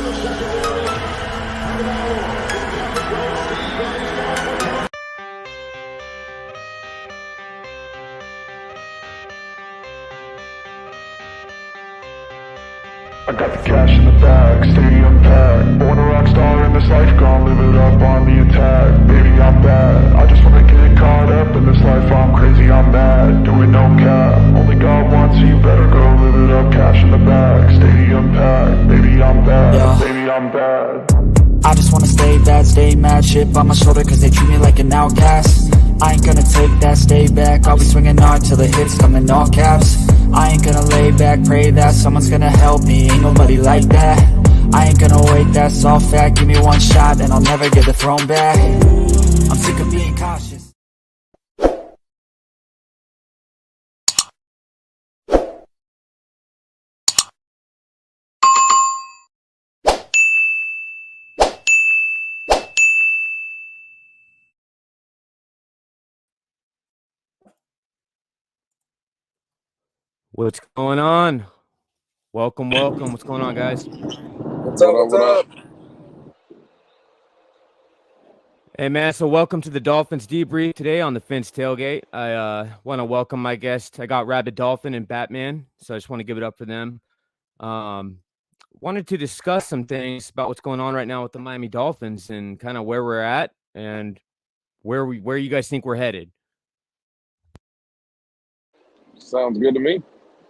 I got the cash in the bag, stadium packed. Born a rock star in this life, gon' live it up on the attack. Baby, I'm bad, I just wanna get caught up in this life. I'm crazy, I'm mad, doing no cap. Only God wants you, better go live it up. Cash in the bag, stadium packed. Baby, I'm bad, baby, I'm bad. I just wanna stay bad, stay mad. Chip on my shoulder cause they treat me like an outcast. I ain't gonna take that, stay back. I'll be swinging hard till the hits come in all caps. I ain't gonna lay back, pray that someone's gonna help me. Ain't nobody like that. I ain't gonna wait, that's all fact. Give me one shot and I'll never get the throne back. I'm sick of being cautious. What's going on? Welcome. What's going on, guys? What's up? Hey, man, so welcome to the Dolphins Debrief today on the Fins Tailgate. I want to welcome my guest. I got Rabid Dolphin and Batman, so I just want to give it up for them. Wanted to discuss some things about what's going on right now with the Miami Dolphins and kind of where we're at and where you guys think we're headed. Sounds good to me.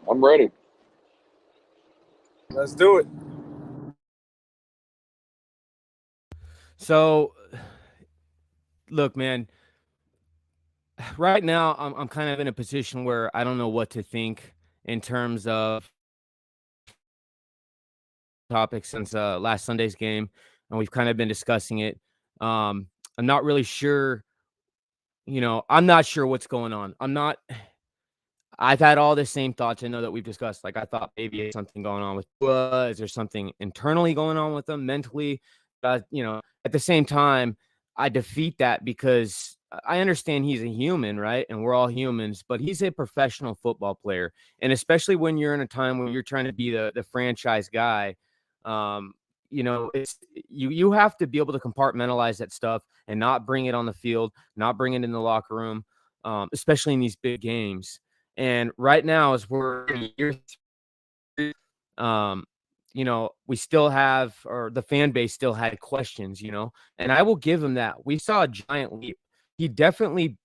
I'm ready. Let's do it. So, look, man, right now I'm kind of in a position where I don't know what to think in terms of topics since last Sunday's game, and we've kind of been discussing it. I'm not really sure, I'm not sure what's going on. I've had all the same thoughts I know that we've discussed. Like, I thought maybe there's something going on with Tua. Is there something internally going on with him mentally? At the same time, I defeat that because I understand he's a human, right? And we're all humans, but he's a professional football player. And especially when you're in a time when you're trying to be the franchise guy, you have to be able to compartmentalize that stuff and not bring it on the field, not bring it in the locker room, especially in these big games. And right now, as we're in year three, we still have, or the fan base still had questions, and I will give him that. We saw a giant leap. He definitely,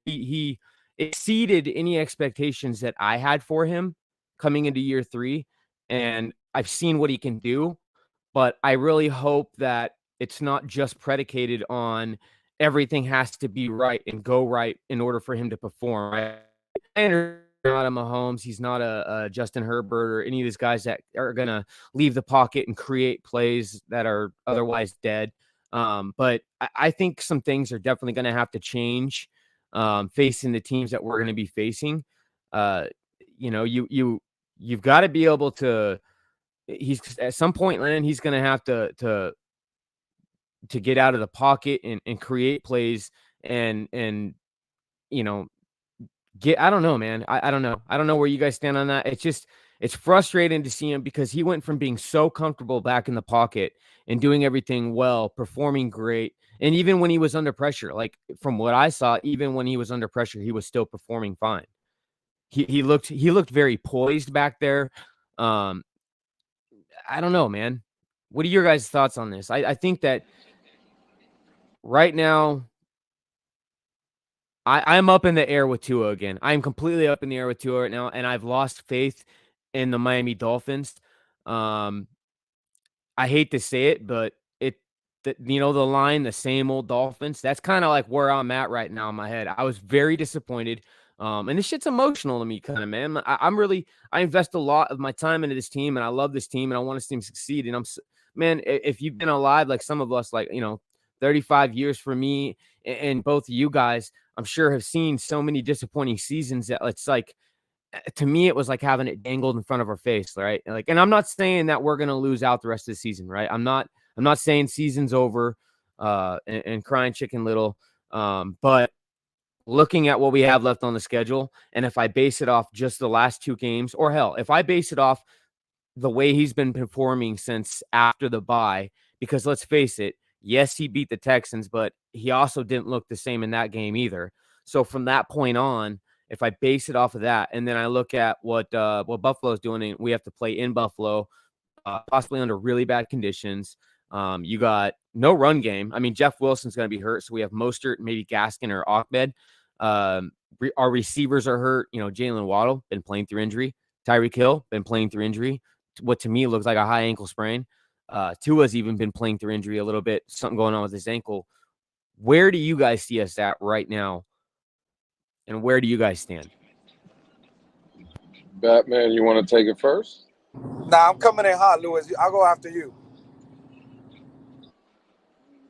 he exceeded any expectations that I had for him coming into year three. And I've seen what he can do, but I really hope that it's not just predicated on everything has to be right and go right in order for him to perform. Right? I understand he's not a Mahomes, he's not a Justin Herbert or any of these guys that are going to leave the pocket and create plays that are otherwise dead. But I think some things are definitely going to have to change facing the teams that we're going to be facing. You've got to be able to. He's at some point, Landon, he's going to have to get out of the pocket and create plays and I don't know, man. I don't know. I don't know where you guys stand on that. It's frustrating to see him because he went from being so comfortable back in the pocket and doing everything well, performing great. And even when he was under pressure, like from what I saw, even when he was under pressure, he was still performing fine. He looked very poised back there. I don't know, man. What are your guys' thoughts on this? I think that right now, I'm up in the air with Tua again. I'm completely up in the air with Tua right now, and I've lost faith in the Miami Dolphins. I hate to say it, but the line, the same old Dolphins, that's kind of like where I'm at right now in my head. I was very disappointed. And this shit's emotional to me, kind of, man. I invest a lot of my time into this team, and I love this team, and I want this team to succeed. And man, if you've been alive, like some of us, 35 years for me and both of you guys, I'm sure have seen so many disappointing seasons that it's like, to me, it was like having it dangled in front of our face, right? And I'm not saying that we're going to lose out the rest of the season, right? I'm not saying season's over, and crying chicken little. But looking at what we have left on the schedule, and if I base it off just the last two games, or hell, if I base it off the way he's been performing since after the bye, because let's face it, yes, he beat the Texans, but he also didn't look the same in that game either. So from that point on, if I base it off of that, and then I look at what Buffalo's doing, and we have to play in Buffalo, possibly under really bad conditions. You got no run game. I mean, Jeff Wilson's going to be hurt, so we have Mostert, maybe Gaskin or Ahmed. Our receivers are hurt. You know, Jalen Waddle been playing through injury. Tyreek Hill been playing through injury. What to me looks like a high ankle sprain. Tua's even been playing through injury a little bit. Something going on with his ankle. Where do you guys see us at right now? And where do you guys stand? Batman, you want to take it first? Nah, I'm coming in hot, Lewis. I'll go after you.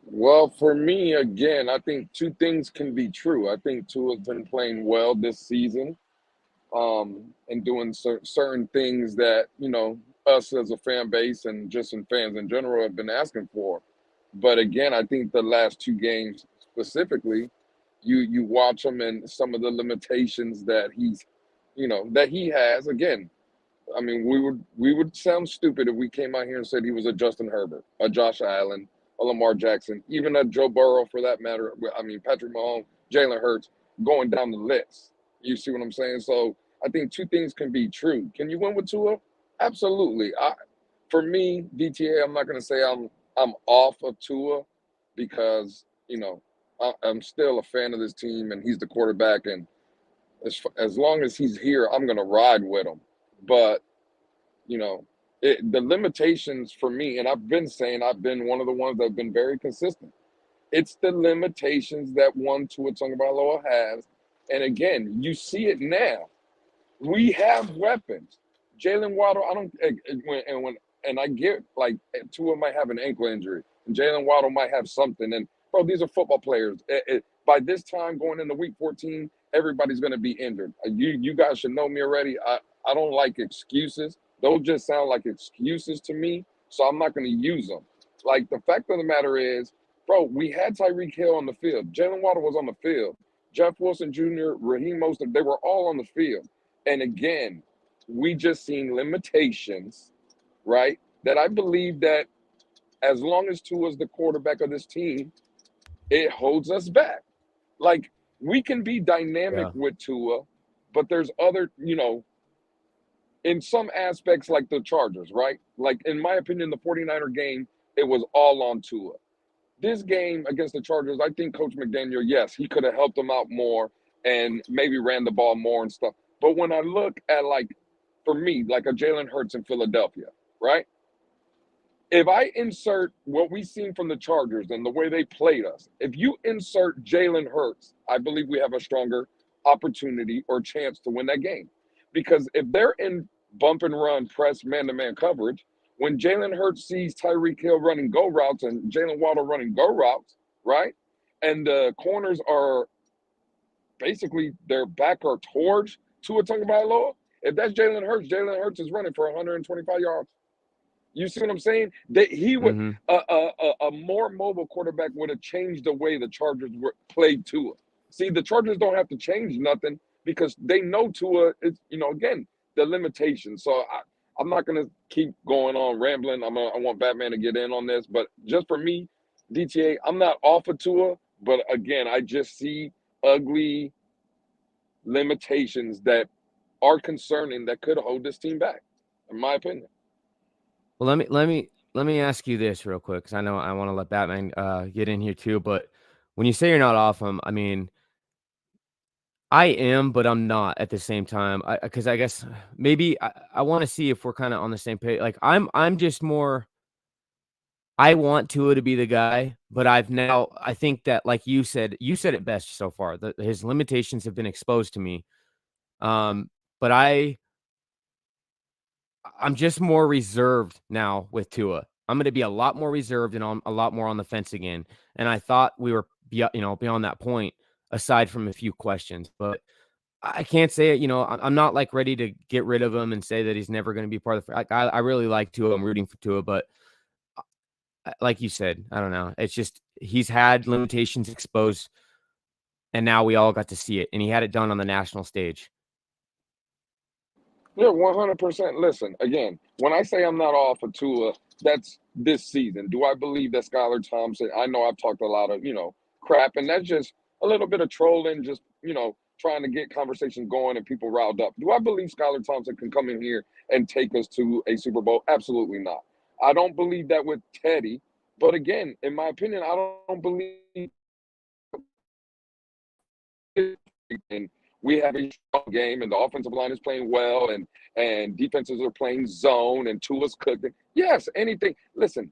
Well, for me, again, I think two things can be true. I think Tua's been playing well this season, and doing certain things that, us as a fan base and just in fans in general have been asking for. But again, I think the last two games specifically, you watch him and some of the limitations that he has. Again, I mean, we would sound stupid if we came out here and said he was a Justin Herbert, a Josh Allen, a Lamar Jackson, even a Joe Burrow for that matter. I mean, Patrick Mahomes, Jalen Hurts, going down the list. You see what I'm saying? So I think two things can be true. Can you win with Tua? Absolutely. For me, DTA, I'm not going to say I'm off of Tua because I'm still a fan of this team and he's the quarterback, and as long as he's here, I'm going to ride with him. But, the limitations for me, and I've been saying I've been one of the ones that have been very consistent. It's the limitations that one Tua Tagovailoa has. And again, you see it now. We have weapons. Jalen Waddle, and I get like Tua might have an ankle injury, and Jalen Waddle might have something. And bro, these are football players. By this time, going into week 14, everybody's going to be injured. You guys should know me already. I don't like excuses. Those just sound like excuses to me, so I'm not going to use them. Like, the fact of the matter is, bro, we had Tyreek Hill on the field. Jalen Waddle was on the field. Jeff Wilson Jr., Raheem Mostert, they were all on the field. And again, we just seen limitations, right? That I believe that as long as Tua's the quarterback of this team, it holds us back. Like, we can be dynamic with Tua, but there's other, in some aspects like the Chargers, right? Like, in my opinion, the 49er game, it was all on Tua. This game against the Chargers, I think Coach McDaniel, yes, he could have helped them out more and maybe ran the ball more and stuff. But when I look at, like, for me, like a Jalen Hurts in Philadelphia, right? If I insert what we've seen from the Chargers and the way they played us, if you insert Jalen Hurts, I believe we have a stronger opportunity or chance to win that game. Because if they're in bump and run, press, man-to-man coverage, when Jalen Hurts sees Tyreek Hill running go routes and Jalen Waddle running go routes, right? And the corners are basically their back are towards Tua Tagovailoa. If that's Jalen Hurts is running for 125 yards. You see what I'm saying? He would a more mobile quarterback would have changed the way the Chargers played Tua. See, the Chargers don't have to change nothing because they know Tua is, again, the limitations. So I'm not going to keep going on rambling. I want Batman to get in on this. But just for me, DTA, I'm not off of Tua. But again, I just see ugly limitations that are concerning that could hold this team back, in my opinion. Well, let me ask you this real quick, because I know I want to let Batman get in here too. But when you say you're not off him, I mean, I am, but I'm not at the same time. Because I guess maybe I want to see if we're kind of on the same page. Like I'm just more. I want Tua to be the guy, but I think that, like you said it best so far. His limitations have been exposed to me. But I'm just more reserved now with Tua. I'm going to be a lot more reserved and a lot more on the fence again. And I thought we were, beyond that point, aside from a few questions. But I can't say it. I'm not like ready to get rid of him and say that he's never going to be part of the. Like, I really like Tua. I'm rooting for Tua, but like you said, I don't know. It's just he's had limitations exposed, and now we all got to see it, and he had it done on the national stage. Yeah, 100%. Listen, again, when I say I'm not off of Tua, that's this season. Do I believe that Skylar Thompson? I know I've talked a lot of, crap, and that's just a little bit of trolling, just, trying to get conversation going and people riled up. Do I believe Skylar Thompson can come in here and take us to a Super Bowl? Absolutely not. I don't believe that with Teddy. But again, in my opinion, I don't believe and we have a strong game, and the offensive line is playing well, and defenses are playing zone, and Tua's cooking. Yes, anything. Listen,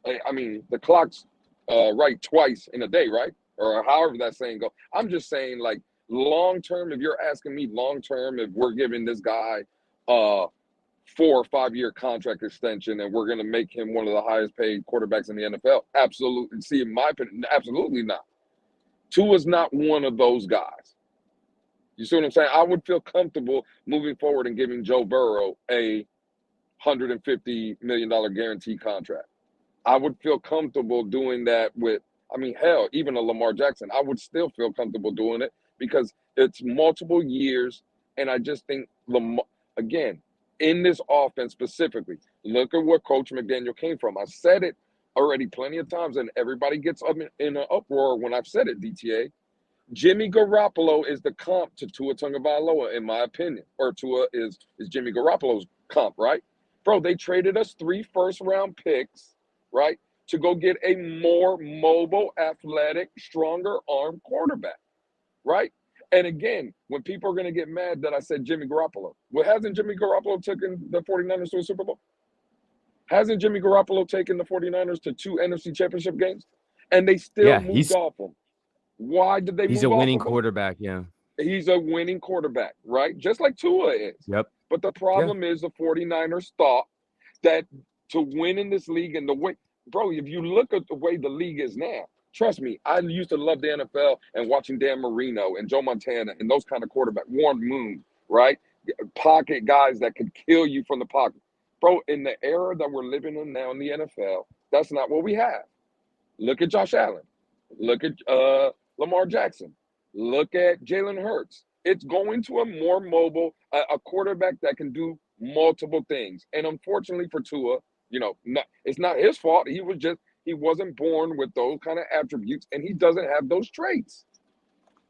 I mean, the clock's right twice in a day, right? Or however that saying go. I'm just saying, like, long term. If you're asking me long term, if we're giving this guy 4 or 5 year contract extension, and we're going to make him one of the highest paid quarterbacks in the NFL, absolutely. See, in my opinion, absolutely not. Tua's not one of those guys. You see what I'm saying? I would feel comfortable moving forward and giving Joe Burrow a $150 million guarantee contract. I would feel comfortable doing that with, I mean, hell, even a Lamar Jackson. I would still feel comfortable doing it because it's multiple years. And I just think, Lamar, again, in this offense specifically, look at where Coach McDaniel came from. I said it already plenty of times, and everybody gets up in an uproar when I've said it, DTA. Jimmy Garoppolo is the comp to Tua Tagovailoa, in my opinion. Or Tua is Jimmy Garoppolo's comp, right? Bro, they traded us 3 first-round picks, right, to go get a more mobile, athletic, stronger arm quarterback, right? And again, when people are going to get mad that I said Jimmy Garoppolo, well, hasn't Jimmy Garoppolo taken the 49ers to a Super Bowl? Hasn't Jimmy Garoppolo taken the 49ers to 2 NFC championship games? And they still Yeah, moved off him. Why did they he's move a off winning of him? quarterback. Yeah. He's a winning quarterback, right? Just like Tua is. Yep. But the problem is the 49ers thought that to win in this league and the way, bro, if you look at the way the league is now, trust me, I used to love the NFL and watching Dan Marino and Joe Montana and those kind of quarterbacks, Warren Moon, right? Pocket guys that could kill you from the pocket. Bro, in the era that we're living in now in the NFL, that's not what we have. Look at Josh Allen. Look at Lamar Jackson. Look at Jalen Hurts. It's going to a more mobile, a quarterback that can do multiple things. And unfortunately for Tua, it's not his fault. He wasn't born with those kind of attributes, and he doesn't have those traits.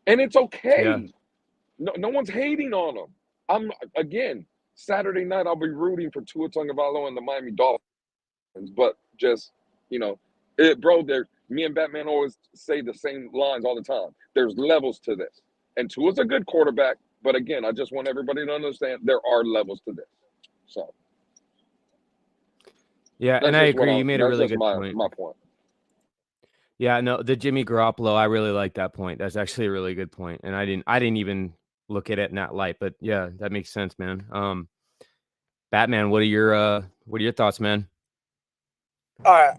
And it's okay. Yeah. No one's hating on him. Again, Saturday night I'll be rooting for Tua Tagovailoa and the Miami Dolphins, but just, me and Batman always say the same lines all the time. There's levels to this. And Tua's a good quarterback, but again, I just want everybody to understand there are levels to this. So. Yeah, and I agree. You made a really good point. My point. Yeah, no, the Jimmy Garoppolo, I really like that point. That's actually a really good point. And I didn't even look at it in that light, but yeah, that makes sense, man. Batman, what are your thoughts, man? All right.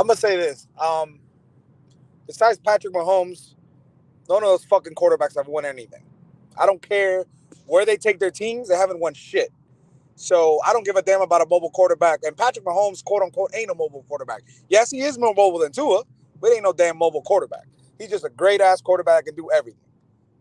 I'm going to say this. Besides Patrick Mahomes, none of those fucking quarterbacks have won anything. I don't care where they take their teams. They haven't won shit. So I don't give a damn about a mobile quarterback. And Patrick Mahomes, quote unquote, ain't a mobile quarterback. Yes, he is more mobile than Tua, but ain't no damn mobile quarterback. He's just a great ass quarterback and do everything.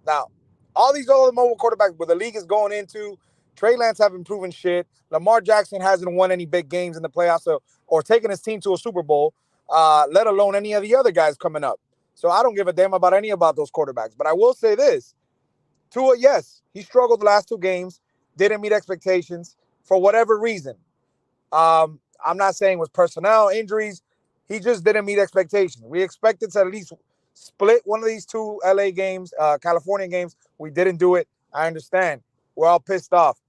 Now, all these other mobile quarterbacks where the league is going into, Trey Lance haven't proven shit. Lamar Jackson hasn't won any big games in the playoffs or taken his team to a Super Bowl, let alone any of the other guys coming up. So I don't give a damn about any about those quarterbacks. But I will say this. Tua, yes, he struggled the last 2 games, didn't meet expectations for whatever reason. I'm not saying it was personnel, injuries. He just didn't meet expectations. We expected to at least split one of these 2 LA games, California games. We didn't do it. I understand. We're all pissed off.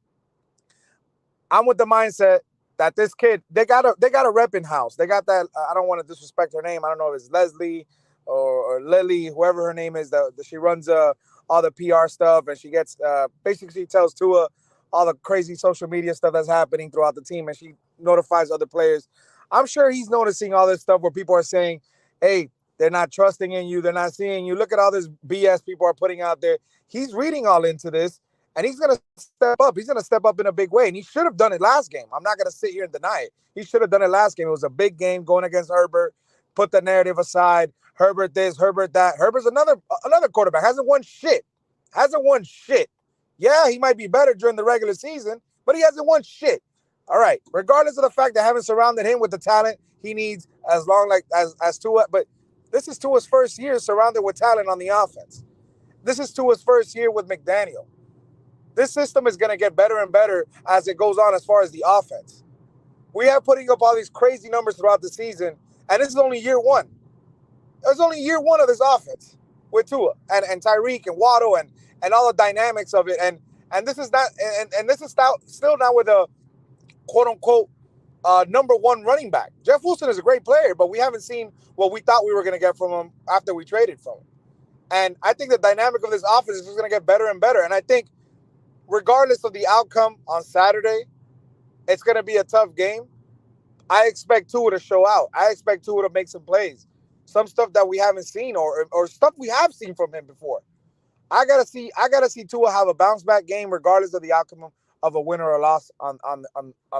I'm with the mindset that this kid, they got a rep in house. They got that. I don't want to disrespect her name. I don't know if it's Leslie or Lily, whoever her name is. She runs all the PR stuff, and she gets basically tells Tua all the crazy social media stuff that's happening throughout the team, and she notifies other players. I'm sure he's noticing all this stuff where people are saying, "Hey, they're not trusting in you. They're not seeing you. Look at all this BS people are putting out there." He's reading all into this. And he's going to step up. He's going to step up in a big way. And he should have done it last game. I'm not going to sit here and deny it. He should have done it last game. It was a big game going against Herbert. Put the narrative aside. Herbert this, Herbert that. Herbert's another quarterback. Hasn't won shit. Yeah, he might be better during the regular season, but he hasn't won shit. All right, regardless of the fact that haven't surrounded him with the talent he needs as Tua, but this is Tua's first year surrounded with talent on the offense. This is Tua's first year with McDaniel. This system is going to get better and better as it goes on as far as the offense. We have putting up all these crazy numbers throughout the season, and this is only year one. It's only year one of this offense with Tua and Tyreek and Waddle and all the dynamics of it. And this is not and this is still not with a quote unquote number one running back. Jeff Wilson is a great player, but we haven't seen what we thought we were going to get from him after we traded from him. And I think the dynamic of this offense is just going to get better and better. And I think regardless of the outcome on Saturday, it's going to be a tough game. I expect Tua to show out. I expect Tua to make some plays. Some stuff that we haven't seen or stuff we have seen from him before. I gotta see Tua have a bounce back game regardless of the outcome of a win or a loss on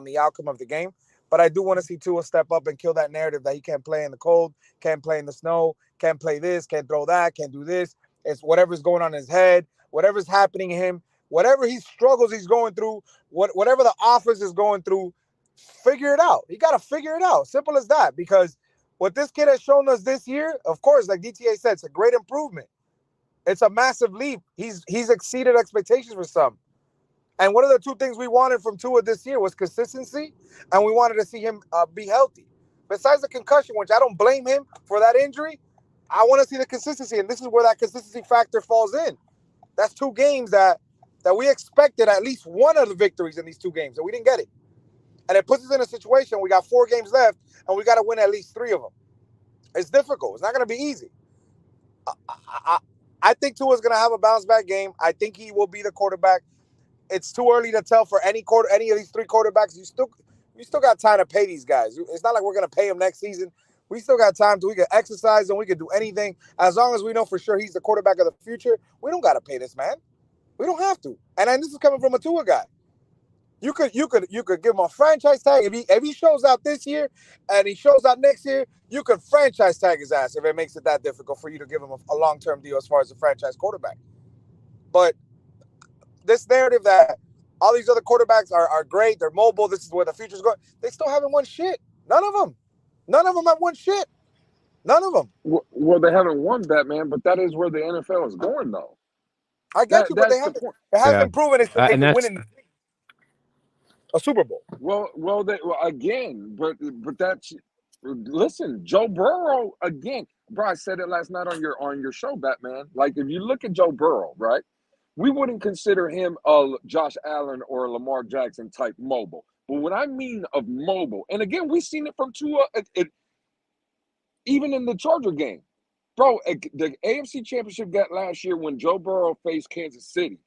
the outcome of the game. But I do want to see Tua step up and kill that narrative that he can't play in the cold, can't play in the snow, can't play this, can't throw that, can't do this. It's whatever's going on in his head, whatever's happening to him, whatever he struggles he's going through, whatever the offense is going through, figure it out. You got to figure it out. Simple as that. Because what this kid has shown us this year, of course, like DTA said, it's a great improvement. It's a massive leap. He's exceeded expectations for some. And one of the two things we wanted from Tua this year was consistency, and we wanted to see him be healthy. Besides the concussion, which I don't blame him for that injury, I want to see the consistency, and this is where that consistency factor falls in. That's two games that we expected at least one of the victories in these two games, and we didn't get it. And it puts us in a situation, we got 4 games left, and we got to win at least 3 of them. It's difficult. It's not going to be easy. I think Tua's going to have a bounce-back game. I think he will be the quarterback. It's too early to tell for any of these 3 quarterbacks. You still got time to pay these guys. It's not like we're going to pay them next season. We still got time we can exercise and we can do anything. As long as we know for sure he's the quarterback of the future, we don't got to pay this man. We don't have to. And this is coming from a Tua guy. You could give him a franchise tag. If he shows out this year and he shows out next year, you could franchise tag his ass if it makes it that difficult for you to give him a long-term deal as far as a franchise quarterback. But this narrative that all these other quarterbacks are great, they're mobile, this is where the future's going, they still haven't won shit. None of them have won shit. None of them. Well, they haven't won, Batman, but that is where the NFL is going, though. I get you, but they haven't. It hasn't proven it's winning a Super Bowl. Well, again, but that's listen, Joe Burrow again, bro. I said it last night on your show, Batman. Like if you look at Joe Burrow, right, we wouldn't consider him a Josh Allen or a Lamar Jackson type mobile. But what I mean of mobile, and again, we've seen it from Tua, even in the Charger game, bro. The AFC Championship game last year when Joe Burrow faced Kansas City,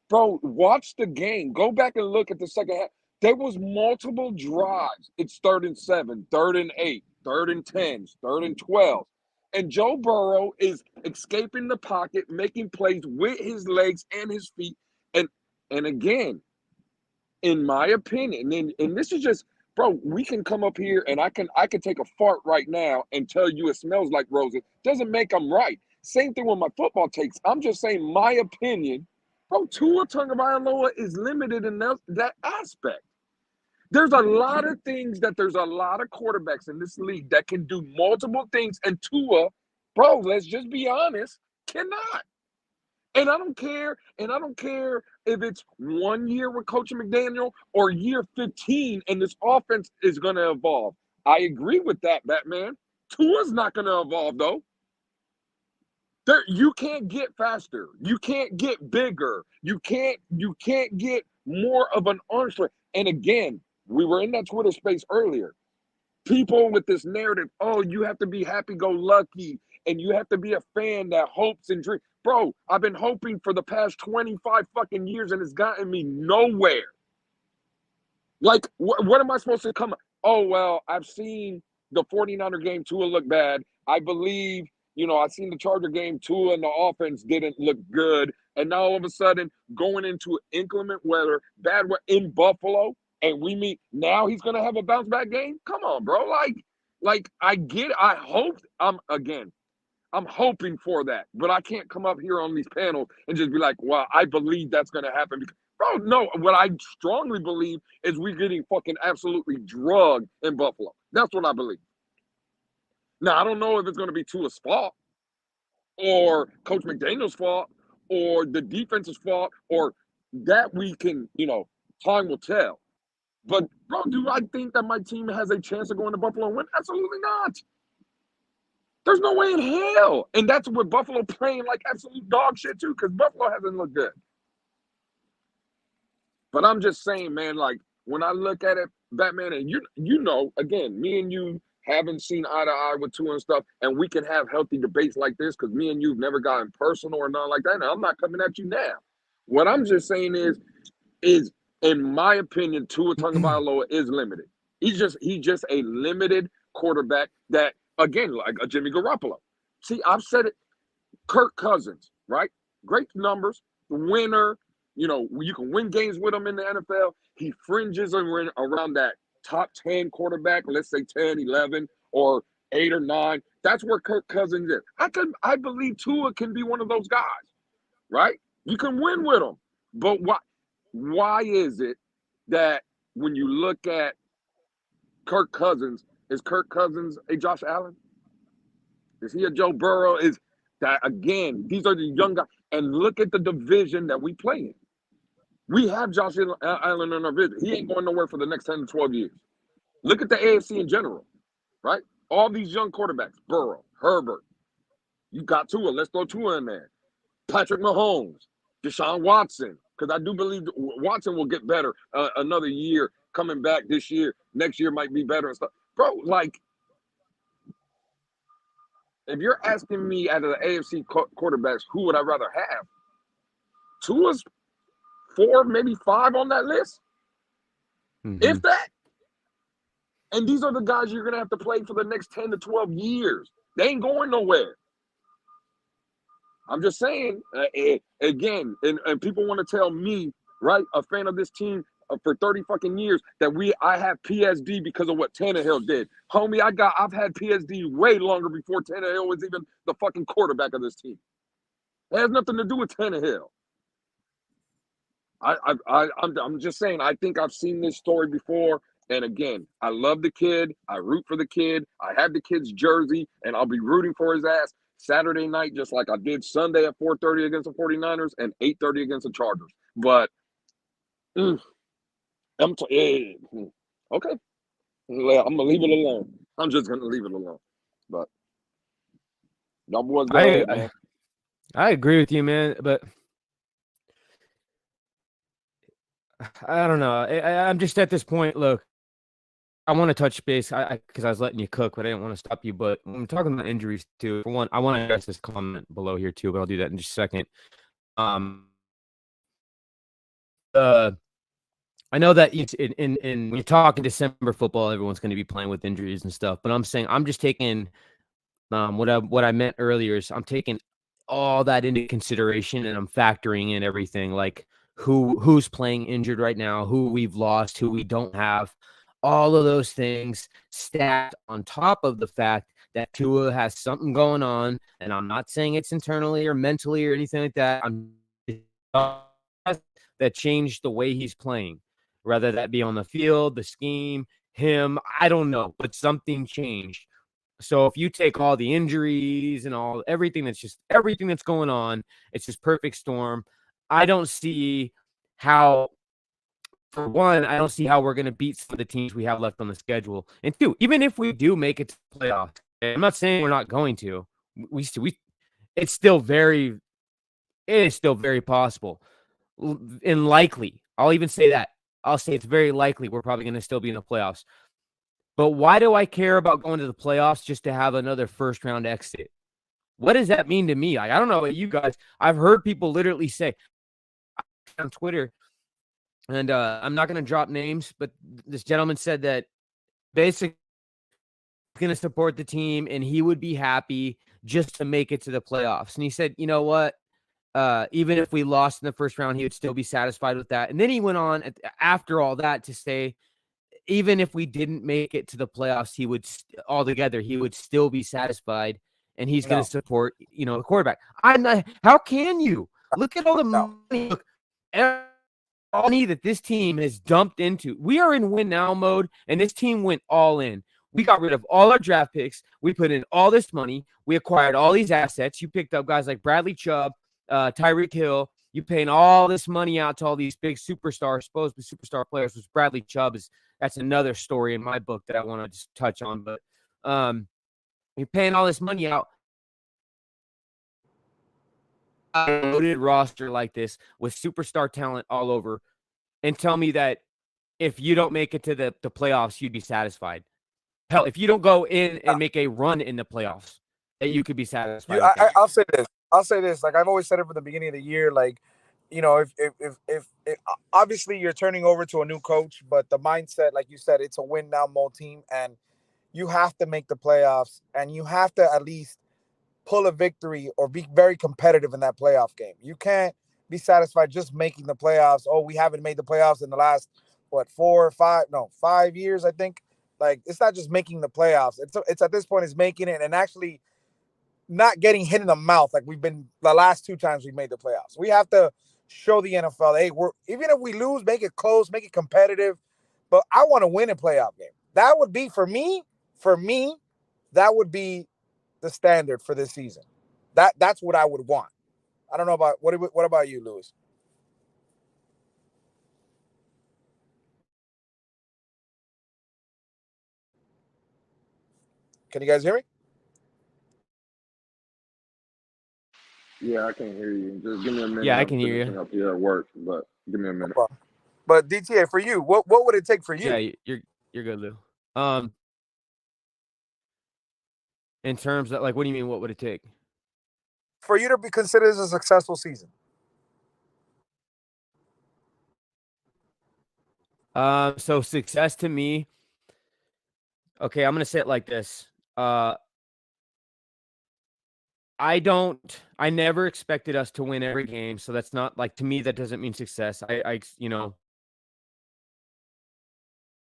bro. Watch the game. Go back and look at the second half. There was multiple drives. It's 3rd and 7, 3rd and 8, 3rd and 10s, 3rd and 12. And Joe Burrow is escaping the pocket, making plays with his legs and his feet. And again, in my opinion, and this is just, bro, we can come up here and I can take a fart right now and tell you it smells like roses. Doesn't make them right. Same thing with my football takes. I'm just saying my opinion. Bro, Tua Tagovailoa is limited in that aspect. There's a lot of things there's a lot of quarterbacks in this league that can do multiple things, and Tua, bro, let's just be honest, cannot. And I don't care if it's 1 year with Coach McDaniel or year 15 and this offense is going to evolve. I agree with that, Batman. Tua's not going to evolve, though. You can't get faster. You can't get bigger. You can't get more of an arm strength. And again, we were in that Twitter space earlier. People with this narrative, oh, you have to be happy-go-lucky and you have to be a fan that hopes and dreams. Bro, I've been hoping for the past 25 fucking years and it's gotten me nowhere. Like, what am I supposed to come? Oh, well, I've seen the 49er game, Tua look bad. I believe, I've seen the Charger game, Tua and the offense didn't look good. And now all of a sudden, going into inclement weather, bad weather in Buffalo, and we meet, now he's going to have a bounce back game? Come on, bro. Like I get it. I hope, again, I'm hoping for that, but I can't come up here on these panels and just be like, well, I believe that's going to happen. Because, bro, no, what I strongly believe is we're getting fucking absolutely drugged in Buffalo. That's what I believe. Now, I don't know if it's going to be Tua's fault or Coach McDaniel's fault or the defense's fault or that we can, time will tell. But, bro, do I think that my team has a chance of going to Buffalo and win? Absolutely not. There's no way in hell. And that's with Buffalo playing like absolute dog shit too, because Buffalo hasn't looked good. But I'm just saying, man, like when I look at it, Batman, and again, me and you haven't seen eye to eye with Tua and stuff, and we can have healthy debates like this because me and you've never gotten personal or nothing like that. And I'm not coming at you now. What I'm just saying is in my opinion, Tua Tagovailoa is limited. He's just a limited quarterback that, again, like a Jimmy Garoppolo. See, I've said it. Kirk Cousins, right? Great numbers, winner. You can win games with him in the NFL. He fringes around that top 10 quarterback, let's say 10, 11, or 8 or 9. That's where Kirk Cousins is. I believe Tua can be one of those guys, right? You can win with him. But why is it that when you look at Kirk Cousins, is Kirk Cousins a Josh Allen? Is he a Joe Burrow? Is that, again, these are the young guys. And look at the division that we play in. We have Josh Allen in our division. He ain't going nowhere for the next 10 to 12 years. Look at the AFC in general, right? All these young quarterbacks, Burrow, Herbert. You got Tua. Let's throw Tua in there. Patrick Mahomes, Deshaun Watson, because I do believe Watson will get better another year coming back this year. Next year might be better and stuff. Bro, like, if you're asking me out of the AFC quarterbacks, who would I rather have? Tua's 4, maybe 5 on that list, if that. And these are the guys you're going to have to play for the next 10 to 12 years. They ain't going nowhere. I'm just saying, again, and people want to tell me, right, a fan of this team for 30 fucking years, that I have PSD because of what Tannehill did. Homie, I've had PSD way longer before Tannehill was even the fucking quarterback of this team. It has nothing to do with Tannehill. I'm just saying, I think I've seen this story before. And again, I love the kid. I root for the kid. I have the kid's jersey, and I'll be rooting for his ass Saturday night, just like I did Sunday at 4:30 against the 49ers and 8:30 against the Chargers. But okay. I'm going to leave it alone. I'm just going to leave it alone. But y'all boys go ahead, man. I agree with you, man, but I don't know. I'm just at this point, look, I want to touch base because I was letting you cook, but I didn't want to stop you. But when I'm talking about injuries, too, for one, I want to address this comment below here, too, but I'll do that in just a second. I know that in when you talk in December football, everyone's going to be playing with injuries and stuff, but I'm saying I'm just taking what I meant earlier is I'm taking all that into consideration, and I'm factoring in everything, like who's playing injured right now, who we've lost, who we don't have, all of those things stacked on top of the fact that Tua has something going on. And I'm not saying it's internally or mentally or anything like that. That changed the way he's playing, whether that be on the field, the scheme, him, I don't know, but something changed. So if you take all the injuries and everything that's going on, it's this perfect storm. I don't see how, for one, I don't see how we're going to beat some of the teams we have left on the schedule. And two, even if we do make it to the playoffs, I'm not saying we're not going to. It's still very possible and likely. I'll even say that. I'll say it's very likely we're probably going to still be in the playoffs. But why do I care about going to the playoffs just to have another first-round exit? What does that mean to me? I don't know about you guys. I've heard people literally say on Twitter, and I'm not going to drop names, but this gentleman said that basically he's going to support the team and he would be happy just to make it to the playoffs. And he said, you know what? Even if we lost in the first round, he would still be satisfied with that. And then he went on after all that to say, even if we didn't make it to the playoffs, he would still be satisfied. and he's No. going to support, the quarterback. I'm not. How can you look at all the No. money? Look, all money that this team has dumped into. We are in win now mode, and this team went all in. We got rid of all our draft picks. We put in all this money. We acquired all these assets. You picked up guys like Bradley Chubb, Tyreek Hill. You paying all this money out to all these big superstars, supposed to be superstar players, which Bradley Chubb that's another story in my book that I want to just touch on. But you're paying all this money out. A loaded roster like this with superstar talent all over, and tell me that if you don't make it to the playoffs, you'd be satisfied. Hell, if you don't go in and make a run in the playoffs, that you could be satisfied. I'll say this. Like I've always said it from the beginning of the year. Like, if obviously you're turning over to a new coach, but the mindset, like you said, it's a win now mode team, and you have to make the playoffs, and you have to at least pull a victory or be very competitive in that playoff game. You can't be satisfied just making the playoffs. Oh, we haven't made the playoffs in the last 5 years, I think. Like, it's not just making the playoffs. It's at this point is making it and actually not getting hit in the mouth like we've been the last 2 times we made the playoffs. We have to show the NFL, hey, even if we lose, make it close, make it competitive. But I want to win a playoff game. That would be for me, that would be the standard for this season. That's what I would want. I don't know about what about you, Lewis? Can you guys hear me? Yeah, I can hear you. Just give me a minute. Yeah, I can hear you. Up here at work, but give me a minute. No problem. But DTA, for you, what would it take for you? Yeah, you're good, Lou. In terms of, like, what do you mean? What would it take for you to be considered as a successful season? So success to me. Okay, I'm gonna say it like this. I never expected us to win every game, so that's not, like, to me, that doesn't mean success.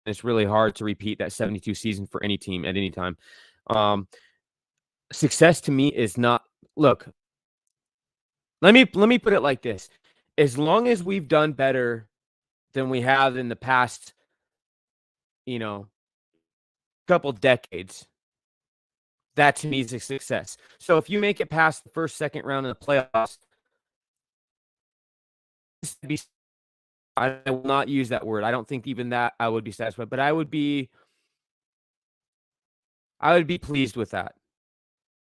It's really hard to repeat that 72 season for any team at any time. Success to me is not, look, let me put it like this. As long as we've done better than we have in the past, couple decades, that to me is a success. So if you make it past the first, second round of the playoffs, I will not use that word. I don't think even that I would be satisfied, but I would be pleased with that.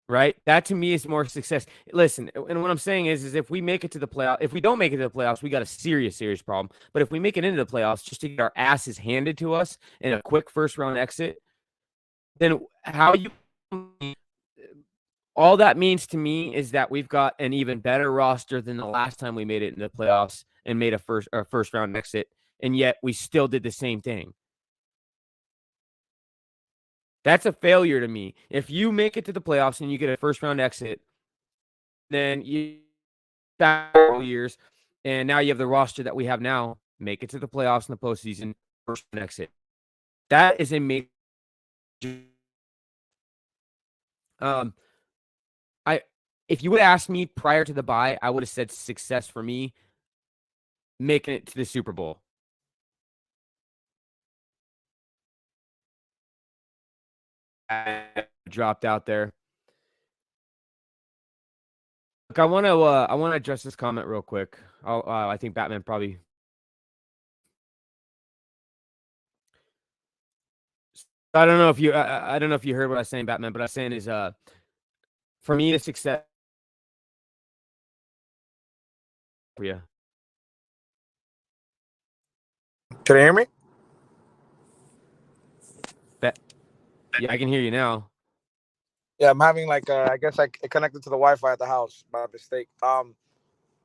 Right? That to me is more success. Listen, and what I'm saying is if we make it to the playoffs, if we don't make it to the playoffs, we got a serious problem. But if we make it into the playoffs just to get our asses handed to us in a quick first round exit, then all that means to me is that we've got an even better roster than the last time we made it in the playoffs and made a first round exit, and yet we still did the same thing. That's a failure to me. If you make it to the playoffs and you get a first round exit, then you several years, and now you have the roster that we have now. Make it to the playoffs in the postseason, first round exit. That is a major. If you would ask me prior to the bye, I would have said success for me, making it to the Super Bowl. I dropped out there. Look, I want to address this comment real quick. I think Batman probably. I don't know if you heard what I was saying, Batman, but I was saying is for me the success. Yeah. Can you hear me? Yeah, I can hear you now. Yeah, I'm having I guess I connected to the Wi-Fi at the house by mistake.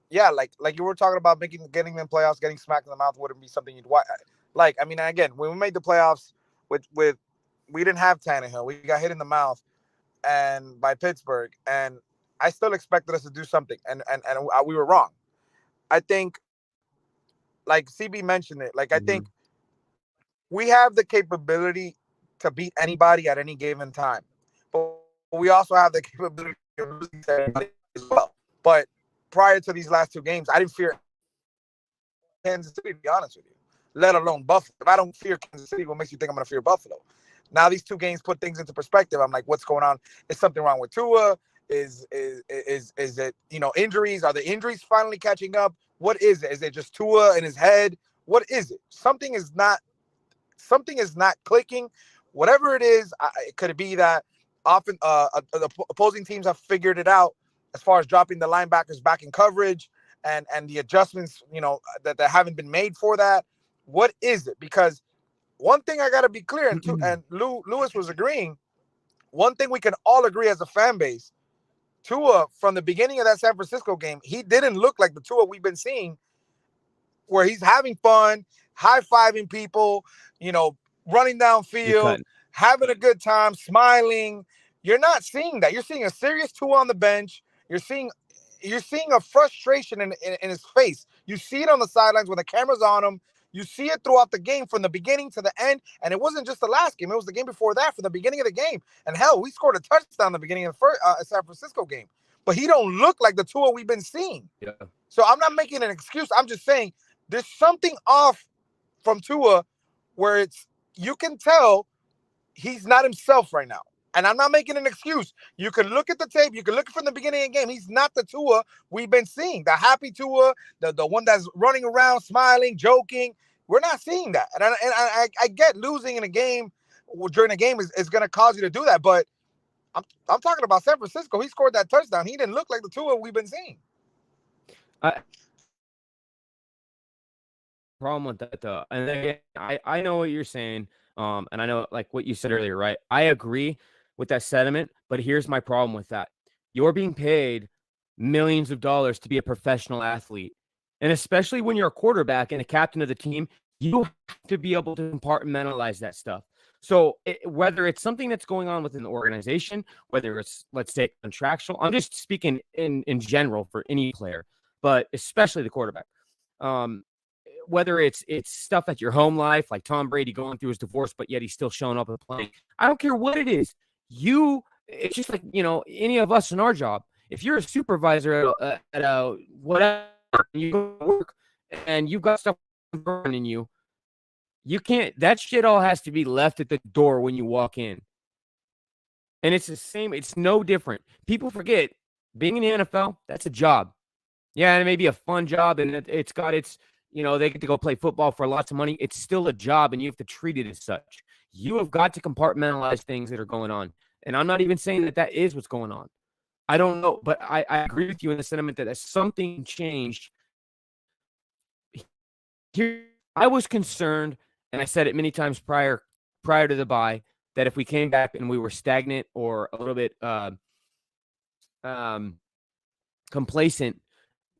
Yeah, like you were talking about getting in playoffs, getting smacked in the mouth wouldn't be something you'd watch. Like, I mean, again, when we made the playoffs with we didn't have Tannehill, we got hit in the mouth and by Pittsburgh, and I still expected us to do something, and we were wrong. I think, like CB mentioned it, like I think we have the capability to beat anybody at any given time. But we also have the capability of losing to everybody as well. But prior to these last two games, I didn't fear Kansas City, to be honest with you, let alone Buffalo. If I don't fear Kansas City, what makes you think I'm going to fear Buffalo? Now these two games put things into perspective. I'm like, what's going on? Is something wrong with Tua? Is it, injuries? Are the injuries finally catching up? What is it? Is it just Tua in his head? What is it? Something is not clicking. Whatever it is, it could be that often the opposing teams have figured it out as far as dropping the linebackers back in coverage and the adjustments, that haven't been made for that. What is it? Because one thing I got to be clear, and Lewis was agreeing, one thing we can all agree as a fan base, Tua, from the beginning of that San Francisco game, he didn't look like the Tua we've been seeing, where he's having fun, high-fiving people, running downfield, having a good time, smiling. You're not seeing that. You're seeing a serious Tua on the bench. You're seeing a frustration in his face. You see it on the sidelines when the camera's on him. You see it throughout the game from the beginning to the end. And it wasn't just the last game. It was the game before that, from the beginning of the game. And hell, we scored a touchdown in the beginning of the first San Francisco game. But he don't look like the Tua we've been seeing. Yeah. So I'm not making an excuse. I'm just saying there's something off from Tua where you can tell he's not himself right now. And I'm not making an excuse. You can look at the tape. You can look from the beginning of the game. He's not the Tua we've been seeing. The happy Tua, the one that's running around, smiling, joking. We're not seeing that. And I get losing in a game during a game is going to cause you to do that. But I'm talking about San Francisco. He scored that touchdown. He didn't look like the Tua we've been seeing. Problem with that, though. And again, I know what you're saying. And I know, like what you said earlier, right? I agree with that sentiment, but here's my problem with that. You're being paid millions of dollars to be a professional athlete. And especially when you're a quarterback and a captain of the team, you have to be able to compartmentalize that stuff. So whether it's something that's going on within the organization, whether it's, let's say, contractual, I'm just speaking in general for any player, but especially the quarterback. Whether it's stuff at your home life, like Tom Brady going through his divorce, but yet he's still showing up and playing. I don't care what it is. It's just like, any of us in our job. If you're a supervisor at a whatever, you go to work and you've got stuff burning you, you can't, that shit all has to be left at the door when you walk in. And it's the same. It's no different. People forget being in the NFL, that's a job. Yeah, and it may be a fun job and it's got its, they get to go play football for lots of money. It's still a job and you have to treat it as such. You have got to compartmentalize things that are going on. And I'm not even saying that is what's going on. I don't know, but I agree with you in the sentiment that something changed. Here, I was concerned, and I said it many times prior to the bye, that if we came back and we were stagnant or a little bit complacent,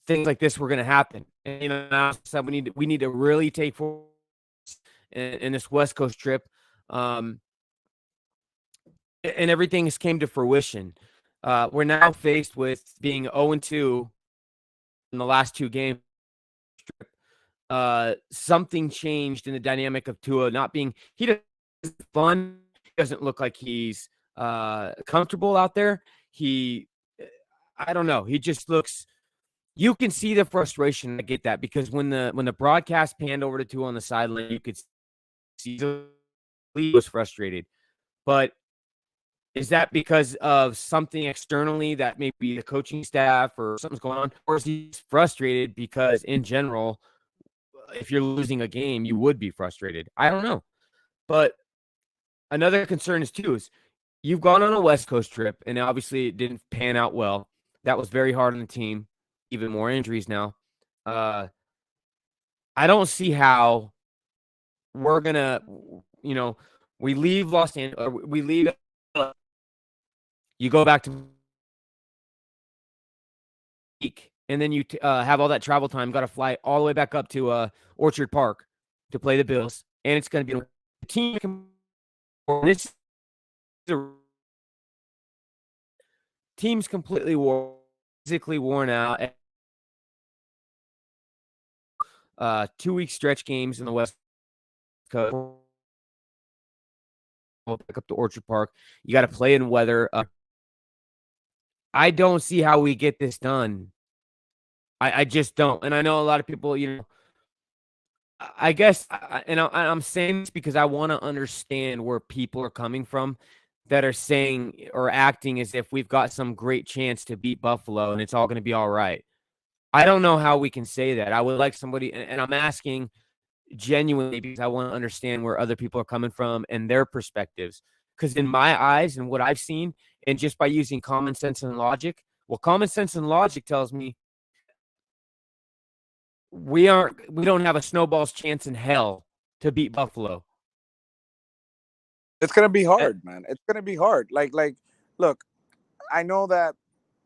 things like this were going to happen. And now we need to really take forward in this West Coast trip. And everything has came to fruition. We're now faced with being 0-2 in the last two games. Something changed in the dynamic of Tua not being. He doesn't fun. He doesn't look like he's comfortable out there. I don't know. He just looks. You can see the frustration. I get that because when the broadcast panned over to Tua on the sideline, you could see he was frustrated. But is that because of something externally that maybe the coaching staff or something's going on? Or is he frustrated because in general, if you're losing a game, you would be frustrated? I don't know. But another concern is you've gone on a West Coast trip and obviously it didn't pan out well. That was very hard on the team. Even more injuries now. I don't see how we're going to, we leave Los Angeles, we leave. You go back to and then you have all that travel time, got to fly all the way back up to Orchard Park to play the Bills. And it's going to be a team. This team's completely physically worn out. 2-week stretch games in the West Coast. Back up to Orchard Park. You got to play in weather. I don't see how we get this done. I just don't. And I know a lot of people, I guess, I'm saying this because I want to understand where people are coming from that are saying or acting as if we've got some great chance to beat Buffalo and it's all going to be all right. I don't know how we can say that. I would like somebody, and I'm asking genuinely because I want to understand where other people are coming from and their perspectives. Because in my eyes and what I've seen, and just by using common sense and logic, well, common sense and logic tells me we don't have a snowball's chance in hell to beat Buffalo. It's gonna be hard, man. It's gonna be hard. Like, look, I know that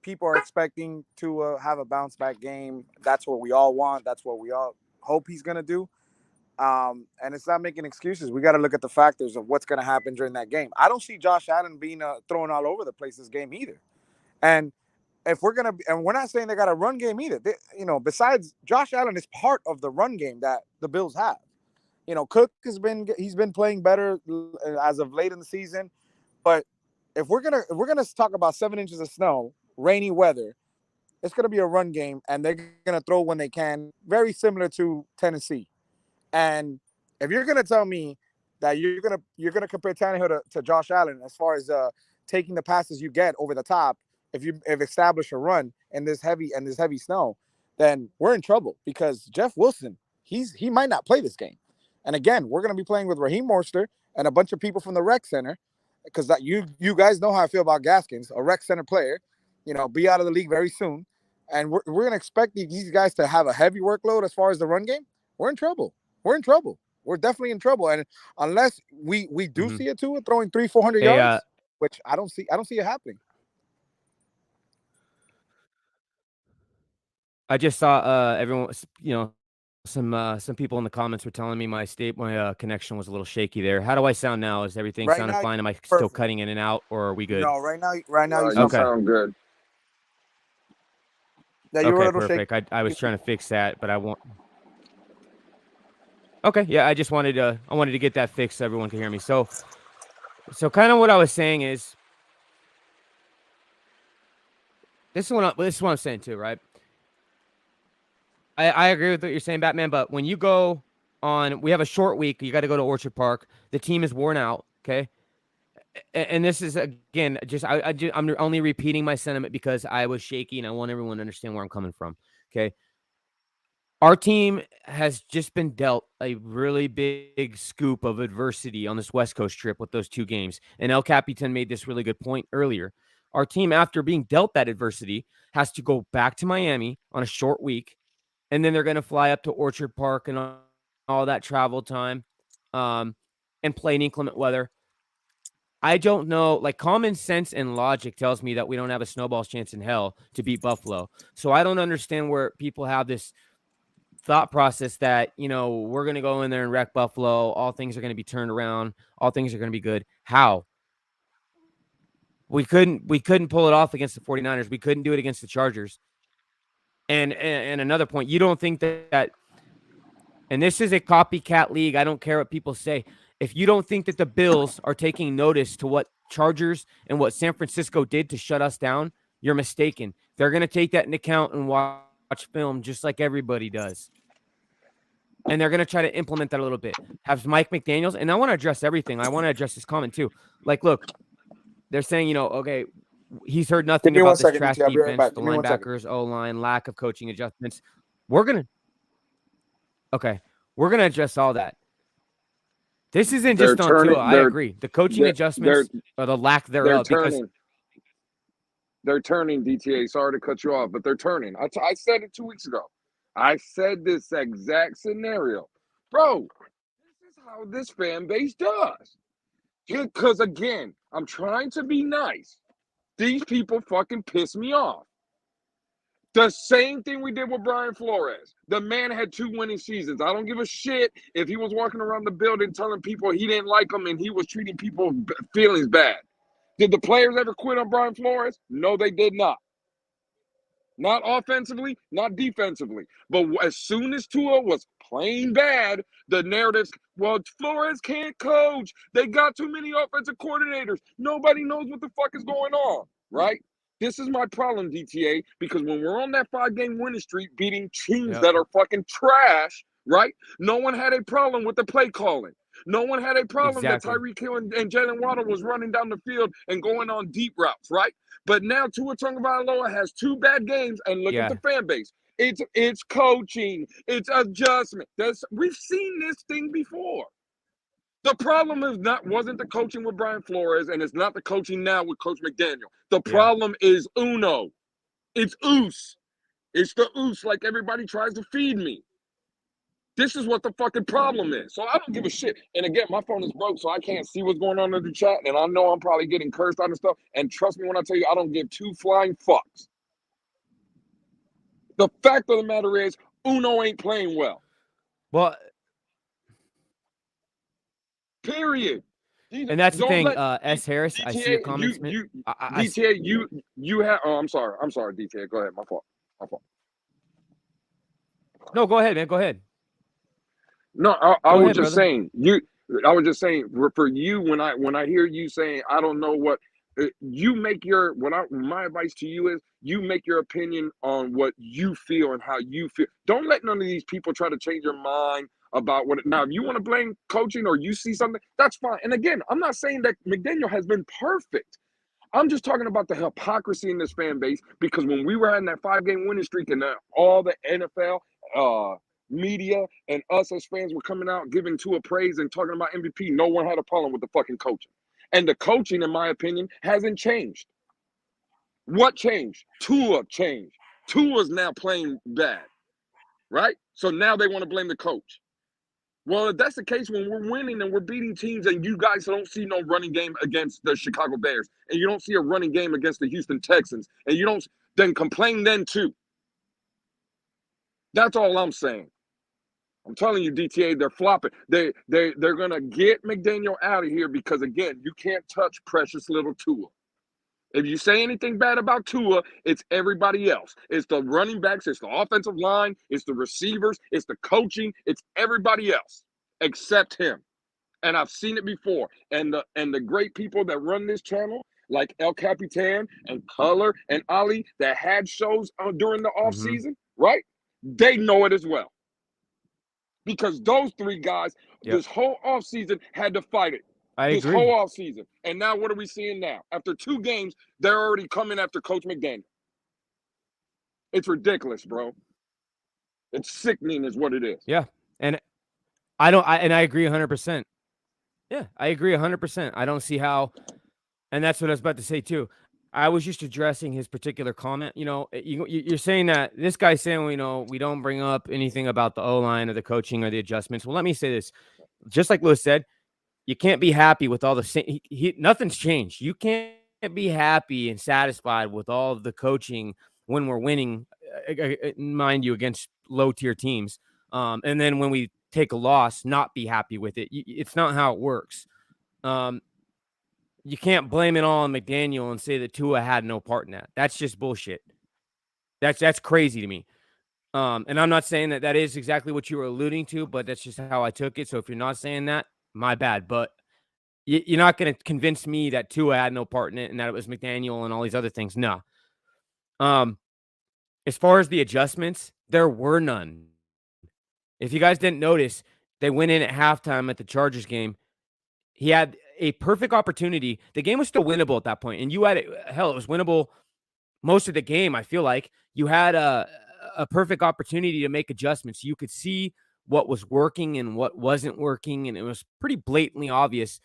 people are expecting to have a bounce back game. That's what we all want. That's what we all hope he's gonna do. And it's not making excuses. We got to look at the factors of what's going to happen during that game. I don't see Josh Allen being thrown all over the place this game either. And if we're gonna, and we're not saying they got a run game either. Besides Josh Allen is part of the run game that the Bills have. Cook he's been playing better as of late in the season. But if we're gonna talk about 7 inches of snow, rainy weather, it's gonna be a run game, and they're gonna throw when they can, very similar to Tennessee. And if you're gonna tell me that you're gonna compare Tannehill to Josh Allen as far as taking the passes you get over the top, if establish a run in this heavy snow, then we're in trouble because Jeff Wilson he might not play this game. And again, we're gonna be playing with Raheem Mostert and a bunch of people from the rec center because that you guys know how I feel about Gaskins, a rec center player, be out of the league very soon, and we're gonna expect these guys to have a heavy workload as far as the run game. We're in trouble. We're in trouble. We're definitely in trouble. And unless we do see a Tua throwing 300-400 yards, which I don't see it happening. I just saw everyone, some people in the comments were telling me my connection was a little shaky there. How do I sound now? Is everything sounding fine? Am I still cutting in and out, or are we good? No, right now you sound good. Yeah, okay, perfect. I was trying to fix that, but I won't. Okay, yeah, I wanted to get that fixed so everyone can hear me. So kind of what I was saying is, this is what I'm saying too, right? I agree with what you're saying, Batman, but when you go on, we have a short week, you got to go to Orchard Park. The team is worn out, okay? And this is, again, I'm only repeating my sentiment because I was shaky and I want everyone to understand where I'm coming from, okay? Our team has just been dealt a really big scoop of adversity on this West Coast trip with those 2 games. And El Capitan made this really good point earlier. Our team, after being dealt that adversity, has to go back to Miami on a short week. And then they're going to fly up to Orchard Park and all that travel time and play in inclement weather. I don't know. Like, common sense and logic tells me that we don't have a snowball's chance in hell to beat Buffalo. So I don't understand where people have this thought process that, we're going to go in there and wreck Buffalo. All things are going to be turned around. All things are going to be good. How? We couldn't pull it off against the 49ers. We couldn't do it against the Chargers. And another point, you don't think that, and this is a copycat league. I don't care what people say. If you don't think that the Bills are taking notice to what Chargers and what San Francisco did to shut us down, you're mistaken. They're going to take that into account and watch film just like everybody does. And they're going to try to implement that a little bit. Have Mike McDaniels, and I want to address everything. I want to address this comment too. Like, look, they're saying, okay, he's heard nothing about this trash defense, the linebackers, O-line, lack of coaching adjustments. We're going to address all that. This isn't just on Tua. I agree. The coaching adjustments or the lack thereof. They're turning, DTA. Sorry to cut you off, but they're turning. I said it 2 weeks ago. I said this exact scenario. Bro, this is how this fan base does. Because, again, I'm trying to be nice. These people fucking piss me off. The same thing we did with Brian Flores. The man had 2 winning seasons. I don't give a shit if he was walking around the building telling people he didn't like them and he was treating people's feelings bad. Did the players ever quit on Brian Flores? No, they did not. Not offensively, not defensively. But as soon as Tua was playing bad, the narratives, well, Flores can't coach. They got too many offensive coordinators. Nobody knows what the fuck is going on, right? This is my problem, DTA, because when we're on that 5-game winning streak beating teams that are fucking trash, right? No one had a problem with the play calling. No one had a problem that Tyreek Hill and Jalen Waddle was running down the field and going on deep routes, right? But now Tua Tagovailoa has 2 bad games, and look at the fan base. It's coaching, it's adjustment. We've seen this thing before. The problem wasn't the coaching with Brian Flores, and it's not the coaching now with Coach McDaniel. The problem is uno. It's oos. It's the oos like everybody tries to feed me. This is what the fucking problem is. So I don't give a shit. And again, my phone is broke, so I can't see what's going on in the chat, and I know I'm probably getting cursed out and stuff. And trust me when I tell you, I don't give 2 flying fucks. The fact of the matter is, Uno ain't playing well. Well, period. And that's the thing, S. Harris. DTA, I see your comments. DTA, you have. Oh, I'm sorry, DTA. Go ahead. My fault. No, go ahead, man. Go ahead. No, I was just saying. I was just saying for you when I hear you saying I don't know what. You make your my advice to you is you make your opinion on what you feel and how you feel. Don't let none of these people try to change your mind about what. Now, if you want to blame coaching or you see something, that's fine. And again, I'm not saying that McDaniel has been perfect. I'm just talking about the hypocrisy in this fan base, because when we were having that 5-game winning streak and all the NFL media and us as fans were coming out giving Tua praise and talking about MVP, no one had a problem with the fucking coaching. And the coaching, in my opinion, hasn't changed. What changed? Tua changed. Tua's now playing bad, right? So now they want to blame the coach. Well, if that's the case, when we're winning and we're beating teams and you guys don't see no running game against the Chicago Bears, and you don't see a running game against the Houston Texans, and you don't, then complain then too. That's all I'm saying. I'm telling you, DTA, they're flopping. They're gonna get McDaniel out of here because, again, you can't touch precious little Tua. If you say anything bad about Tua, it's everybody else. It's the running backs, it's the offensive line, it's the receivers, it's the coaching, it's everybody else except him. And I've seen it before. And the great people that run this channel, like El Capitan and Color and Ali, that had shows during the off season, right? They know it as well. Because those 3 guys, this whole offseason had to fight it. I agree. This whole offseason. And now what are we seeing now? After 2 games, they're already coming after Coach McDaniel. It's ridiculous, bro. It's sickening is what it is. Yeah. And I agree 100%. Yeah, I agree 100%. I don't see how, and that's what I was about to say too. I was just addressing his particular comment. You know, you're saying that this guy's saying, we don't bring up anything about the O-line or the coaching or the adjustments. Well, let me say this. Just like Lewis said, you can't be happy with all the same. Nothing's changed. You can't be happy and satisfied with all of the coaching when we're winning, mind you, against low-tier teams. And then when we take a loss, not be happy with it. It's not how it works. You can't blame it all on McDaniel and say that Tua had no part in that. That's just bullshit. That's crazy to me. And I'm not saying that is exactly what you were alluding to, but that's just how I took it. So if you're not saying that, my bad. But you're not going to convince me that Tua had no part in it and that it was McDaniel and all these other things. No. As far as the adjustments, there were none. If you guys didn't notice, they went in at halftime at the Chargers game. He had a perfect opportunity. The game was still winnable at that point. And you had it. Hell, it was winnable most of the game. I feel like you had a perfect opportunity to make adjustments. You could see what was working and what wasn't working. And it was pretty blatantly obvious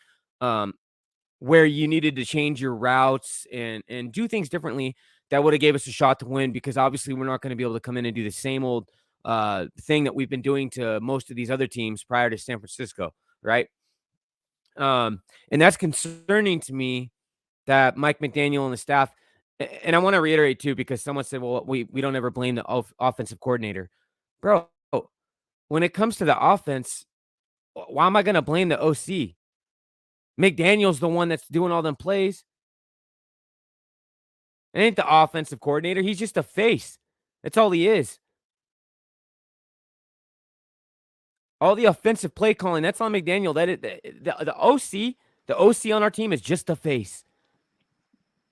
where you needed to change your routes and do things differently that would have gave us a shot to win, because obviously we're not going to be able to come in and do the same old thing that we've been doing to most of these other teams prior to San Francisco. Right. And that's concerning to me that Mike McDaniel and the staff, and I want to reiterate too, because someone said, well, we don't ever blame the offensive coordinator. Bro, when it comes to the offense, why am I going to blame the OC? McDaniel's the one that's doing all them plays. It ain't the offensive coordinator. He's just a face. That's all he is. All the offensive play calling, that's on McDaniel. The OC on our team is just a face.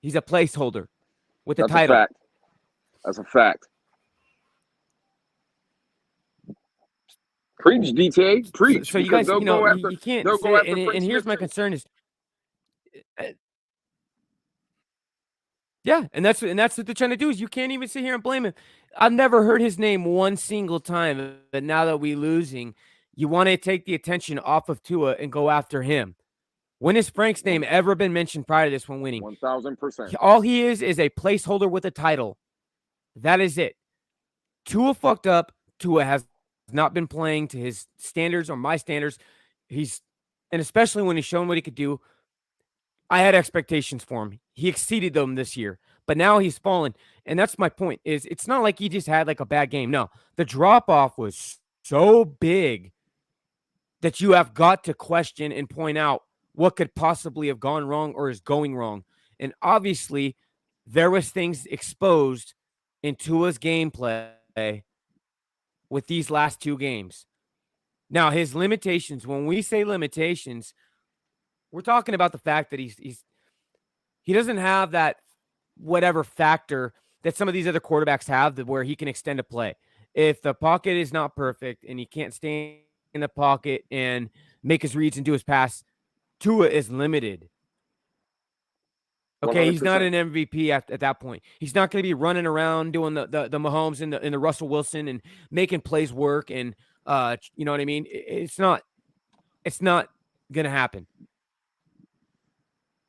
He's a placeholder. with the That's title. a fact. That's a fact. Preach, DTA. Preach, So you because guys, they'll go after you can't they'll go say, after Frank and here's Smith my too. concern is, yeah, and that's what they're trying to do is you can't even sit here and blame him. I've never heard his name one single time, but now that we're losing, you want to take the attention off of Tua and go after him. When has Frank's name ever been mentioned prior to this when winning? 1000%. All he is a placeholder with a title. That is it. Tua fucked up. Tua has not been playing to his standards or my standards. And especially when he's shown what he could do, I had expectations for him. He exceeded them this year, but now he's fallen. And that's my point is it's not like he just had like a bad game. No, the drop off was so big that you have got to question and point out what could possibly have gone wrong or is going wrong. And obviously there was things exposed in Tua's gameplay with these last two games. Now, his limitations, when we say limitations, we're talking about the fact that he doesn't have that whatever factor that some of these other quarterbacks have where he can extend a play. If the pocket is not perfect and he can't stay in the pocket and make his reads and do his pass, Tua is limited. Okay, 100%. he's not an MVP at that point. He's not going to be running around doing the Mahomes and the Russell Wilson and making plays work and you know what I mean? It's not going to happen.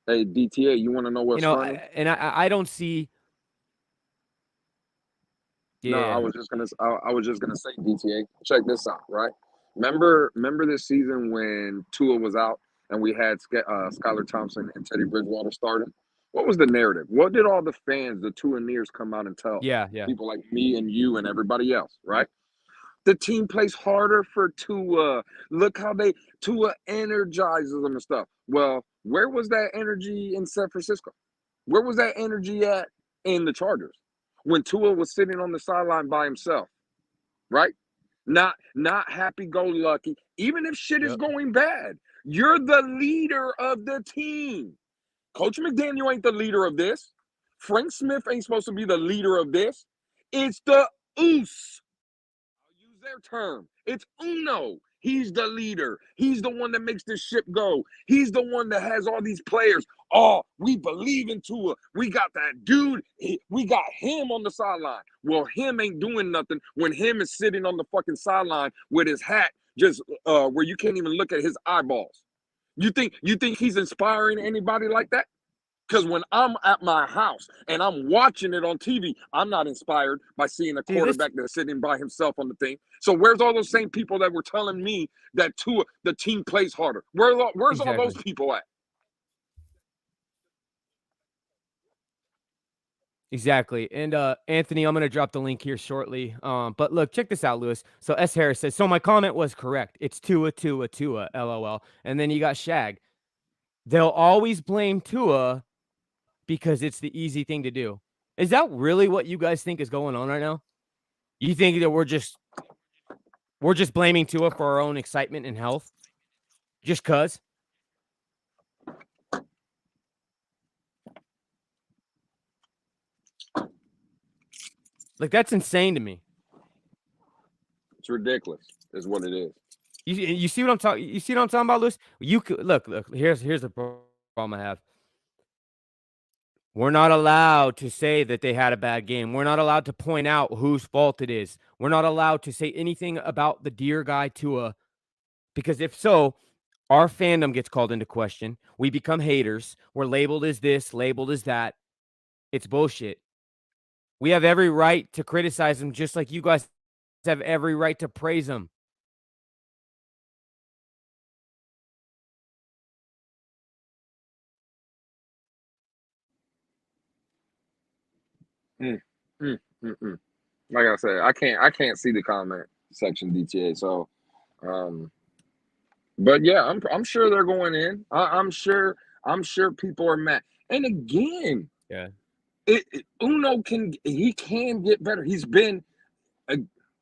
Hey, DTA, you want to know what's funny? I don't see. Yeah. No, I was just gonna say, DTA, check this out, right? Remember this season when Tua was out and we had Skylar Thompson and Teddy Bridgewater starting? What was the narrative? What did all the fans, the Tuaneers, come out and tell people like me and you and everybody else, right? The team plays harder for Tua. Look how Tua energizes them and stuff. Well, where was that energy in San Francisco? Where was that energy at in the Chargers when Tua was sitting on the sideline by himself, right? Not happy-go-lucky. Even if shit is going bad, you're the leader of the team. Coach McDaniel ain't the leader of this. Frank Smith ain't supposed to be the leader of this. It's the oos. I'll use their term. It's Uno. He's the leader. He's the one that makes this ship go. He's the one that has all these players. Oh, we believe in Tua. We got that dude. We got him on the sideline. Well, him ain't doing nothing when him is sitting on the fucking sideline with his hat just where you can't even look at his eyeballs. You think he's inspiring anybody like that? Because when I'm at my house and I'm watching it on TV, I'm not inspired by seeing a quarterback that's sitting by himself on the thing. So where's all those same people that were telling me that the team plays harder? Where's all those people at? Exactly. And Anthony, I'm going to drop the link here shortly. But look, check this out, Lewis. So S. Harris says, so my comment was correct. It's Tua, LOL. And then you got Shag. They'll always blame Tua because it's the easy thing to do. Is that really what you guys think is going on right now? You think that we're just blaming Tua for our own excitement and health? Just cuz? Like, that's insane to me. It's ridiculous, is what it is. You see what I'm talking? You see what I'm talking about, Lewis? You could look. Here's the problem I have. We're not allowed to say that they had a bad game. We're not allowed to point out whose fault it is. We're not allowed to say anything about the dear guy Tua, because if so, our fandom gets called into question. We become haters. We're labeled as this, labeled as that. It's bullshit. We have every right to criticize him, just like you guys have every right to praise him. Like I said, I can't see the comment section, DTA. So, but yeah, I'm sure they're going in. I'm sure people are mad. And again, Uno can get better. He's been.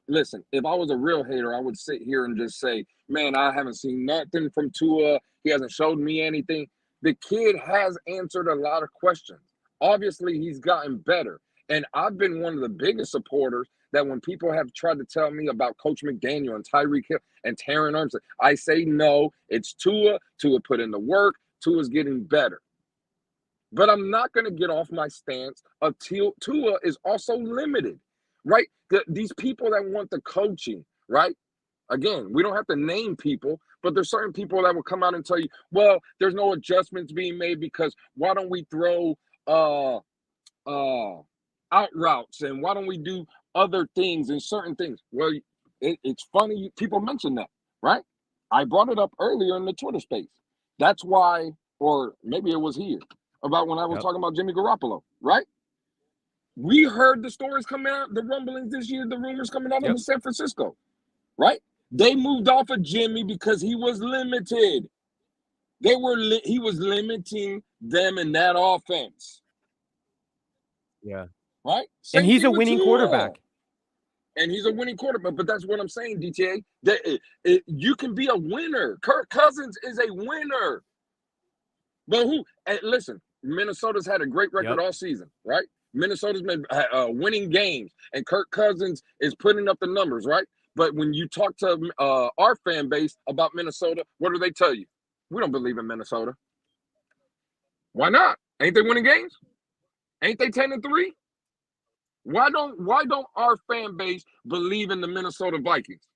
Listen, if I was a real hater, I would sit here and just say, man, I haven't seen nothing from Tua. He hasn't showed me anything. The kid has answered a lot of questions. Obviously, he's gotten better. And I've been one of the biggest supporters that when people have tried to tell me about Coach McDaniel and Tyreek Hill and Terran Armstead, I say no, it's Tua. Tua put in the work. Tua's getting better. But I'm not going to get off my stance until Tua is also limited, right? These people that want the coaching, right? Again, we don't have to name people, but there's certain people that will come out and tell you, well, there's no adjustments being made because why don't we throw out routes and why don't we do other things and certain things? Well, it's funny people mention that, right? I brought it up earlier in the Twitter space. That's why, or maybe it was here, about when I was talking about Jimmy Garoppolo, right? We heard the stories coming out, the rumblings this year, the rumors coming out of San Francisco, right? They moved off of Jimmy because he was limited. He was limiting them in that offense. Yeah. Right? And he's a winning quarterback. And he's a winning quarterback. But that's what I'm saying, DTA. That you can be a winner. Kirk Cousins is a winner. But listen, Minnesota's had a great record all season, right? Minnesota's been winning games, and Kirk Cousins is putting up the numbers, right? But when you talk to our fan base about Minnesota, what do they tell you? We don't believe in Minnesota. Why not? Ain't they winning games? Ain't they 10-3? Why don't our fan base believe in the Minnesota Vikings?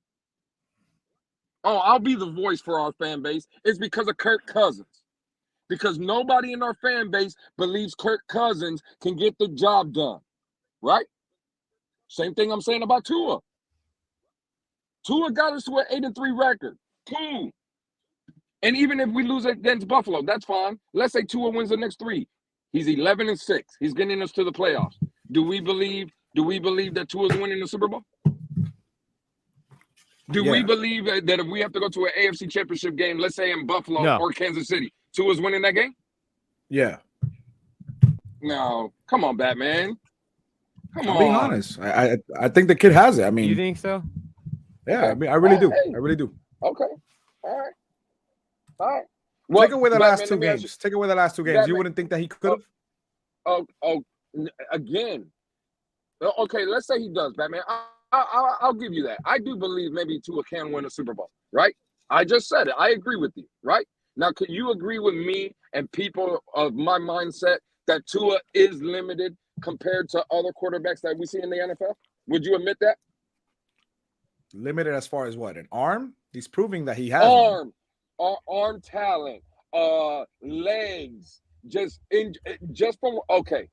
Oh, I'll be the voice for our fan base. It's because of Kirk Cousins. Because nobody in our fan base believes Kirk Cousins can get the job done, right? Same thing I'm saying about Tua. Tua got us to an 8-3 record. Cool. And even if we lose against Buffalo, that's fine. Let's say Tua wins the next 3. He's 11-6. He's getting us to the playoffs. Do we believe that Tua's winning the Super Bowl? Do we believe that if we have to go to an AFC Championship game, let's say in Buffalo or Kansas City, Tua's winning that game? Yeah. No. Come on, Batman. Come on. I'm being honest. I think the kid has it. I mean, you think so? Yeah, I mean, I really do. I really do. Okay. All right. Well, take away the last 2 games. Take away the last 2 games. You wouldn't think that he could have? Again. Okay, let's say he does, Batman. I'll give you that. I do believe maybe Tua can win a Super Bowl, right? I just said it. I agree with you, right? Now, could you agree with me and people of my mindset that Tua is limited compared to other quarterbacks that we see in the NFL? Would you admit that? Limited as far as what? An arm? He's proving that he has arm talent, legs, just from okay.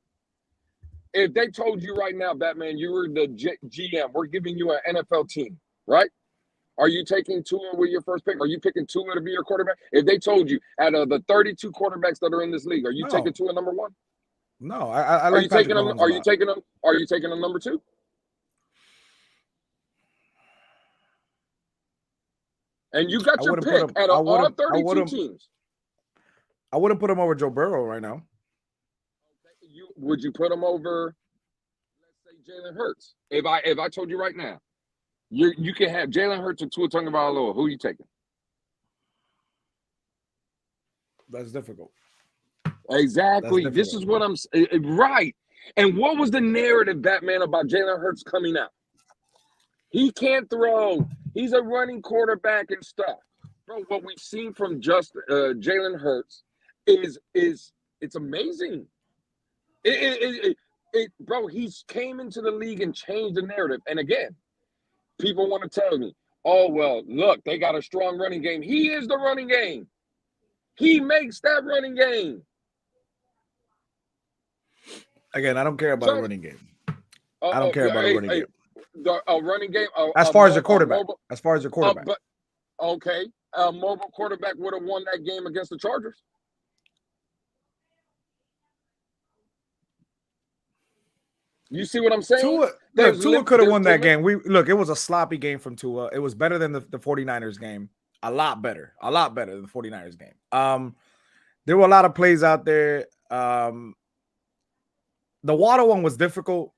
If they told you right now, Batman, you were the GM, we're giving you an NFL team, right? Are you taking Tua with your first pick? Are you picking Tua to be your quarterback? If they told you out of the 32 quarterbacks that are in this league, are you taking Tua number 1? No, I are like you taking him? Are you taking him? Are you taking him number 2? And you got your pick out of all 32 teams. I wouldn't put him over Joe Burrow right now. Would you put him over, let's say, Jalen Hurts? If I told you right now, you can have Jalen Hurts or Tua Tagovailoa. Who are you taking? That's difficult. Exactly. That's difficult. This is what I'm saying. Right. And what was the narrative, Batman, about Jalen Hurts coming out? He can't throw. He's a running quarterback and stuff. Bro, what we've seen from Jalen Hurts is it's amazing. Bro, he's came into the league and changed the narrative. And again, people want to tell me, oh, well, look, they got a strong running game. He is the running game. He makes that running game. Again, I don't care about a running game. I don't care about a running game. A running game. As far as your quarterback. As far as your quarterback. But okay, a mobile quarterback would have won that game against the Chargers. You see what I'm saying? Tua could have won that game. It was a sloppy game from Tua. It was better than the 49ers game. A lot better than the 49ers game. There were a lot of plays out there. The Waddle one was difficult.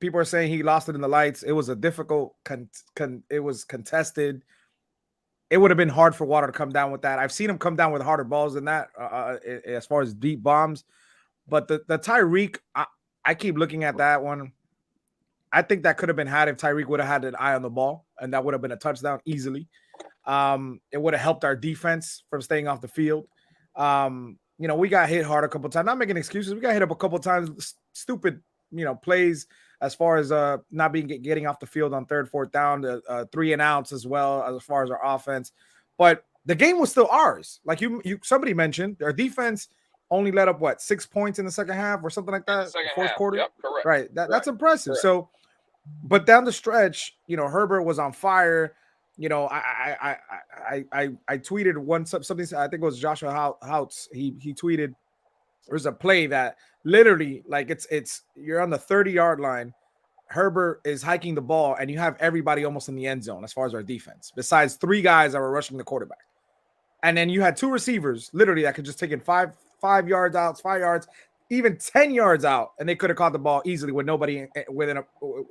People are saying he lost it in the lights. It was a difficult, it was contested. It would have been hard for Waddle to come down with that. I've seen him come down with harder balls than that as far as deep bombs. But the Tyreek, I keep looking at that one. I think that could have been had if Tyreek would have had an eye on the ball, and that would have been a touchdown easily. It would have helped our defense from staying off the field. We got hit hard a couple times. Not making excuses. We got hit up a couple times. Stupid, plays as far as not getting off the field on 3rd, 4th down, 3 and outs as well as far as our offense. But the game was still ours. Like somebody mentioned, our defense only let up 6 points in the second half or something like that. Fourth quarter. Yep, correct. Right. That's impressive. Correct. So, but down the stretch, Herbert was on fire. I tweeted something. I think it was Joshua Houts. He tweeted there's a play that literally it's you're on the 30-yard line. Herbert is hiking the ball, and you have everybody almost in the end zone as far as our defense, besides 3 guys that were rushing the quarterback. And then you had 2 receivers literally that could just take in 5 yards out, 5 yards, even 10 yards out, and they could have caught the ball easily with nobody within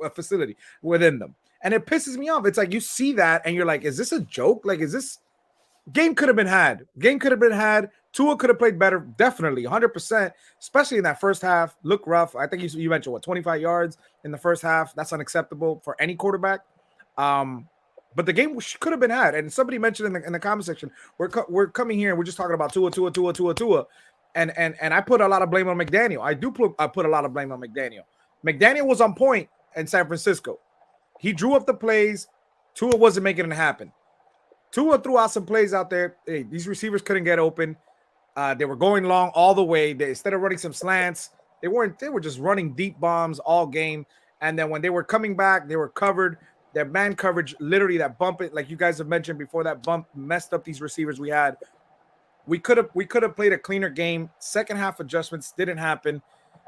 a facility within them. And it pisses me off. It's like you see that and you're like, is this a joke? Like, is this game could have been had? Game could have been had. Tua could have played better, definitely, 100%, especially in that first half. Look rough. I think you mentioned 25 yards in the first half. That's unacceptable for any quarterback. But the game could have been had. And somebody mentioned in the comment section, we're coming here and we're just talking about Tua. And I put a lot of blame on McDaniel. I put a lot of blame on McDaniel. McDaniel was on point in San Francisco. He drew up the plays. Tua wasn't making it happen. Tua threw out some plays out there. Hey, these receivers couldn't get open. They were going long all the way. Instead of running some slants, they were just running deep bombs all game. And then when they were coming back, they were covered. Their man coverage, literally that bump, it like you guys have mentioned before, that bump messed up these receivers we had. We could have played a cleaner game. Second half adjustments didn't happen.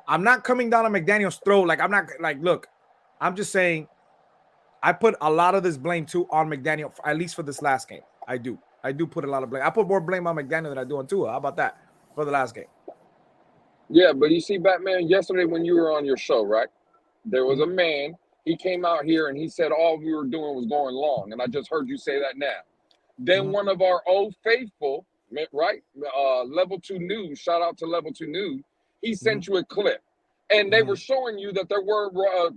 I'm not coming down on McDaniel's throat. Look, I'm just saying I put a lot of this blame too on McDaniel, at least for this last game. I do put a lot of blame. I put more blame on McDaniel than I do on Tua. How about that for the last game? Yeah, but you see, Batman, yesterday when you were on your show, right? There was a man. He came out here and he said all we were doing was going long. And I just heard you say that now. Then one of our old faithful, right? Level 2 News, shout out to Level 2 News. He sent you a clip. And they were showing you that there were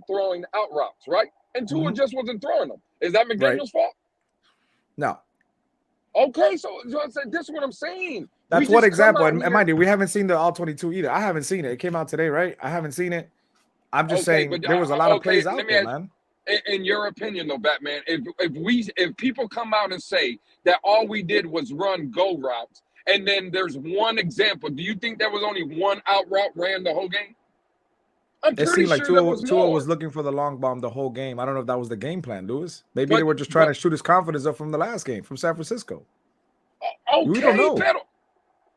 throwing out routes, right? And Tua just wasn't throwing them. Is that McDaniel's fault? No. Okay, so I said, this is what I'm saying. That's what example. And mind you, we haven't seen the all 22 either. I haven't seen it. It came out today, right? I haven't seen it. I'm just saying there was a lot of plays out there, man. In your opinion, though, Batman, if people come out and say that all we did was run go routes, and then there's one example, do you think there was only one out route ran the whole game? It seemed like Tua was looking for the long bomb the whole game. I don't know if that was the game plan, Lewis. Maybe they were just trying to shoot his confidence up from the last game from San Francisco. Okay, we don't know.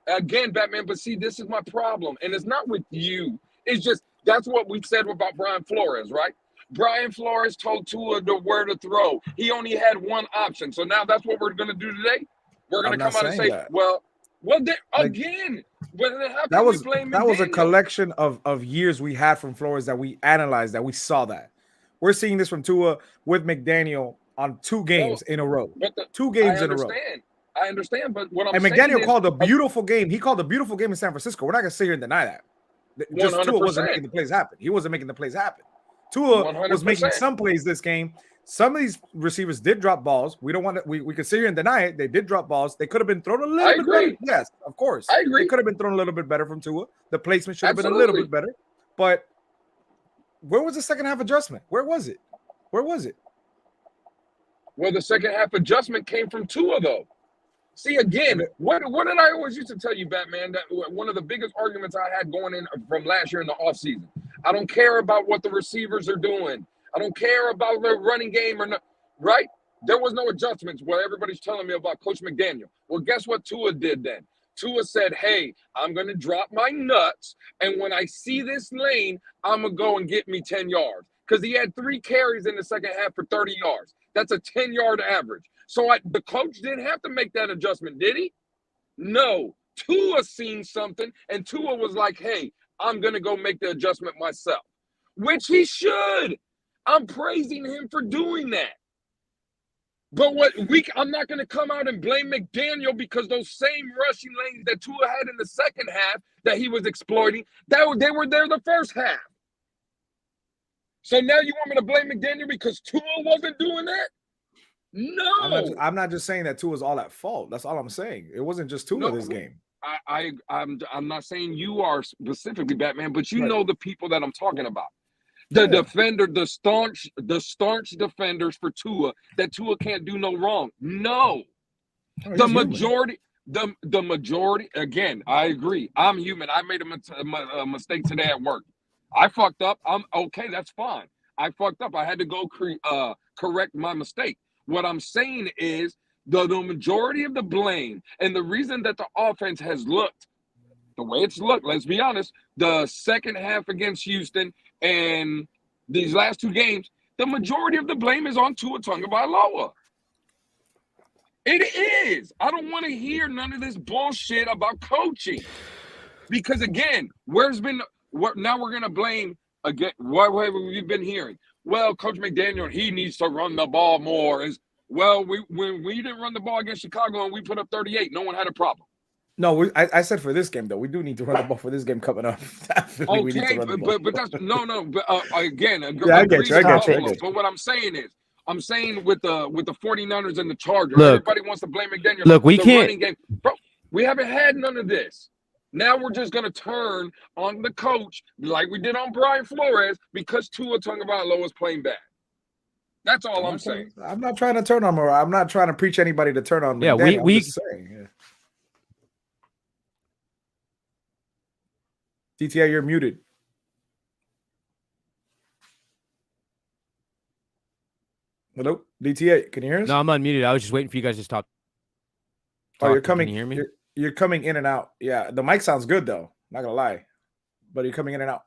Again, Batman, but see, this is my problem. And it's not with you. It's just that's what we said about Brian Flores, right? Brian Flores told Tua where to throw. He only had one option. So now that's what we're going to do today. We're going to come out and say, that was a collection of years we had from Flores that we analyzed, that we saw that. We're seeing this from Tua with McDaniel on 2 games in a row. 2 games in a row. I understand, but what I'm saying McDaniel called a beautiful game. He called a beautiful game in San Francisco. We're not going to sit here and deny that. Just 100%. Tua wasn't making the plays happen. He wasn't making the plays happen. Tua 100%. Was making some plays this game. Some of these receivers did drop balls. We don't want to. We could sit here and deny it. They did drop balls. They could have been thrown a little bit better. Yes, of course. I agree. They could have been thrown a little bit better from Tua. The placement should have been a little bit better. But where was the second half adjustment? Where was it? Well, the second half adjustment came from Tua, though. See, again, what did I always used to tell you, Batman, that one of the biggest arguments I had going in from last year in the offseason. I don't care about what the receivers are doing. I don't care about the running game or not, right? There was no adjustments where everybody's telling me about Coach McDaniel. Well, guess what Tua did then? Tua said, hey, I'm going to drop my nuts, and when I see this lane, I'm going to go and get me 10 yards. Because he had 3 carries in the second half for 30 yards. That's a 10-yard average. So the coach didn't have to make that adjustment, did he? No. Tua seen something, and Tua was like, hey, I'm going to go make the adjustment myself, which he should. I'm praising him for doing that. But I'm not going to come out and blame McDaniel because those same rushing lanes that Tua had in the second half that he was exploiting, they were there the first half. So now you want me to blame McDaniel because Tua wasn't doing that? No. I'm not just saying that Tua was all at fault. That's all I'm saying. It wasn't just Tua this game. I'm not saying you are specifically Batman, but you Right. know the people that I'm talking about. The defender, the staunch defenders for Tua, that Tua can't do no wrong. No. The majority, the majority, again, I agree. I'm human. I made a mistake today at work. I fucked up. I'm okay, that's fine. I fucked up. I had to go correct my mistake. What I'm saying is the majority of the blame and the reason that the offense has looked the way it's looked, let's be honest, the second half against Houston and these last two games, the majority of the blame is on Tua Tagovailoa. It is. I don't want to hear none of this bullshit about coaching. Because again, now we're going to blame again. What have we been hearing? Well, Coach McDaniel, he needs to run the ball more. When we didn't run the ball against Chicago and we put up 38, no one had a problem. No, I said for this game though, we do need to run the ball for this game coming up. Okay, we need to run the ball. but that's no. But again, yeah, I get you. But what I'm saying is, with the 49ers and the Chargers, look, everybody wants to blame McDaniel. Look, we can't. Running game. Bro, we haven't had none of this. Now we're just gonna turn on the coach like we did on Brian Flores because Tua Tagovailoa was playing bad. That's all I'm saying. I'm not trying to turn on Murray. I'm not trying to preach anybody to turn on. Yeah, McDaniel. we I'm just saying. Yeah. DTA, you're muted. Hello, DTA, can you hear us? No, I'm unmuted. I was just waiting for you guys to stop. Oh, you're coming. Can you hear me? You're coming in and out. Yeah, the mic sounds good though. Not gonna lie, but you're coming in and out.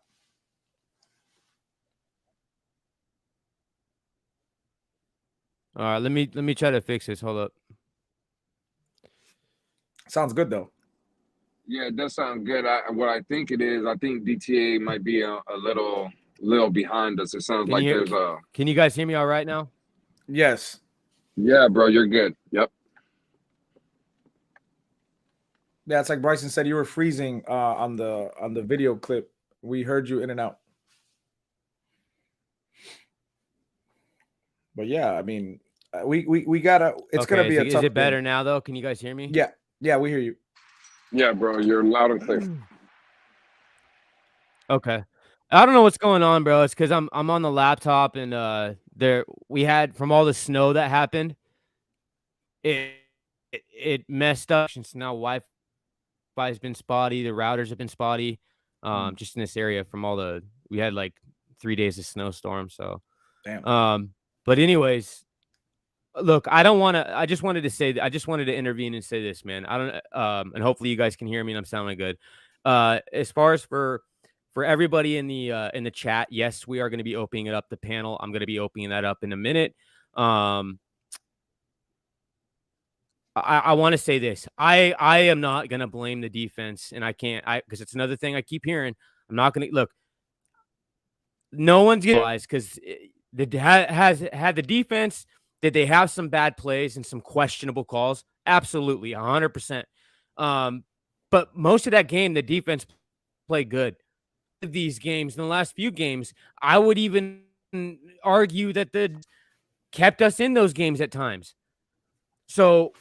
All right, let me try to fix this. Hold up. Sounds good though. Yeah, it does sound good. What I think it is, I think DTA might be a little behind us. It sounds like there's a. Can you guys hear me all right now? Yes. Yeah, bro, you're good. Yep. Yeah, it's like Bryson said. You were freezing on the video clip. We heard you in and out. But yeah, I mean, we gotta. It's gonna be a tough. Is it better now though? Can you guys hear me? Yeah, we hear you. Yeah, bro, you're loud and clear. Okay. I don't know what's going on, bro. It's because I'm on the laptop and we had from all the snow that happened. It messed up. Since now Wi-Fi has been spotty, the routers have been spotty. Just in this area from we had like 3 days of snowstorm. So, damn. But anyways, look, I just wanted to intervene and say this, man. I don't, and hopefully you guys can hear me and I'm sounding good. As far as for everybody in the chat, yes, we are going to be opening it up the panel. I'm going to be opening that up in a minute. I want to say this. I am not going to blame the defense, and I can't, because it's another thing I keep hearing. I'm not going to look. No one's going to realize because has had the defense. Did they have some bad plays and some questionable calls? Absolutely, 100%. But most of that game, the defense played good. These games, in the last few games, I would even argue that kept us in those games at times. So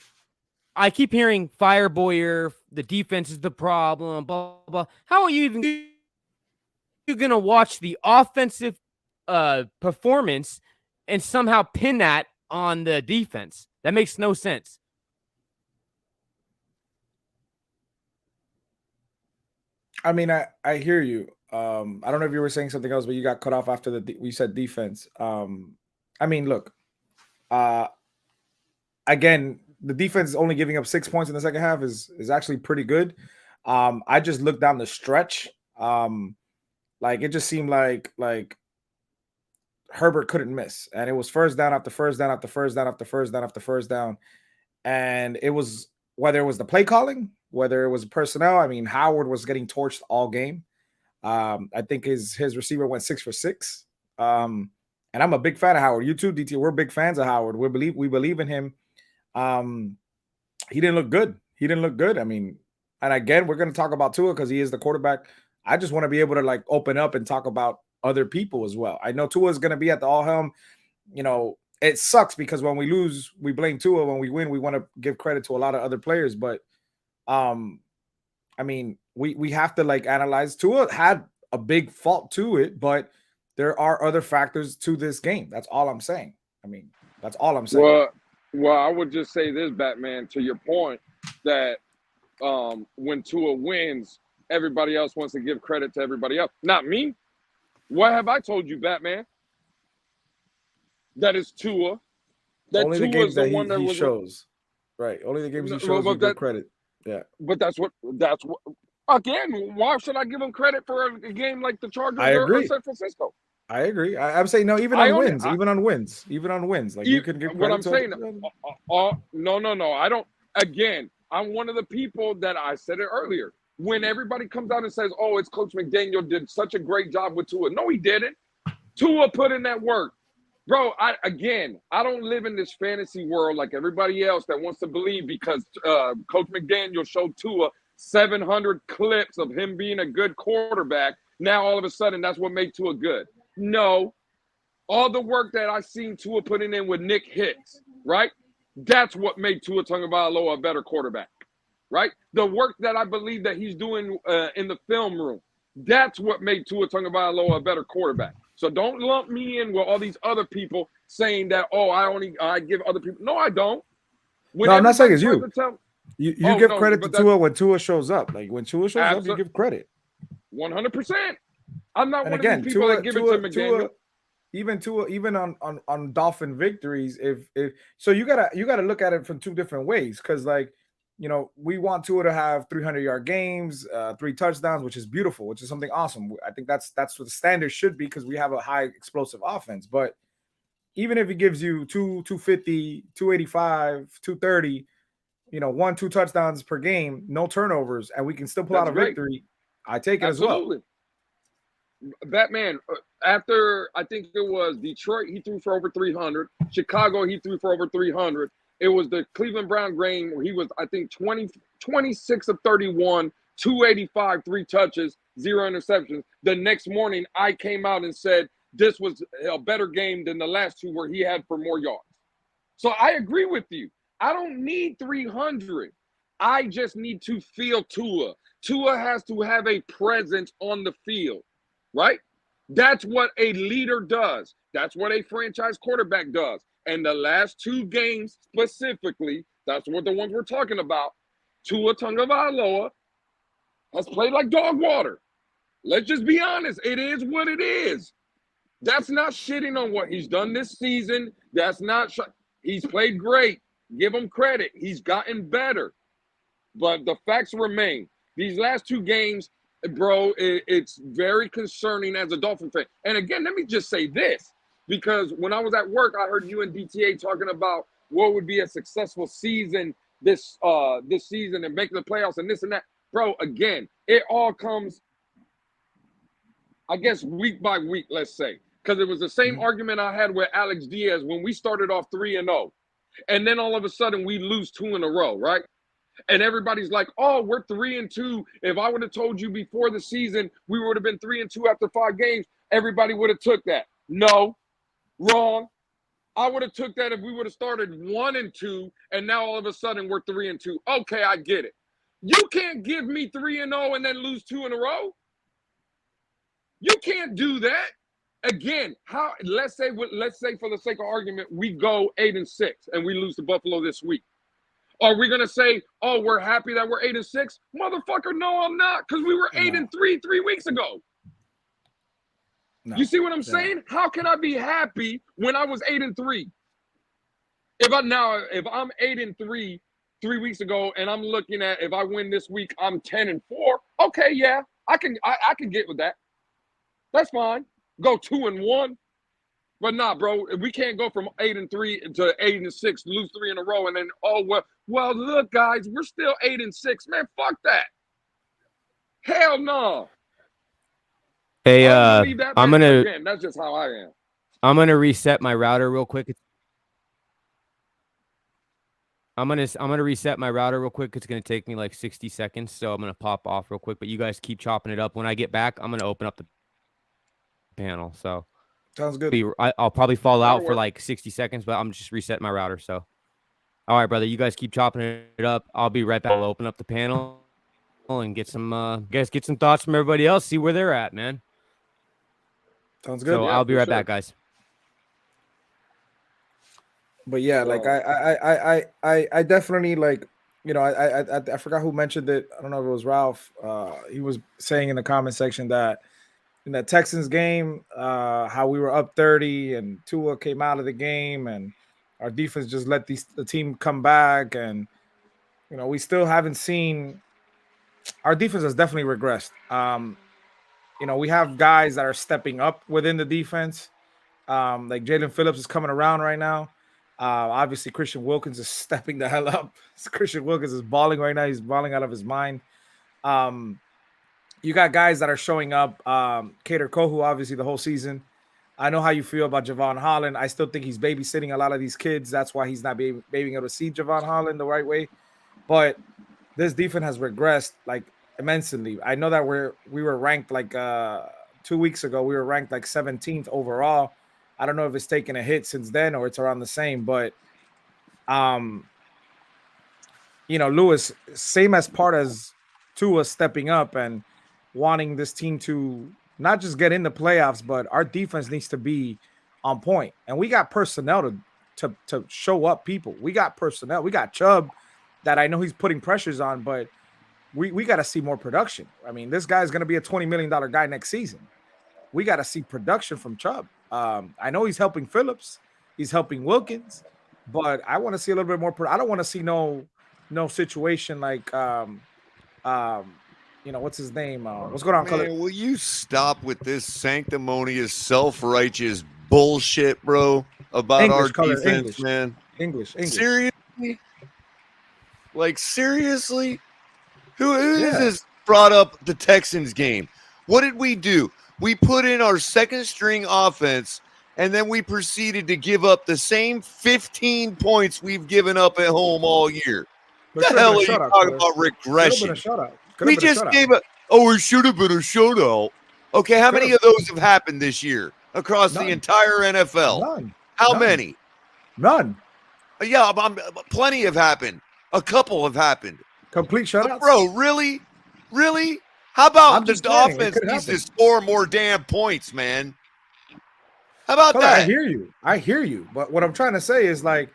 I keep hearing fire Boyer, the defense is the problem, blah, blah, blah. How are you going to watch the offensive performance and somehow pin that on the defense? That makes no sense. I mean, I hear you. I don't know if you were saying something else, but you got cut off after we said defense. I mean, look, again, the defense only giving up 6 points in the second half is actually pretty good. I just looked down the stretch. Like it just seemed like Herbert couldn't miss, and it was first down after first down after first down after first down after first down, and it was whether it was the play calling, whether it was personnel. I mean, Howard was getting torched all game. I think his receiver went 6 for 6, and And I'm a big fan of Howard. You too, DT. We're big fans of Howard. We believe in him. He didn't look good. I mean, and again, we're going to talk about Tua because he is the quarterback. I just want to be able to like open up and talk about other people as well. I know Tua is going to be at the all helm. You know, it sucks because when we lose, we blame Tua. When we win, we want to give credit to a lot of other players. But I mean, we have to like analyze. Tua had a big fault to it, but there are other factors to this game. That's all I'm saying. I mean, that's all I'm saying. Well, I would just say this, Batman, to your point, that when Tua wins, everybody else wants to give credit to everybody else. Not me. What have I told you, Batman? That is Tua. That only Tua the games is the that one that he was shows. Right. Only the games he shows but you give credit. Yeah. But that's what again, why should I give him credit for a game like the Chargers or San Francisco? I agree. I'm saying no, even on wins. Like you can give credit. What I'm saying, no. I don't. Again, I'm one of the people that I said it earlier. When everybody comes out and says, "Oh, it's Coach McDaniel did such a great job with Tua," no, he didn't. Tua put in that work, bro. I don't live in this fantasy world like everybody else that wants to believe because Coach McDaniel showed Tua 700 clips of him being a good quarterback. Now all of a sudden, that's what made Tua good. No, all the work that I seen Tua putting in with Nick Hicks, right? That's what made Tua Tagovailoa a better quarterback, right? The work that I believe that he's doing in the film room, that's what made Tua Tagovailoa a better quarterback. So don't lump me in with all these other people saying that, oh, I give other people. No, I don't. No, I'm not saying it's you. You give credit to Tua when Tua shows up. Like when Tua shows up, you give credit. 100%. I'm not one of these people that give it to McDaniel. Even on Dolphin victories, if so, you gotta look at it from two different ways. Because like, you know, we want Tua to have 300-yard games, 3 touchdowns, which is beautiful, which is something awesome. I think that's what the standard should be because we have a high explosive offense. But even if he gives you 250, 285, 230, you know, 1-2 touchdowns per game, no turnovers, and we can still pull out a victory, I take it as well. Batman, after I think it was Detroit, he threw for over 300. Chicago, he threw for over 300. It was the Cleveland Brown game where he was, I think, 26 of 31, 285, 3 touches, 0 interceptions. The next morning, I came out and said this was a better game than the last 2 where he had for more yards. So I agree with you. I don't need 300. I just need to feel Tua. Tua has to have a presence on the field. Right? That's what a leader does. That's what a franchise quarterback does. And the last 2 games specifically, that's what the ones we're talking about. Tua Tagovailoa has played like dog water. Let's just be honest. It is what it is. That's not shitting on what he's done this season. That's not he's played great. Give him credit. He's gotten better. But the facts remain. These last 2 games, bro, it's very concerning as a Dolphin fan. And again, let me just say this, because when I was at work, I heard you and DTA talking about what would be a successful season this season and making the playoffs and this and that. Bro, again, it all comes, I guess, week by week, let's say. Because it was the same argument I had with Alex Diaz when we started off 3-0. And then all of a sudden we lose 2 in a row, right? And everybody's like, oh, we're 3-2. If I would have told you before the season we would have been 3-2 after 5 games, everybody would have took that. No, wrong. I would have took that if we would have started 1-2, and now all of a sudden we're 3-2. Okay, I get it. You can't give me 3-0 and then lose 2 in a row. You can't do that. Again, let's say for the sake of argument, we go 8-6 and we lose to Buffalo this week. Are we going to say, oh, we're happy that we're 8-6? Motherfucker, no, I'm not, because we were 8-3 3 weeks ago. No. You see what I'm saying? How can I be happy when I was 8-3? If I'm 8-3 3 weeks ago and I'm looking at if I win this week, I'm 10-4. Okay, yeah, I can get with that. That's fine. Go 2-1. But nah, bro, we can't go from 8-3 to 8-6, lose 3 in a row, and then well, look, guys, we're still 8-6. Man, fuck that. Hell no. Hey, I'm gonna. Again, that's just how I am. I'm gonna reset my router real quick. I'm gonna reset my router real quick. It's gonna take me like 60 seconds, so I'm gonna pop off real quick. But you guys keep chopping it up. When I get back, I'm gonna open up the panel. So Sounds good. I'll probably fall out That'll for work. like 60 seconds, but I'm just resetting my router. So, all right, brother, you guys keep chopping it up. I'll be right back. I'll open up the panel and get some get some thoughts from everybody else. See where they're at, man. Sounds good. So Yeah, I'll be for right sure. back, guys. But yeah, like So- I definitely like, you know, I forgot who mentioned it. I don't know if it was Ralph. He was saying in the comment section that in that Texans game, how we were up 30 and Tua came out of the game and our defense just let the team come back, and you know we still haven't seen. Our defense has definitely regressed. You know, we have guys that are stepping up within the defense. Like Jalen Phillips is coming around right now. Obviously, Christian Wilkins is stepping the hell up. Christian Wilkins is balling right now. He's balling out of his mind. You got guys that are showing up. Kader Kohu, obviously, the whole season. I know how you feel about Javon Holland. I still think he's babysitting a lot of these kids. That's why he's not being able to see Javon Holland the right way. But this defense has regressed like immensely. I know that we were ranked like 2 weeks ago. We were ranked like 17th overall. I don't know if it's taken a hit since then or it's around the same, but you know, Lewis, same as part as Tua stepping up and wanting this team to not just get in the playoffs, but our defense needs to be on point. And we got personnel to show up people. We got personnel. We got Chubb that I know he's putting pressures on, but we got to see more production. I mean, this guy's going to be a $20 million guy next season. We got to see production from Chubb. I know he's helping Phillips. He's helping Wilkins, but I want to see a little bit more. I don't want to see no situation like, you know, what's his name? What's going on, Man, Color? will you stop with this sanctimonious, self-righteous bullshit, bro, about English, our Color, defense, English. man? English. Seriously? Like, seriously? Who is Yeah. this brought up the Texans game? What did we do? We put in our second-string offense, and then we proceeded to give up the same 15 points we've given up at home all year. But it The should've hell been are a you shutout, talking Color. about Could have been regression? a shutout. We just gave it. Oh, it should have been a shootout. Okay, how many of those have happened this year across the None. entire NFL? None. How None. many? None. Yeah, plenty have happened. A couple have happened. Complete But shutouts. bro, really? Really? How about I'm the just saying, it offense could needs to happen. score more damn points, man? How about Color, that? I hear you. But what I'm trying to say is like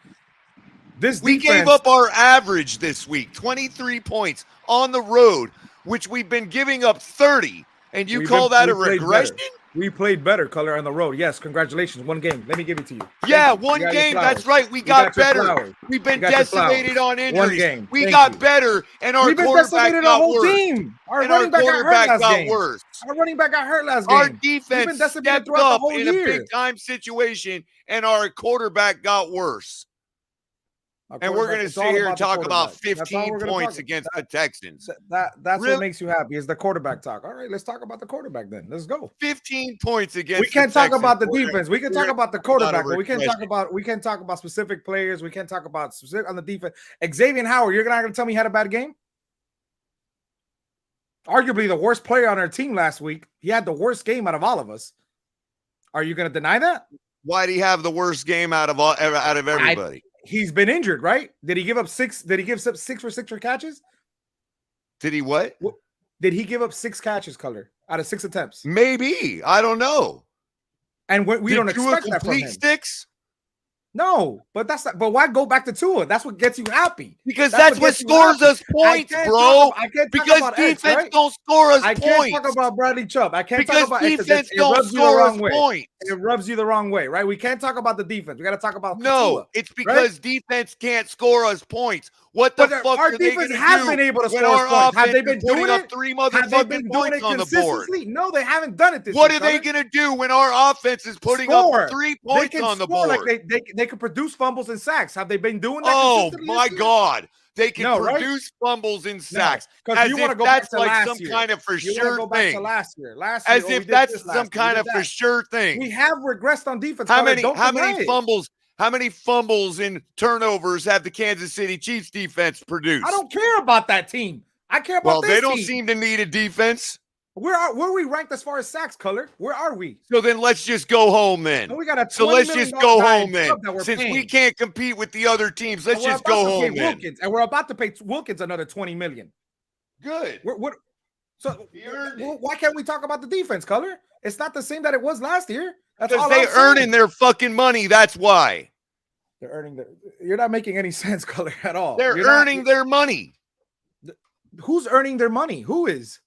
this We defense, gave up our average this week, 23 points on the road, which we've been giving up 30. And you call that a regression? We played better, Color, on the road. Yes, congratulations. One game. Let me give it to you. Yeah, Thank you. one You got your game. flowers. That's right. We You got your better. flowers. We've been You got your decimated flowers. on injuries. One game. We Thank got you. better, and our We've been quarterback decimated got the whole worse. team. Our And our running back got hurt quarterback last got game. worse. Our running back got hurt last Our game. We've been defense decimated stepped throughout the up whole in a year. big-time situation, and our quarterback got worse. And we're going to sit here and talk about 15 points against the Texans. That's Really? what makes you happy is the quarterback talk. All right, let's talk about the quarterback then. Let's go. 15 points against We can't the talk Texans. about the We're defense. We can we're talk about the gonna talk quarterback, about but we can't regression. talk about specific players. We can't talk about specific on the defense. Xavier Howard, you're not going to tell me he had a bad game? Arguably the worst player on our team last week. He had the worst game out of all of us. Are you going to deny that? Why did he have the worst game out of everybody? He's been injured, right? Did he give up six? Did he give up 6 for catches? Did he what? Did he give up 6 catches, Color, out of 6 attempts? Maybe. I don't know. And we don't expect that from complete him. sticks? No, but that's not, but why go back to Tua? That's what gets you happy. Because that's what scores us points, bro. Because defense don't score us I points. can't talk about Bradley Chubb. I can't because talk about defense it don't rubs you the score us wrong way. points. It rubs you the wrong way, right? We can't talk about the defense. We got to talk about No, Tua, it's because defense can't score us points. What the fuck our are they defense going to has do been able to when score our us points? Have offense they been is putting doing up it? 3 Have they motherfucking been doing points it on the board? consistently? No, they haven't done it this What year, are they Color. going to do when our offense is putting up 3 points on the board? Like they can produce fumbles and sacks. Have they been doing that? Oh consistently my this year? God. They can No, right? produce fumbles and sacks. Because As you want to if go back that's to like last some year. kind of for You want to sure go back to thing. last year. Last year, As oh, we if did that's this last some year, we kind did of for that. sure thing. We have regressed on defense. How Color. many Don't deny it. How many fumbles and turnovers have the Kansas City Chiefs defense produced? I don't care about that team. I care about this they don't team. seem to need a defense. Where are we ranked as far as sacks, Color? Where are we? So then let's just go home then. And we got a So let's just go home then. Since we can't compete with the other teams, let's just go home then. And we're about to pay Wilkins another $20 million. Good. So why can't we talk about the defense, Color? It's not the same that it was last year. That's because all they're earning their fucking money. That's why. They're earning you're not making any sense, Color, at all. They're earning their money. Who's earning their money? Who is?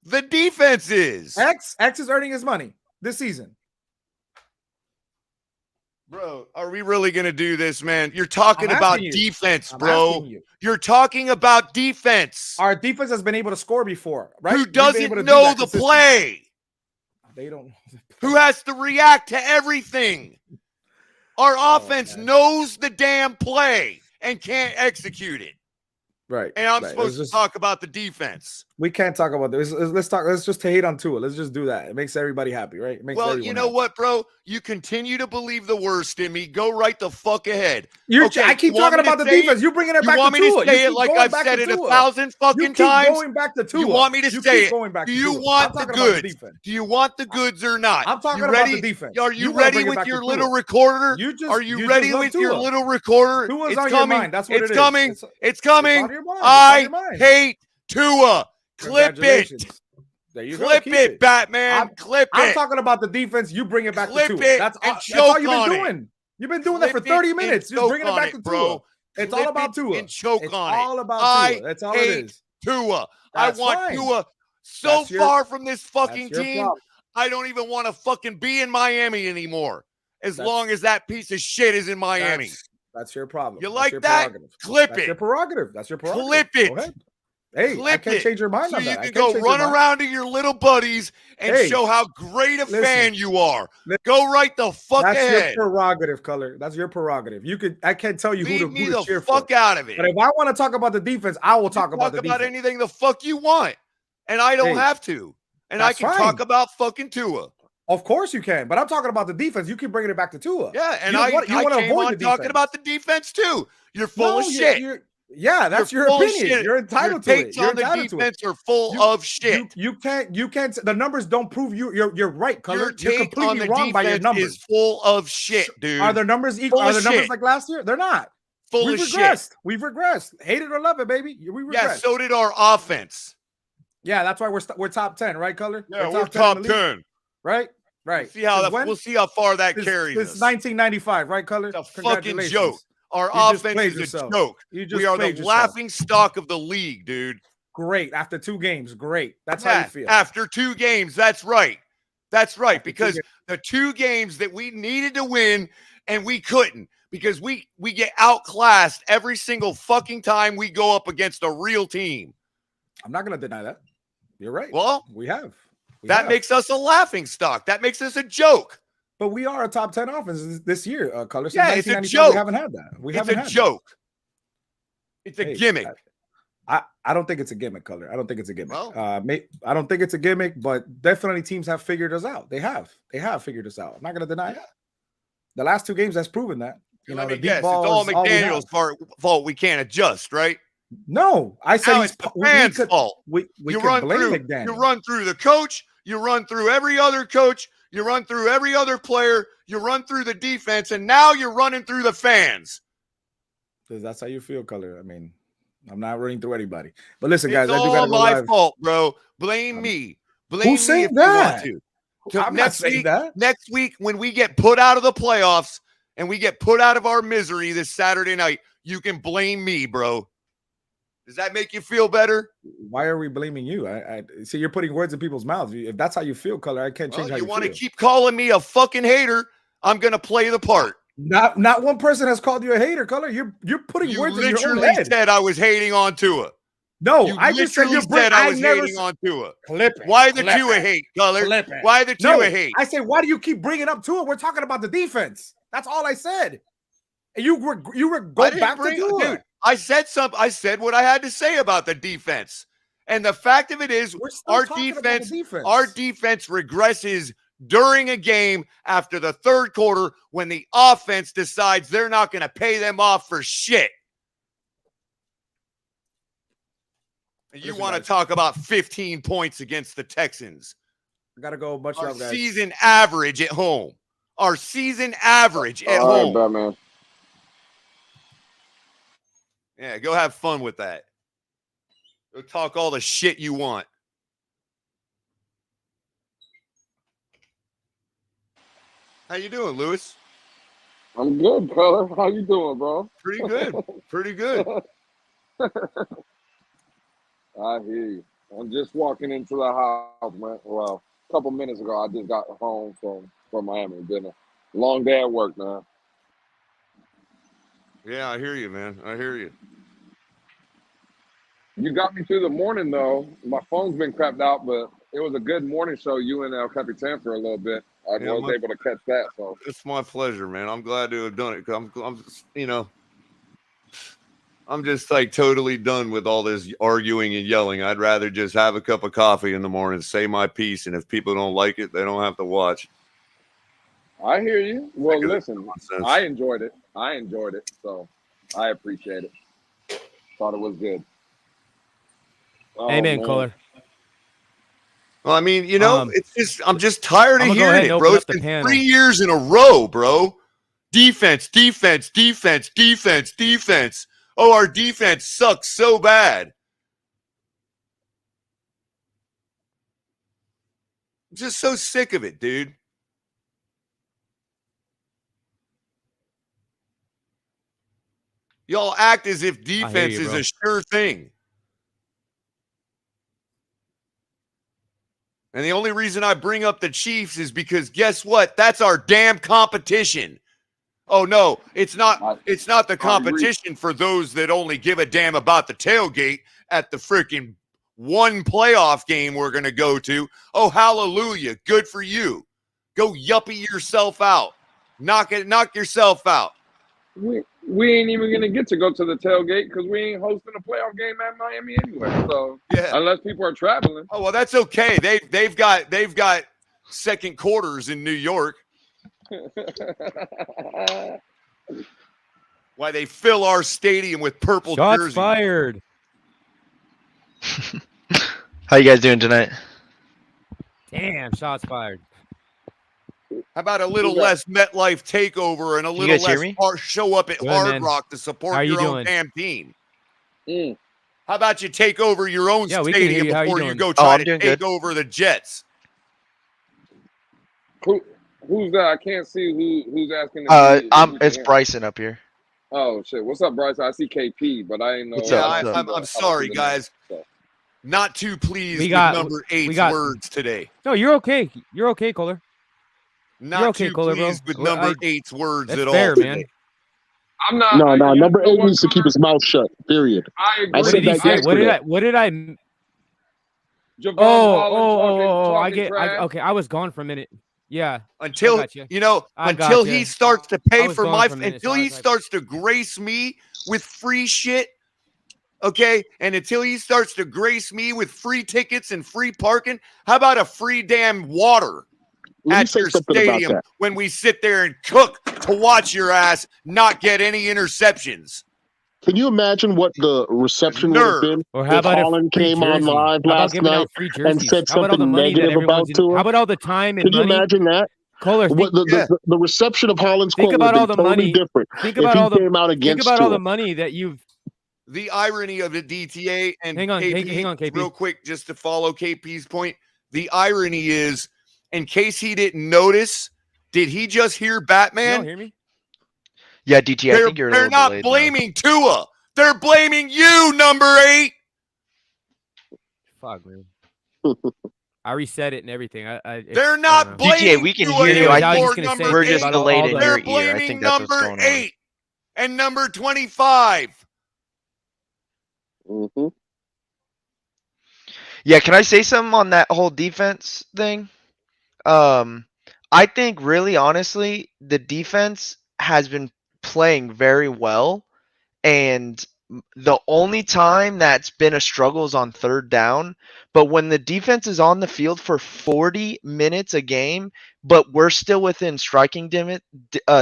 The defense is. X is earning his money this season. Bro, are we really going to do this, man? You're talking about defense, bro. You're talking about defense. Our defense has been able to score before, right? Who doesn't know the play? They don't know the play. Who has to react to everything? Our offense knows the damn play and can't execute it. Right. And I'm supposed to talk about the defense. We can't talk about this. Let's just hate on Tua. Let's just do that. It makes everybody happy, right? It makes you know what, bro? You continue to believe the worst in me. Go right the fuck ahead. I keep talking about the defense. You're bringing it back to Tua. You want me to say it like I've said it 1,000 fucking times? Going back to Tua. You want me to say it? Do you want the goods? Do you want the goods or not? I'm talking about the defense. Are you ready with your little recorder? Are you ready with your little recorder? Tua's on your mind. That's what it is. It's coming. It's coming. I hate Tua. Clip it. There you Clip it, Batman. Clip it. I'm talking about the defense. You bring it back to Tua. That's all you've been doing. You've been doing that for 30 minutes. Just bringing it back to Tua. It's all about Tua. And choke on it. All about Tua. That's all it is. Tua. I want Tua so far from this fucking team. I don't even want to fucking be in Miami anymore. As long as that piece of shit is in Miami. That's your problem. You like that? Clip it. That's your prerogative. That's your prerogative. Clip it. Go ahead. Hey, I can't change your mind on that. So you can go run around to your little buddies and show how great a fan you are. Go right the fuck ahead. That's your prerogative, Color. That's your prerogative. I can't tell you who to cheer for. Fuck out of it. But if I want to talk about the defense, I will talk about the defense. Talk about anything the fuck you want. And I don't have to. And I can talk about fucking Tua. Of course you can. But I'm talking about the defense. You keep bringing it back to Tua. Yeah, and I want to avoid talking about the defense too. You're full of shit. Yeah, that's your opinion. You're entitled to it. Your takes on the defense are full of shit. You can't. The numbers don't prove you're right, Color. You're completely wrong by your numbers. Is full of shit, dude. Are the numbers equal? Are the numbers like last year? They're not. Full of shit. We've regressed. Hate it or love it, baby. We regressed. Yeah, so did our offense. Yeah, that's why we're top 10, right, Color? Yeah, we're top 10. Right. Right. We'll see how far that carries us. It's 1995, right, Color? It's a fucking joke. Our offense is a joke. We are the laughing stock of the league, dude. Great. After 2 games, great. That's how you feel. After 2 games, that's right. That's right. Because the 2 games that we needed to win and we couldn't, because we get outclassed every single fucking time we go up against a real team. I'm not going to deny that. You're right. Well, we have. That makes us a laughing stock. That makes us a joke. But we are a top 10 offense this year, Color. Yeah, it's a joke. We haven't had that. It's a joke. It's a gimmick. I don't think it's a gimmick, Color. I don't think it's a gimmick. Well, I don't think it's a gimmick, but definitely teams have figured us out. They have figured us out. I'm not going to deny it. The last 2 games has proven that. You know, it's all McDaniel's fault. We can't adjust, right? No, I said it's the fans' fault. You run through the coach. You run through every other coach. You run through every other player. You run through the defense, and now you're running through the fans. Because that's how you feel, Color. I mean, I'm not running through anybody. But listen, guys, I do gotta go live. It's all my fault, bro. Blame me. Who's saying that? I'm not saying that. Next week, when we get put out of the playoffs and we get put out of our misery this Saturday night, you can blame me, bro. Does that make you feel better? Why are we blaming you? I see you're putting words in people's mouths. If that's how you feel, Color, I can't change how you want to keep calling me a fucking hater. I'm gonna play the part. Not one person has called you a hater, Color. You're putting words in your own head. You said I was hating on Tua. No, I just said I was hating on Tua. Clip it. Why the Tua hate, Color? Why the Tua hate? I say, why do you keep bringing up Tua? We're talking about the defense. That's all I said. And you were go back to Tua. Dude, I said what I had to say about the defense. And the fact of it is, our defense regresses during a game after the third quarter when the offense decides they're not going to pay them off for shit. You want to talk about 15 points against the Texans. I got to go. Much love, guys. Season average at home. Our season average at home. All right, Batman. Yeah, go have fun with that. Go talk all the shit you want. How you doing, Lewis? I'm good, brother. How you doing, bro? Pretty good. Pretty good. I hear you. I'm just walking into the house, man. Well, a couple minutes ago, I just got home from Miami. Been a long day at work, man. Yeah, I hear you, man. I hear you. You got me through the morning, though. My phone's been crapped out, but it was a good morning show, you and El Capitan, for a little bit. I was able to catch that. So it's my pleasure, man. I'm glad to have done it. I'm just like totally done with all this arguing and yelling. I'd rather just have a cup of coffee in the morning, say my piece, and if people don't like it, they don't have to watch. I hear you. Well, listen, I enjoyed it. So I appreciate it. Thought it was good. Amen, Kohler. Well, I mean, it's just I'm just tired of hearing it, bro. It's been 3 years in a row, bro. Defense. Oh, our defense sucks so bad. I'm just so sick of it, dude. Y'all act as if defense is a sure thing. And the only reason I bring up the Chiefs is because guess what? That's our damn competition. Oh no, it's not. It's not the competition for those that only give a damn about the tailgate at the freaking one playoff game we're going to go to. Oh, hallelujah. Good for you. Go yuppie yourself out. Knock yourself out. We ain't even gonna get to go to the tailgate because we ain't hosting a playoff game at Miami anyway. So yeah, unless people are traveling. Oh well, that's okay. They've got second quarters in New York. Why they fill our stadium with purple jerseys. Shots fired. How you guys doing tonight? Damn, shots fired. How about a little less MetLife takeover and a little less show up at Hard Rock to support your own damn team? How about you take over your own stadium before you go try to take over the Jets? Who's that? I can't see who's asking. It's Bryson up here. Oh shit! What's up, Bryson? I see KP, but I didn't know. I'm sorry, guys. Not too pleased with number 8's words today. No, you're okay. You're okay, Kohler. Not too pleased with number 8's words at all fair, today. Man. I'm not. No. Number 8 needs to keep his mouth shut. Period. I agree. What did he say? What did I? I get. Okay, I was gone for a minute. Yeah. Until he starts to pay for until he starts to grace me with free shit. Okay, and until he starts to grace me with free tickets and free parking, how about a free damn water at your stadium when we sit there and cook to watch your ass not get any interceptions? Can you imagine what the reception would have been or how about Holland came on live last night and said something negative about Tua? How about all the time and money? Can you imagine that? Kohler, the reception of Holland's quote would have been totally different. Think about all the money that you've. The irony of the DTA and hang on, KP. Real quick, just to follow KP's point. The irony is, in case he didn't notice, did he just hear Batman? You don't hear me? Yeah, DTA. I think you're. They're not blaming Tua. They're blaming you, number 8. Fuck, man. I reset it and everything. They're not blaming DTA. We can hear you. I think we're just delayed in your ear. They're I think that's what's going on. Number 8 and number 25. Mm-hmm. Yeah, can I say something on that whole defense thing? I think really honestly, the defense has been playing very well, and the only time that's been a struggle is on third down. But when the defense is on the field for 40 minutes a game, but we're still within striking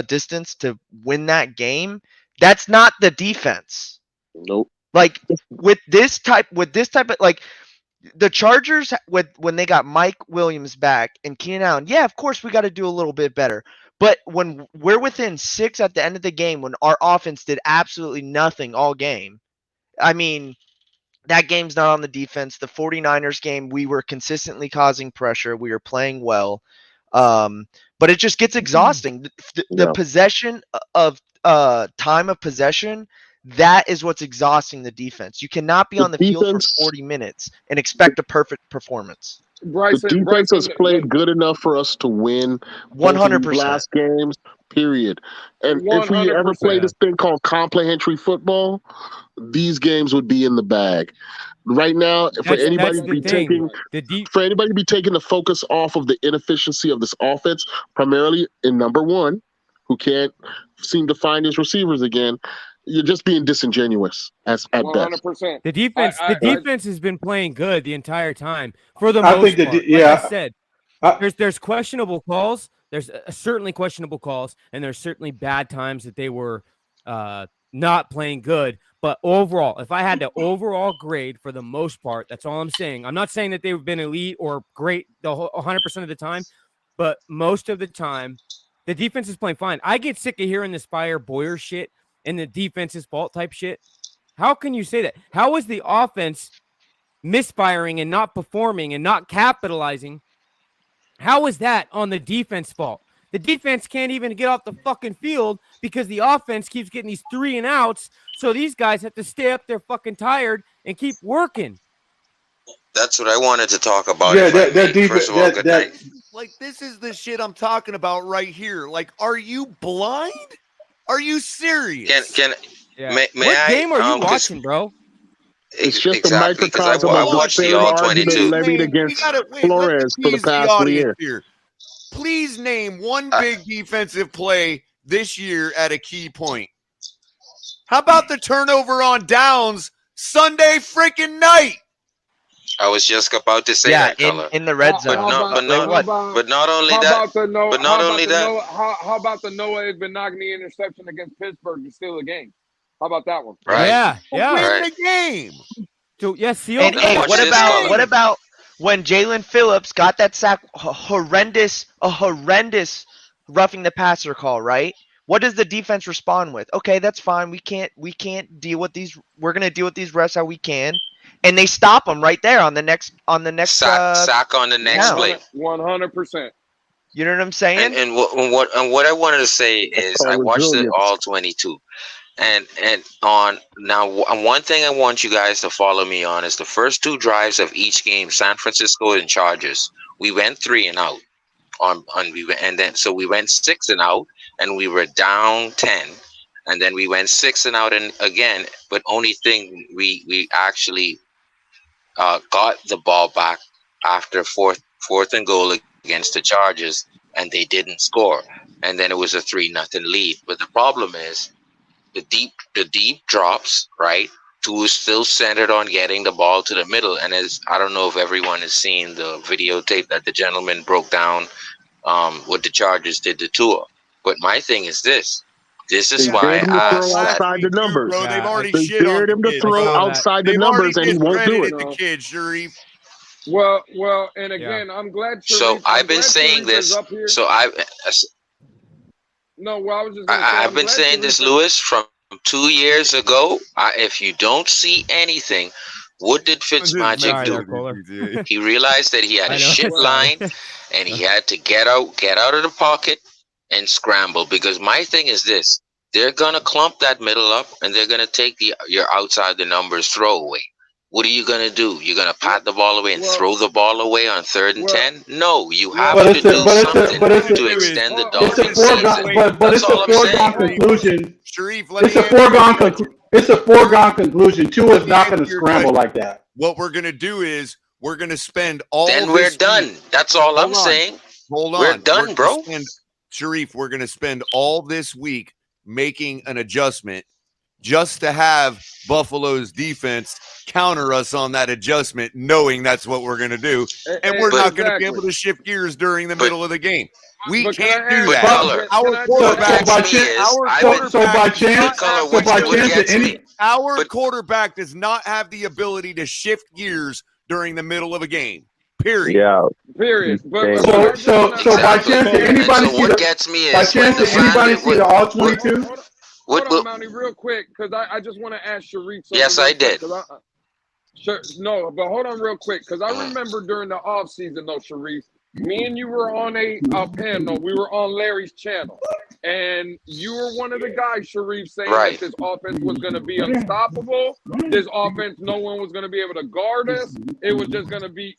distance to win that game, that's not the defense. Nope. Like with this type of like the Chargers when they got Mike Williams back and Keenan Allen, yeah, of course we got to do a little bit better. But when we're within 6 at the end of the game, when our offense did absolutely nothing all game, I mean, that game's not on the defense. The 49ers game, we were consistently causing pressure. We were playing well. But it just gets exhausting. The possession of time of possession, that is what's exhausting the defense. You cannot be on the field for 40 minutes and expect a perfect performance. The defense has played good enough for us to win 100% last games, period. And if we ever play this thing called complimentary football, these games would be in the bag. Right now, for anybody to be taking the focus off of the inefficiency of this offense, primarily in number one, who can't seem to find his receivers again, you're just being disingenuous at 100%. Best. The defense has been playing good the entire time for the most part. Like I said, there's questionable calls. There's certainly questionable calls, and there's certainly bad times that they were not playing good. But overall, if I had to overall grade for the most part, that's all I'm saying. I'm not saying that they've been elite or great the whole 100% of the time, but most of the time, the defense is playing fine. I get sick of hearing this Fire Boyer shit and the defense's fault type shit. How can you say that? How is the offense misfiring and not performing and not capitalizing? How is that on the defense fault? The defense can't even get off the fucking field because the offense keeps getting these 3 and outs. So these guys have to stay up there fucking tired and keep working. That's what I wanted to talk about. Yeah, that defense. First of all, good night. Like, this is the shit I'm talking about right here. Like, are you blind? Are you serious? May what I, game are you watching, bro? It's just exactly, a microcosm I of watched the the all 22. levied against Flores for the past 3 years. Here. Please name one big defensive play this year at a key point. How about the turnover on downs Sunday freaking night? I was just about to say that, Color. In the red zone. But not only that. How about the Noah Benogany interception against Pittsburgh to steal the game? How about that one? Right. Yeah. Win the game. So seal. And hey, what about when Jalen Phillips got that sack? A horrendous roughing the passer call, right? What does the defense respond with? Okay, that's fine. We can't deal with these. We're gonna deal with these refs how we can, and they stop them right there on the next sack on the next play. 100%. You know what I'm saying? And what I wanted to say is I watched it all 22, and on now one thing I want you guys to follow me on is the first 2 drives of each game, San Francisco and Chargers. We went 3 and out so we went 6 and out. And we were down 10, and then we went 6 and out, and again. But only thing we actually got the ball back after fourth and goal against the Chargers, and they didn't score. And then it was a 3-0 lead. But the problem is the deep drops. Right, 2 is still centered on getting the ball to the middle. And I don't know if everyone has seen the videotape that the gentleman broke down what the Chargers did to Tua. But my thing is this. This is why I asked outside the numbers. Bro, they've already they shit on him to throw outside the numbers, and he won't do it. The kid, Sharif. Well, and again, I'm glad. Sharif, so I've been saying this. So I've been saying this, Lewis, from 2 years ago. If you don't see anything, what did Fitzmagic do? He realized that he had a shit line, and he had to get out of the pocket and scramble. Because my thing is this: they're gonna clump that middle up, and they're gonna take your outside the numbers throwaway. What are you gonna do? You're gonna pat the ball away and throw the ball away on 3rd and 10? No, you have to do something to extend the Dolphins season. But it's a foregone conclusion. Sharif, it's a foregone conclusion. Tua is not going to scramble like that. What we're going to do is we're going to spend all. Then we're done. That's all I'm saying. Hold on. We're done, bro. Sharif, we're going to spend all this week making an adjustment just to have Buffalo's defense counter us on that adjustment, knowing that's what we're going to do. And we're not going to be able to shift gears during the middle of the game. We can't do that. Our quarterback does not have the ability to shift gears during the middle of a game. Period. Yeah. Period. So by chance, did anybody see the all 22? Hold on, Mounty, real quick, because I just want to ask Sharif something. Yes, I did. No, but hold on real quick, because I remember during the offseason, though, Sharif, me and you were on a panel. We were on Larry's channel. And you were one of the guys, Sharif, saying that this offense was going to be unstoppable. This offense, no one was going to be able to guard us. It was just going to be,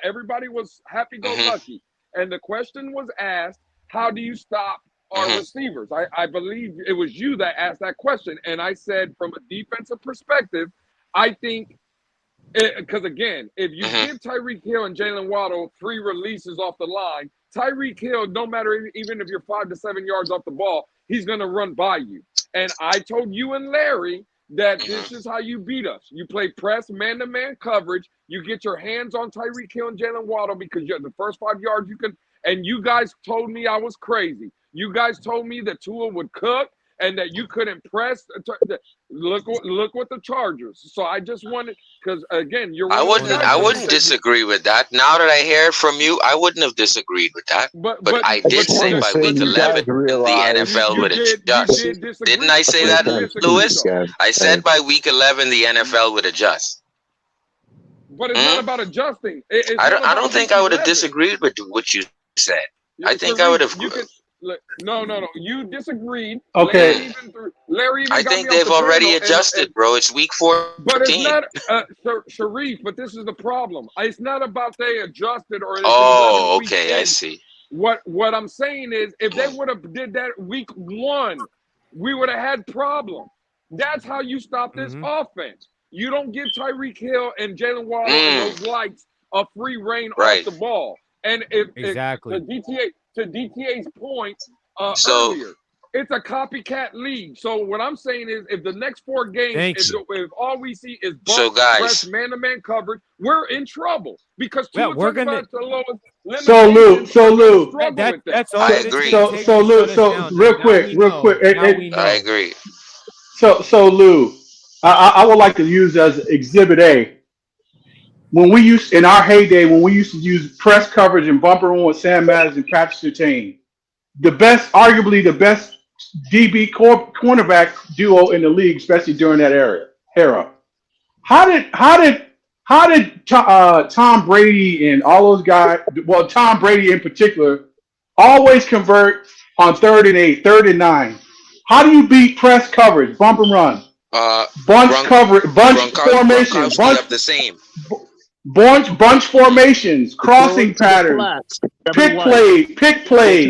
everybody was happy-go-lucky. And the question was asked, how do you stop our receivers? I believe it was you that asked that question. And I said, from a defensive perspective, I think, because again, if you give Tyreek Hill and Jalen Waddle 3 releases off the line, Tyreek Hill, no matter even if you're 5 to 7 yards off the ball, he's going to run by you. And I told you and Larry that this is how you beat us. You play press, man-to-man coverage. You get your hands on Tyreek Hill and Jalen Waddle because you're the first 5 yards you can. And you guys told me I was crazy. You guys told me that Tua would cook and that you couldn't press. Look what the Chargers. So I just wanted, because again, I wouldn't disagree with that. Now that I hear it from you, I wouldn't have disagreed with that. But I did say by week 11 the NFL would adjust. Didn't I say that, Lewis? I said by week 11 the NFL would adjust. But it's not about adjusting. I don't think I would have disagreed with what you said. I think I would have. No. You disagreed. Okay. Larry even I think they've already adjusted, bro. It's week 14. But it's not, Sharif, but this is the problem. It's not about they adjusted or. Oh, okay. I see. What I'm saying is, if they would have did that week 1, we would have had problems. That's how you stop this offense. You don't give Tyreek Hill and Jalen Waddle and those lights a free reign off the ball. And if to DTA's point earlier, it's a copycat league. So what I'm saying is, if the next 4 games, if all we see is press, man-to-man coverage, we're in trouble because we're gonna. So Lou, that's all. I agree. So Lou, real quick. I agree. So Lou, I would like to use as Exhibit A. When we used in our heyday, when we used to use press coverage and bumper run with Sam Madden and Patrick Surtain, arguably the best DB cornerback duo in the league, especially during that era. How did Tom Brady and all those guys, well, Tom Brady in particular, always convert on 3rd and 8, 3rd and 9? How do you beat press coverage, bump and run, bunch formation, bunch formations, crossing patterns, pick plays.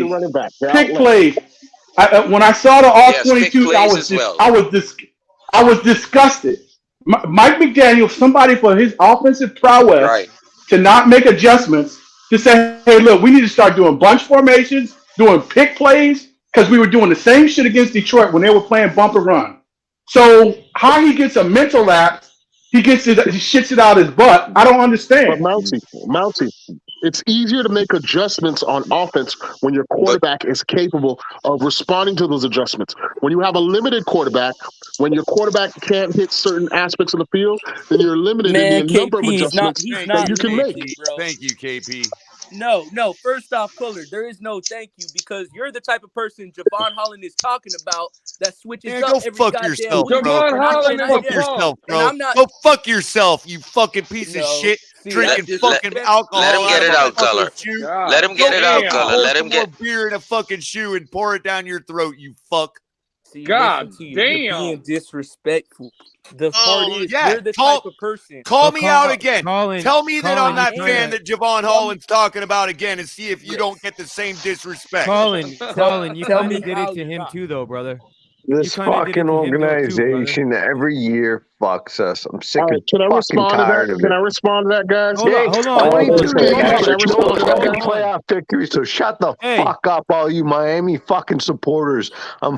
When I saw the all 22, I was disgusted. Mike McDaniel, somebody for his offensive prowess, to not make adjustments, to say, hey, look, we need to start doing bunch formations, doing pick plays, because we were doing the same shit against Detroit when they were playing bump and run. So how he gets a mental lapse, he shits it out his butt. I don't understand. But Mountie, it's easier to make adjustments on offense when your quarterback is capable of responding to those adjustments. When you have a limited quarterback, when your quarterback can't hit certain aspects of the field, then you're limited in the number of adjustments that you can make. Thank you, KP. No. First off, Fuller, there is no thank you because you're the type of person Javon Holland is talking about that switches up every goddamn week. Go fuck yourself, you fucking piece of shit. Drinking fucking alcohol. Let him get it out, Color. Let him get it out, Color. Let him get beer in a fucking shoe and pour it down your throat, you fuck. See, God damn. You're being disrespectful. The part is, you're the type of person. Call me out again. Tell me that I'm that fan that Javon Holland's talking about again, and see if you don't get the same disrespect. Colin, you kind of did it to him too, though, brother. This fucking organization every year fucks us. I'm sick and Can I fucking respond to tired that? of Can it. I respond to that, guys? Hold on. 22 to Can I average, no respond to that, fucking guys? playoff victory. So shut the fuck up, all you Miami fucking supporters. I'm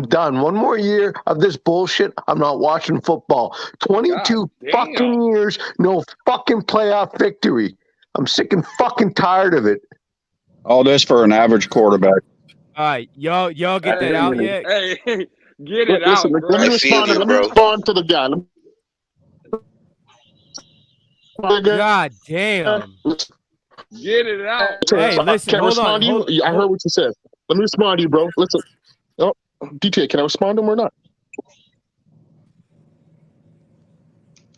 done. One more year of this bullshit. I'm not watching football. 22 fucking years, no fucking playoff victory. I'm sick and fucking tired of it. All this for an average quarterback. All right, y'all get that out yet? Hey, get it Listen, out, bro. let me respond to the guy. God damn. Get it out. Hey, listen, Can I hold respond on. to you? I heard what you said. Let me respond to you, bro. Listen. Oh, DTA, can I respond to him or not?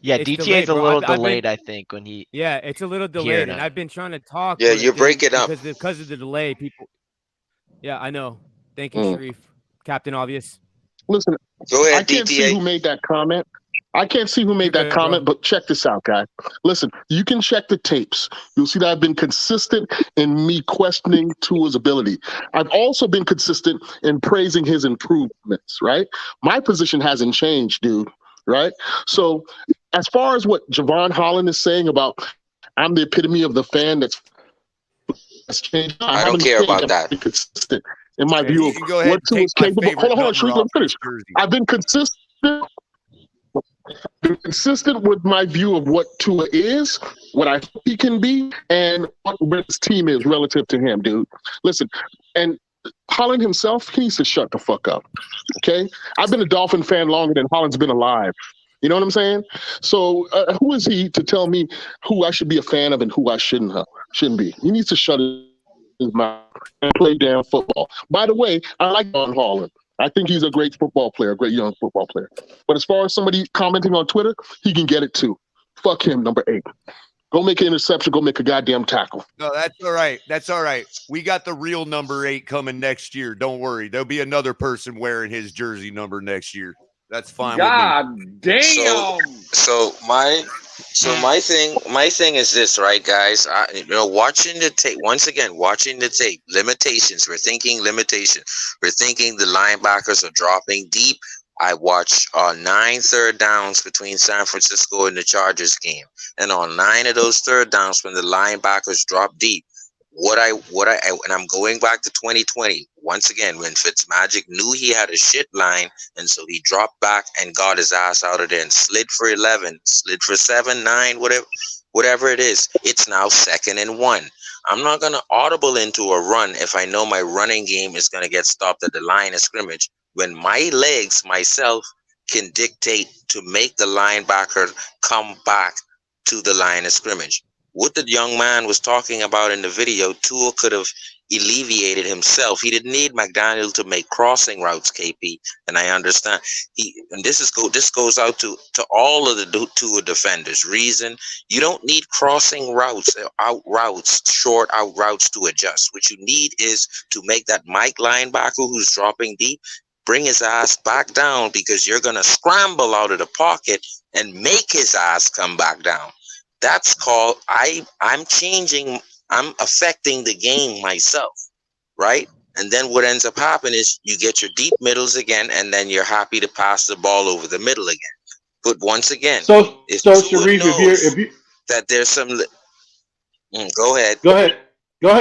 Yeah, It's DTA delayed, is a bro. little I've been- delayed, I think, when he. Yeah, it's a little Hearing delayed, and it. I've been trying to talk. Yeah, but you break then it up. because of the delay. People. Yeah, I know. Thank you, Sharif, Captain Obvious. Listen, Go ahead, I can't see DTA. who made that comment. But check this out, guy. Listen, you can check the tapes. You'll see that I've been consistent in me questioning Tua's ability. I've also been consistent in praising his improvements, right? My position hasn't changed, dude, right? So as far as what Javon Holland is saying about I'm the epitome of the fan that's changed, I don't care about that. Consistent in my view of go ahead what and take Tua's my capable. favorite Hold on, number Sharif, off let me finish. this jersey. I've been consistent with my view of what Tua is, what I hope he can be, and what his team is relative to him, dude. Listen, and Holland himself, he needs to shut the fuck up, okay? I've been a Dolphin fan longer than Holland's been alive. You know what I'm saying? So who is he to tell me who I should be a fan of and who I shouldn't be? He needs to shut his mouth and play damn football. By the way, I like John Holland. I think he's a great football player, a great young football player. But as far as somebody commenting on Twitter, he can get it too. Fuck him, number 8. Go make an interception. Go make a goddamn tackle. No, that's all right. That's all right. We got the real number 8 coming next year. Don't worry. There'll be another person wearing his jersey number next year. That's fine with me. God damn. So my thing is this, right, guys? Watching the tape once again. Watching the tape. Limitations. We're thinking limitations. We're thinking the linebackers are dropping deep. I watched 9 third downs between San Francisco and the Chargers game, and on 9 of those third downs when the linebackers dropped deep. And I'm going back to 2020 once again when Fitzmagic knew he had a shit line, and so he dropped back and got his ass out of there and slid for 11, slid for 7, 9, whatever it is. It's now 2nd and 1. I'm not gonna audible into a run if I know my running game is gonna get stopped at the line of scrimmage when my legs myself can dictate to make the linebacker come back to the line of scrimmage. What the young man was talking about in the video, Tua could have alleviated himself. He didn't need McDaniel to make crossing routes, KP, and I understand. This goes out to all of the Tua defenders. Reason you don't need crossing routes, short out routes to adjust. What you need is to make that Mike linebacker who's dropping deep bring his ass back down, because you're gonna scramble out of the pocket and make his ass come back down. That's called I'm affecting the game myself, right? And then what ends up happening is you get your deep middles again, and then you're happy to pass the ball over the middle again. But once again, if Sharif, if you that there's some, go ahead. Go ahead. No.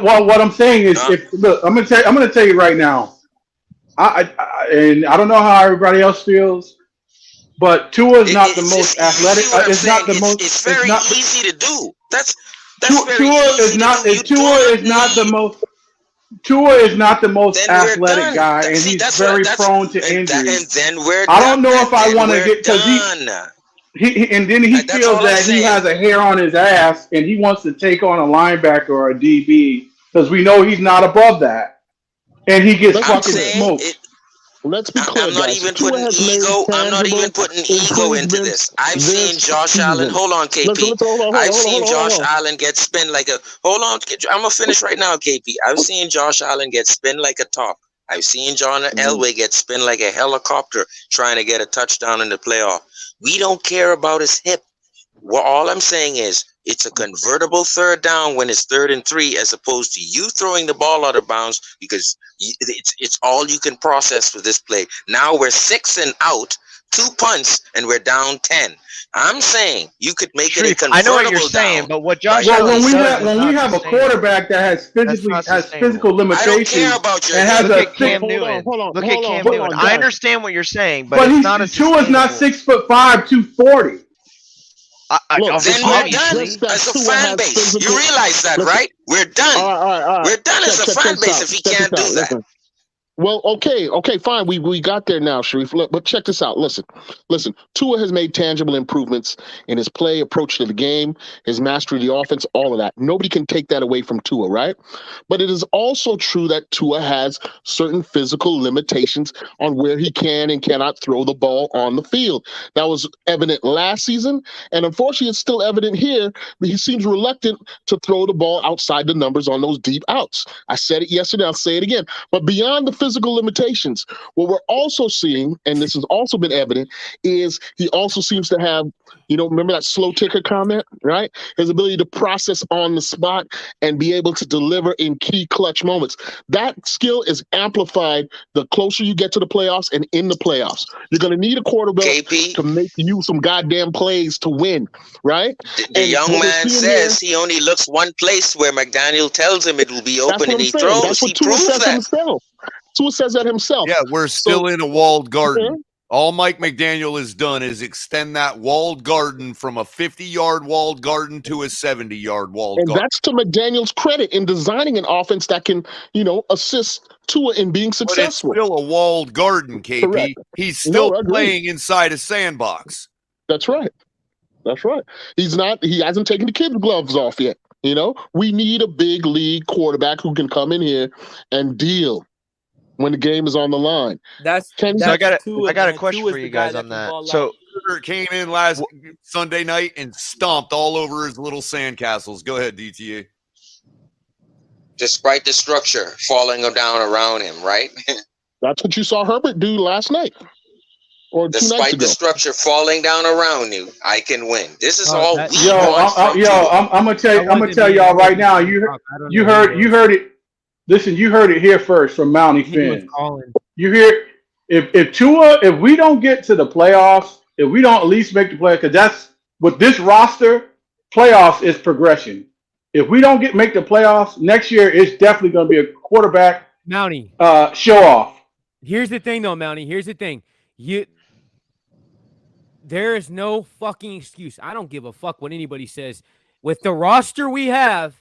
Well, what I'm saying is, look, I'm gonna tell you right now. And I don't know how everybody else feels. But Tua is not the most athletic. It's not the most. It's very easy to do. That's Tua is not. Tua is not the most. Tua is not the most athletic guy, and he's very prone to injuries. And then we're I don't know if I want to get because he and then he feels that he has a hair on his ass, and he wants to take on a linebacker or a DB because we know he's not above that, and he gets fucking smoked. Let's be clear, I'm not even putting ego into this. I've seen Josh Allen. Hold on, KP. I've seen Josh Allen get spin like a. Hold on, I'm gonna finish right now, KP. I've seen Josh Allen get spin like a top. I've seen John Elway get spin like a helicopter trying to get a touchdown in the playoff. We don't care about his hip. Well, all I'm saying is it's a convertible third down when it's 3rd and 3, as opposed to you throwing the ball out of bounds because it's all you can process for this play. Now we're 6 and out, 2 punts, and we're down 10. I'm saying you could make it a convertible I know what you're saying, down. but what Josh Well, Allen when we have a quarterback that has physical limitations and has look a at Cam Newton. Look at Cam Newton. I understand what you're saying, but it's not a Tua's not 6'5", 240. Then we're done as a fan base. You realize that, right? We're done. All right. We're done as a fan base if he can't do that. Listen. Well, okay, fine. We got there now, Sharif. Look, but check this out. Listen. Tua has made tangible improvements in his play, approach to the game, his mastery of the offense, all of that. Nobody can take that away from Tua, right? But it is also true that Tua has certain physical limitations on where he can and cannot throw the ball on the field. That was evident last season, and unfortunately, it's still evident here. He seems reluctant to throw the ball outside the numbers on those deep outs. I said it yesterday. I'll say it again. But beyond the physical limitations, what we're also seeing, and this has also been evident, is he also seems to have, remember that slow ticker comment, right? His ability to process on the spot and be able to deliver in key clutch moments. That skill is amplified the closer you get to the playoffs and in the playoffs. You're going to need a quarterback to make you some goddamn plays to win, right? The young man says he only looks one place where McDaniel tells him it will be open and he throws. He proves that. Tua says that himself. Yeah, we're still in a walled garden. All Mike McDaniel has done is extend that walled garden from a 50-yard walled garden to a 70-yard walled garden. And that's to McDaniel's credit in designing an offense that can, assist Tua in being successful. But it's still a walled garden, KP. Correct. He's still playing inside a sandbox. That's right. He hasn't taken the kid gloves off yet. We need a big league quarterback who can come in here and deal when the game is on the line. I got a question for you guys on that. So came in last Sunday night and stomped all over his little sandcastles. Go ahead, DTA. Despite the structure falling down around him, right? That's what you saw Herbert do last night. Or 2 nights ago. Despite the structure falling down around you, I can win. This is all we I'm gonna tell y'all right now. You heard it. Listen, you heard it here first from Mountie Finn. You hear if we don't get to the playoffs, if we don't at least make the playoffs, because that's with this roster, playoffs is progression. If we don't make the playoffs next year, it's definitely going to be a quarterback Mountie show off. Here's the thing, though, Mountie. Here's the thing. There is no fucking excuse. I don't give a fuck what anybody says. With the roster we have,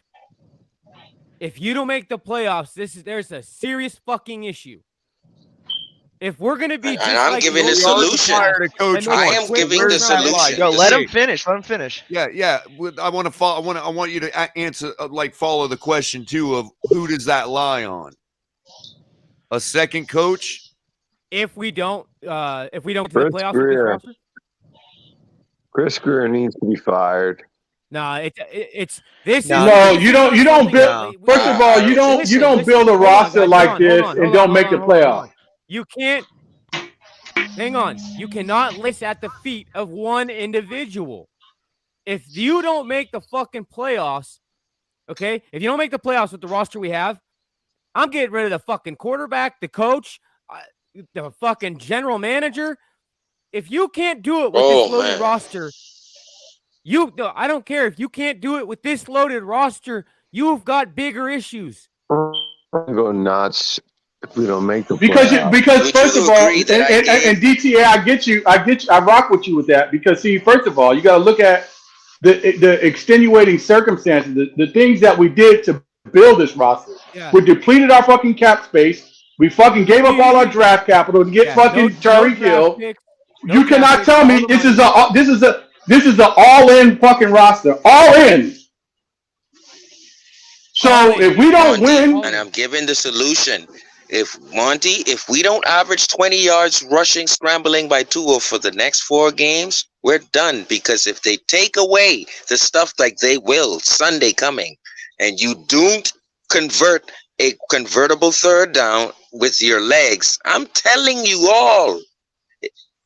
if you don't make the playoffs, there's a serious fucking issue. If we're gonna be, I'm giving the solution. I am giving the solution. Yo, let him finish. Let him finish. Yeah. I want to follow. I want you to answer, follow the question too of who does that lie on? A second coach? If we don't get to the playoffs with this roster? Chris Greer needs to be fired. No, you don't build. First of all, you don't build a roster like this and don't make the playoffs. You can't. Hang on. You cannot list at the feet of one individual. If you don't make the fucking playoffs, okay? If you don't make the playoffs with the roster we have, I'm getting rid of the fucking quarterback, the coach, the fucking general manager. If you can't do it with this loaded roster, I don't care. If you can't do it with this loaded roster, you've got bigger issues. I'm gonna go nuts if we don't make the because first of all, and DTA, I get you. I rock with you with that because see, first of all, you got to look at the extenuating circumstances, the things that we did to build this roster. Yeah. We depleted our fucking cap space. We fucking gave up all our draft capital to get fucking Tyreek Hill. You cannot tell me this is an all-in fucking roster. All in. So if we don't win, and I'm giving the solution. If we don't average 20 yards rushing, scrambling by Tua for the next 4 games, we're done. Because if they take away the stuff like they will Sunday coming, and you don't convert a convertible third down with your legs, I'm telling you all,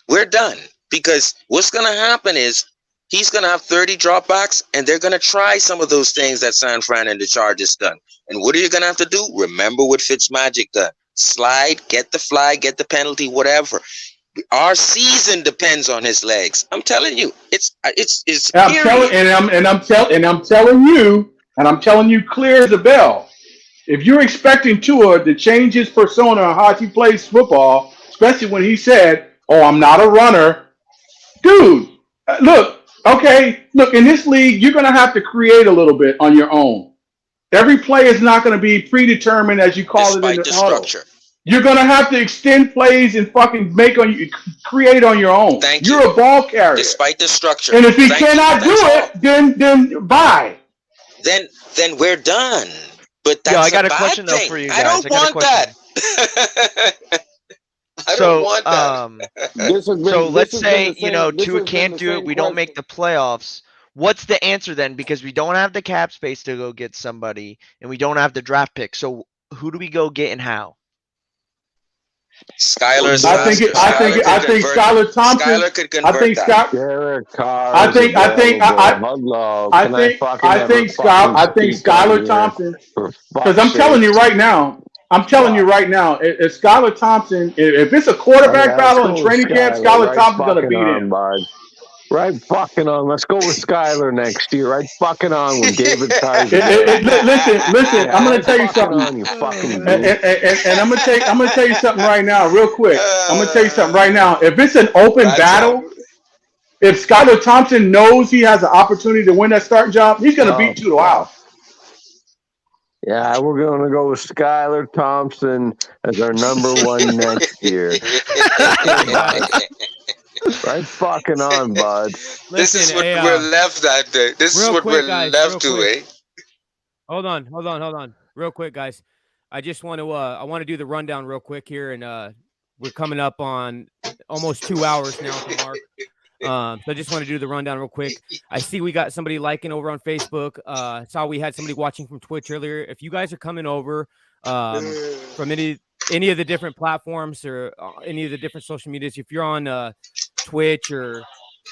we're done. Because what's going to happen is He's going to have 30 dropbacks, and they're going to try some of those things that San Fran and the Chargers done. And what are you going to have to do? Remember what Fitzmagic done. Slide, get the flag, get the penalty, whatever. Our season depends on his legs. I'm telling you, it's I'm telling you clear as a bell. If you're expecting Tua to change his persona on how he plays football, especially when he said, "Oh, I'm not a runner," dude. Look, in this league, you're going to have to create a little bit on your own. Every play is not going to be predetermined, as you call it in the huddle. Structure. You're going to have to extend plays and fucking create on your own. You're a ball carrier. Despite the structure. And if he cannot do it, then bye. Then we're done. But that's I got a question though for you guys. I don't want that. So let's say, Tua can't do it. We don't make the playoffs. What's the answer then? Because we don't have the cap space to go get somebody, and we don't have the draft pick. So who do we go get and how? Skylar's. I think Skylar Thompson. Skylar could convert that. Derek Carr. I think Skylar Thompson. Because I'm telling you right now, if Skylar Thompson, if it's a quarterback battle in training camp, Skylar Thompson's gonna beat him. Right fucking on. Let's go with Skylar next year. Right fucking on with David Tiger. Listen. I'm gonna tell you something. And I'm gonna tell you something right now, real quick. I'm gonna tell you something right now. If it's an open battle, if Skylar Thompson knows he has an opportunity to win that starting job, he's gonna beat Tua out. Yeah, we're going to go with Skylar Thompson as our number one next year. Right fucking on, bud. This is what we're left at. This is what we're left to, eh? Hold on. Real quick, guys. I just want to do the rundown real quick here, and we're coming up on almost 2 hours now to Mark. So I just want to do the rundown real quick. I see we got somebody liking over on Facebook. Saw we had somebody watching from Twitch earlier. If you guys are coming over from any of the different platforms or any of the different social medias, if you're on Twitch or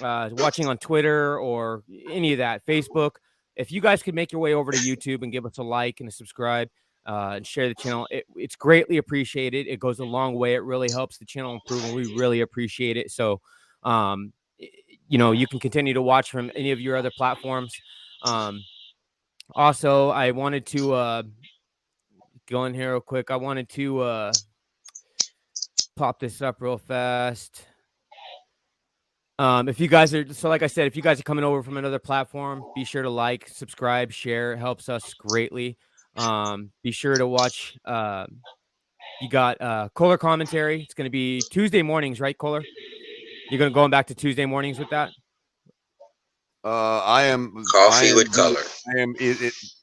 watching on Twitter or any of that, Facebook, if you guys could make your way over to YouTube and give us a like and a subscribe and share the channel, it's greatly appreciated. It goes a long way. It really helps the channel improve, and we really appreciate it. So, you can continue to watch from any of your other platforms. Also, I wanted to go in here real quick. I wanted to pop this up real fast. If you guys are, so like I said, if you guys are coming over from another platform, be sure to like, subscribe, share. It helps us greatly. Be sure to watch. You got Kohler commentary. It's going to be Tuesday mornings, right, Kohler? You're going back to Tuesday mornings with that? I am coffee with color.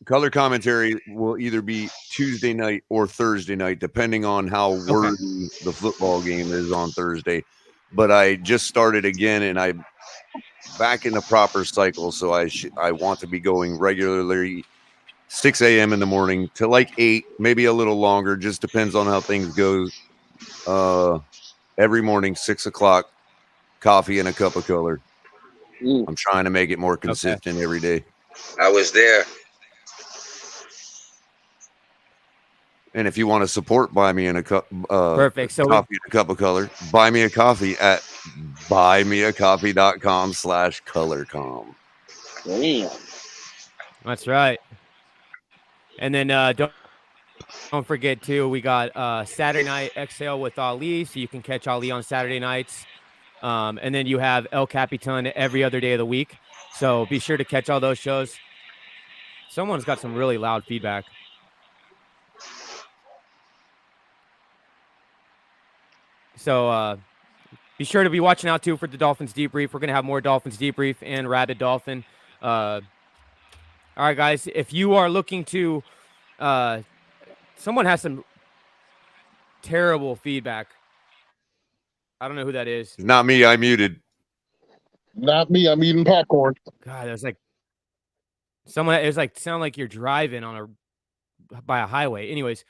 Color commentary will either be Tuesday night or Thursday night, depending on how wordy the football game is on Thursday. But I just started again, and I'm back in the proper cycle. So I want to be going regularly 6 a.m. in the morning to like 8, maybe a little longer. Just depends on how things go. Every morning, 6 o'clock, coffee and a cup of color. I'm trying to make it more consistent every day. I was there. And if you want to support Buy Me a Cup, perfect. So coffee and a cup of color, buy me a coffee at buymeacoffee.com/colorcom. That's right. And then don't forget too, we got Saturday Night Exhale with Ali, so you can catch Ali on Saturday nights. And then you have El Capitan every other day of the week. So be sure to catch all those shows. Someone's got some really loud feedback. So be sure to be watching out, too, for the Dolphins Debrief. We're going to have more Dolphins Debrief and Rabid Dolphin. All right, guys, if you are looking to someone has some terrible feedback. I don't know who that is. Not me. I muted. Not me. I'm eating popcorn. God, it was like someone. It was like sound like you're driving by a highway. Anyways,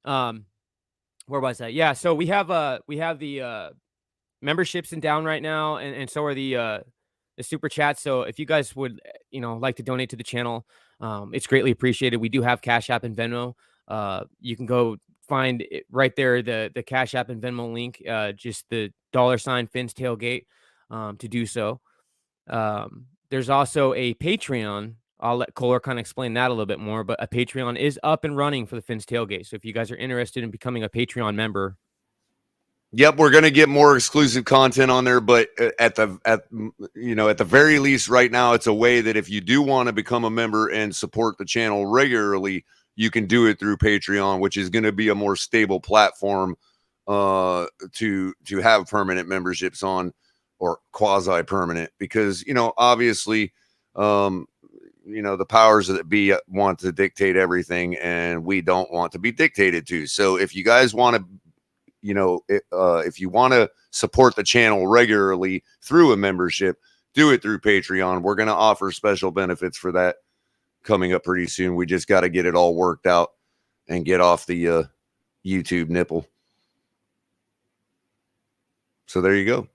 where was that? Yeah. So we have the memberships in down right now, and so are the super chat. So if you guys would, like to donate to the channel, it's greatly appreciated. We do have Cash App and Venmo. You can go find it right there, the Cash App and Venmo link, just the $ Fins Tailgate, to do so. There's also a Patreon. I'll let Kohler kind of explain that a little bit more, but a Patreon is up and running for the Fins Tailgate. So if you guys are interested in becoming a Patreon member. Yep, we're going to get more exclusive content on there, but at the very least right now, it's a way that if you do want to become a member and support the channel regularly, you can do it through Patreon, which is going to be a more stable platform to have permanent memberships on, or quasi-permanent, because, obviously, the powers that be want to dictate everything, and we don't want to be dictated to. So if you guys want to, if you want to support the channel regularly through a membership, do it through Patreon. We're going to offer special benefits for that coming up pretty soon. We just got to get it all worked out and get off the YouTube nipple. So there you go.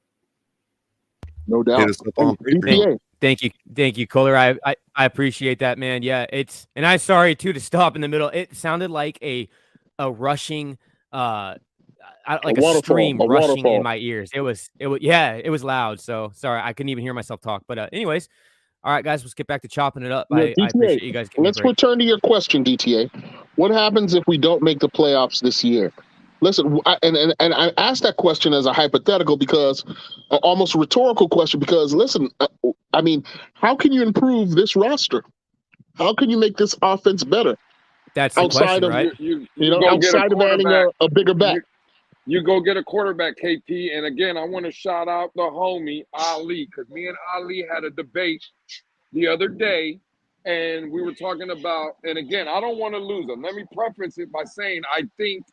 No doubt. Hit us up on Patreon. Thank you, Kohler. I appreciate that, man. Yeah, and I'm sorry too to stop in the middle. It sounded like a rushing, like a stream rushing in my ears. It was loud. So sorry, I couldn't even hear myself talk. But anyways, all right, guys, let's get back to chopping it up. I appreciate you guys. Let's return to your question, DTA. What happens if we don't make the playoffs this year? Listen, and I asked that question as a hypothetical, because almost a rhetorical question, because listen, I mean, how can you improve this roster? How can you make this offense better? That's the question, right? Outside of adding a bigger back. You go get a quarterback, KP. And again, I want to shout out the homie Ali, because me and Ali had a debate the other day, and we were talking about, and again, I don't want to lose him. Let me preface it by saying I think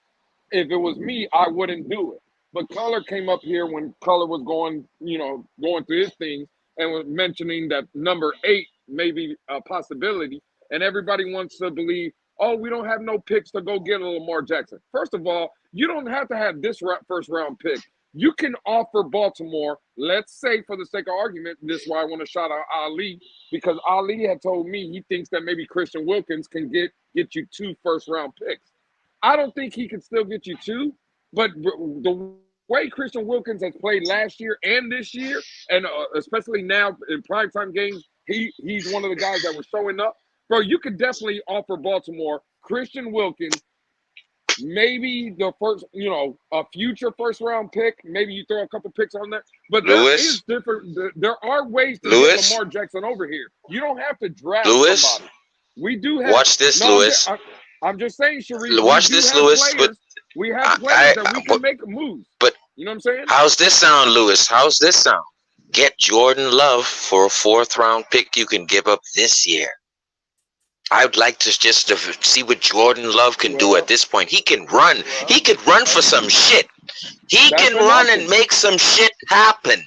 if it was me, I wouldn't do it. But Color came up here when Color was going through his things and was mentioning that number 8 may be a possibility. And everybody wants to believe, oh, we don't have no picks to go get a Lamar Jackson. First of all, you don't have to have this first round pick. You can offer Baltimore, let's say for the sake of argument, this is why I want to shout out Ali, because Ali had told me he thinks that maybe Christian Wilkins can get you 2 first round picks. I don't think he can still get you 2, but the way Christian Wilkins has played last year and this year, and especially now in primetime games, he's one of the guys that were showing up. Bro, you could definitely offer Baltimore Christian Wilkins, maybe the first, a future first round pick. Maybe you throw a couple picks on there. But there are ways to get Lamar Jackson over here. You don't have to draft somebody. We do have. Watch this, Lewis. I'm just saying, Sharif. Watch this, Lewis. We have players that we can make moves. But you know what I'm saying? How's this sound, Lewis? How's this sound? Get Jordan Love for a 4th round pick you can give up this year. I would like to just see what Jordan Love can do at this point. He can run. He could run for some shit. He can run and make some shit happen.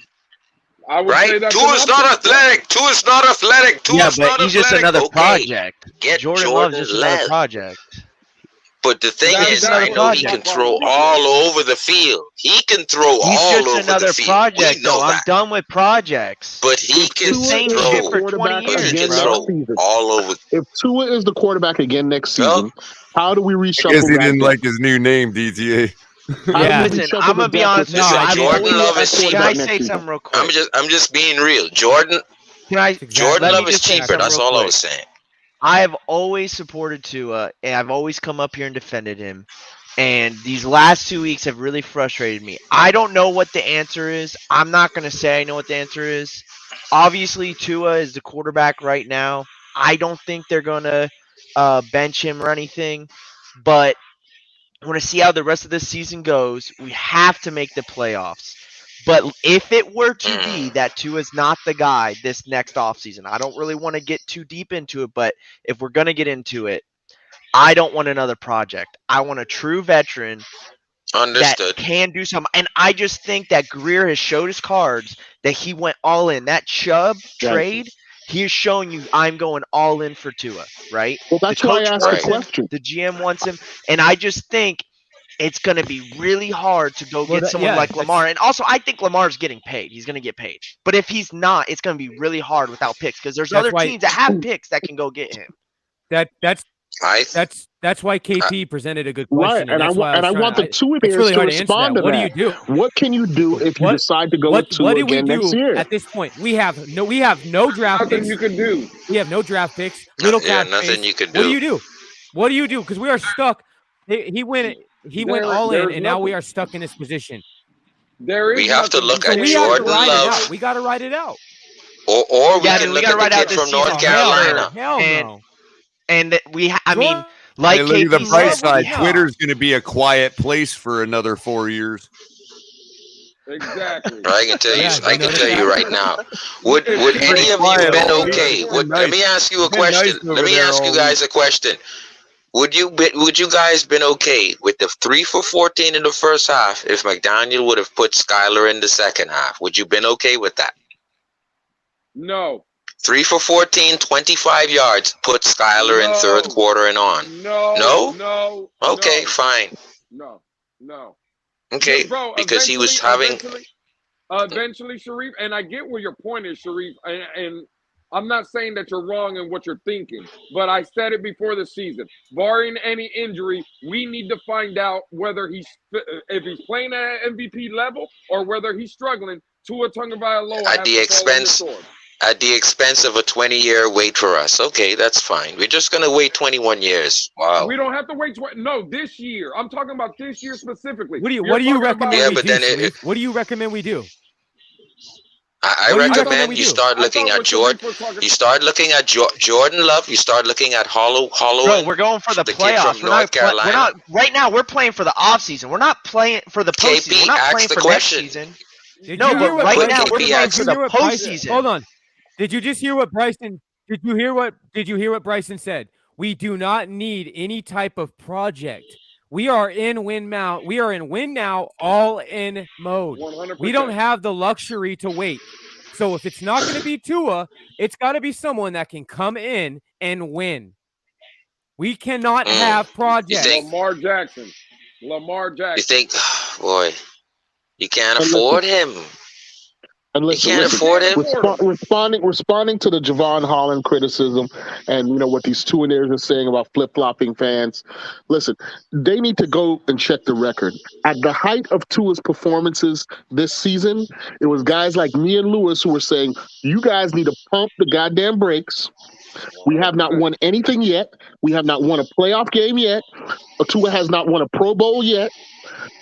Right? Tua's not athletic. Tua's not athletic. Yeah, but he's just another project. Get Jordan Love's just another project. But the thing is, I know he can throw all over the field. He can throw all over the field. He's just another project, though. I'm done with projects. But he can throw for 20 years, all over. If Tua is the quarterback again next season, how do we reshuffle? I guess he didn't like his new name, DTA. Yeah, listen, I'm gonna be honest with you. Jordan Love is cheaper. Can I say something real quick? I'm just being real. Jordan Love is cheaper. That's all I was saying. I have always supported Tua, and I've always come up here and defended him. And these last 2 weeks have really frustrated me. I don't know what the answer is. I'm not going to say I know what the answer is. Obviously, Tua is the quarterback right now. I don't think they're going to bench him or anything. But I want to see how the rest of this season goes. We have to make the playoffs. But if it were to be that Tua's not the guy this next offseason, I don't really want to get too deep into it, but if we're going to get into it, I don't want another project. I want a true veteran that can do something. And I just think that Greer has showed his cards that he went all in. That Chubb trade, he is showing you I'm going all in for Tua, right? Well, that's why I asked the question. The GM wants him. And I just think it's going to be really hard to go get someone like Lamar. And also, I think Lamar's getting paid. He's going to get paid. But if he's not, it's going to be really hard without picks because there's other teams that have picks that can go get him. That's why KP presented a good question. Right, and I want the two of really to respond to that. What do you do? What can you do if you decide to go with Tua again next year? At this point? We have no draft picks. Nothing you can do. We have no draft picks. Little cap nothing space. you can do. What do you do? What do you do? Because we are stuck. He went all in, and now we are stuck in this position. We have to look at Jordan Love. We got to ride it out. Or we can look at the kid from North Carolina. Hell no. And I mean, like KP the bright side, Twitter's going to be a quiet place for another 4 years. Exactly. I can tell you right now. Would any of you been okay? Let me ask you a question. Let me ask you guys a question. Would you guys been okay with the 3 for 14 in the first half if McDaniel would have put Skylar in the second half? Would you been okay with that? No. 3 for 14, 25 yards. Put Skylar in third quarter and on. No. Okay, fine. No. Okay, bro, because he was having. Eventually, Sharif, and I get where your point is, Sharif, and I'm not saying that you're wrong in what you're thinking, but I said it before the season. Barring any injury, we need to find out whether if he's playing at an MVP level or whether he's struggling. Tua Tagovailoa at the expense of a 20-year wait for us. Okay, that's fine. We're just going to wait 21 years. Wow. We don't have to wait. This year. I'm talking about this year specifically. What do you recommend we do? What do you recommend we do? I recommend you start looking at Jordan. You start looking at Jordan Love. You start looking at Hollow. Bro, we're going for the playoffs. We're not right now. We're playing for the offseason. We're not playing for the postseason. We're not playing for next season. No, but right now we're playing for the postseason. Hold on. Did you just hear what Bryson? Did you hear what Bryson said? We do not need any type of project. We are in win now. We are in win now, all in mode. 100%. We don't have the luxury to wait. So if it's not going to be Tua, it's got to be someone that can come in and win. We cannot have projects. Lamar Jackson. You think, boy, you can't afford him. And listen, you can't afford him. Responding to the Javon Holland criticism and what these two-and-airs are saying about flip-flopping fans. Listen, they need to go and check the record. At the height of Tua's performances this season, it was guys like me and Lewis who were saying, you guys need to pump the goddamn brakes. We have not won anything yet. We have not won a playoff game yet. Tua has not won a Pro Bowl yet.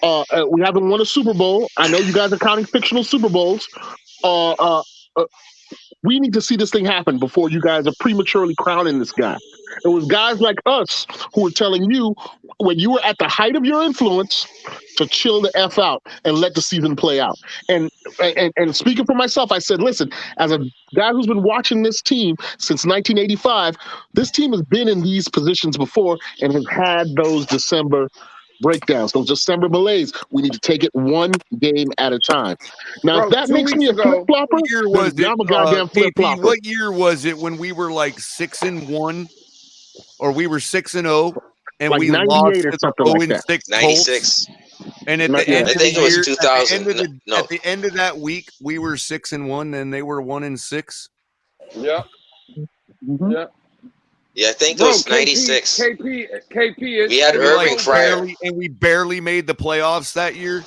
We haven't won a Super Bowl. I know you guys are counting fictional Super Bowls. We need to see this thing happen before you guys are prematurely crowning this guy. It was guys like us who were telling you when you were at the height of your influence to chill the F out and let the season play out. And speaking for myself, I said, listen, as a guy who's been watching this team since 1985, this team has been in these positions before and has had those December breakdowns, those December malaise. We need to take it one game at a time. Now, if that makes me a flip-flopper, I'm a goddamn flip-flopper. What year was it when we were like 6-1 or we were 6-0 and like we lost or something like that? 96. And at the end I think it was 2000. At the end of that week, we were 6-1 and they were 1-6. Yeah. Mm-hmm. Yeah. Yeah, I think it was 96. KP. We had Irving Fryer. And we barely made the playoffs that year.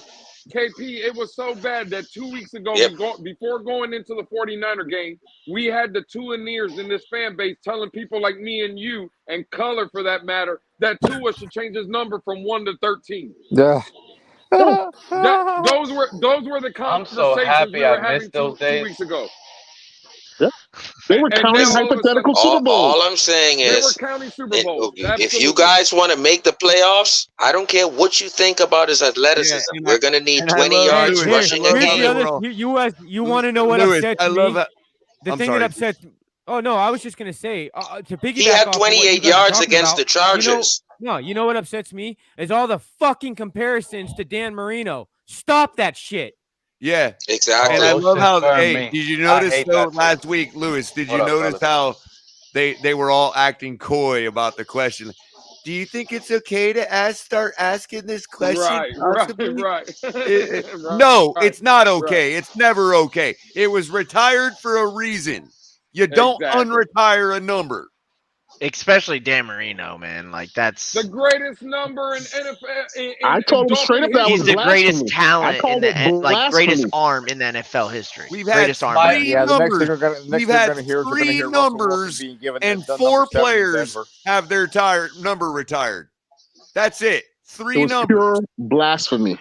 KP, it was so bad that 2 weeks ago, before going into the 49er game, we had the two-and-ears in this fan base telling people like me and you, and Color for that matter, that Tua should change his number from 1 to 13. Yeah. Those were the conversations we were having 2 weeks ago. Yeah. They were counting hypothetical Super Bowls. All I'm saying is, they were counting Super Bowls. If you guys want to make the playoffs, I don't care what you think about his athleticism. We're going to need 20 yards rushing a game. You want to know what upsets me? The thing that upsets. Oh no, I was just going to say to piggyback. He had 28 yards against the Chargers. You know what upsets me is all the fucking comparisons to Dan Marino. Stop that shit. Yeah, exactly. And I love how did you notice last week, Lewis? Did you notice how they were all acting coy about the question? Do you think it's okay to start asking this question? Right. No, it's not okay. It's never okay. It was retired for a reason. You don't unretire a number. Especially Dan Marino, man. Like, that's the greatest number in NFL. I told him straight up that was he's the greatest blasphemy. talent in the blasphemy. greatest arm in the NFL history. We've had greatest arm. three Yeah, the next thing numbers. we're We've going had to hear is we're going to three hear Russell Wilson numbers, being given and the four number 7 in players Denver. have their number retired. That's it. Three It was numbers. pure blasphemy.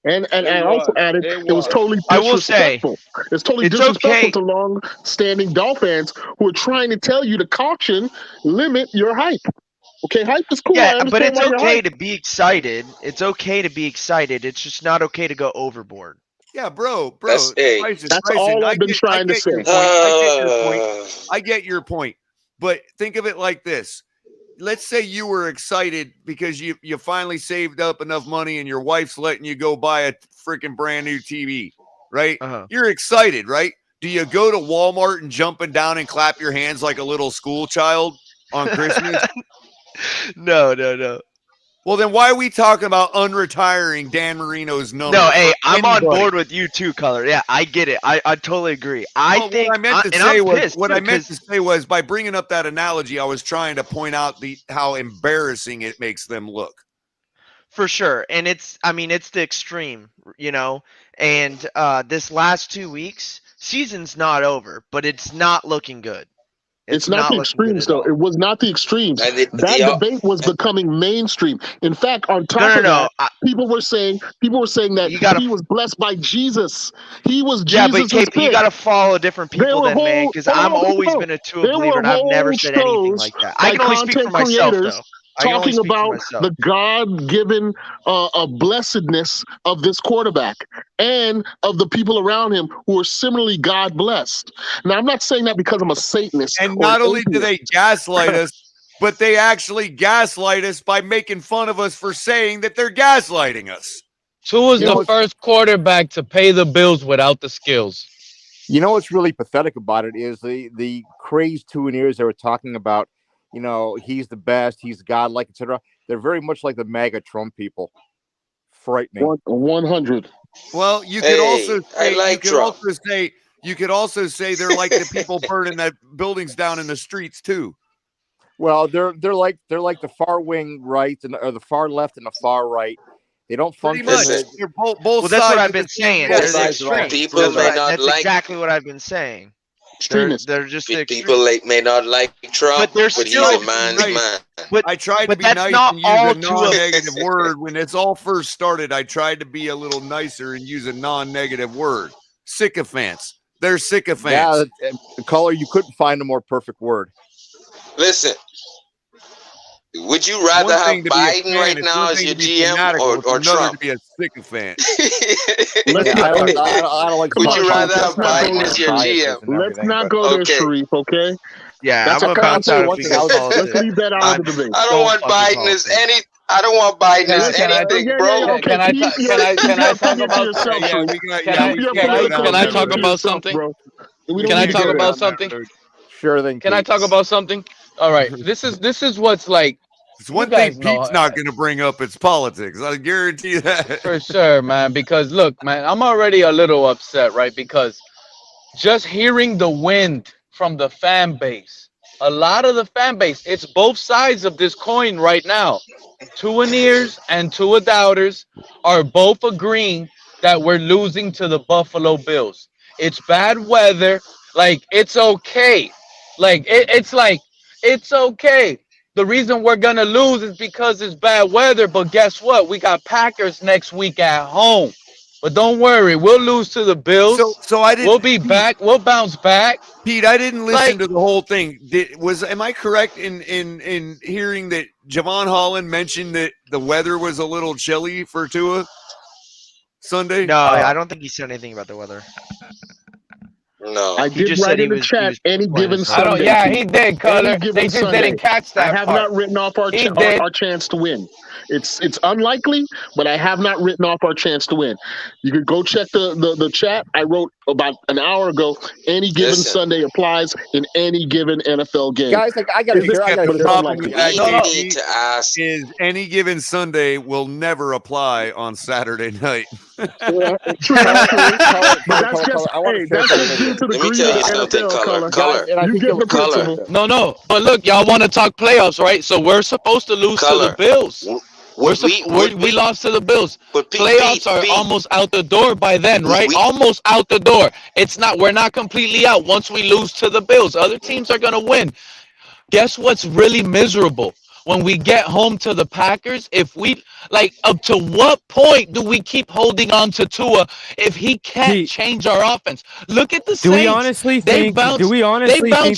And I also added it was totally I will say, disrespectful. It's totally disrespectful to long-standing Dolphins fans who are trying to tell you to caution, limit your hype. Okay, hype is cool. Yeah, but it's okay to be excited. It's okay to be excited. It's just not okay to go overboard. Yeah, bro. That's all I've been trying to say. I get your point. But think of it like this. Let's say you were excited because you finally saved up enough money and your wife's letting you go buy a freaking brand new TV, right? You're excited, right? Do you go to Walmart and jumping down and clap your hands like a little school child on Christmas? No. Well, then why are we talking about unretiring Dan Marino's number? No, hey, I'm on board with you too, Color. Yeah, I get it. I totally agree. What I meant to say was by bringing up that analogy, I was trying to point out how embarrassing it makes them look. For sure. And it's the extreme, and this last 2 weeks, season's not over, but it's not looking good. It's not the extremes, though. It was not the extremes. That debate was becoming mainstream. In fact, on top of that, people were saying that he was blessed by Jesus. He was Jesus. Yeah, but KP, you got to follow different people then, man, because I've always been a Tua believer, and I've never said anything like that. I can only speak for myself, though. Talking about the God-given blessedness of this quarterback and of the people around him who are similarly God-blessed. Now, I'm not saying that because I'm a Satanist. And not only do they gaslight us, but they actually gaslight us by making fun of us for saying that they're gaslighting us. Tua's the first quarterback to pay the bills without the skills. You know what's really pathetic about it is the crazed Tuaneers they were talking about. He's the best, he's godlike, etc. They're very much like the MAGA Trump people. Frightening. 100. Well, you could also say they're like the people burning that buildings down in the streets too. Well, they're like the far wing right or the far left and the far right. They don't function. They're both well, that's what I've been saying. People may not like. That's exactly what I've been saying. They're just people may not like Trump, but he's a man's man. I tried to be nice and use a non-negative word when it's all first started. I tried to be a little nicer and use a non-negative word. Sycophants. They're sycophants. Yeah, Caller, you couldn't find a more perfect word. Listen, would you rather have Biden right now as your GM or Trump? To be a sycophant. I don't like. Would you rather have Biden as your GM? Let's not go there, Sharif. Okay. Yeah, that's a concept. Let's leave that out of the debate. I don't want Biden as anything, bro. Can I talk about something? Can I talk about something? Can I talk about something? Sure thing. Can I talk about something? All right. This is what's like. It's one thing Pete's not going to bring up. It's politics. I guarantee that. For sure, man. Because look, man, I'm already a little upset, right? Because just hearing the wind from the fan base, a lot of the fan base, it's both sides of this coin right now. Tuaneers and Tua doubters are both agreeing that we're losing to the Buffalo Bills. It's bad weather. Like, it's okay. Like, it's okay. The reason we're going to lose is because it's bad weather. But guess what? We got Packers next week at home. But don't worry. We'll lose to the Bills. We'll be back. We'll bounce back. Pete, I didn't listen to the whole thing. Am I correct in hearing that Javon Holland mentioned that the weather was a little chilly for Tua Sunday? No, I don't think he said anything about the weather. No. I did write in the chat any given Sunday. Yeah, he did, Color. Any They given just Sunday. didn't catch that I have part. not written off our He did. our chance to win. It's unlikely, but I have not written off our chance to win. You could go check the chat. I wrote about an hour ago. Any given Sunday applies in any given NFL game. Guys, I got to share. I got to The share. problem with that We need to ask. is any given Sunday will never apply on Saturday night. That's just due to the Let me tell you something, Color. You get the principle. No. But look, y'all want to talk playoffs, right? So we're supposed to lose to the Bills. We lost to the Bills. But playoffs are almost out the door by then, right? Almost out the door. We're not completely out once we lose to the Bills. Other teams are gonna win. Guess what's really miserable? When we get home to the Packers, if we up to what point do we keep holding on to Tua if he can't change our offense? Look at the Saints. Do we honestly think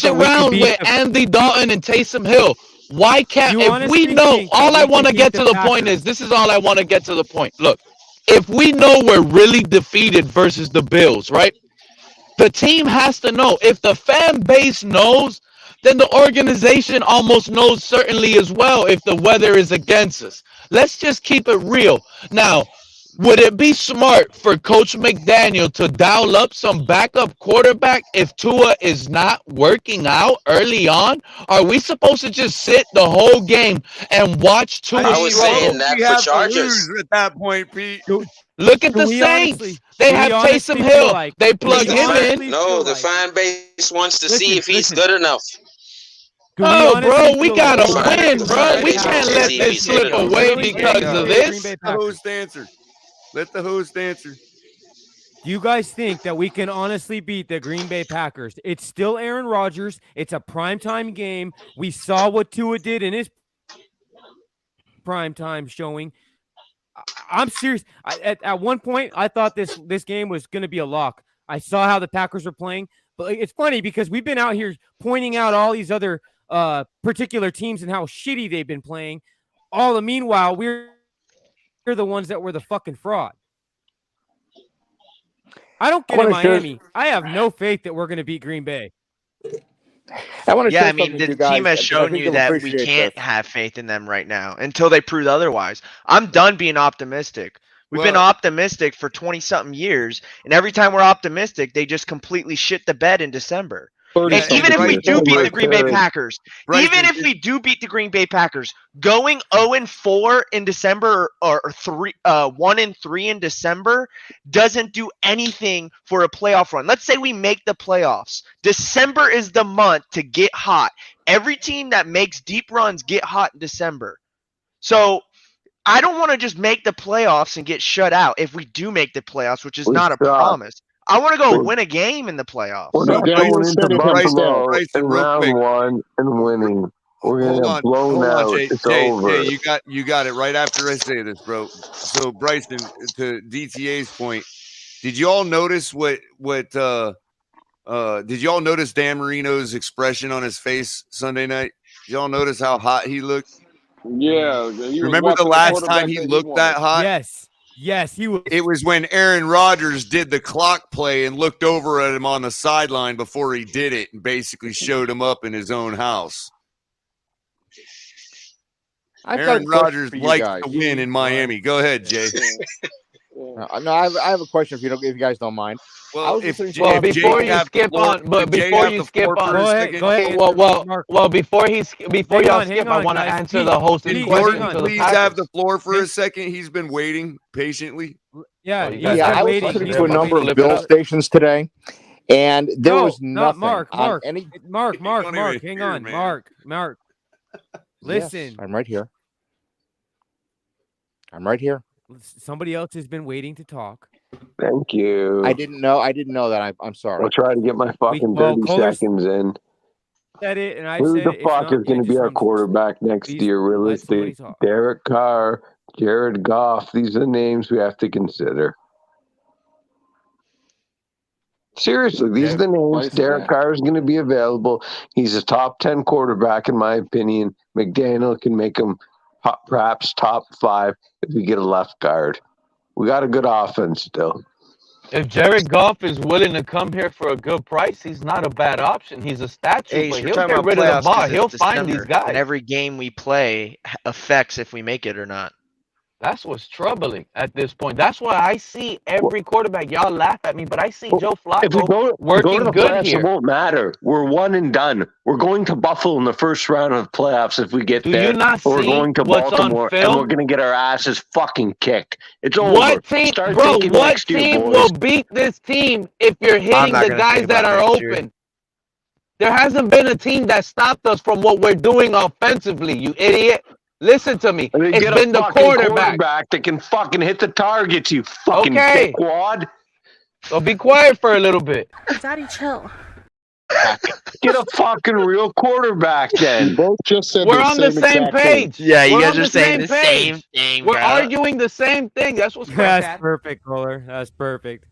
around with Andy Dalton and Taysom Hill? Why can't all I want to get to the point is this is all I want to get to the point. Look, if we know we're really defeated versus the Bills, right? The team has to know. If the fan base knows, then the organization almost knows certainly as well if the weather is against us. Let's just keep it real. Now, would it be smart for Coach McDaniel to dial up some backup quarterback if Tua is not working out early on? Are we supposed to just sit the whole game and watch Tua? I was saying that for Chargers. At that point, Pete. Look at the Saints. They have Taysom Hill. They plug him in. No, the fan base wants to see if he's good enough. Bro, we gotta win, bro. We can't let this slip away because of this. Let the host answer. Let the host answer. Do you guys think that we can honestly beat the Green Bay Packers? It's still Aaron Rodgers. It's a primetime game. We saw what Tua did in his primetime showing. I'm serious. At one point, I thought this game was going to be a lock. I saw how the Packers were playing. But it's funny because we've been out here pointing out all these other particular teams and how shitty they've been playing. All the meanwhile, we're the ones that were the fucking fraud. I don't get in Miami. I have no faith that we're going to beat Green Bay. The team has shown you that we can't have faith in them right now until they prove otherwise. I'm done being optimistic. We've been optimistic for 20-something years, and every time we're optimistic, they just completely shit the bed in December. And even if we do beat the Green Bay Packers, going 0-4 in December or 1-3 in December doesn't do anything for a playoff run. Let's say we make the playoffs. December is the month to get hot. Every team that makes deep runs get hot in December. So I don't want to just make the playoffs and get shut out if we do make the playoffs, which is not a promise. I want to go win a game in the playoffs. We're not going into Buffalo in round one and winning. We're going to get blown out. It's over. Jay, you got it right after I say this, bro. So, Bryson, to DTA's point, did you all notice did you all notice Dan Marino's expression on his face Sunday night? Did you all notice how hot he looked? Yeah. Remember the last time he looked that hot? Yes, he was. It was when Aaron Rodgers did the clock play and looked over at him on the sideline before he did it and basically showed him up in his own house. Aaron Rodgers likes to win in Miami. Go ahead, Jay. No, I have a question if you guys don't mind. Well, before you skip on, before y'all skip, I want to answer the host's question. Please have the floor for a second. He's been waiting patiently. I was listening to a number of Bill stations today, and there was nothing. Mark, hang on, Mark. Listen, yes, I'm right here. Somebody else has been waiting to talk. Thank you. I didn't know that. I'm sorry. I'll try to get my fucking 30 seconds in. Said it, and I Who said the fuck is going to be our quarterback next year? Realistic. Derek Carr, Jared Goff. These are the names we have to consider. Seriously, these are the names. Derek Carr is going to be available. He's a top 10 quarterback, in my opinion. McDaniel can make him perhaps top 5 if we get a left guard. We got a good offense still. If Jared Goff is willing to come here for a good price, he's not a bad option. He's a statue, Hey, but you're he'll talking get about rid of the playoffs ball. because He'll it's find these December, and guys. every game we play affects if we make it or not. That's what's troubling at this point. That's why I see every quarterback. Y'all laugh at me, but I see Joe If we Flacco go to working the good playoffs, here. it won't matter. We're one and done. We're going to Buffalo in the first round of the playoffs if we get Do there. you not Or we're see going to what's on Baltimore, and film? we're going to get our asses fucking kicked. It's over. What team, Start bro? thinking What next year, team boys. will beat this team if you're I'm hitting not the gonna guys think that about are next year. open? There hasn't been a team that stopped us from what we're doing offensively, you idiot. Listen to me. And they It's get been a the fucking quarterback. that can fucking hit the targets, you fucking Okay. dickwad. So be quiet for a little bit. Daddy, chill. Get a fucking real quarterback then. You both just said We're on the same page. Yeah, you We're guys on are the saying same the same page. thing, We're bro. arguing the same thing. That's what's That's perfect, Kohler. That's perfect.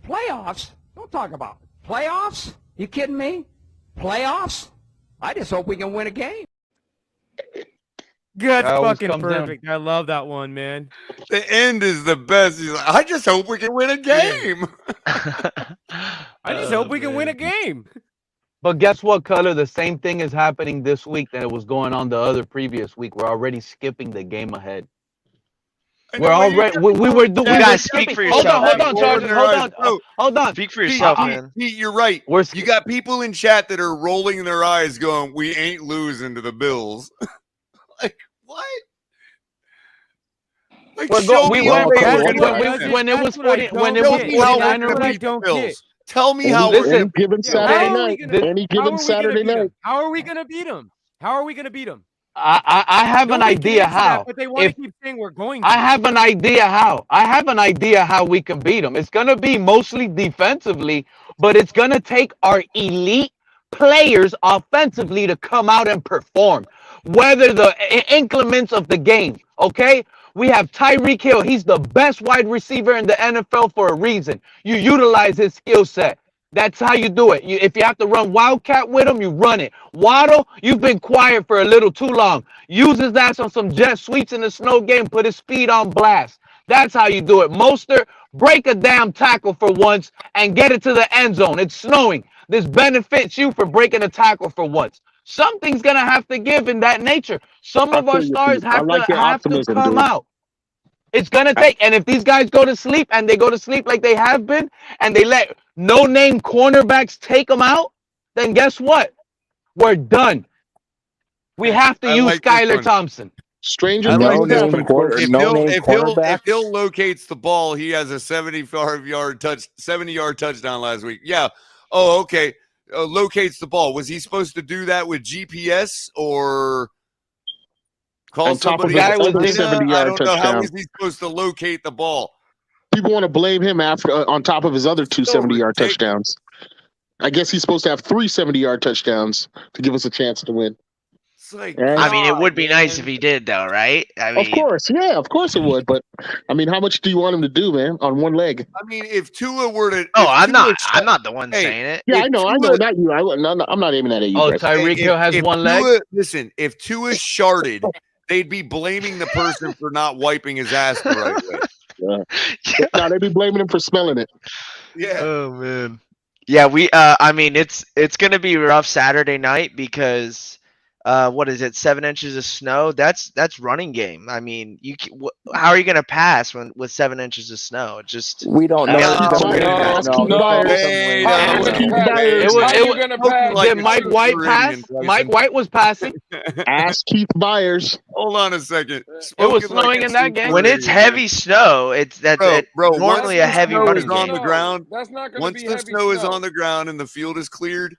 Playoffs? Don't talk about it. Playoffs? You kidding me? Playoffs? I just hope we can win a game. That's That always fucking comes in. perfect. I love that one, man. The end is the best. He's like, I just hope we can win a game. I just hope we can win a game. But guess what, Color? The same thing is happening this week that it was going on the other previous week. We're already skipping the game ahead. We're already we were doing. You guys speak for yourself. Hold on, Chargers. Hold on. Speak for yourself, man. Pete, you're right. You got people in chat that are rolling their eyes going, we ain't losing to the Bills. Like, what? Like, We went when it was 49ers. Tell me how Listen, given Saturday night. Any given Saturday night. How are we gonna beat them? How are we gonna beat them? I have an idea how. But they want to keep saying we're going to. I have an idea how. I have an idea how we can beat them. It's going to be mostly defensively, but it's going to take our elite players offensively to come out and perform. Whether the increments of the game, okay? We have Tyreek Hill. He's the best wide receiver in the NFL for a reason. You utilize his skill set. That's how you do it. If you have to run Wildcat with him, you run it. Waddle, you've been quiet for a little too long. Use his ass on some jet sweeps in the snow game, put his speed on blast. That's how you do it. Mostert, break a damn tackle for once and get it to the end zone. It's snowing. This benefits you for breaking a tackle for once. Something's going to have to give in that nature. Some of our stars have to come out. It's going to take, and if these guys go to sleep and they go to sleep like they have been, and they let no-name cornerbacks take them out, then guess what? We're done. We have to use Skylar Thompson. Stranger if Hill locates the ball, he has a 70-yard touchdown last week. Yeah. Oh, okay. Locates the ball. Was he supposed to do that with GPS or call somebody? I don't know. How is he supposed to locate the ball? People want to blame him after on top of his other two 70-yard touchdowns. I guess he's supposed to have 3 70-yard touchdowns to give us a chance to win. Like, I mean, it would be nice if he did, though, right? I mean, of course, yeah, of course it would. But I mean, how much do you want him to do, man, on one leg? I mean, if Tua were to, I'm not the one saying it. Yeah, I know, not you. I'm not aiming that at you. Oh, Tyreek Hill has one leg. Listen, if Tua sharded, they'd be blaming the person for not wiping his ass the right way. Yeah. No, they'd be blaming him for smelling it. Yeah. Oh man. Yeah, I mean, it's gonna be rough Saturday night because. What is it? 7 inches of snow. That's running game. I mean, how are you going to pass with 7 inches of snow? Just we don't know. Did Mike White pass? Mike White was passing. Ask Keith Byers. Hold on a second. It was snowing in that game. When it's heavy snow, it's normally a heavy running on game. the ground. That's not Once the snow is on the ground and the field is cleared.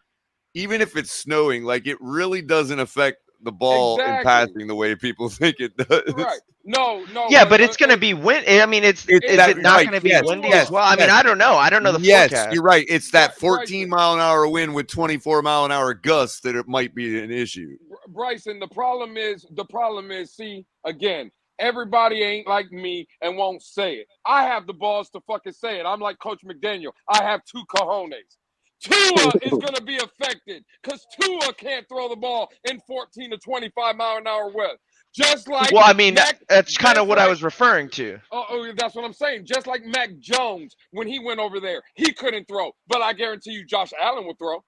Even if it's snowing, like it really doesn't affect the ball in passing the way people think it does. Right. No. Yeah, but it's going to be wind. I mean, is it not going to be windy as well? I mean, I don't know. I don't know the forecast. Yes, you're right. It's that 14-mile-an-hour wind with 24-mile-an-hour gusts that it might be an issue. Bryson, the problem is, see, again, everybody ain't like me and won't say it. I have the balls to fucking say it. I'm like Coach McDaniel. I have 2 cojones. Tua is going to be affected because Tua can't throw the ball in 14 to 25-mile-an-hour weather. Just like well, I mean, Mac, that's kind of just what I like- was referring to. Oh, that's what I'm saying. Just like Mac Jones, when he went over there, he couldn't throw, but I guarantee you, Josh Allen would throw.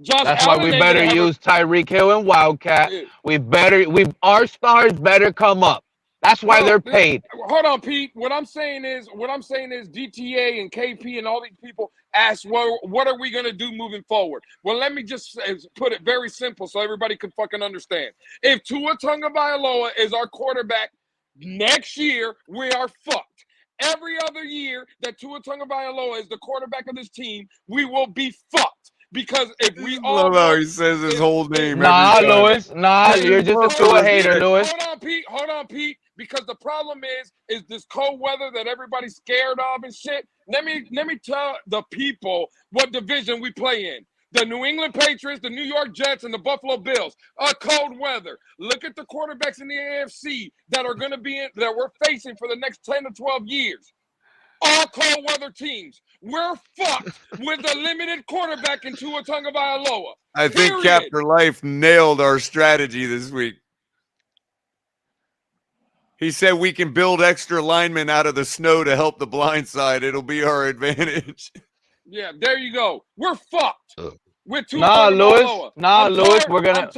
That's why we better use Tyreek Hill and Wildcat. Our stars better come up. That's why they're paid. Hold on, Pete. What I'm saying is DTA and KP and all these people ask, what are we gonna do moving forward? Well, let me just put it very simple so everybody can fucking understand. If Tua Tagovailoa is our quarterback next year, we are fucked. Every other year that Tua Tagovailoa is the quarterback of this team, we will be fucked. Because if we all love how he says his whole name. Nah, every time. Lewis. Nah, you're just a Tua hater, Lewis. Hold on, Pete. Because the problem is this cold weather that everybody's scared of and shit. Let me tell the people what division we play in. The New England Patriots, the New York Jets, and the Buffalo Bills. Cold weather. Look at the quarterbacks in the AFC that are going to be that we're facing for the next 10 to 12 years. All cold weather teams. We're fucked with a limited quarterback in Tua Tagovailoa. I think Captain Life nailed our strategy this week. He said we can build extra linemen out of the snow to help the blind side. It'll be our advantage. Yeah, there you go. We're fucked with Tua Lewis. Lewis. We're gonna.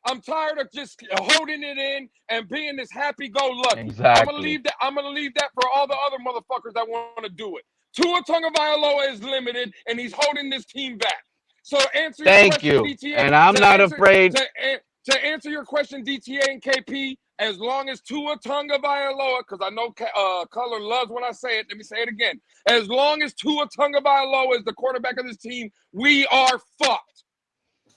I'm tired of just holding it in and being this happy-go-lucky. Exactly. I'm gonna leave that for all the other motherfuckers that want to do it. Tua Tagovailoa is limited, and he's holding this team back. So answer your question, DTA. And I'm not afraid. To answer your question, DTA and KP, as long as Tua Tagovailoa, because I know Color loves when I say it. Let me say it again. As long as Tua Tagovailoa is the quarterback of this team, we are fucked.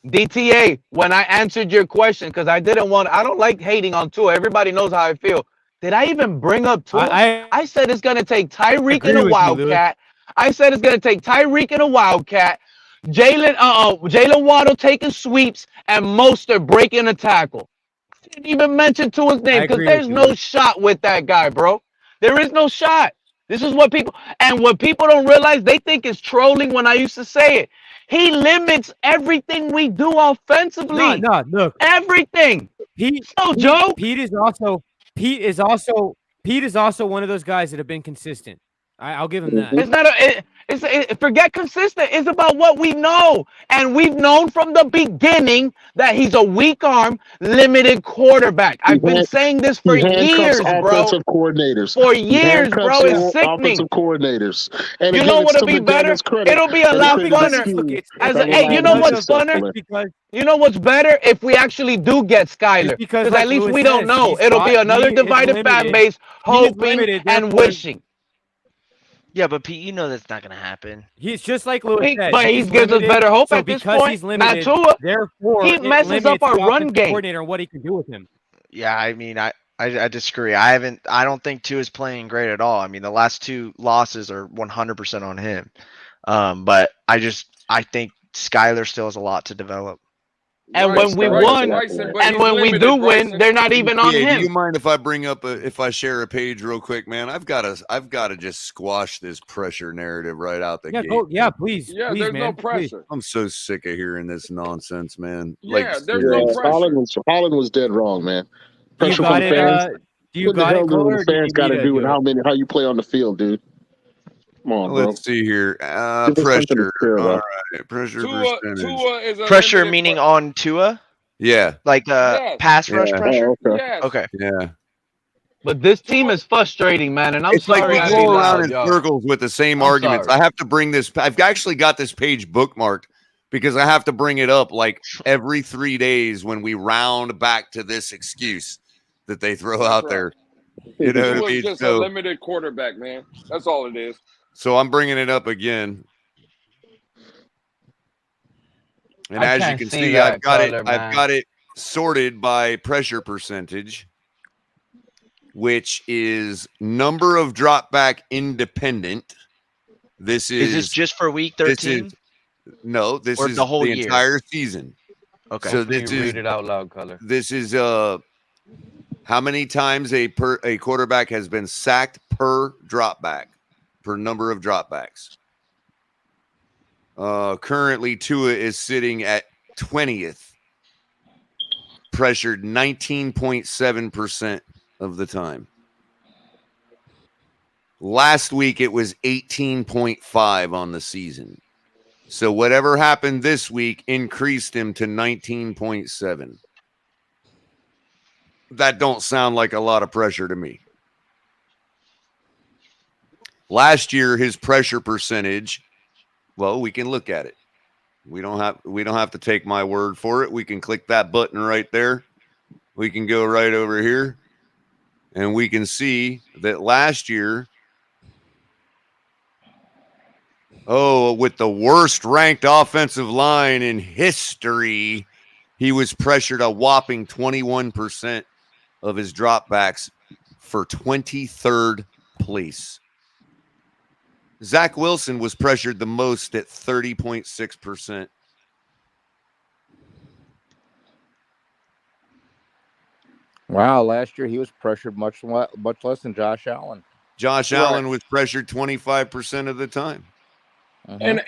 DTA, when I answered your question, because I don't like hating on Tua. Everybody knows how I feel. Did I even bring up Tua? I said it's going to take Tyreek and a Wildcat. I said it's going to take Tyreek and a Wildcat. Jalen Waddle taking sweeps and Mostert breaking a tackle. Didn't even mention Tua's name because there's no shot with that guy, bro. There is no shot. This is what people don't realize, they think it's trolling when I used to say it. He limits everything we do offensively. No, look. Everything. Joe. Pete is also one of those guys that have been consistent. I'll give him that. It's not forget consistent. It's about what we know. And we've known from the beginning that he's a weak arm, limited quarterback. I've been saying this for years, bro. Offensive coordinators. For years, bro. It's sickening. Offensive coordinators. And you know what'll be better? It'll be a lot funner. You know what's funner? You know what's better? If we actually do get Skyler. Because at least we don't know. It'll be another divided fan base hoping and wishing. Yeah, but Pete, you know that's not going to happen. He's just like Lewis said. But he gives us better hope at this point. He's limited, not Tua. Therefore, he messes up our run game. Coordinator, what he can do with him. Yeah, I mean, I disagree. I don't think Tua is playing great at all. I mean, the last two losses are 100% on him. But I think Skyler still has a lot to develop. And when we won, and when we do win, they're not even on him. Do you mind if I bring up if I share a page real quick, man? I've got to just squash this pressure narrative right out the gate. Please. Yeah, please, there's man. no pressure. I'm so sick of hearing this nonsense, man. Yeah, there's no pressure. Holland was dead wrong, man. Pressure from fans. Do you got it, Color? Fans got to do with how you play on the field, dude. Come on, bro. Let's see here. Pressure. All right. Pressure Tua is pressure meaning on Tua? Yeah. Like pass rush pressure? Oh, okay. Yes. Okay. Yeah. But this team is frustrating, man, and I'm It's sorry. like we go around in circles with the same arguments. sorry. I have to bring this. I've actually got this page bookmarked because I have to bring it up like every 3 days when we round back to this excuse that they throw out there. You know what I mean? Just a limited quarterback, man. That's all it is. So I'm bringing it up again. And as you can see, I've got it sorted by pressure percentage, which is number of drop back independent. Is this just for week 13? This is the whole year? Entire season. Okay. So this is read it out loud, Color. This is how many times a quarterback has been sacked per drop back, per number of dropbacks. Currently, Tua is sitting at 20th pressured 19.7% of the time. Last week, it was 18.5 on the season. So whatever happened this week increased him to 19.7. That don't sound like a lot of pressure to me. Last year, his pressure percentage, well, we can look at it. We don't have to take my word for it. We can click that button right there. We can go right over here, and we can see that last year, with the worst ranked offensive line in history, he was pressured a whopping 21% of his dropbacks for 23rd place. Zach Wilson was pressured the most at 30.6%. Wow, last year he was pressured much less than Josh Allen. Josh Allen was pressured 25% of the time. And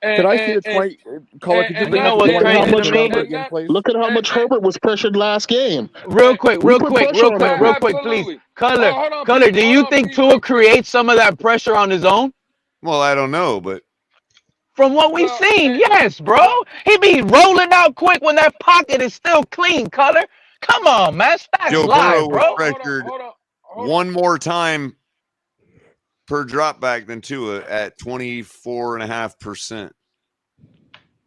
could I see the 20 color? Could you bring up the 20 number again, please? Look at how much Herbert was pressured last game. Real quick, please. Color, do you think Tua creates some of that pressure on his own? Well, I don't know, but from what we've seen, yes, bro. He be rolling out quick when that pocket is still clean, Color. Come on, man. Stats Joe live, Burrow bro. was pressured one more time per drop back than Tua at 24.5%.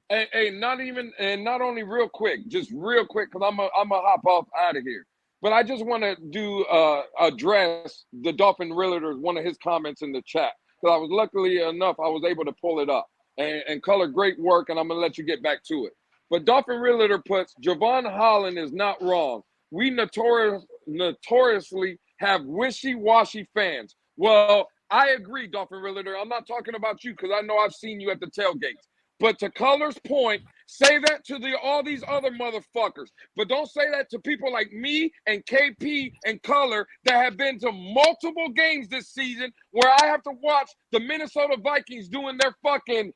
Hey, not only real quick, just real quick, because I'm a hop off out of here. But I just want to address the Dolphin Realtor, one of his comments in the chat. Because I was luckily enough, I was able to pull it up. And Color, great work, and I'm going to let you get back to it. But Dolphin Realtor puts, Javon Holland is not wrong. We notoriously have wishy-washy fans. Well, I agree, Dolphin Realtor. I'm not talking about you because I know I've seen you at the tailgates. But to Color's point, say that to all these other motherfuckers. But don't say that to people like me and KP and Color that have been to multiple games this season where I have to watch the Minnesota Vikings doing their fucking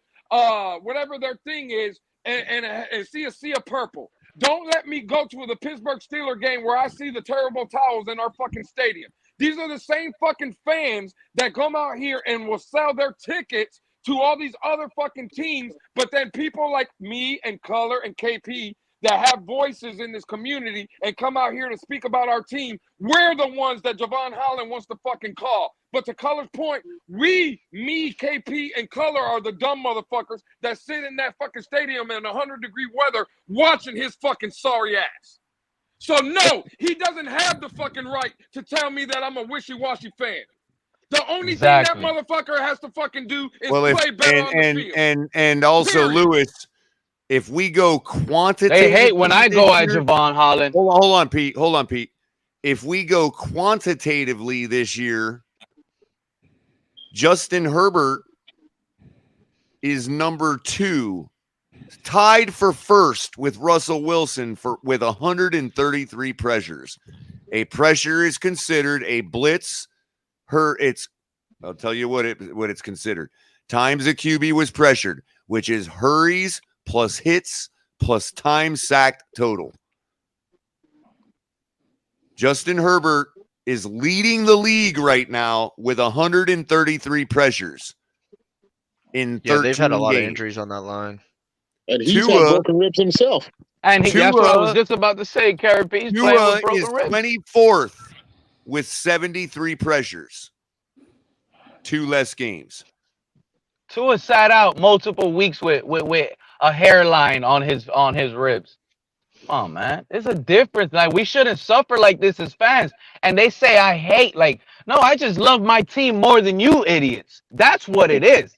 whatever their thing is and see a sea of purple. Don't let me go to the Pittsburgh Steelers game where I see the terrible towels in our fucking stadium. These are the same fucking fans that come out here and will sell their tickets to all these other fucking teams, but then people like me and Color and KP that have voices in this community and come out here to speak about our team, we're the ones that Javon Holland wants to fucking call. But to Color's point, me, KP, and Color are the dumb motherfuckers that sit in that fucking stadium in 100-degree weather watching his fucking sorry ass. So no, he doesn't have the fucking right to tell me that I'm a wishy-washy fan. The only thing that motherfucker has to fucking do is play better on the field. And also, period. Lewis, if we go quantitatively, they hate when I go at Javon Holland. Hold on, Pete. If we go quantitatively this year, Justin Herbert is number 2, tied for first with Russell Wilson with 133 pressures. A pressure is considered a blitz. I'll tell you what it's considered. Times a QB was pressured, which is hurries plus hits plus time sacked total. Justin Herbert is leading the league right now with 133 pressures in 13 they've had a lot games. of injuries on that line. And he's had broken ribs himself. And that's what I was just about to say, Carapy. Tua is 24th with 73 pressures. 2 less games. Tua sat out multiple weeks with a hairline on his ribs. Come on, man. There's a difference. Like, we shouldn't suffer like this as fans. And they say I hate. Like, no, I just love my team more than you idiots. That's what it is.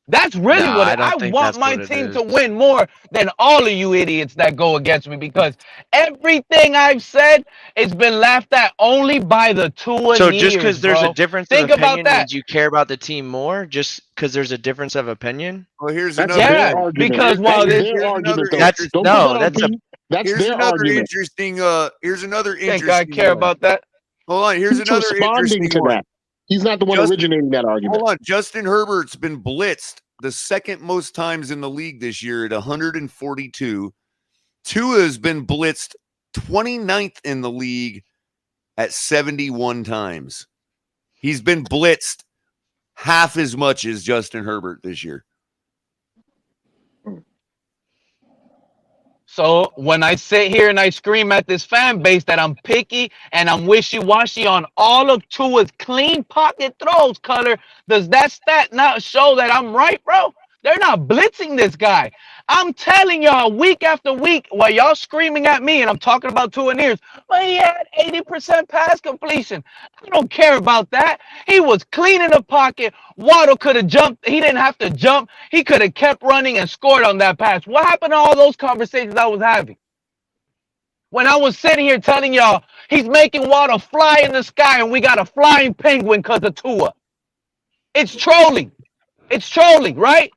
That's really what it is. I want my team to win more than all of you idiots that go against me, because everything I've said has been laughed at only by the Tua. So just because there's a difference of opinion means you you care about the team more? Just because there's a difference of opinion? Well, here's another argument. Because while Here's another interesting I care about that. Hold on. Here's another interesting to one. that. He's not the one originating that argument. Hold on. Justin Herbert's been blitzed the second most times in the league this year at 142. Tua's been blitzed 29th in the league at 71 times. He's been blitzed half as much as Justin Herbert this year. So when I sit here and I scream at this fan base that I'm picky and I'm wishy-washy on all of Tua's clean pocket throws, Color, does that stat not show that I'm right, bro? They're not blitzing this guy. I'm telling y'all week after week while y'all screaming at me, and I'm talking about Tua and ears, but he had 80% pass completion. I don't care about that. He was clean in the pocket. Waddle could have jumped. He didn't have to jump. He could have kept running and scored on that pass. What happened to all those conversations I was having? When I was sitting here telling y'all he's making Waddle fly in the sky and we got a flying penguin because of Tua. It's trolling. It's trolling, right?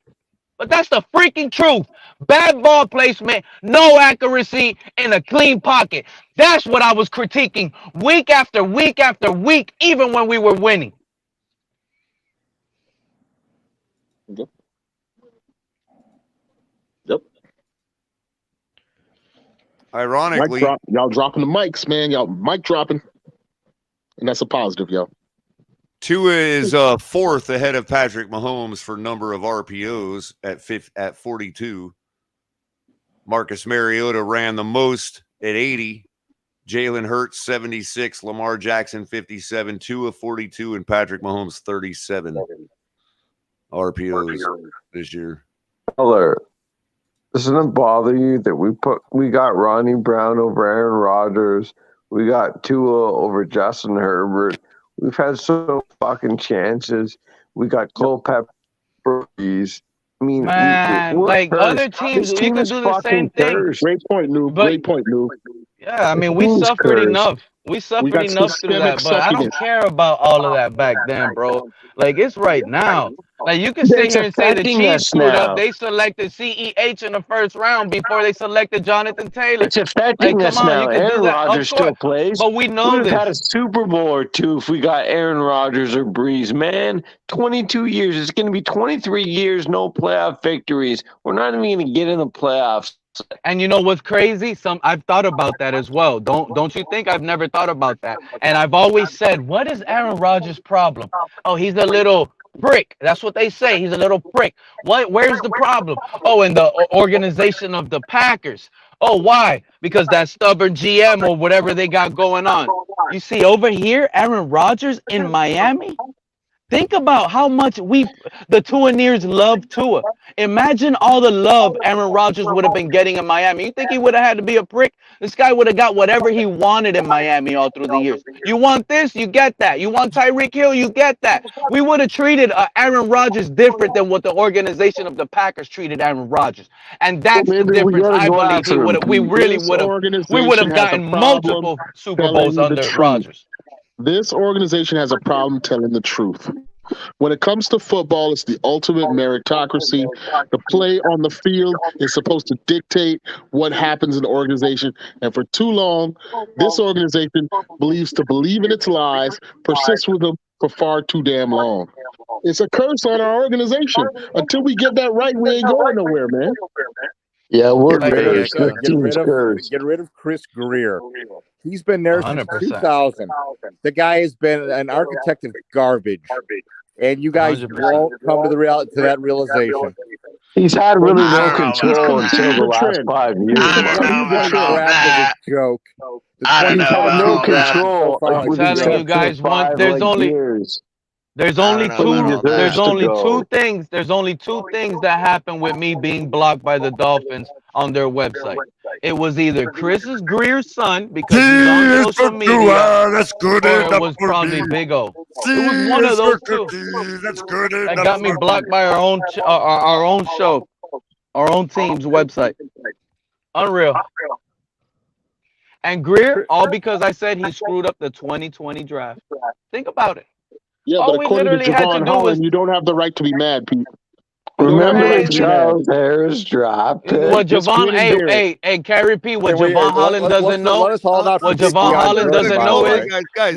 But that's the freaking truth. Bad ball placement, no accuracy, in a clean pocket. That's what I was critiquing week after week after week, even when we were winning. Yep. Ironically, y'all dropping the mics, man. Y'all mic dropping. And that's a positive, yo. Tua is fourth ahead of Patrick Mahomes for number of RPOs at 42. Marcus Mariota ran the most at 80. Jalen Hurts 76, Lamar Jackson 57, Tua 42, and Patrick Mahomes 37 RPOs this year. Color, doesn't it bother you that we got Ronnie Brown over Aaron Rodgers, we got Tua over Justin Herbert? We've had so fucking chances. We got Culpepper. I mean, man, like other teams, we could do the same thing. Great point, Lou. Great point, Lou. Yeah, I mean, we suffered enough. We suffered enough through that, but I don't care about all of that back then, bro. Like, it's right now. Like, you can sit here and say the Chiefs screwed up. They selected CEH in the first round before they selected Jonathan Taylor. It's affecting us now. Aaron Rodgers still plays. But we know we would this. have had a Super Bowl or two if we got Aaron Rodgers or Breeze. Man, 22 years. It's going to be 23 years, no playoff victories. We're not even going to get in the playoffs. And you know what's crazy? I've thought about that as well. Don't you think I've never thought about that? And I've always said, what is Aaron Rodgers' problem? Oh, he's a little prick. That's what they say. He's a little prick. Where's the problem? Oh, in the organization of the Packers. Oh, why? Because that stubborn GM or whatever they got going on. You see, over here, Aaron Rodgers in Miami. Think about how much the Tuaneers love Tua. Imagine all the love Aaron Rodgers would have been getting in Miami. You think he would have had to be a prick? This guy would have got whatever he wanted in Miami all through the years. You want this? You get that. You want Tyreek Hill? You get that. We would have treated Aaron Rodgers different than what the organization of the Packers treated Aaron Rodgers. And that's the difference I believe we would have gotten multiple Super Bowls under Rodgers. This organization has a problem telling the truth. When it comes to football, it's the ultimate meritocracy. The play on the field is supposed to dictate what happens in the organization. And for too long, this organization believe in its lies, persists with them for far too damn long. It's a curse on our organization. Until we get that right, we ain't going nowhere, man. Yeah, we're get rid of Chris Greer. He's been there 100%. Since 2000. The guy has been an architect of garbage, and you guys 100%. Won't come to that realization. He's had really no control until the last 5 years. Joke. He's had no control. I'm telling you guys, there's only two things that happened with me being blocked by the Dolphins on their website. It was either Greer's son because he's on social media, that's good, or it was probably Big O. It was one of those two. That's good. That got me blocked by our own show, our own team's website. Unreal. And Greer, all because I said he screwed up the 2020 draft. Think about it. Yeah, but according to Javon Holland, you don't have the right to be mad, Pete. Remember Charles Harris dropped it? What Javon, hey, Carrie P, what Javon Holland doesn't know is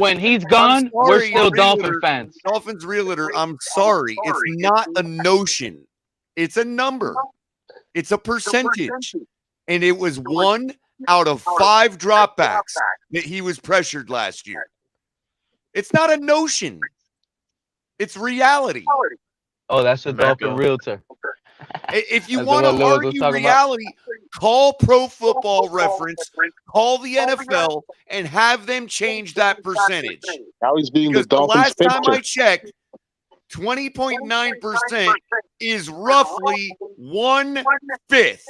when he's gone, we're still Dolphin fans. Dolphins realtor, I'm sorry. It's not a notion. It's a number. It's a percentage. And it was one out of 5 dropbacks that he was pressured last year. It's not a notion. It's reality. Oh, that's a Dolphin realtor. If you want to argue reality, call Pro Football Reference, call the NFL, and have them change that percentage. Now he's being because the Dolphins last time I checked, 20.9% is roughly 1/5.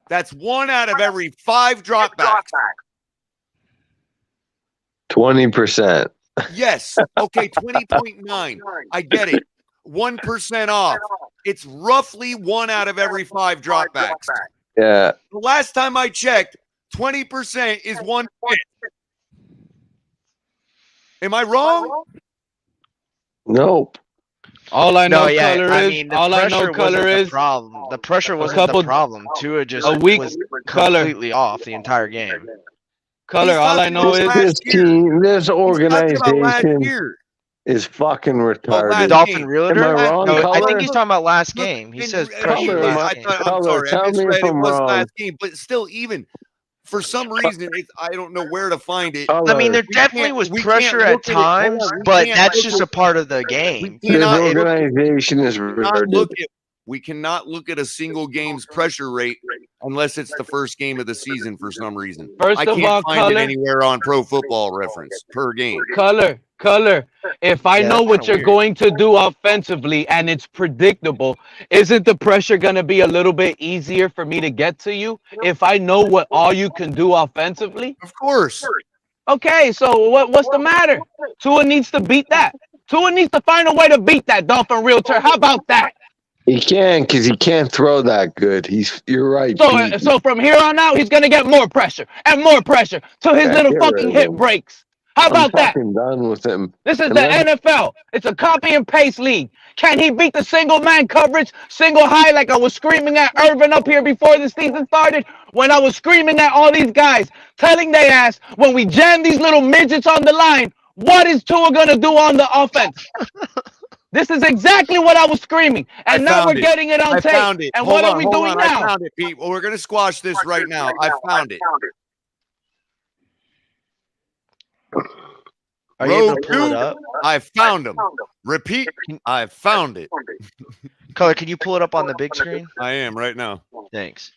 That's 1 out of every 5 dropbacks. 20%. Yes. Okay, 20.9. I get it. 1% off. It's roughly 1 out of every 5 dropbacks. Yeah. The last time I checked, 20% is 1/5. Am I wrong? Nope. All I know, yeah, color I is mean, the all I pressure know, color wasn't is the problem. The pressure wasn't the problem. Tua just a weak was color. completely off the entire game. Color. All I know is This team, this organization year. is fucking retarded. Dolphin realtor? Am I wrong, No, I Color? think he's talking about last game. He says pressure Color, last game. I'm sorry. I tell me misread. if It I'm was wrong. last game, but still, even for some reason, I don't know where to find it. I mean, there definitely was pressure at times, but that's just a part of the game. This organization is retarded. We cannot look at a single game's pressure rate unless it's the first game of the season for some reason. First I of can't all, find Color, it anywhere on Pro Football Reference per game. Color. If I know what you're going to do offensively and it's predictable, isn't the pressure going to be a little bit easier for me to get to you if I know what all you can do offensively? Of course. Okay, so what's the matter? Tua needs to beat that. Tua needs to find a way to beat that, Dolphin realtor. How about that? He can, because he can't throw that good. You're right. So from here on out, he's gonna get more pressure and more pressure till his little fucking hip breaks. How about that? I'm done with him. This is the NFL. It's a copy and paste league. Can he beat the single man coverage, single high, like I was screaming at Irvin up here before the season started? When I was screaming at all these guys, telling they ass, when we jam these little midgets on the line, what is Tua gonna do on the offense? This is exactly what I was screaming, and now we're getting it on tape. Found it. And Hold what on, are we hold doing on. now? I found it, Pete. Well, we're going to squash this right now. I found it. Are you able to pull it up? I found him. Repeat. I found it. Color, can you pull it up on the big screen? I am right now. Thanks.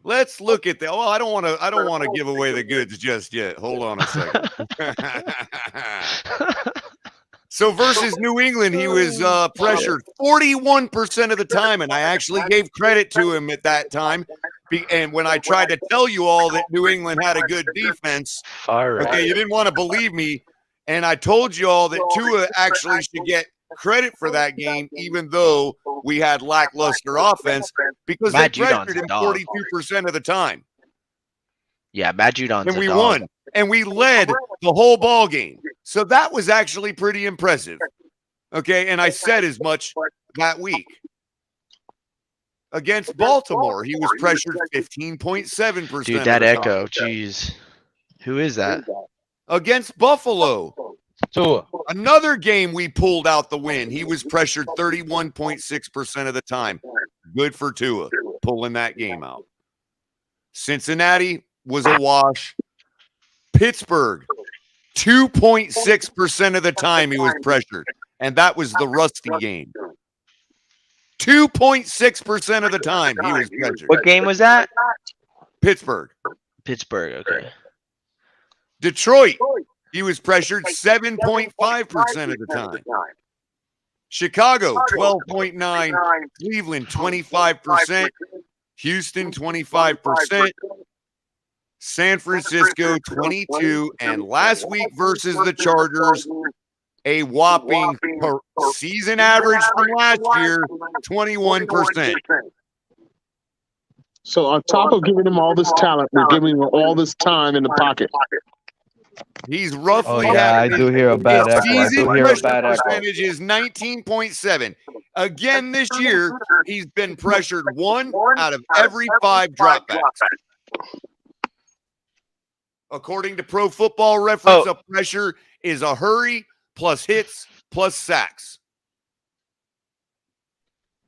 Let's look at the. Oh, I don't want to give away the goods just yet. Hold on a second. So versus New England, he was pressured 41% of the time, and I actually gave credit to him at that time. And when I tried to tell you all that New England had a good defense, okay, you didn't want to believe me, and I told you all that Tua actually should get credit for that game, even though we had lackluster offense, because they pressured him 42% of the time. Yeah, Matt Judon's and we won, and we led the whole ball game. So that was actually pretty impressive. Okay, and I said as much that week. Against Baltimore, he was pressured 15.7%. Dude, that echo, jeez. Who is that? Against Buffalo. Tua. Another game we pulled out the win. He was pressured 31.6% of the time. Good for Tua, pulling that game out. Cincinnati was a wash. Pittsburgh, 2.6% of the time he was pressured, and that was the rusty game. 2.6% of the time he was pressured. What game was that? Pittsburgh. Pittsburgh, okay. Detroit, he was pressured 7.5% of the time. Chicago, 12.9%. Cleveland, 25%. Houston, 25%. San Francisco, 22%. And last week versus the Chargers, a whopping season average from last year, 21%. So on top of giving him all this talent, we're giving him all this time in the pocket. He's roughly I do hear a bad echo. season pressure percentage is 19.7. Again, this year, he's been pressured 1 out of every 5 dropbacks. According to Pro Football Reference, a pressure is a hurry plus hits plus sacks.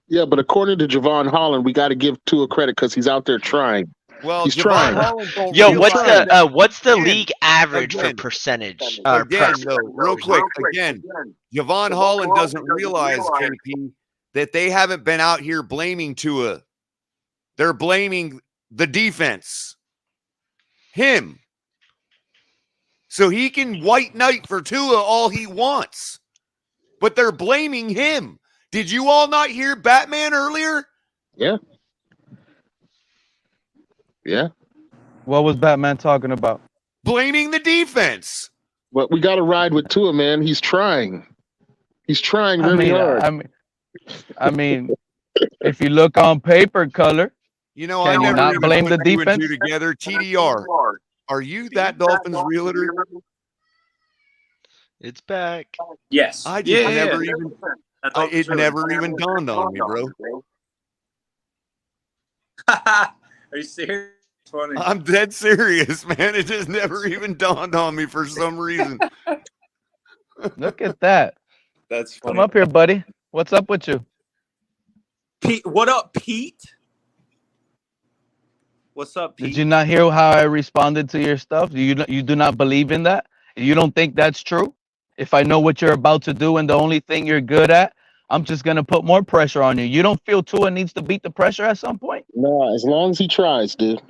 Yeah, but according to Javon Holland, we got to give Tua credit because he's out there trying. Well, He's Javon trying. Holland don't Yo, realize what's the again, league average for again, percentage? again, though, real quick, again, Javon Holland doesn't realize, KP, that they haven't been out here blaming Tua. They're blaming the defense. Him. So he can white knight for Tua all he wants. But they're blaming him. Did you all not hear Batman earlier? Yeah. Yeah. What was Batman talking about? Blaming the defense. But we got to ride with Tua, man. He's trying. He's trying really hard. I mean, if you look on paper color, you know, can I you never not even blame put the two and defense? two together. TDR, are you that Dolphins realtor? It's back. Yes. I just never yeah. even. It never even dawned on me, bro. Are you serious? Funny. I'm dead serious, man. It just never even dawned on me for some reason. Look at that. That's funny. Come up here, buddy. What's up with you? Pete, what up, Pete? What's up, Pete? Did you not hear how I responded to your stuff? You do not believe in that? You don't think that's true? If I know what you're about to do and the only thing you're good at, I'm just going to put more pressure on you. You don't feel Tua needs to beat the pressure at some point? No, as long as he tries, dude.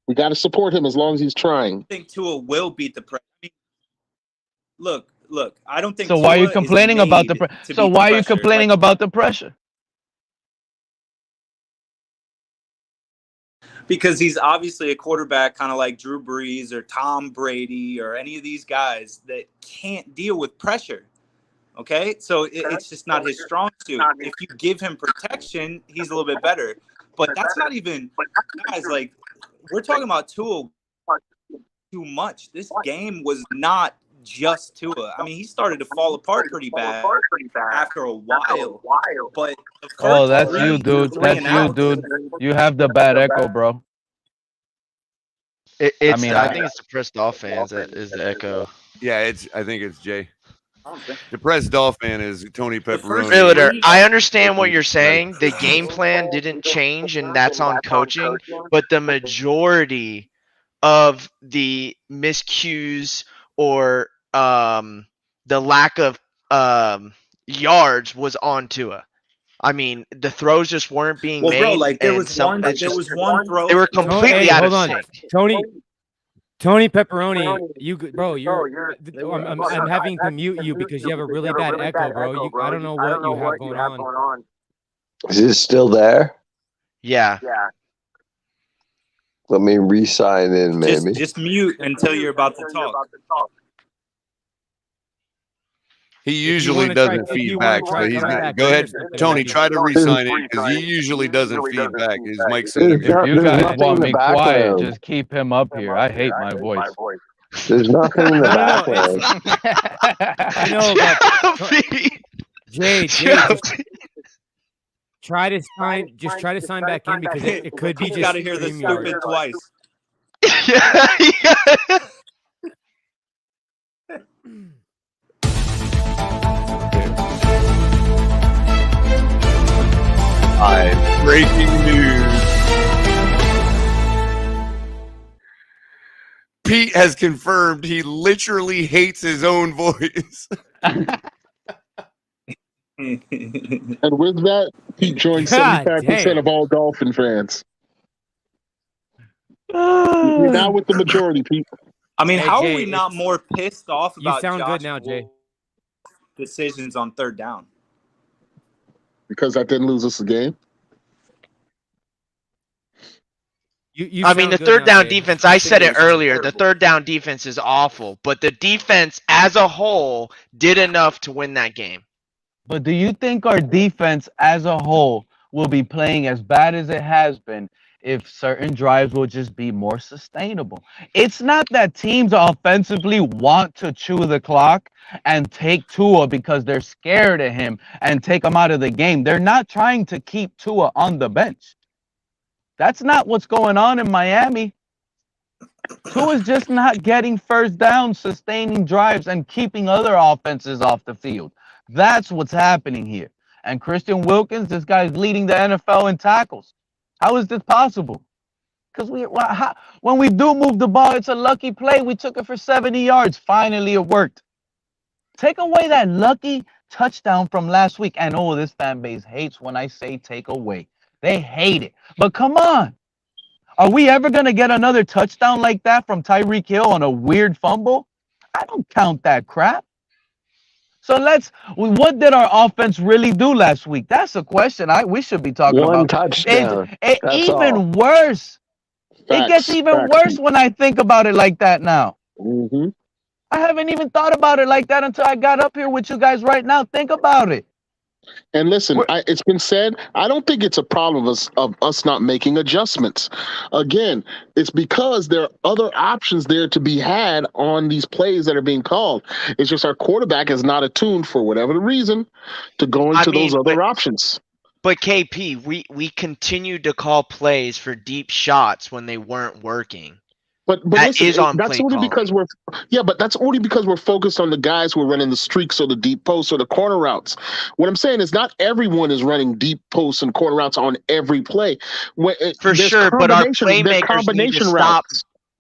We got to support him as long as he's trying. I think Tua will beat the pressure. Look. I don't think. So why are you complaining about the pressure? So why are you complaining about the pressure? Because he's obviously a quarterback, kind of like Drew Brees or Tom Brady or any of these guys that can't deal with pressure. Okay, so it's just not his strong suit. If you give him protection, he's a little bit better. But that's not even, guys. Like, we're talking about Tua too much. This game was not just Tua. I mean, he started to fall apart pretty bad after a while. But of course, that's you, dude. That's you, dude. You have the bad echo, bro. I think it's depressed Dolphins that is the echo. Yeah, I think it's Jay. Depressed Dolphin is Tony Pepperoni. Realtor, I understand what you're saying. The game plan didn't change, and that's on coaching. But the majority of the miscues or the lack of yards was on Tua. I mean, the throws just weren't being made. Bro, like there was one throw. They were completely out of sync. Tony Pepperoni, I'm having to mute you because you have a really bad echo, bro. I don't know what you have going on. Is it still there? Yeah. Let me re-sign in, maybe. Just mute until you're about to talk. He usually doesn't feed back, so he's gonna go ahead. Tony, try to re-sign it because he usually doesn't feed back. His mic's if you guys want me quiet, just keep him up here. I hate my voice. There's nothing in the background. I know, but Jay, just try to sign back in because it could be just. You gotta hear the stupid twice. Breaking news. Pete has confirmed he literally hates his own voice. And with that, Pete joins 75% of all Dolphin fans. You're now with the majority, Pete. I mean, how are we not more pissed off about You sound Josh good now, Jay. decisions on third down? Because that didn't lose us a game. I mean, the third down defense, I said it earlier, the third down defense is awful, but the defense as a whole did enough to win that game. But do you think our defense as a whole will be playing as bad as it has been if certain drives will just be more sustainable? It's not that teams offensively want to chew the clock and take Tua because they're scared of him and take him out of the game. They're not trying to keep Tua on the bench. That's not what's going on in Miami. Tua's just not getting first down, sustaining drives, and keeping other offenses off the field. That's what's happening here. And Christian Wilkins, this guy's leading the NFL in tackles. How is this possible? Because when we do move the ball, it's a lucky play. We took it for 70 yards. Finally, it worked. Take away that lucky touchdown from last week. And this fan base hates when I say take away. They hate it. But come on. Are we ever going to get another touchdown like that from Tyreek Hill on a weird fumble? I don't count that crap. So what did our offense really do last week? That's a question we should be talking about. One touchdown. That's even all. worse. It gets even worse when I think about it like that now. Mm-hmm. I haven't even thought about it like that until I got up here with you guys right now. Think about it. And listen, it's been said, I don't think it's a problem of us not making adjustments. Again, it's because there are other options there to be had on these plays that are being called. It's just our quarterback is not attuned, for whatever the reason, to go into those other options. But KP, we continued to call plays for deep shots when they weren't working. But listen, that's only because we're focused on the guys who are running the streaks or the deep posts or the corner routes. What I'm saying is not everyone is running deep posts and corner routes on every play. For sure, but our playmakers need to stop.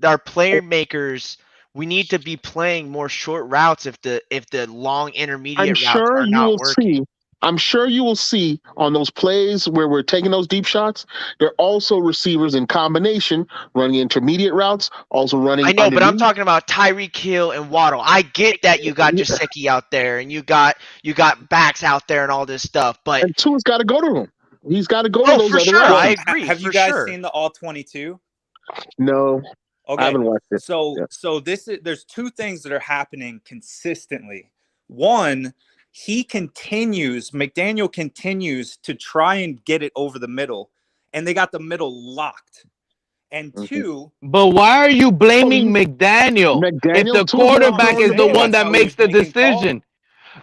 Our playmakers, we need to be playing more short routes if the long intermediate routes are not working. I'm sure you will see on those plays where we're taking those deep shots, there are also receivers in combination running intermediate routes, also running. I know, but I'm talking about Tyreek Hill and Waddle. I get that you got Gesicki out there and you got backs out there and all this stuff, but and Tua's got to go to him. He's got to go to those for other sure. routes. I agree. Have you guys seen the All 22? No. Okay. I haven't watched it. So there's two things that are happening consistently. One, McDaniel continues to try and get it over the middle, and they got the middle locked. And two, but why are you blaming McDaniel if the quarterback is the one that makes the decision?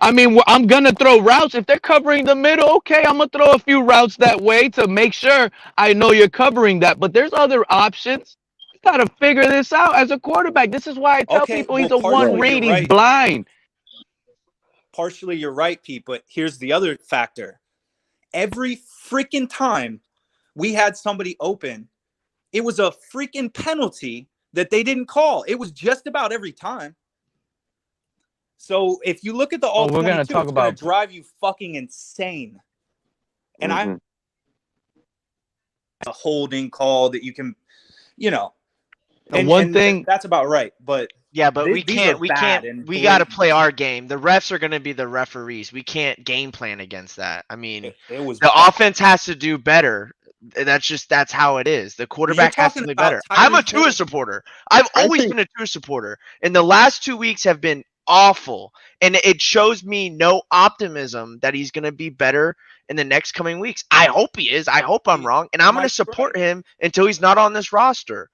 I mean, I'm going to throw routes. If they're covering the middle, okay, I'm going to throw a few routes that way to make sure I know you're covering that. But there's other options. You got to figure this out as a quarterback. This is why I tell people he's a one read. He's blind. Partially, you're right, Pete, but here's the other factor. Every freaking time we had somebody open, it was a freaking penalty that they didn't call. It was just about every time. So if you look at the all 22, it's going to drive you fucking insane. And a holding call that you can, and that's about right. But yeah, but we got to play our game. The refs are going to be the referees. We can't game plan against that. I mean, the offense has to do better. That's how it is. The quarterback has to play better. I'm a Tua supporter. I've always been a Tua supporter. And the last 2 weeks have been awful. And it shows me no optimism that he's going to be better in the next coming weeks. I hope he is. I hope I'm wrong. And I'm going to support him until he's not on this roster.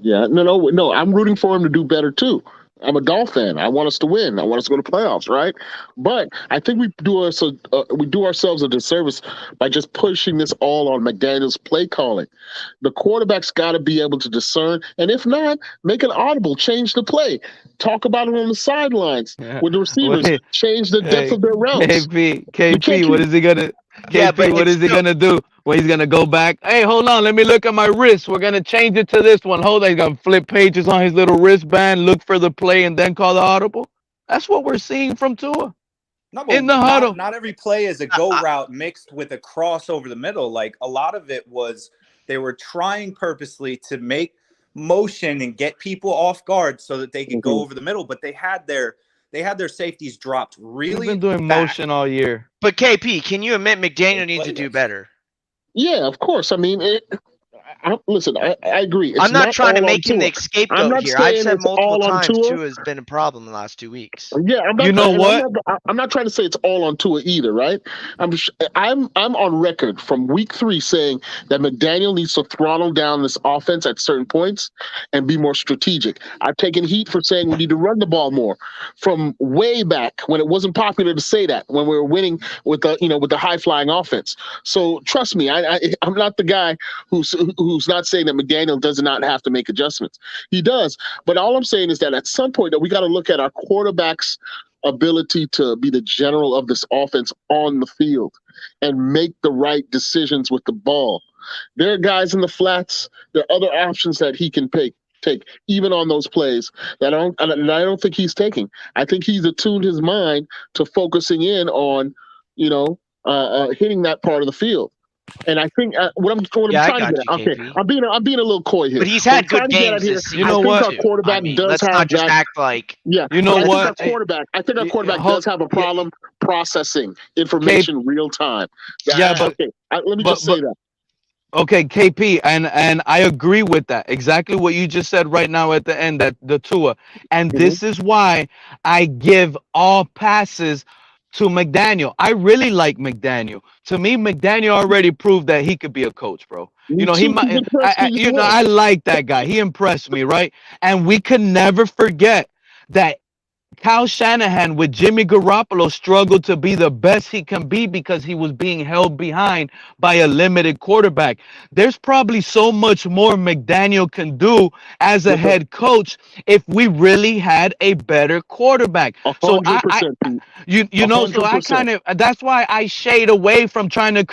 Yeah, no. I'm rooting for him to do better too. I'm a Dolphin fan. I want us to win. I want us to go to playoffs, right? But I think we do ourselves a disservice by just pushing this all on McDaniel's play calling. The quarterback's got to be able to discern, and if not, make an audible, change the play, talk about it on the sidelines with the receivers, change the depth of their routes. KP, what is he gonna? What is he gonna do? Well, he's gonna go back. Hey, hold on, let me look at my wrist. We're gonna change it to this one. Hold on, he's gonna flip pages on his little wristband, look for the play, and then call the audible. That's what we're seeing from Tua. In the huddle. Not every play is a go route mixed with a cross over the middle. Like a lot of it was they were trying purposely to make motion and get people off guard so that they could go over the middle, but they had their safeties dropped really. We've been doing motion all year. But KP, can you admit McDaniel needs to do better? Yeah, of course. I mean, listen, I agree. I'm not trying to make him the scapegoat here. I've said multiple times Tua has been a problem the last 2 weeks. Yeah, I'm not trying to say it's all on Tua either, right? I'm on record from week 3 saying that McDaniel needs to throttle down this offense at certain points and be more strategic. I've taken heat for saying we need to run the ball more from way back when it wasn't popular to say that, when we were winning with the high flying offense. So trust me, I'm not the guy who's not saying that McDaniel does not have to make adjustments. He does. But all I'm saying is that at some point that we got to look at our quarterback's ability to be the general of this offense on the field and make the right decisions with the ball. There are guys in the flats. There are other options that he can take even on those plays that I don't think he's taking. I think he's attuned his mind to focusing in on, hitting that part of the field. And I think what I'm trying to get at. Okay, I'm being a little coy here. But he's had good games this season. You know what? Our quarterback does let's have not just that. act like. Yeah, you know what? I think our quarterback does have a problem processing information real time. Let me just say that. Okay, KP, and I agree with that. Exactly what you just said right now at the end, that the Tua. And this is why I give all passes to McDaniel. I really like McDaniel. To me, McDaniel already proved that he could be a coach, bro. I like that guy. He impressed me, right? And we can never forget that Kyle Shanahan with Jimmy Garoppolo struggled to be the best he can be because he was being held behind by a limited quarterback. There's probably so much more McDaniel can do as a head coach if we really had a better quarterback. So I kind of, that's why I shade away from trying to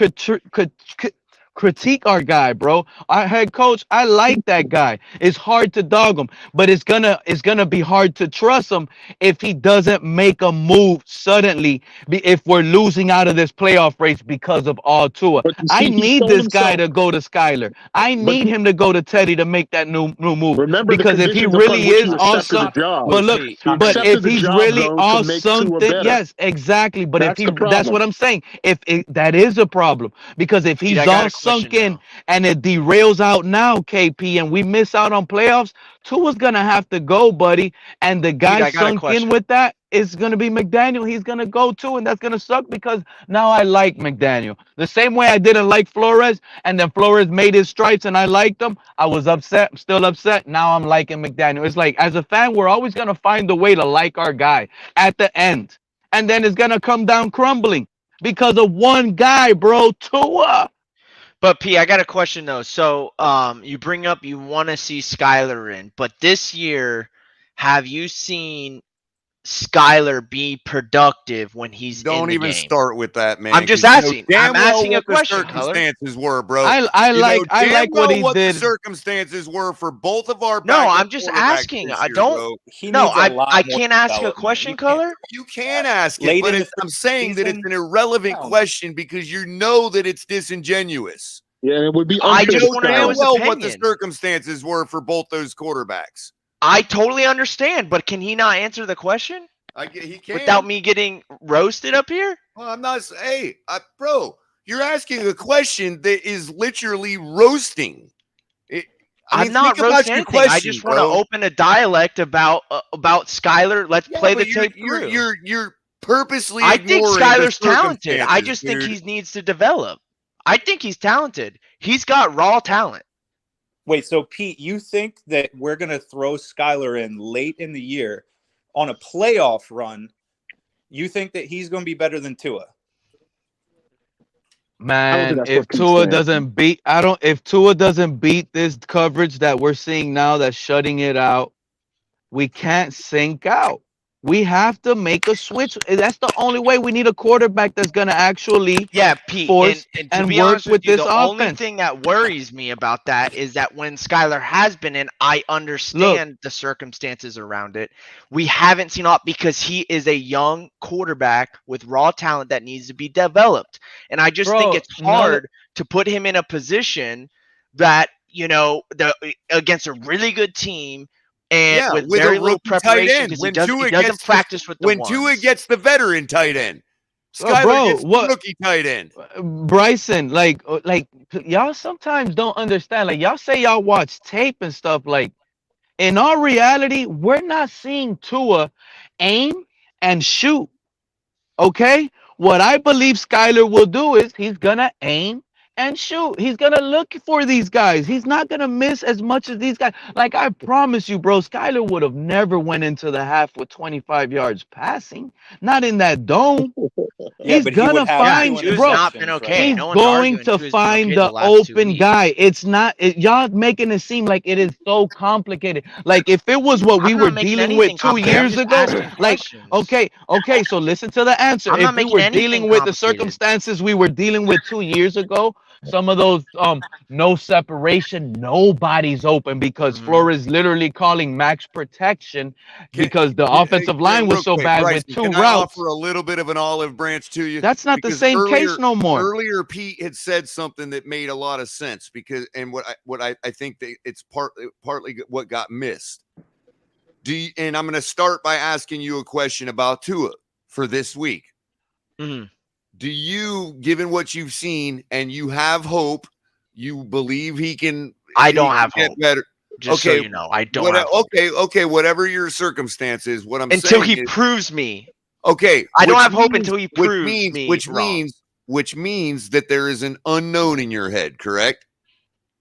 critique our guy, bro. Our head coach, I like that guy. It's hard to dog him, but it's gonna be hard to trust him if he doesn't make a move suddenly. If we're losing out of this playoff race because of all Tua, I need this guy to go to Skyler. I need him to go to Teddy to make that new move. Remember, because if he really is awesome, but if he's really awesome, yes, exactly. But if he, that's what I'm saying. If that is a problem, because if he's awesome sunk in and it derails out now, KP, and we miss out on playoffs, Tua's gonna have to go, buddy. And the guy sunk in with that is gonna be McDaniel. He's gonna go too, and that's gonna suck because now I like McDaniel. The same way I didn't like Flores, and then Flores made his stripes and I liked him. I was upset, I'm still upset. Now I'm liking McDaniel. It's like, as a fan, we're always gonna find a way to like our guy at the end. And then it's gonna come down crumbling because of one guy, bro, Tua. But P, I got a question though. So you bring up you want to see Skyler in, but this year, have you seen Skyler be productive when he's in the game? Don't even start with that, man. I'm just asking. I'm asking a question. The circumstances were, bro. I like what he did. The circumstances were for both of our. No, I'm just asking. I don't. I can't ask a question, Color. You can ask it, but I'm saying that it's an irrelevant question because you know that it's disingenuous. Yeah, it would be. I just want to know what the circumstances were for both those quarterbacks. I totally understand, but can he not answer the question? He can. Without me getting roasted up here? Well, I'm not. Hey, bro, you're asking a question that is literally roasting. I'm not roasting anything. I just want to open a dialect about Skyler. Let's play the tape through. You're purposely. I think Skyler's talented. I just think he needs to develop. I think he's talented. He's got raw talent. Wait, so Pete, you think that we're going to throw Skyler in late in the year on a playoff run? You think that he's going to be better than Tua? Man, if Tua doesn't beat this coverage that we're seeing now, that's shutting it out, we can't sync out. We have to make a switch. That's the only way. We need a quarterback that's going to actually Pete, force and work with with this the offense. Only thing that worries me about that is that when Skyler has been in, I understand the circumstances around it. We haven't seen it because he is a young quarterback with raw talent that needs to be developed. And I just think it's hard to put him in a position that, against a really good team, and with very little preparation because he doesn't practice with the when Tua gets the veteran tight end. Skyler gets the rookie tight end. Bryson, like y'all sometimes don't understand. Like y'all say y'all watch tape and stuff. Like in our reality, we're not seeing Tua aim and shoot. Okay? What I believe Skyler will do is he's gonna aim and shoot. He's gonna look for these guys. He's not gonna miss as much as these guys. Like I promise you, bro, Skyler would have never went into the half with 25 yards passing. Not in that dome. He's gonna find, bro. He's going to find the open guy. It's not. Y'all making it seem like it is so complicated. Like if it was what we were dealing with 2 years ago. Like okay. So listen to the answer. If we were dealing with the circumstances we were dealing with 2 years ago, some of those no separation, nobody's open because Flores literally calling max protection because the offensive line was so bad with two can I routes. offer a little bit of an olive branch to you? That's not the same case no more. Earlier, Pete had said something that made a lot of sense because, and what I think that it's partly what got missed. And I'm going to start by asking you a question about Tua for this week. Mm-hmm. Do you, given what you've seen, and you have hope, you believe he can? I don't have hope. Better. Just so you know, I don't have hope. Okay. Whatever your circumstances, what I'm until saying he proves me. Okay, I don't have hope until he proves me wrong. Which means that there is an unknown in your head, correct?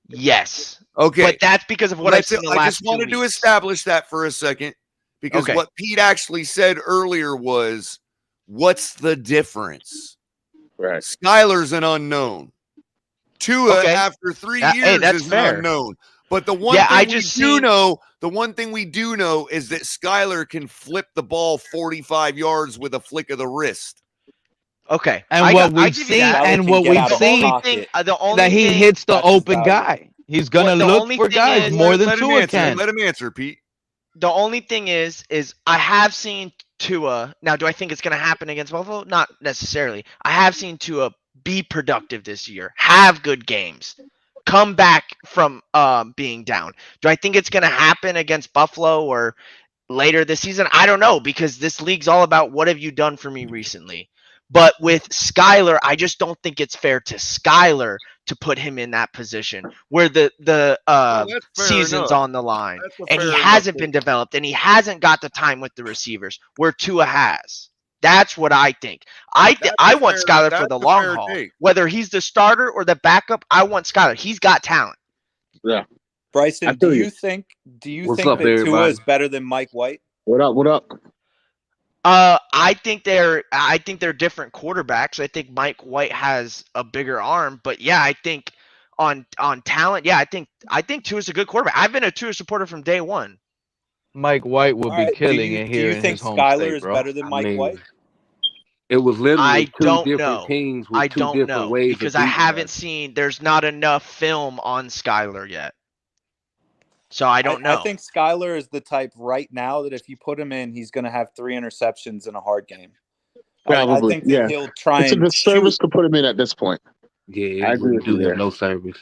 Yes. Okay, but that's because of what I've seen the last 2 weeks. I just wanted to establish that for a second because what Pete actually said earlier was, "What's the difference?" Right. Skyler's an unknown. Tua, after 3 years, is an unknown. But the one thing we do know is that Skyler can flip the ball 45 yards with a flick of the wrist. Okay. And what we've seen that he hits the open guy. He's going to look for guys more than Tua can. Let him answer, Pete. The only thing is I have seen Tua. Now, do I think it's going to happen against Buffalo? Not necessarily. I have seen Tua be productive this year, have good games, come back from being down. Do I think it's going to happen against Buffalo or later this season? I don't know, because this league's all about what have you done for me recently. But with Skyler, I just don't think it's fair to Skyler to put him in that position where the season's on the line and he hasn't been developed and he hasn't got the time with the receivers where Tua has. That's what I think. I want Skyler for the long haul. Whether he's the starter or the backup, I want Skyler. He's got talent. Yeah. Bryson, do you think that Tua is better than Mike White? What up? I think they're different quarterbacks. I think Mike White has a bigger arm, but yeah, I think on talent, yeah, I think Tua's a good quarterback. I've been a Tua supporter from day one. Mike White will be killing it here. Do you think Skyler is better than Mike White? It was literally two different teams with two different ways. Because I haven't seen. There's not enough film on Skyler yet, so I don't know. I think Skyler is the type right now that if you put him in, he's going to have 3 interceptions in a hard game. Probably, I think that he'll try. It's a disservice to put him in at this point. Yeah, I agree with you there. No service.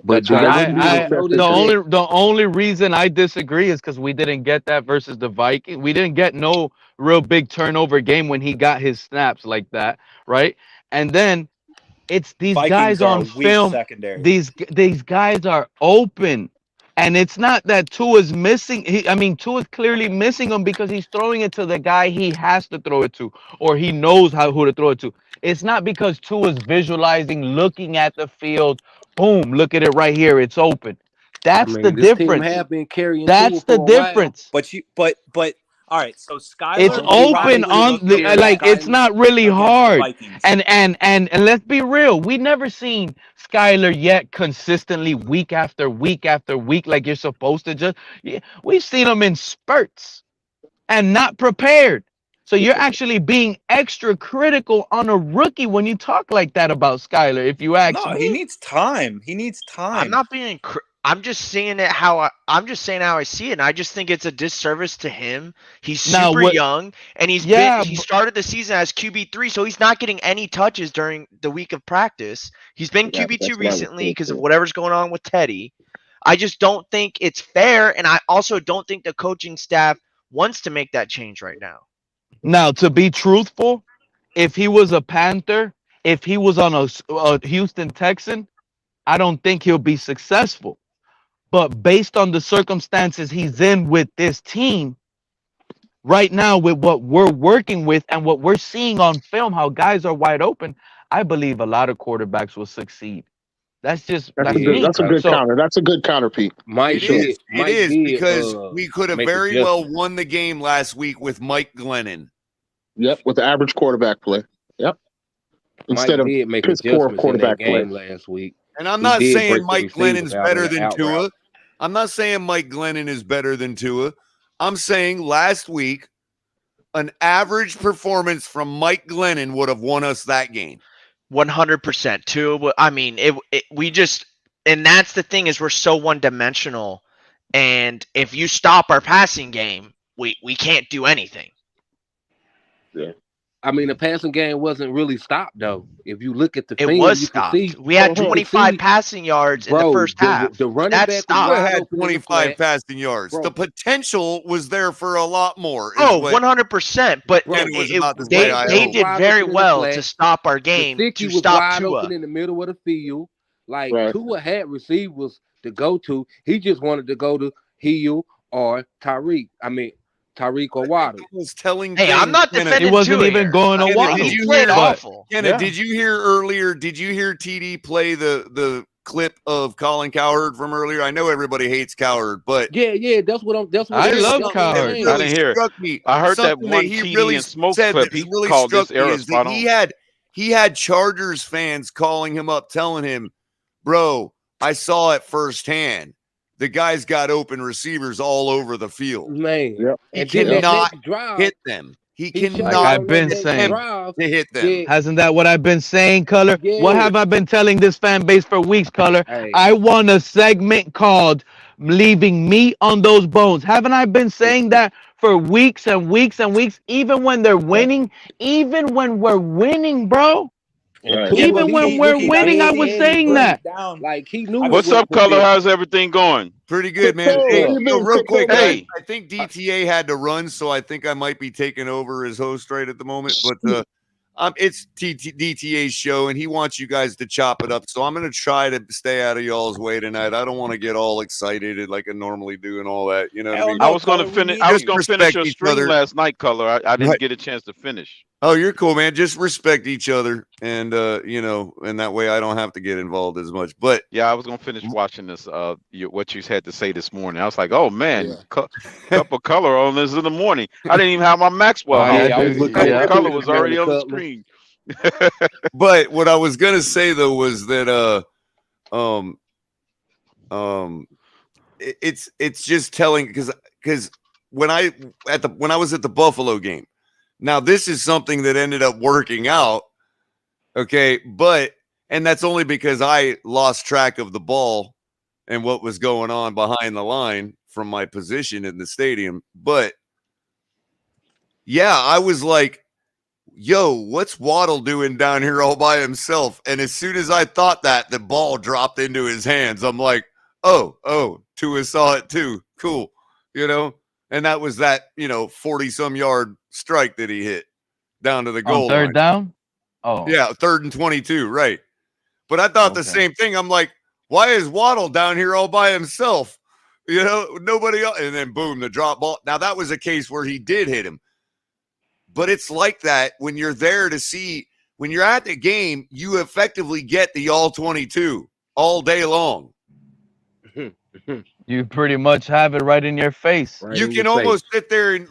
But the only reason I disagree is because we didn't get that versus the Vikings. We didn't get no real big turnover game when he got his snaps like that, right? And then it's these Vikings guys on film. Secondary. These guys are open, and it's not that Tua's missing. Tua's clearly missing him because he's throwing it to the guy he has to throw it to, or he knows who to throw it to. It's not because Tua's visualizing, looking at the field. Boom! Look at it right here. It's open. That's the difference. Have been carrying That's the difference. But all right. So Skyler, it's open on the it's not really hard. And let's be real. We never seen Skyler yet consistently week after week after week like you're supposed to. We've seen him in spurts and not prepared. So you're actually being extra critical on a rookie when you talk like that about Skyler. If you ask me, he needs time. He needs time. I'm not being. I'm just saying it I'm just saying how I see it. And I just think it's a disservice to him. He's super young, and he started the season as QB3, so he's not getting any touches during the week of practice. He's been QB2 recently because of whatever's going on with Teddy. I just don't think it's fair, and I also don't think the coaching staff wants to make that change right now. Now, to be truthful, if he was a Panther, if he was on a Houston Texan, I don't think he'll be successful. But based on the circumstances he's in with this team right now, with what we're working with and what we're seeing on film, how guys are wide open, I believe a lot of quarterbacks will succeed. That's a good counter. That's a good counter, Pete. It is because we could have very well won the game last week with Mike Glennon. Yep, with the average quarterback play. Yep. Instead of piss poor quarterback play last week. And I'm not saying Mike Glennon's better than Tua. I'm not saying Mike Glennon is better than Tua. I'm saying last week, an average performance from Mike Glennon would have won us that game. 100%. Too. I mean, we just, and that's the thing is we're so one-dimensional, and if you stop our passing game, we can't do anything. Yeah. I mean, the passing game wasn't really stopped though. If you look at the it film, was you stopped. can see We had 25 passing yards in the first half. The running that back stopped. had 25 passing yards. Bro. The potential was there for a lot more. Oh, 100%. But they did very well to stop our game. He was stop wide Tua. open in the middle of the field. Like Tua had receivers to go to. He just wanted to go to Hill or Tyreek. I mean, Tyreek or Waddle. Was telling. Hey, I'm not defending. It wasn't even going to Waddle. Did you played hear? Awful. Kenna, did you hear earlier? Did you hear TD play the clip of Colin Cowherd from earlier? I know everybody hates Cowherd, but yeah, that's what I love Cowherd. Really I didn't hear it. I heard that one TD and Smoke clip. He really called this era spot on. He had Chargers fans calling him up, telling him, "Bro, I saw it firsthand. The guy's got open receivers all over the field. Man, he cannot hit them. He cannot. Like I've been saying, to hit them. Hasn't that what I've been saying, Color? Yeah. What have I been telling this fan base for weeks, Color? Hey. I want a segment called "Leaving Meat on Those Bones." Haven't I been saying that for weeks and weeks and weeks? Even when they're winning, even when we're winning, bro. Right. Even when we're winning, I was saying that. Like he knew. What's up, Color? How's everything going? Pretty good, man. Hey, real quick, hey. I think DTA had to run, so I think I might be taking over as host right at the moment. But it's DTA's show, and he wants you guys to chop it up. So I'm going to try to stay out of y'all's way tonight. I don't want to get all excited like I normally do and all that. You know what I mean? I was going to finish. I was going to finish your stream last night, Color. I didn't get a chance to finish. Oh, you're cool, man. Just respect each other, and and that way I don't have to get involved as much. But yeah, I was gonna finish watching this. What you had to say this morning. I was like, oh man, cup of Color on this in the morning. I didn't even have my Maxwell. Color was already on the screen. But what I was gonna say though was that it's just telling because when I was at the Buffalo game. Now, this is something that ended up working out, okay, and that's only because I lost track of the ball and what was going on behind the line from my position in the stadium. But, yeah, I was like, yo, what's Waddle doing down here all by himself? And as soon as I thought that, the ball dropped into his hands. I'm like, oh, Tua saw it too. Cool, And that was that, 40-some yard strike that he hit down to the goal line. Third down? Oh. Yeah, 3rd and 22, right. But I thought the same thing. I'm like, why is Waddle down here all by himself? Nobody else. And then, boom, the drop ball. Now, that was a case where he did hit him. But it's like that when you're there to see, when you're at the game, you effectively get the all 22 all day long. You pretty much have it right in your face. Right, you can almost sit there and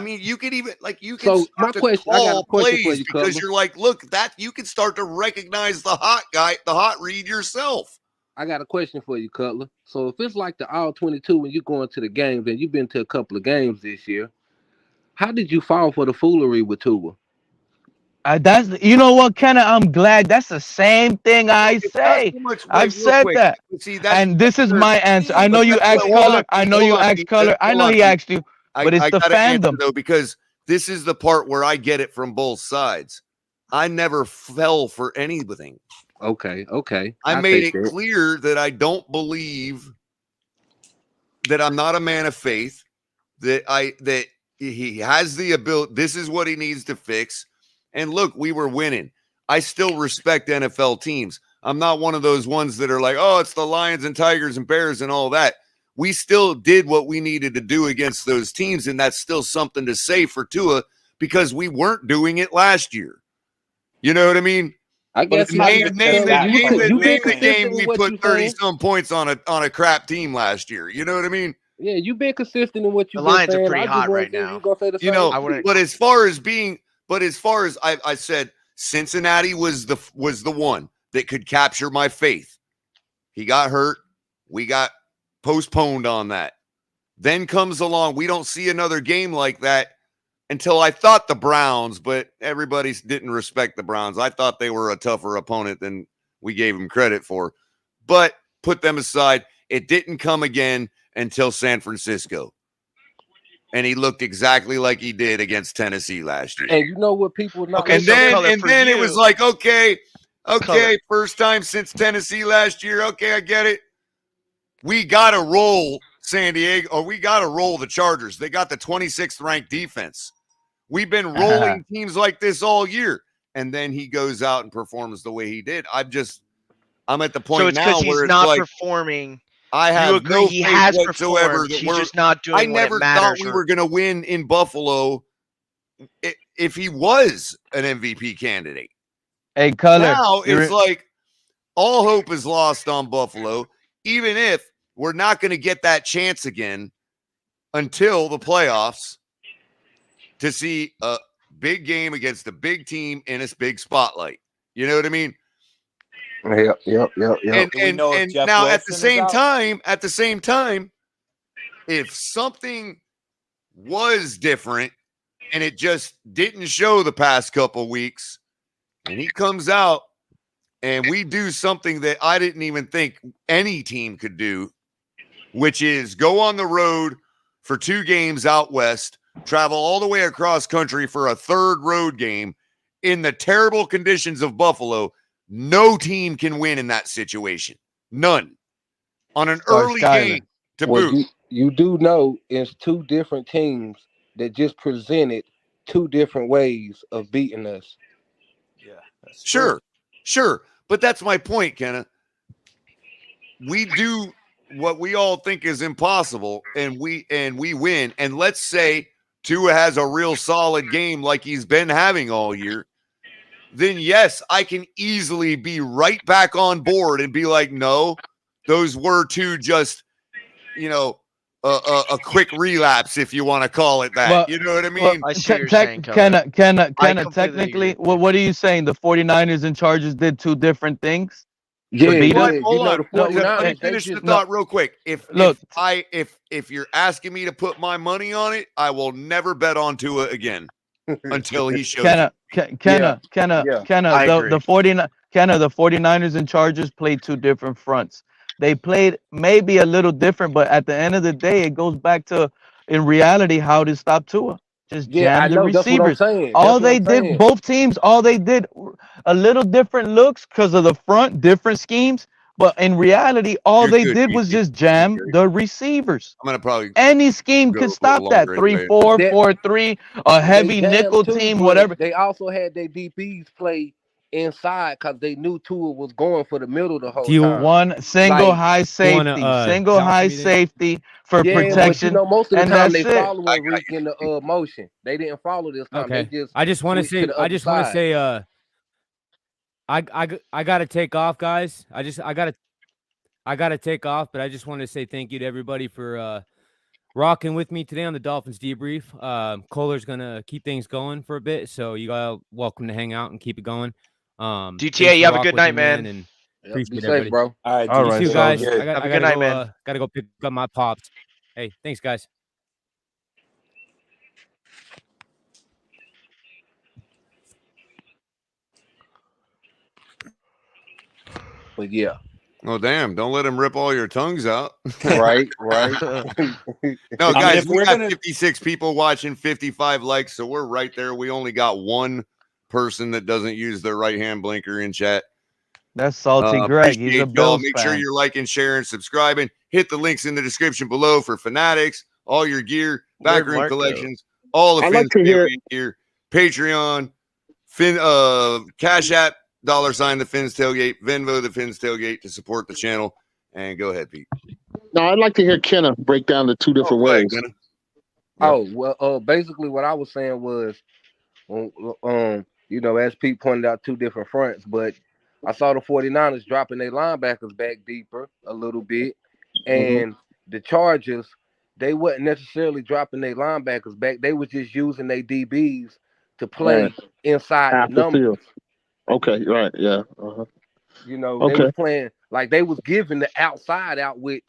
you could even you can so start to call plays because you're like, look, that you can start to recognize the hot guy, the hot read yourself. I got a question for you, Cutler. So if it's like the all 22 when you go into the games, and you've been to a couple of games this year, how did you fall for the foolery with Tua? You know what, Kenna? I'm glad. That's the same thing I say. I've said that. See, and this is my answer. I know you asked Color. I know you asked Color. I know he asked you. But it's the fandom. Though, because this is the part where I get it from both sides. I never fell for anything. Okay. I made it clear that I don't believe that I'm not a man of faith, that he has the ability. This is what he needs to fix. And look, we were winning. I still respect NFL teams. I'm not one of those ones that are like, oh, it's the Lions and Tigers and Bears and all that. We still did what we needed to do against those teams, and that's still something to say for Tua because we weren't doing it last year. You know what I mean? I guess name the game we put 30-some points on a crap team last year. You know what I mean? Yeah, you've been consistent in what you've been saying. The Lions are pretty hot right now. But as far as I said, Cincinnati was the one that could capture my faith. He got hurt. We got postponed on that. Then comes along. We don't see another game like that. until I thought the Browns, but everybody didn't respect the Browns. I thought they were a tougher opponent than we gave them credit for. But put them aside. It didn't come again until San Francisco. And he looked exactly like he did against Tennessee last year. And you know what people not and then it was like, okay, first time since Tennessee last year. Okay, I get it. We got to roll San Diego, or we got to roll the Chargers. They got the 26th ranked defense. We've been rolling teams like this all year. And then he goes out and performs the way he did. I'm at the point so it's now he's where it's not like, performing. I have you agree no he faith has whatsoever performed. that He's just not doing I what never it matters. thought we were going to win in Buffalo if he was an MVP candidate. Hey, Color. Now it's like all hope is lost on Buffalo, even if we're not going to get that chance again until the playoffs to see a big game against a big team in a big spotlight. You know what I mean? Yep. And now at the same time, if something was different and it just didn't show the past couple weeks, and he comes out and we do something that I didn't even think any team could do, which is go on the road for 2 games out west, travel all the way across country for a 3rd road game in the terrible conditions of Buffalo. No team can win in that situation. None. On an early game to boot. You do know it's 2 different teams that just presented 2 different ways of beating us. Yeah. That's Sure. But that's my point, Kenna. We do what we all think is impossible, and we win. And let's say Tua has a real solid game like he's been having all year. Then yes, I can easily be right back on board and be like, no, those were 2 just, a quick relapse, if you want to call it that. Well, you know what I mean? I see what you're saying, Color. Technically, what are you saying? The 49ers and Chargers did 2 different things? Yeah, but hold on. Let me finish the thought real quick. If you're asking me to put my money on it, I will never bet on Tua again until he shows the 49ers and Chargers played 2 different fronts. They played maybe a little different, but at the end of the day, it goes back to, in reality, how to stop Tua. Just jam the receivers. Both teams, all they did, a little different looks because of the front, different schemes. But in reality, all they did was just jam the receivers. I'm gonna probably any scheme could stop that. 3-4, 4-3, a heavy nickel team, whatever. They also had their DBs play inside because they knew Tua was going for the middle the whole time. One single high safety for protection. But most of the time they following Reek in the motion. They didn't follow this time. Okay. They just I just want to say I gotta take off, guys. I gotta take off, but I just want to say thank you to everybody for rocking with me today on the Dolphins Debrief. Kohler's gonna keep things going for a bit, so you guys are welcome to hang out and keep it going. DTA, you have a good night, man. And be safe, bro. All right, you too, guys. Have a good night, man. Gotta go pick up my pops. Hey, thanks, guys. But yeah. Oh, damn. Don't let him rip all your tongues out. Right. No, guys, we got 56 people watching, 55 likes, so we're right there. We only got 1 person that doesn't use their right-hand blinker in chat. That's Salty Greg. He's a Bills Make fan. sure you're liking, sharing, subscribing. Hit the links in the description below for Fanatics, all your gear, backroom collections, all the Fins Tailgate gear, Patreon, Cash App, $ the Fins Tailgate, Venmo the Fins Tailgate to support the channel. And go ahead, Pete. No, I'd like to hear Kenna break down the 2 different ways. Basically what I was saying was, as Pete pointed out, 2 different fronts, but I saw the 49ers dropping their linebackers back deeper a little bit, and the Chargers, they wasn't necessarily dropping their linebackers back. They were just using their DBs to play inside the numbers. Okay, right, yeah. They were playing like they was giving the outside out, which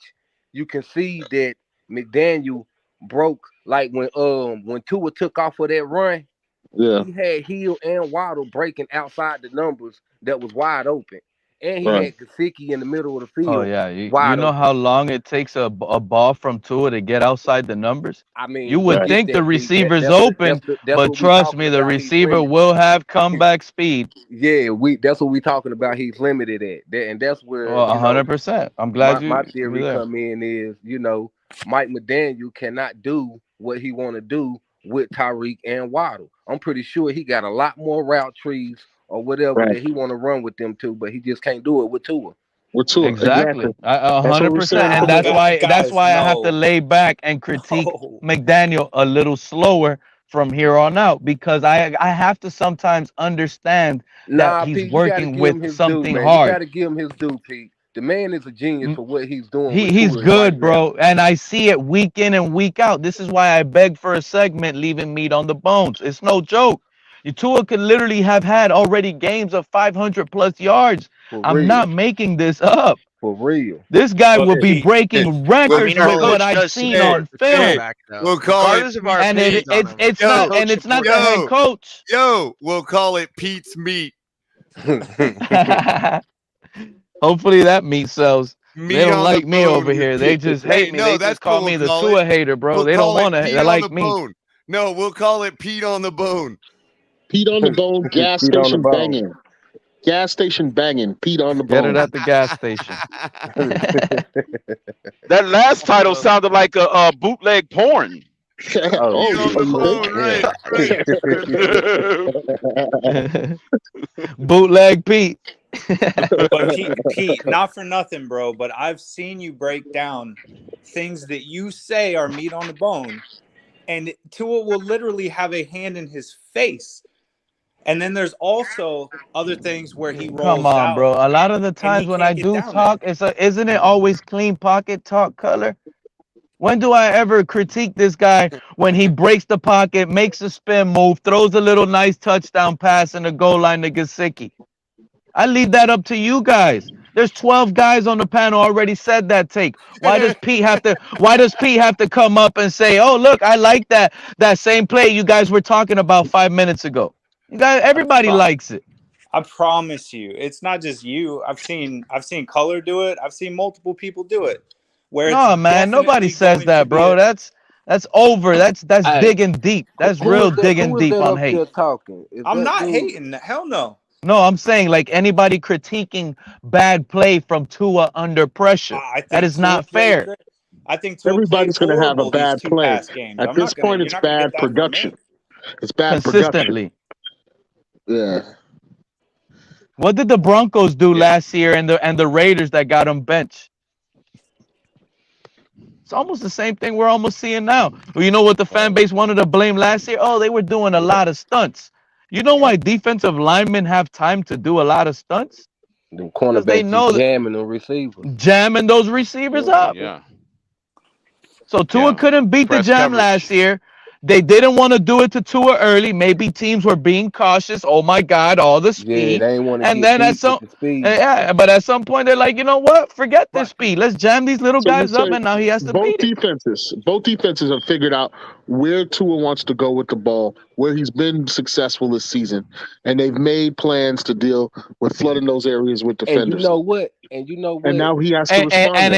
you can see that McDaniel broke Like when Tua took off for that run, Yeah. he had Hill and Waddle breaking outside the numbers that was wide open, and he Right. had Gesicki in the middle of the Oh field yeah, you wide know open. how long it takes a ball from Tua to get outside the numbers? I You mean, we would Right. get think the that, B. That, receiver's that's the, open, that's but what we trust talking me, the about. He's receiver limited. will have comeback speed. Yeah, that's what we talking about. He's limited at that, and that's where Well, 100%. I'm glad my you're theory there. come in is Mike McDaniel cannot do what he want to do with Tyreek and Waddle. I'm pretty sure he got a lot more route trees or whatever Right. that he want to run with them too, but he just can't do it with Tua. With Tua, exactly. Exactly. That's what we're 100%. saying. And that's why I have to lay back and critique McDaniel a little slower from here on out, because I have to sometimes understand that Nah, he's Pete, you got to working give him with his due, something man. You got hard. to give him his due, Pete. The man is a genius for what he's doing with He's Tua right good, now. bro, and I see it week in and week out. This is why I beg for a segment leaving meat on the bones. It's no joke. Tua could literally have had already games of 500 plus yards. For I'm real. not making this up. For real. This guy will be breaking records We'll with call what it- I've seen on film. We'll call it. And it's not the head coach. We'll call it Pete's meat. Hopefully that meat sells. Meat They don't on like the me bone over with here. Pete. They just Hey, hate me. no, They that's just call cool. me the We'll call Tua it- hater, bro. we'll They don't call it want to. Pete They on like the me. bone. No, we'll call it Pete on the bone. Pete on the bone, gas Pete on the station bone. banging. Gas station banging. Pete on the Get bone. it at the gas station. That last title sounded like a bootleg porn. Oh, Pete on the bone, right? Bootleg Pete. But Pete, not for nothing, bro, but I've seen you break down things that you say are meat on the bone, and Tua will literally have a hand in his face. And then there's also other things where he rolls Come on, out. bro. A lot of the and he times when can't I get do down talk, isn't it always clean pocket talk color? When do I ever critique this guy when he breaks the pocket, makes a spin move, throws a little nice touchdown pass in the goal line to Gesicki? I leave that up to you guys. There's 12 guys on the panel already said that take. Why does Pete have to come up and say, "Oh, look, I like that same play you guys were talking about 5 minutes ago"? You guys, everybody likes it. I promise you, it's not just you. I've seen Color do it. I've seen multiple people do it. Where No, it's man, nobody definitely says going that, to be bro. That's over. That's Hey, digging deep. That's Who real is that? digging Who is deep that on up hate. there talking? Is I'm that not dude? hating. Hell no. No, I'm saying like anybody critiquing bad play from Tua under pressure. I think That is Tua not played fair. great. I think Tua Everybody's played going to have a horrible these bad two play. past games. At this point, You're it's not gonna bad get that from me. production. It's bad production. Consistently. Yeah. What did the Broncos do last year and the Raiders that got them benched? It's almost the same thing we're almost seeing now. Well, you know what the fan base wanted to blame last year? Oh, they were doing a lot of stunts. You know why defensive linemen have time to do a lot of stunts? Them Because they cornerbacks know is jamming the receivers. Jamming those receivers up. Yeah. So Tua couldn't beat the Press jam coverage. last year. They didn't want to do it to Tua early. Maybe teams were being cautious. Oh my God, all the speed. Yeah, they ain't want to And get then at beat some with the speed. but at some point they're like, you know what? Forget this speed. Let's jam these little So you guys up, say and now he has to both beat it. defenses have figured out where Tua wants to go with the ball, where he's been successful this season, and they've made plans to deal with flooding those areas with And defenders. you know what? And you know what? And now he has to respond.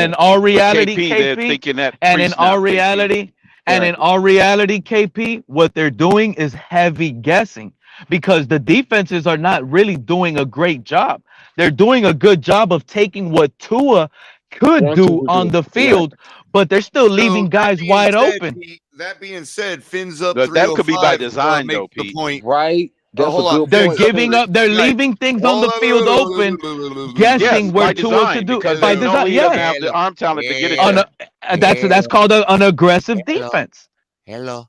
In all reality, KP, they're KP, thinking that and in all pre-snap, KP. reality, and in all reality, KP, what they're doing is heavy guessing because the defenses are not really doing a great job. They're doing a good job of taking what Tua could do on the field, but they're still leaving guys wide open. That being said, fins up That could be by 305 design, make though, the Pete. point. Right? That's hold a on. good They're point. giving up. They're Right. leaving things on the field open, guessing Yes, where by Tua design, could do. because By they know design, he doesn't yes. have the arm talent to get it there. That's called an aggressive defense. Hello.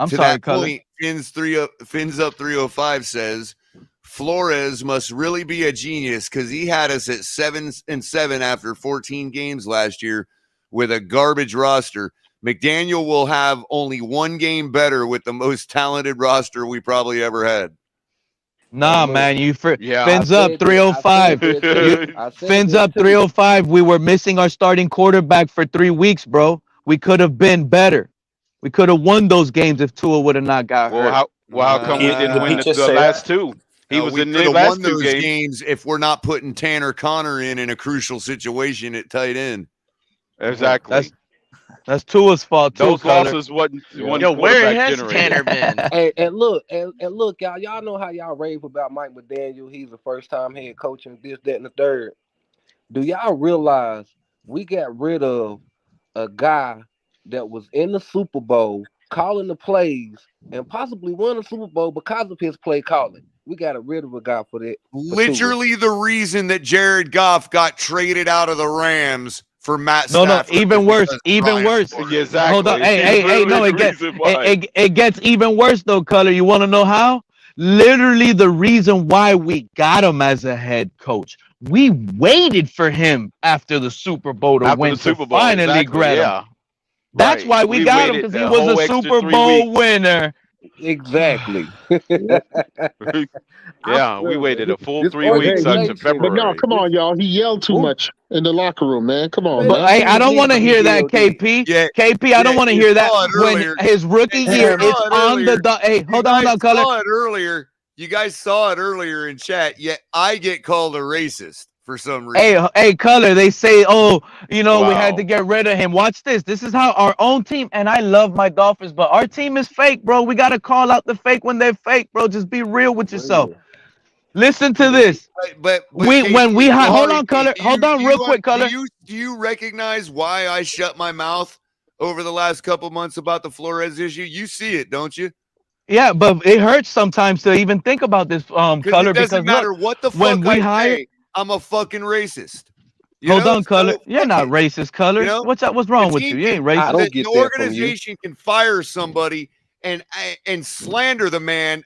I'm To sorry, that Cullen. point, fins up 305 says Flores must really be a genius because he had us at 7-7 after 14 games last year with a garbage roster. McDaniel will have only one game better with the most talented roster we probably ever had. Nah, man, Yeah. fins up 305. Fins up 305. We were missing our starting quarterback for 3 weeks, bro. we could have been better. We could have won those games if Tua would have not got hurt. How come we didn't win the last two? He was we in could the have last won two those games. if we're not putting Tanner Connor in a crucial situation at tight end. Exactly. That's Tua's fault too. Those losses wasn't Yo, where has Tanner been? Hey, and look, y'all know how y'all rave about Mike McDaniel. He's the first time head coach and this, that, and the third. Do y'all realize we got rid of a guy that was in the Super Bowl calling the plays and possibly won the Super Bowl because of his play calling? We got rid of a guy for that. Literally the reason that Jared Goff got traded out of the Rams for Matt Stafford. No, even worse. Yeah, exactly. Hold on. Hey, no, it gets even worse though, Color. You want to know how? Literally the reason why we got him as a head coach. We waited for him after the Super Bowl to win to finally grab him. That's why we got him, because he was a Super Bowl winner. Exactly. Yeah, we waited a full 3 weeks until February. But no, come on, y'all. He yelled too much in the locker room, man. Come on. But man. I don't want to hear that, KP. KP, I don't want to hear that when his rookie year is on the. Hey, hold on, Color. You guys saw it earlier in chat. Yet I get called a racist for some reason. Hey, Color. They say, we had to get rid of him. Watch this. This is how our own team. And I love my Dolphins, but our team is fake, bro. We got to call out the fake when they're fake, bro. Just be real with yourself. Listen to this. But when we hold on, Color. Hold on, real quick, Color. Do you recognize why I shut my mouth over the last couple months about the Flores issue? You see it, don't you? Yeah, but it hurts sometimes to even think about this, Color. It doesn't matter what the fuck I say. I'm a fucking racist. Hold on, Color. You're not racist, Color. What's wrong with you? You ain't racist. I don't get the that organization can fire somebody and slander the man.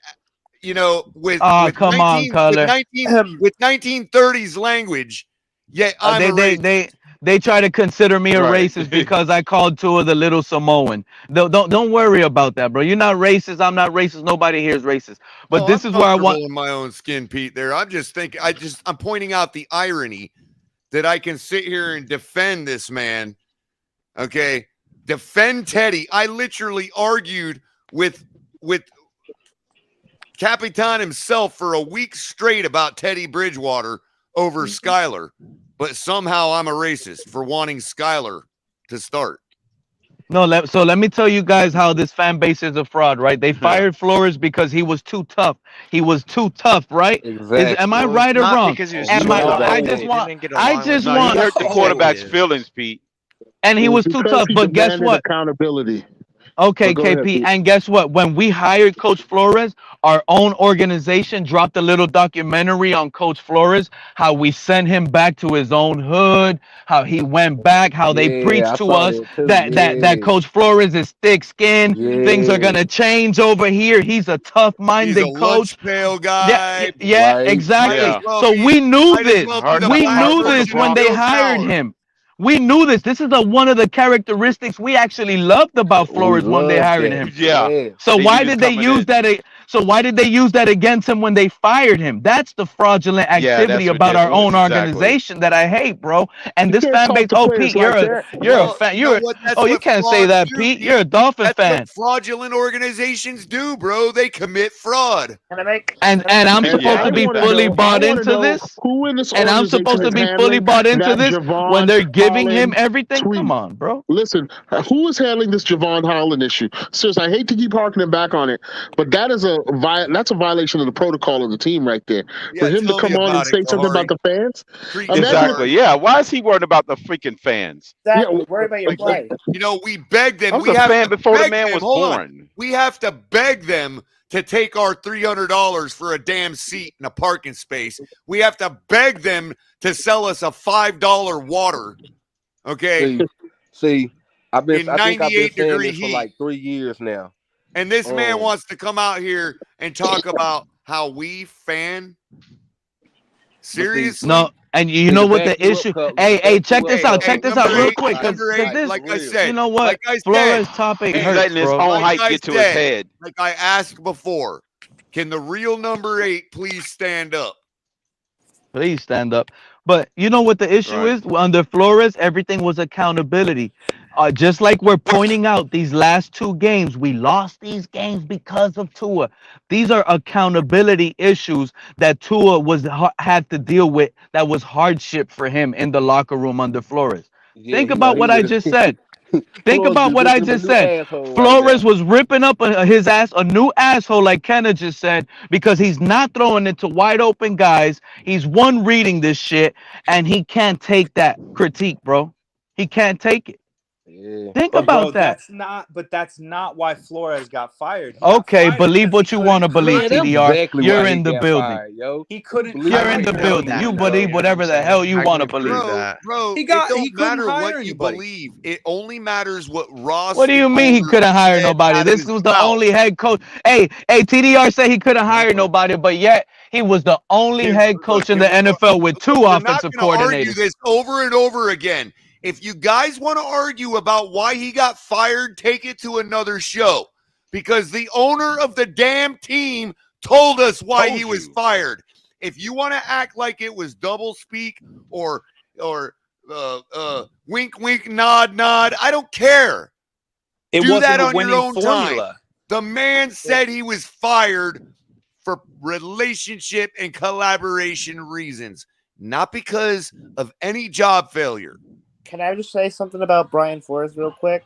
With 1930s language, yet I'm a racist. They try to consider me a racist because I called Tua the little Samoan. Don't worry about that, bro. You're not racist. I'm not racist. Nobody here is racist. But this is where I want in my own skin, Pete. There, I'm just thinking. I'm pointing out the irony that I can sit here and defend this man. Okay, defend Teddy. I literally argued with Capitan himself for a week straight about Teddy Bridgewater over Skyler, but somehow I'm a racist for wanting Skyler to start. No, so let me tell you guys how this fan base is a fraud, right? They fired Flores because he was too tough. He was too tough, right? Exactly. Am I right or wrong? Because he was I just want. He hurt the quarterback's feelings, Pete. And he was too tough. But guess what? Accountability. Okay, Go KP, ahead, and guess what? When we hired Coach Flores, our own organization dropped a little documentary on Coach Flores, how we sent him back to his own hood, how he went back, how they preached to us that Coach Flores is thick-skinned, things are gonna change over here. He's a tough-minded He's a coach. Pale guy. Yeah, exactly. Yeah. So we knew this. We knew this when they hired him. We knew this. This is one of the characteristics we actually loved about Flores when they hired him. Yeah. So why did they use that? So why did they use that against him when they fired him? That's the fraudulent activity about our own organization that I hate, bro. And this fan base. Oh, Pete, you're a fan. You can't say that, Pete. You're a Dolphins fan. That's what fraudulent organizations do, bro. They commit fraud. And I'm supposed to be fully bought into this. Who in this and I'm supposed to be fully bought into this when they're giving him everything. Come on, bro. Listen, who is handling this Javon Holland issue? Seriously, I hate to keep harkening back on it, but that's a violation of the protocol of the team right there. For him to come on and say something about the fans. Exactly. Yeah. Why is he worried about the freaking fans? Exactly. Worry about your play. We begged them. I was a fan before the man was born. We have to beg them to take our $300 for a damn seat in a parking space. We have to beg them to sell us a $5 water. Okay. See, I think I've been saying this heat for like 3 years now. And this man wants to come out here and talk about how we fan. Seriously? No, and you know what the issue? Hey, check this out. Check this out real quick. This, like I said, you know what? Flores topic he's hurts, letting his own hype get to his head. Like I asked before, can the real number 8 please stand up? Please stand up. But you know what the issue is? Under Flores, everything was accountability. just like we're pointing out, these last 2 games, we lost these games because of Tua. These are accountability issues that Tua had to deal with. That was hardship for him in the locker room under Flores. Yeah, Think he know about he what I would just have. said. Think Flores about just what ripped I him a just new said. asshole right Flores now. was ripping up his ass, a new asshole, like Kenna just said, because he's not throwing it to wide open guys. He's one reading this shit, and he can't take that critique, bro. He can't take it. Yeah. Think But bro, about that. that's not why Flores got fired. He got Okay, fired believe because he what you want to couldn't believe, Man, hire that's TDR. exactly You're why he in the got building. fired, yo. he couldn't You're in hire the believe building. that, You anyone, believe though. bro. whatever the hell you I want to can agree believe. with that. Bro, He it don't couldn't matter hire what you anybody. believe. It only matters what Ross, What do the you mean he owner, couldn't hire said nobody? out of This his was the mouth. only head coach. Hey, TDR said he couldn't hire nobody, but yet he was the only head coach in the NFL with 2 We're not offensive going to argue coordinators. this over and over again. If you guys want to argue about why he got fired, take it to another show, because the owner of the damn team told us why he was fired. If you want to act like it was double speak or wink, wink, nod, nod, I don't care. It Do wasn't that a on your winning own formula. time. The man said he was fired for relationship and collaboration reasons, not because of any job failure. Can I just say something about Brian Flores real quick?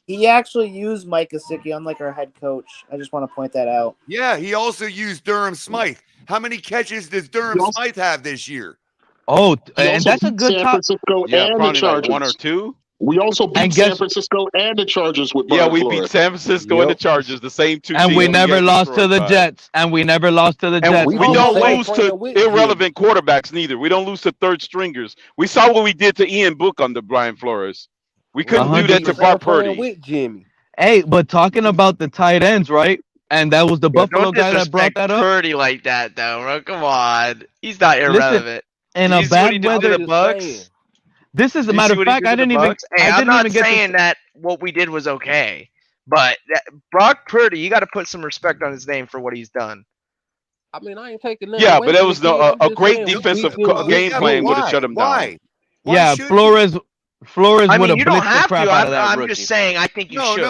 He actually used Mike Gesicki, unlike our head coach. I just want to point that out. Yeah, he also used Durham Smythe. How many catches does Durham Smythe have this year? Oh, He and also that's a beat good San top. Francisco Yeah, and the probably like Chargers. 1 or 2. We also beat And San guess, Francisco and the Chargers with Yeah, Brian we Flores. beat San Francisco and the Yep. Chargers, the same 2 and teams we we never got lost to destroyed the by. Jets. And we never lost to the And Jets. We we beat don't San lose Fran to with Jimmy. irrelevant quarterbacks neither. We don't lose to third stringers. We saw what we did to Ian Book under Brian Flores. We couldn't do that beat to San Brock Fran Purdy. with Jimmy. Hey, but talking about the tight ends, right? And that was the Yo, Buffalo don't guy that brought disrespect that up. Purdy like that, though, bro. Come on. He's not Listen, irrelevant. in Did a you see what he bad did to weather, the Bucks? this is a Did you matter see of what he fact. did I to the didn't even. Bucks? Hey, I I'm didn't not even get saying to. that what we did was okay, but Brock Purdy, you got to put some respect on his name for what he's done. I mean, I ain't taking nothing Yeah, away but that from was the kid. I'm a just great saying we defensive beat them with game plan Jimmy. would have shut him down. Why Yeah, should Flores I would mean, have you don't blitzed the have crap to. out of that I'm rookie. just saying. I think you should.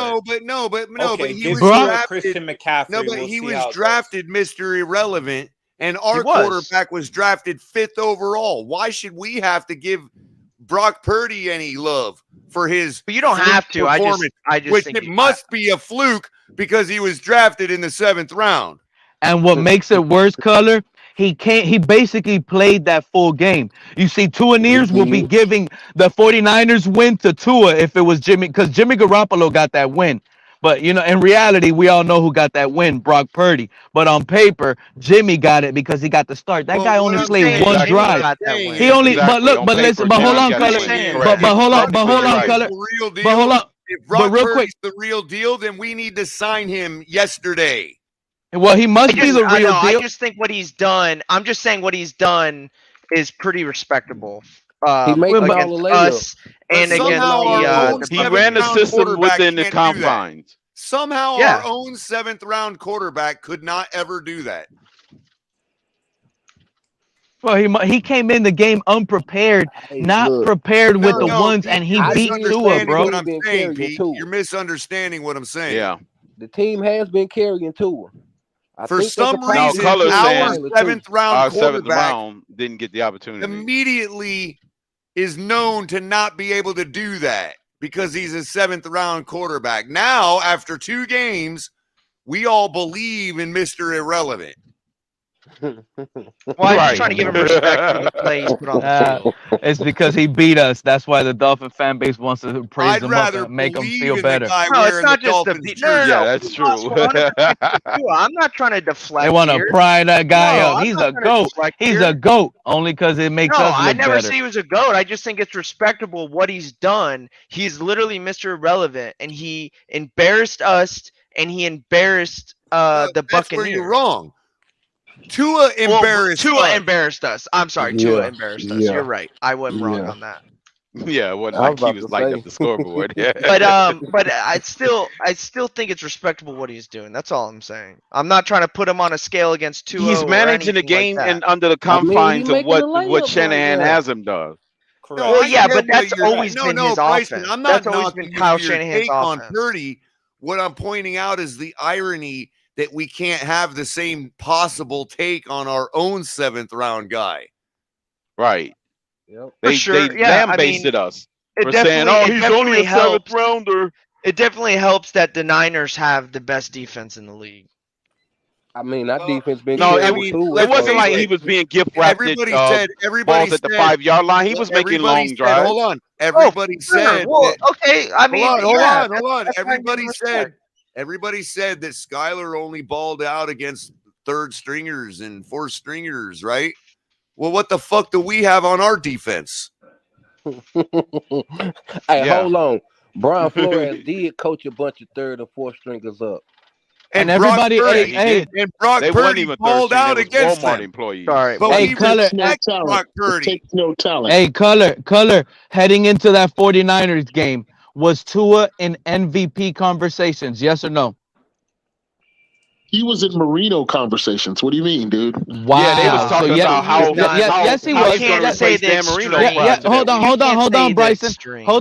But he was Brock- drafted. Christian McCaffrey. No, but We'll he see was how it goes. drafted Mr. Irrelevant, and our He was. quarterback was drafted 5th overall. Why should we have to give Brock Purdy any love for his But you don't fluke have to. I performance, just which think it must be a fluke because he was drafted in the 7th round. And what makes it worse, Color, he can't. He basically played that full game. You see, Tua Neers will be giving the 49ers win to Tua if it was Jimmy, because Jimmy Garoppolo got that win. But in reality, we all know who got that win, Brock Purdy. But on paper, Jimmy got it because he got the start. That guy only played one Exactly. drive. got that win. He only. But Exactly. look. On But listen. paper, But hold Jimmy on, got Color. the win. But hold on. If But hold on, Purdy's Color. the real deal, But hold on. if Brock real Purdy's quick. the real deal, then we need to sign him yesterday. Well, he must be the I real know. deal. I just think what he's done. I'm just saying what he's done is pretty respectable. He make them against all a layup. us and But against somehow our own the He 7th ran the round system quarterback within the can't do that. confines. Somehow Yeah. our own 7th round quarterback could not ever do that. Well, he came in the game unprepared, not look. prepared with the ones, Pete, and he you're beat Tua, misunderstanding bro. what I'm Been saying, carrying Pete. Tua. You're misunderstanding what I'm saying. Yeah. The team has been carrying Tua. I For think some they could probably reason, Color get our saying Tyler, too. 7th round Our 7th quarterback round didn't get the opportunity. immediately is known to not be able to do that because he's a 7th round quarterback. Now, after 2 games, we all believe in Mr. Irrelevant. Well, I'm just trying to give him respect for the play he's put on the field. It's because he beat us. That's why the Dolphin fan base wants to praise I'd him up rather and make him believe feel in better. the guy No, it's wearing not the just the Dolphins beat. jersey. Yeah, that's We lost true. 100% to Tua. I'm not trying to deflect. They want to here. pry that guy No, up. I'm He's not a trying to goat. deflect He's here. a goat only because it makes No, us I look never better. say he was a goat. I just think it's respectable what he's done. He's literally Mr. Irrelevant, and he embarrassed us, and he embarrassed the That's Buccaneers. where you're wrong. Tua embarrassed Tua us. embarrassed us. I'm sorry, Tua embarrassed us. You're right. I wasn't wrong on that. Yeah, it wasn't I like was he about was to lighting say. up the scoreboard. Yeah. But I still think it's respectable what he's doing. That's all I'm saying. I'm not trying to put him on a scale against Tua. He's or managing the anything game like that. and under the I mean, he confines of making a what layup Shanahan right now. has him does. No, Well, I yeah, get but that's what you're- always been his Bryson, offense. I'm not That's always knocking been you Kyle for your Shanahan's take on offense. Purdy. What I'm pointing out is the irony that we can't have the same possible take on our own 7th round guy. Right. Yep. They lambasted us for saying, "Oh, he's only a 7th rounder." It definitely helps that the Niners have the best defense in the league. I mean, that defense been No, carried it too. wasn't like he was being gift wrapped balls at the 5-yard line. He was making long drives. Hold on. Everybody said Well, that, okay. I mean, hold on. that's Everybody said that Skyler only balled out against 3rd stringers and 4th stringers, right? Well, what the fuck do we have on our defense? Hey, hold on. Brian Flores did coach a bunch of 3rd and 4th stringers up. And everybody, and Brock Purdy balled out against Walmart them. employees. Sorry, but hey, we Color, respect Brock Purdy. No talent. Hey, Color, heading into that 49ers game, was Tua in MVP conversations? Yes or no? He was in Marino conversations. What do you mean, dude? Wow. Yeah, they was talking about how yes, he was. he's going to replace Dan Marino. Hold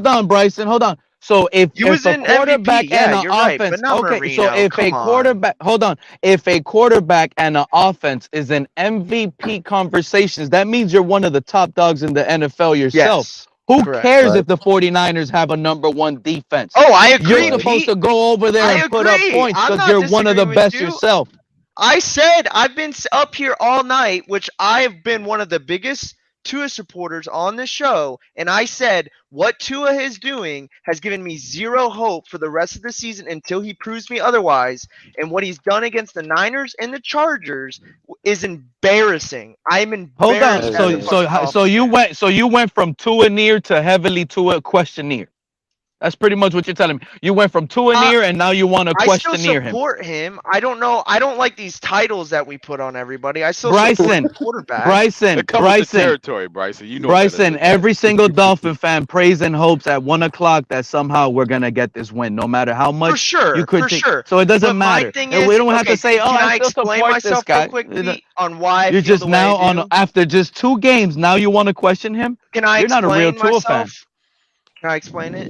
on, Bryson. Hold on. So if a quarterback and an offense, okay. So if a quarterback, if a quarterback and an offense is in MVP conversations, that means you're one of the top dogs in the NFL yourself. Yes. Who cares if the 49ers have a #1 defense? Oh, I agree. You're supposed to go over there and put up points because you're one of the best yourself. I said I've been up here all night, which I've been one of the biggest Tua supporters on the show, and I said what Tua is doing has given me zero hope for the rest of the season until he proves me otherwise. And what he's done against the Niners and the Chargers is embarrassing. I'm embarrassed. Hold on. So you went from Tua near to heavily Tua questionnaire. That's pretty much what you're telling me. You went from Tua near and now you want to questionnaire him. I still support him. I don't know. I don't like these titles that we put on everybody. I still Bryson, support the quarterback. Bryson, territory, Bryson. You know, Bryson. Every single Dolphin fan prays and hopes at 1 o'clock that somehow we're gonna get this win, no matter how much you critique. For sure. So it doesn't But matter. My thing is, we don't have to say, "Oh, can I I still explain support myself this guy." real quickly on why You're I feel just the now way I do? on after just 2 games. Now you want to question him? Can I You're not a real Tua fan. Can I explain it?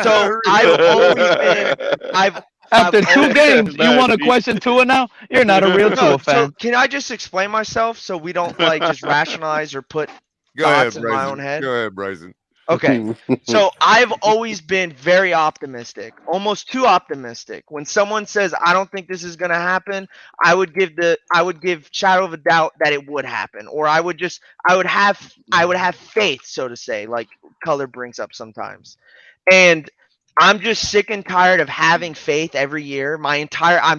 So I've always been. After 2 games, you want to question Tua now? You're not a real Tua fan. So can I just explain myself so we don't like just rationalize or put thoughts in my own head? Go ahead, Bryson. Okay, so I've always been very optimistic, almost too optimistic. When someone says I don't think this is gonna happen, I would give shadow of a doubt that it would happen, or I would have faith, so to say, like Color brings up sometimes. And I'm just sick and tired of having faith every year. I'm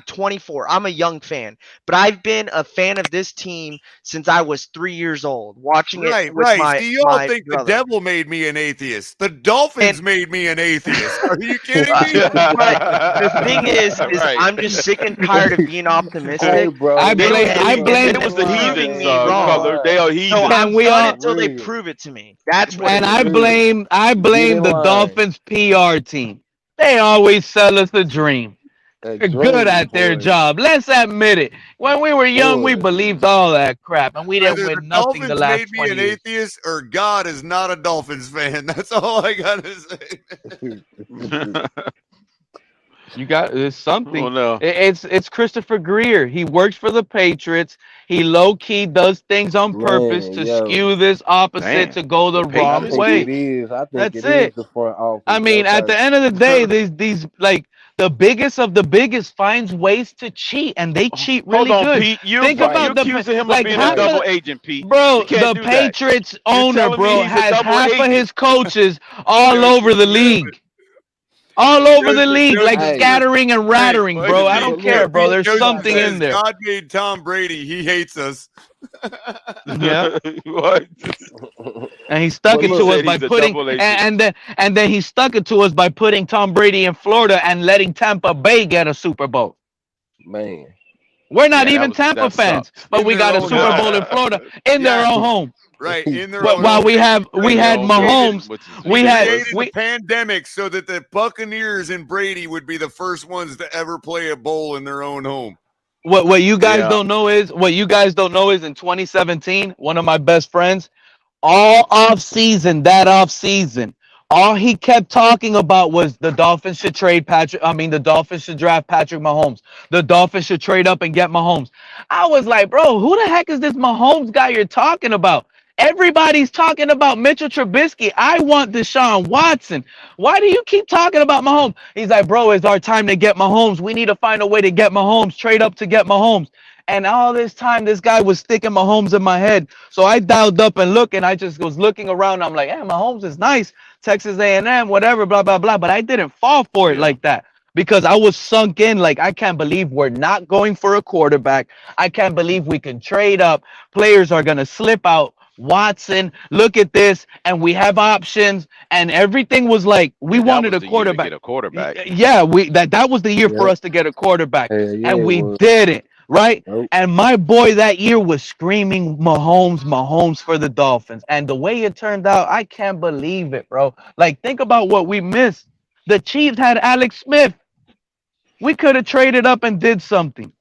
24. I'm a young fan, but I've been a fan of this team since I was 3 years old, watching it with my See, you all think brother. the devil made me an atheist. The Dolphins made me an atheist. Are you kidding me? The thing is I'm just sick and tired of being optimistic. Hey, bro. I blame it was the heathens, me wrong. Color. They are heathens. So I'm done until they prove it to me. That's what. And I blame the Dolphins PR team. They always sell us a dream. They're good at their job. Let's admit it. When we were young, we believed all that crap, and we didn't win nothing the last 20 years. Made me an atheist, or God is not a Dolphins fan. That's all I gotta say. There's something. Oh, no. It's Christopher Greer. He works for the Patriots. He low key does things on purpose to skew this opposite to go the wrong way. That's it. The front office. I mean, at the end of the day, these like the biggest of the biggest finds ways to cheat, and they cheat really Hold on, good. Pete. You're Accusing him of being a double agent, Pete. Bro, the Patriots owner, bro, has half of his coaches all over the league. All over the league, like scattering and rattering, bro. I don't care, bro. There's something in there. God made Tom Brady. He hates us. Yeah. What? And he stuck it to us by putting, and then he stuck it to us by putting Tom Brady in Florida and letting Tampa Bay get a Super Bowl. Man, we're not even Tampa fans, but we got a Super Bowl in Florida in their own home. Right, in their own. While we had Mahomes, we had the pandemic so that the Buccaneers and Brady would be the first ones to ever play a bowl in their own home. What you guys don't know is in 2017, one of my best friends All off season, all he kept talking about was the Dolphins should the Dolphins should draft Patrick Mahomes. The Dolphins should trade up and get Mahomes. I was like, bro, who the heck is this Mahomes guy you're talking about? Everybody's talking about Mitchell Trubisky. I want Deshaun Watson. Why do you keep talking about Mahomes? He's like, bro, it's our time to get Mahomes. We need to find a way to get Mahomes, trade up to get Mahomes. And all this time, this guy was sticking Mahomes in my head. So I dialed up and looked, and I just was looking around. I'm like, hey, Mahomes is nice. Texas A&M, whatever, blah, blah, blah. But I didn't fall for it like that because I was sunk in. Like, I can't believe we're not going for a quarterback. I can't believe we can trade up. Players are going to slip out. Watson, look at this, and we have options, and everything was like we wanted a quarterback. Get a quarterback. Yeah, that was the year for us to get a quarterback, and we didn't. Right? Nope. And my boy that year was screaming Mahomes for the Dolphins. And the way it turned out, I can't believe it, bro. Like, think about what we missed. The Chiefs had Alex Smith. We could have traded up and did something.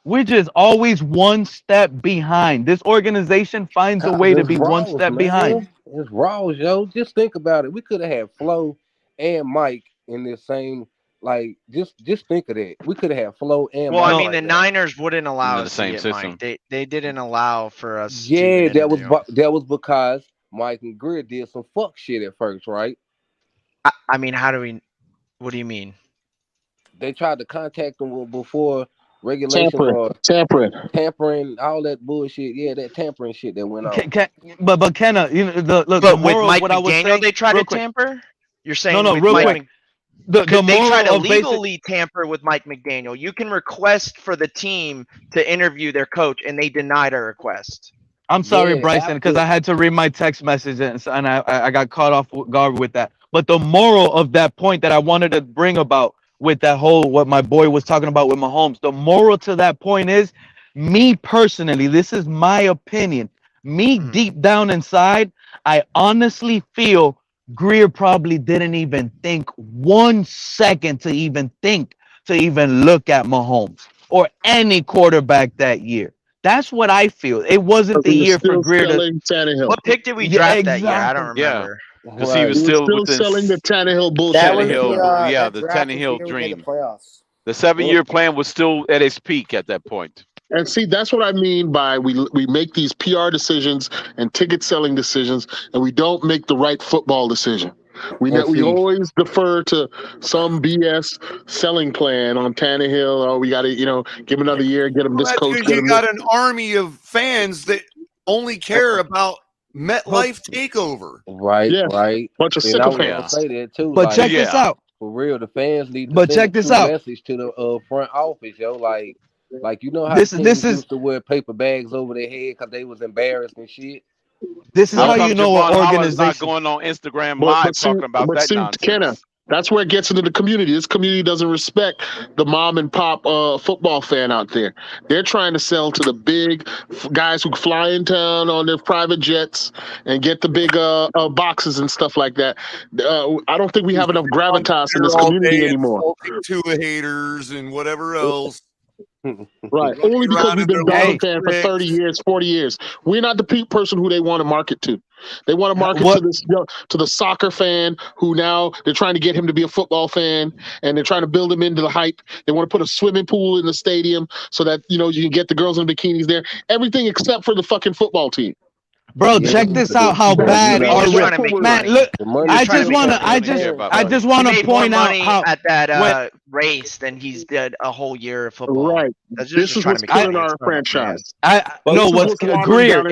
We're just always one step behind. This organization finds a way to be one step behind. It's raw, yo. Just think about it. We could have had Flo and Mike in this same. Like, just think of that. We could have had Flo and. Well, Mike I mean, like the that. Niners wouldn't allow us the same to get system. Mike. They didn't allow for us. Yeah, that was because Mike and Greer did some fuck shit at first, right? I mean, what do you mean? They tried to contact them before regulation or tampering, all that bullshit. Yeah, that tampering shit that went on. But Kenna, you know, look, but with Mike what McDaniel, I was saying, they tried to tamper. You're saying no, real quick. They try to legally tamper with Mike McDaniel. You can request for the team to interview their coach, and they denied our request. I'm sorry, Bryson, because I had to read my text message, and I got caught off guard with that. But the moral of that point that I wanted to bring about with that whole, what my boy was talking about with Mahomes, the moral to that point is, me personally, this is my opinion, deep down inside, I honestly feel Greer probably didn't even think 1 second to even look at Mahomes or any quarterback that year. That's what I feel. It wasn't the year for Greer to. What pick did we draft that year? I don't remember. Because he was still selling the Tannehill bullshit. The Tannehill dream. The 7-year plan was still at its peak at that point. And see, that's what I mean by we make these PR decisions and ticket selling decisions, and we don't make the right football decision. We always defer to some BS selling plan on Tannehill. Oh, we got to, give him another year, get him this coach. You got an army of fans that only care about MetLife takeover. Right, yeah. Right. Bunch of sickle fans. Say that too. But check this out. For real, the fans need to but check this out. Message to the front office, yo. Like you know how this used to wear paper bags over their head because they was embarrassed and shit. This is how you know an organization not going on Instagram live talking about that nonsense. Kenna, that's where it gets into the community. This community doesn't respect the mom and pop football fan out there. They're trying to sell to the big guys who fly in town on their private jets and get the big boxes and stuff like that. I don't think we have enough gravitas in this community anymore. To haters and whatever else. Right. Only because we've been Dolphin fans for 30 years, 40 years. We're not the person who they want to market to. They want to market to the soccer fan who now they're trying to get him to be a football fan, and they're trying to build him into the hype. They want to put a swimming pool in the stadium so that, you can get the girls in bikinis there. Everything except for the fucking football team. Bro, check this out. How bad our man. Look, I just want to point out how at that race than he's did a whole year of football. Right. This is what's killing our franchise. Greer.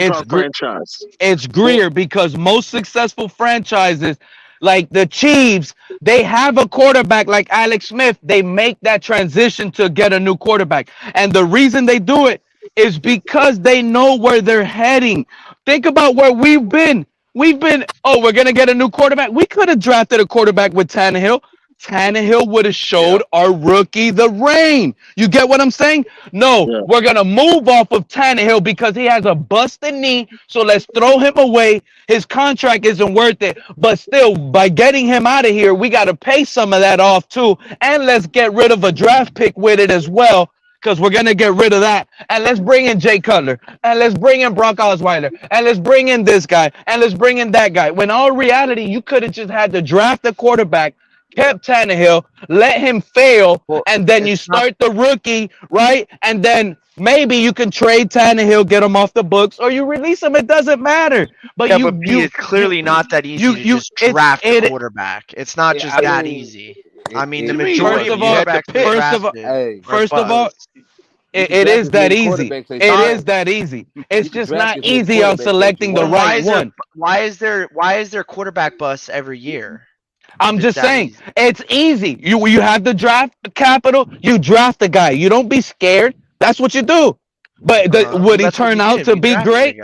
It's Greer because most successful franchises, like the Chiefs, they have a quarterback like Alex Smith. They make that transition to get a new quarterback, and the reason they do it is because they know where they're heading. Think about where we've been. We're going to get a new quarterback. We could have drafted a quarterback with Tannehill. Tannehill would have showed our rookie the rain. You get what I'm saying? No, we're going to move off of Tannehill because he has a busted knee. So let's throw him away. His contract isn't worth it. But still, by getting him out of here, we got to pay some of that off too. And let's get rid of a draft pick with it as well. because we're going to get rid of that. And let's bring in Jay Cutler. And let's bring in Brock Osweiler. And let's bring in this guy. And let's bring in that guy. When all reality, you could have just had to draft a quarterback, kept Tannehill, let him fail, and then you start the rookie, right? And then maybe you can trade Tannehill, get him off the books, or you release him. It doesn't matter. But yeah, but B, it's clearly not that easy to just draft a quarterback. It's not just that easy. I mean, the majority of quarterbacks first of all, it is that easy. It is that easy. It's just not easy on selecting the right one. Why is there quarterback busts every year? I'm just saying, it's easy. You have the draft capital, you draft the guy. You don't be scared. That's what you do. But would he turn out to be great?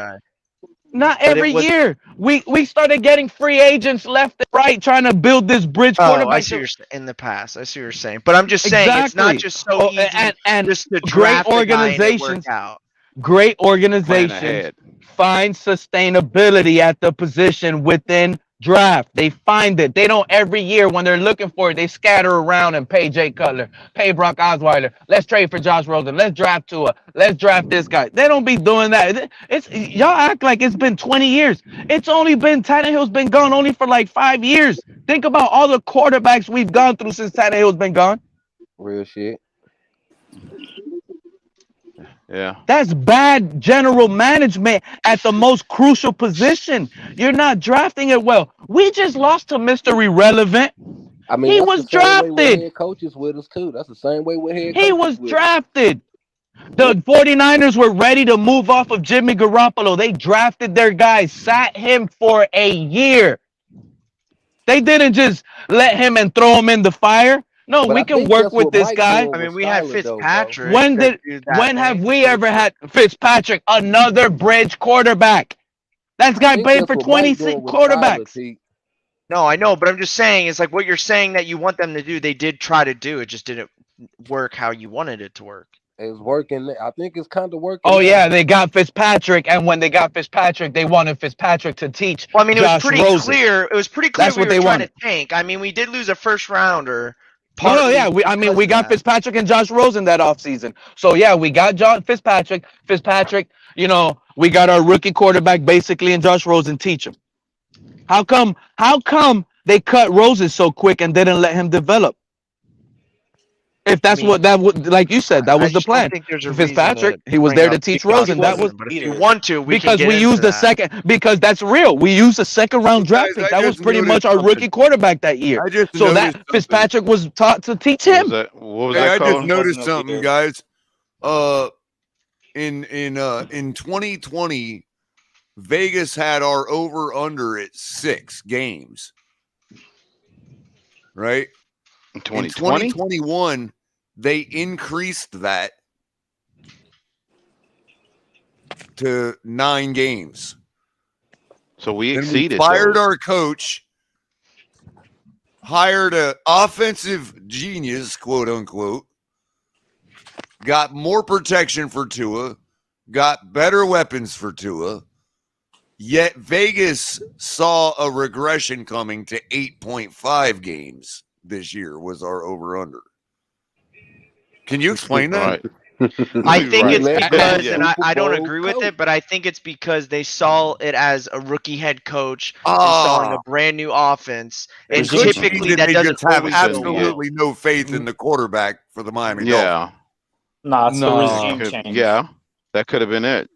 Not every year. We started getting free agents left and right trying to build this bridge quarterback. I see you're in the past. I see what you're saying. But I'm just saying it's not just so easy and just to draft great organizations find sustainability at the position within draft. They find it. They don't every year when they're looking for it, they scatter around and pay Jay Cutler, pay Brock Osweiler. Let's trade for Josh Rosen. Let's draft Tua. Let's draft this guy. They don't be doing that. It's y'all act like it's been 20 years. It's only been Tannehill's been gone only for like 5 years. Think about all the quarterbacks we've gone through since Tannehill's been gone. Real shit. Yeah. That's bad general management at the most crucial position. You're not drafting it well. We just lost to Mr. Irrelevant. I mean, he was drafted. Head coaches with us too. That's the same way with head coaches. He was drafted. The 49ers were ready to move off of Jimmy Garoppolo. They drafted their guy, sat him for a year. They didn't just let him and throw him in the fire. No, we can work with this guy. I mean, we had Fitzpatrick. When have we ever had Fitzpatrick, another bridge quarterback? That guy played for 26 quarterbacks. No, I know, but I'm just saying, it's like what you're saying that you want them to do, they did try to do. It just didn't work how you wanted it to work. It's working. I think it's kind of working. Oh, yeah, they got Fitzpatrick, and when they got Fitzpatrick, they wanted Fitzpatrick to teach. Well, I mean, it was pretty Rosen. clear. It was pretty clear That's we what were they trying wanted. to tank. I mean, we did lose a first rounder. We got Fitzpatrick and Josh Rosen that offseason. So, yeah, we got Fitzpatrick. You know, we got our rookie quarterback basically and Josh Rosen teach him. How come they cut Rosen so quick and didn't let him develop? If that's like you said, that was the plan. Fitzpatrick, he was there to teach Rosen. That was, but if you want to, because we used the second, because that's real. We used a second round draft pick. That was pretty much our rookie quarterback that year. So that Fitzpatrick was taught to teach him. What was I that just noticed something, guys. In 2020, Vegas had our over under at 6 games. Right? In 2020? In 2021, they increased that to 9 games. So we exceeded. We fired our coach, hired an offensive genius, quote unquote, got more protection for Tua, got better weapons for Tua. Yet Vegas saw a regression coming to 8.5 games this year was our over-under. Can you explain that? I think it's because, and I don't agree with it, but I think it's because they saw it as a rookie head coach installing a brand new offense, and typically that doesn't have absolutely no faith in the quarterback for the Miami Dolphins. It's the regime change. Yeah, that could have been it.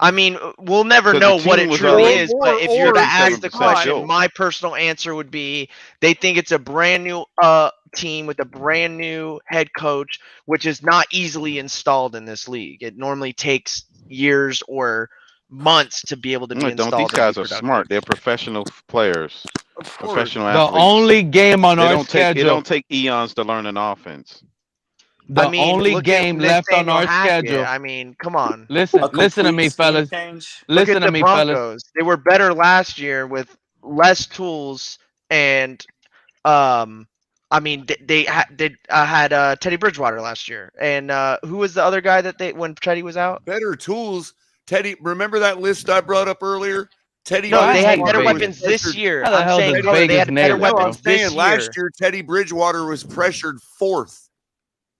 I mean, we'll never know what it truly is, but if you're to ask the question, my personal answer would be they think it's a brand new team with a brand new head coach, which is not easily installed in this league. It normally takes years or months to be able to be installed. These guys are smart. They're professional players, professional athletes. The only game on our schedule. It don't take eons to learn an offense. The only game left on our schedule. I mean, come on. Listen to me, fellas. Listen to me, fellas. They were better last year with less tools, and I mean, they had Teddy Bridgewater last year, and who was the other guy that when Teddy was out? Better tools. Teddy, remember that list I brought up earlier? Teddy. No, they had better weapons this year. I'm saying they had better weapons this year. Last year, Teddy Bridgewater was pressured 4th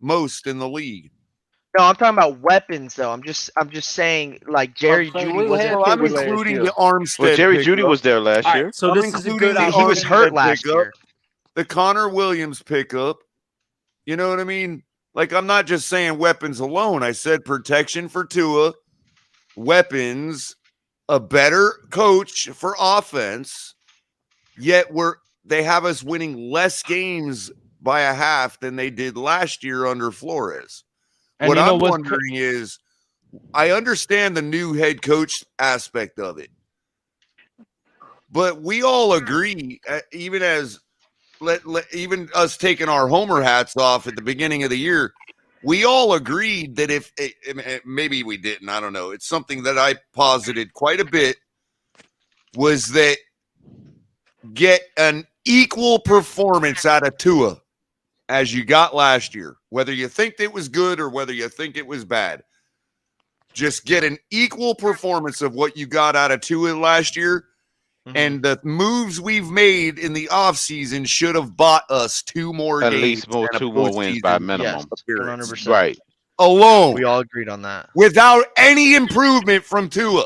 most in the league. No, I'm talking about weapons though. I'm just saying like Jerry Trey, Judy we wasn't had I'm here Pickens last last including year. the year. Armstead Well, Jerry pickup. Judy was there last All year. right, so I'm this is a including good the He was hurt Armstead last pickup, year. the Connor Williams pickup. You know what I mean? Like, I'm not just saying weapons alone. I said protection for Tua, weapons, a better coach for offense, yet they have us winning less games by a half than they did last year under Flores. And What you know I'm what's wondering is, I understand the new head coach aspect of it, but we all agree, even as even us taking our homer hats off at the beginning of the year, we all agreed that if maybe we didn't, I don't know. It's something that I posited quite a bit, was that get an equal performance out of Tua as you got last year, whether you think it was good or whether you think it was bad. Just get an equal performance of what you got out of Tua last year. And the moves we've made in the offseason should have bought us 2 more At games least and a 2 more wins by postseason minimum. appearance. 100%. Right. Alone. We all agreed on that. Without any improvement from Tua.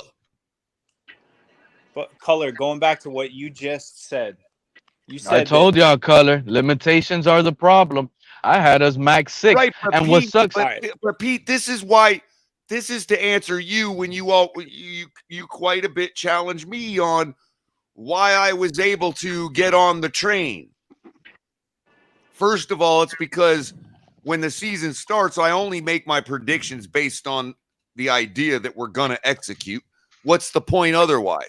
But Color, going back to what you just said, you said I told y'all, Color, limitations are the problem. I had us max 6. Right, but And Pete, what sucks? but Pete, this is why. This is to answer you when you quite a bit challenged me on why I was able to get on the train. First of all, it's because when the season starts, I only make my predictions based on the idea that we're going to execute. What's the point otherwise?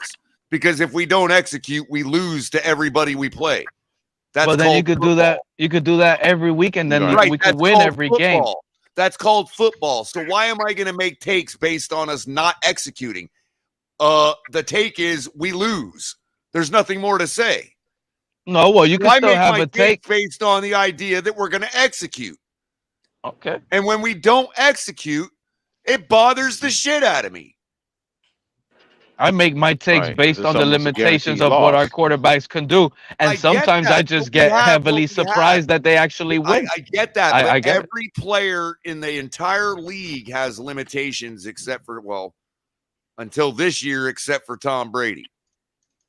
Because if we don't execute, we lose to everybody we play. That's Well, then you could football. do that. You could do that every week, and then Right, we could that's win called every football. game. That's called football. So why am I going to make takes based on us not executing? The take is we lose. There's nothing more to say. No, well, you So can I still make have my a take. based on the idea that we're going to execute. Okay. And when we don't execute, it bothers the shit out of me. I make my takes Right, 'cause based it's on the almost a limitations guaranteed of what our loss. quarterbacks can do. And I get sometimes that, I but just we get have heavily what we have. surprised that they actually win. I get that, but I get it. every player in the entire league has limitations except for, well, until this year, except for Tom Brady.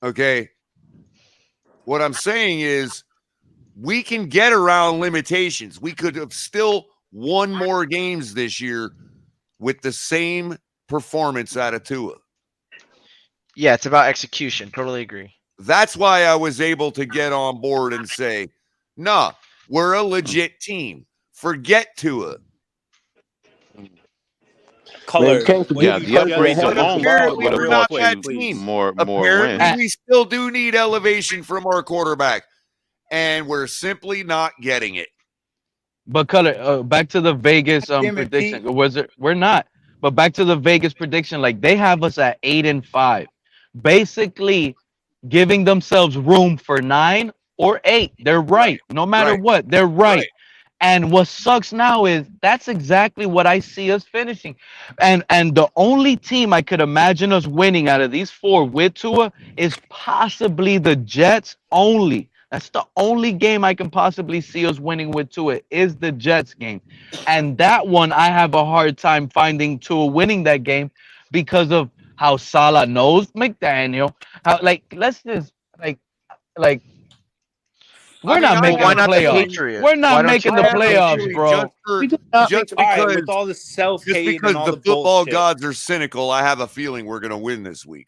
Okay? What I'm saying is we can get around limitations. We could have still won more games this year with the same performance out of Tua. Yeah, it's about execution. Totally agree. That's why I was able to get on board and say, nah, we're a legit team. Forget Tua. Color. Yeah, the upgrades alone Apparently, would have we're not bought that you team. more Apparently, wins. we still do need elevation from our quarterback, and we're simply not getting it. But Color, back to the Vegas Damn it, prediction. Pete. Was it? We're not. But back to the Vegas prediction. Like they have us at 8-5, basically giving themselves room for 9 or 8. They're right. No matter what, they're right. And what sucks now is that's exactly what I see us finishing. And the only team I could imagine us winning out of these 4 with Tua is possibly the Jets only. That's the only game I can possibly see us winning with Tua is the Jets game. And that one, I have a hard time finding Tua winning that game because of how Salah knows McDaniel. How, like, let's just, like, we're not making why the not the playoffs. Patriots? We're not Why don't making you the pick the playoffs, Patriots? bro. Just All right, because, with all the just self-hate because and all the the football bullshit. gods are cynical, I have a feeling we're going to win this week.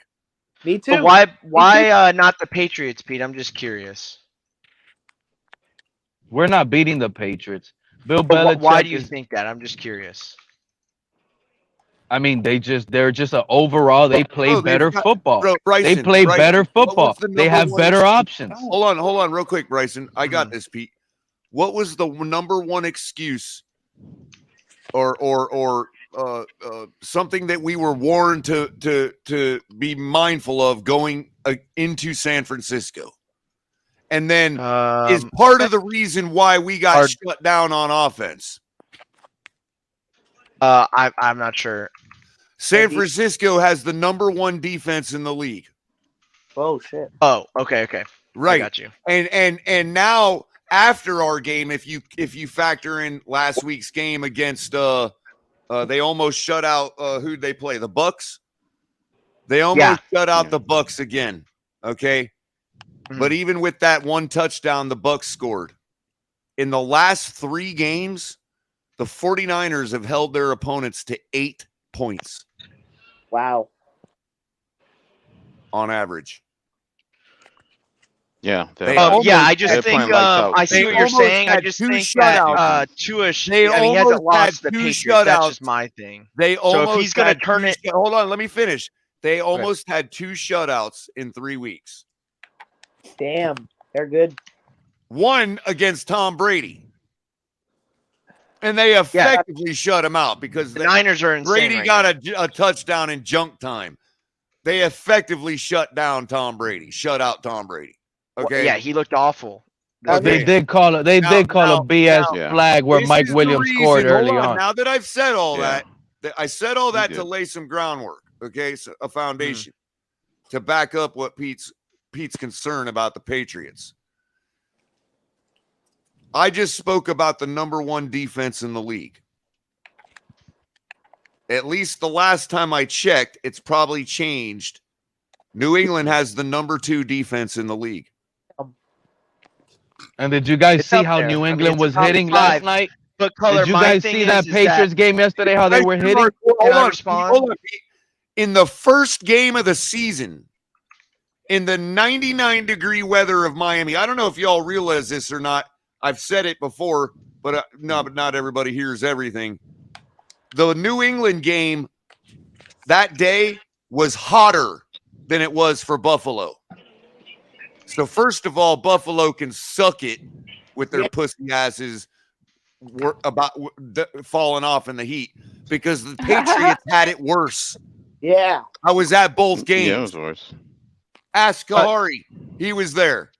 Me too. But why not the Patriots, Pete? I'm just curious. We're not beating the Patriots. Bill But Belichick why do you is. think that? I'm just curious. I mean, they're just an overall. They play Bro, they've better got- football. Bro, They Bryson, play better what was football. the They number have one better excuse? options. Hold on, real quick, Bryson. I got this, Pete. What was the number one excuse, or something that we were warned to be mindful of going into San Francisco, and then is part of the reason why we got shut down on offense? I'm not sure. San Francisco has the number one defense in the league. Oh shit. Oh, okay. Right. I got you. And now after our game, if you factor in last week's game against They almost shut out who'd they play? The Bucks. They almost shut out the Bucks again. Okay. But even with that one touchdown the Bucks scored, in the last 3 games, the 49ers have held their opponents to 8 points. Wow. On average. Yeah. I just think I see what you're saying. I just think that Tua, he hasn't lost the Patriots. That's just my thing. So if he's going to turn it, hold on, let me finish. They almost had 2 shutouts in 3 weeks. Damn, they're good. One against Tom Brady. And they effectively shut him out because the Niners are insane. Brady got a touchdown in junk time. They effectively shut down Tom Brady, shut out Tom Brady. Okay. Yeah, he looked awful. They did call it. They did call a BS flag where Mike Williams scored early on. Now that I've said all that, I said all that to lay some groundwork. Okay, so a foundation to back up what Pete's concern about the Patriots. I just spoke about the number 1 defense in the league. At least the last time I checked, it's probably changed. New England has the number 2 defense in the league. And did you guys see how New England was hitting last night? But Color, did you guys see that Patriots game yesterday? How they were hitting? Can I respond? In the first game of the season, in the 99-degree weather of Miami, I don't know if y'all realize this or not. I've said it before, but not everybody hears everything. The New England game that day was hotter than it was for Buffalo. So first of all, Buffalo can suck it with their pussy asses about falling off in the heat because the Patriots had it worse. Yeah. I was at both games. Yeah, it was worse. Ask Kahari. He was there.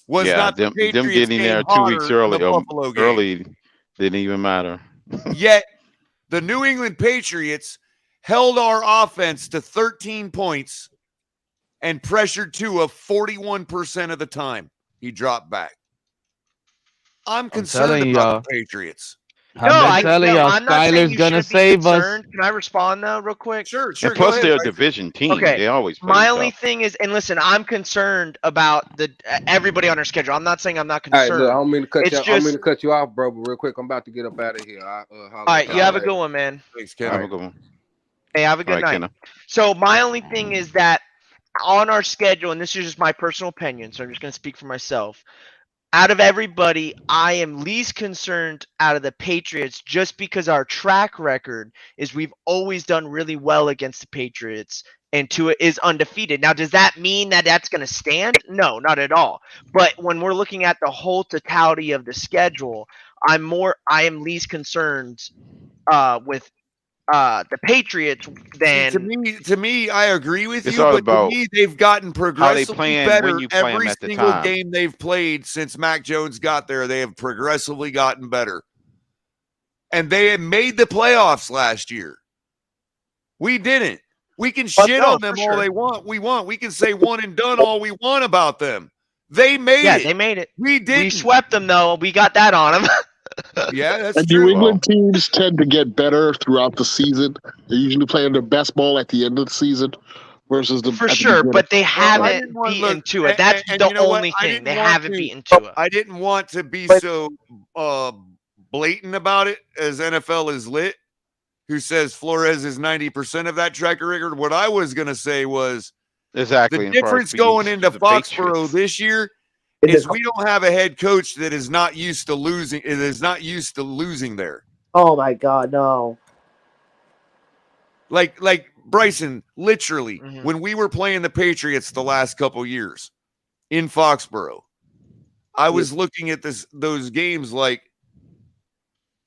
Was not the Patriots them getting there 2 weeks early. Early didn't even matter. Yet the New England Patriots held our offense to 13 points and pressured Tua 41% of the time. He dropped back. I'm concerned about the Patriots. I'm telling y'all, Skyler's gonna save us. Can I respond though, real quick? Sure. And plus, they're a division team. Okay. They always play My tough. only thing is, and listen, I'm concerned about everybody on our schedule. I'm not saying I'm not concerned. All right, look, I don't mean to cut you. It's I don't mean to cut you off, bro. But real quick, I'm about to get up out of here. All right, you have a good one, man. Thanks, Ken. Have a good one. Hey, have a good night. Kenna. So my only thing is that on our schedule, and this is just my personal opinion, so I'm just going to speak for myself. Out of everybody, I am least concerned out of the Patriots just because our track record is we've always done really well against the Patriots and Tua is undefeated. Now, does that mean that that's going to stand? No, not at all. But when we're looking at the whole totality of the schedule, I am least concerned with the Patriots than to me, I agree with It's you, all but about to me, they've gotten progressively playing better when you play 'em every at the single time. game they've played since Mac Jones got there. They have progressively gotten better. And they had made the playoffs last year. We didn't. We can shit on them all they want. We can say one and done all we want about them. They made it. Yeah, they made it. We did. We swept them though. We got that on them. Yeah, that's and true. New England teams tend to get better throughout the season. They're usually playing their best ball at the end of the season versus the for sure. But they haven't beaten Tua. That's the only thing. They haven't beaten Tua. I didn't want to be so blatant about it as NFL is lit, who says Flores is 90% of that track record. What I was going to say was exactly the difference going into Foxborough this year is we don't have a head coach that is not used to losing. It is not used to losing there. Oh my God, no! Like Bryson, literally, when we were playing the Patriots the last couple years in Foxborough, I was looking at those games like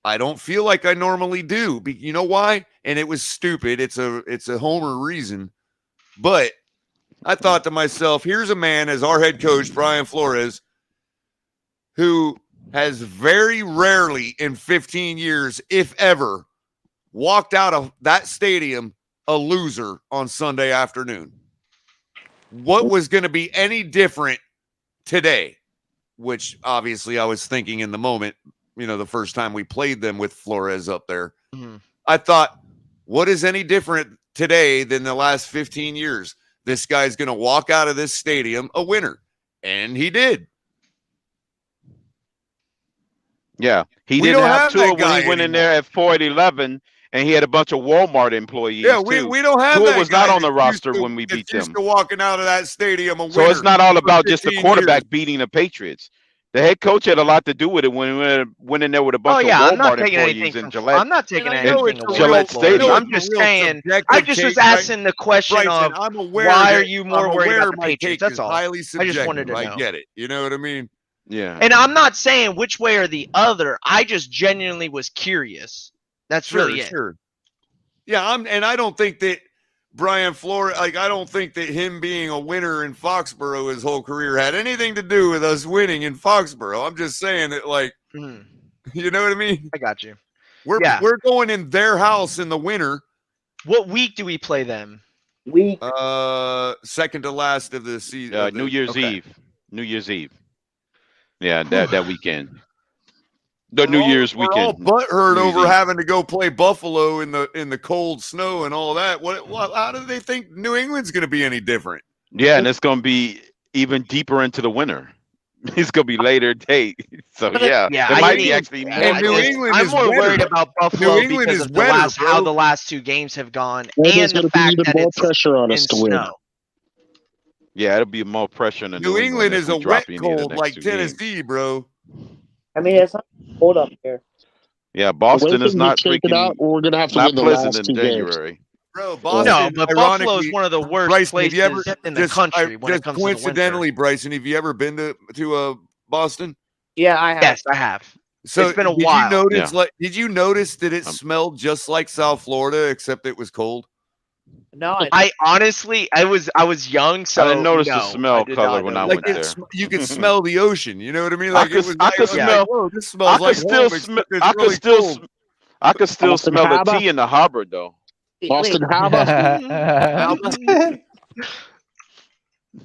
I don't feel like I normally do. You know why? And it was stupid. It's a homer reason, but I thought to myself, here's a man as our head coach, Brian Flores, who has very rarely in 15 years, if ever, walked out of that stadium a loser on Sunday afternoon. What was going to be any different today? Which obviously I was thinking in the moment, the first time we played them with Flores up there. Mhm. I thought, what is any different today than the last 15 years? This guy's going to walk out of this stadium a winner. And he did. Yeah, he We didn't don't have have Tua that guy when he went in anymore. there at 4-11, and he had a bunch of Walmart employees. Yeah, too. we don't have Tua that was guy not on the that's used roster to- when we beat that's used them. to walking out of that stadium a winner. So it's not all for about just the 15 quarterback years. beating the Patriots. The head coach had a lot to do with it when he went in there with a bunch Oh yeah, of I'm not Walmart taking anything employees in from. Gillette. I'm not taking And I know anything it's a away Gillette from Flores. Stadium. I'm just real saying. I subjective just was take, right? asking the question Bryson, of I'm aware why are that you more I'm worried aware about the my Patriots? take That's is all. highly I just subjective. wanted to I know. get it. You know what I mean? Yeah. And I'm not saying which way or the other. I just genuinely was curious. That's really it. Sure. Yeah, and I don't think that Brian Flores, I don't think that him being a winner in Foxborough his whole career had anything to do with us winning in Foxborough. I'm just saying that, you know what I mean? I got you. We're going in their house in the winter. What week do we play them? Week. Second to last of the season. New Year's Eve. New Year's Eve. Yeah, that weekend. New Year's We're weekend. all butthurt New Year's over Eve. having to go play Buffalo in the cold snow and all that. How do they think New England's going to be any different? Yeah, and it's going to be even deeper into the winter. It's going to be later date. So yeah, it might be actually more. And New England I'm is more wetter. worried about Buffalo New England because is of the wetter, how bro. the last two games have gone, Well, there's and the gonna be fact even that more it's pressure on in us to win. snow. Yeah, it'll be more pressure in the New England if is we a drop wet any of the cold next like 2 games. Tennessee, bro. I mean, it's not cold up here. Yeah, The way Boston is things are not shaking out, freaking we're gonna have to not win the pleasant last in 2 games. January. Bro, Boston. No, but Buffalo is one of the worst Bryson, places in the country when it just comes to the winter. coincidentally, Bryson, have you ever been to Boston? Yeah, I have. Yes, I have. So It's been a did while. you notice did you notice that it smelled just like South Florida except it was cold? No, I honestly, I was young, so I didn't notice the no, smell I did color not when I notice went that. there. You could smell the ocean. You know what I mean? I Like could, it was. I could like, smell. whoa, this smells like home, except it's really cold. I could still Austin smell the Harbor? tea in the harbor though. Austin Harbor.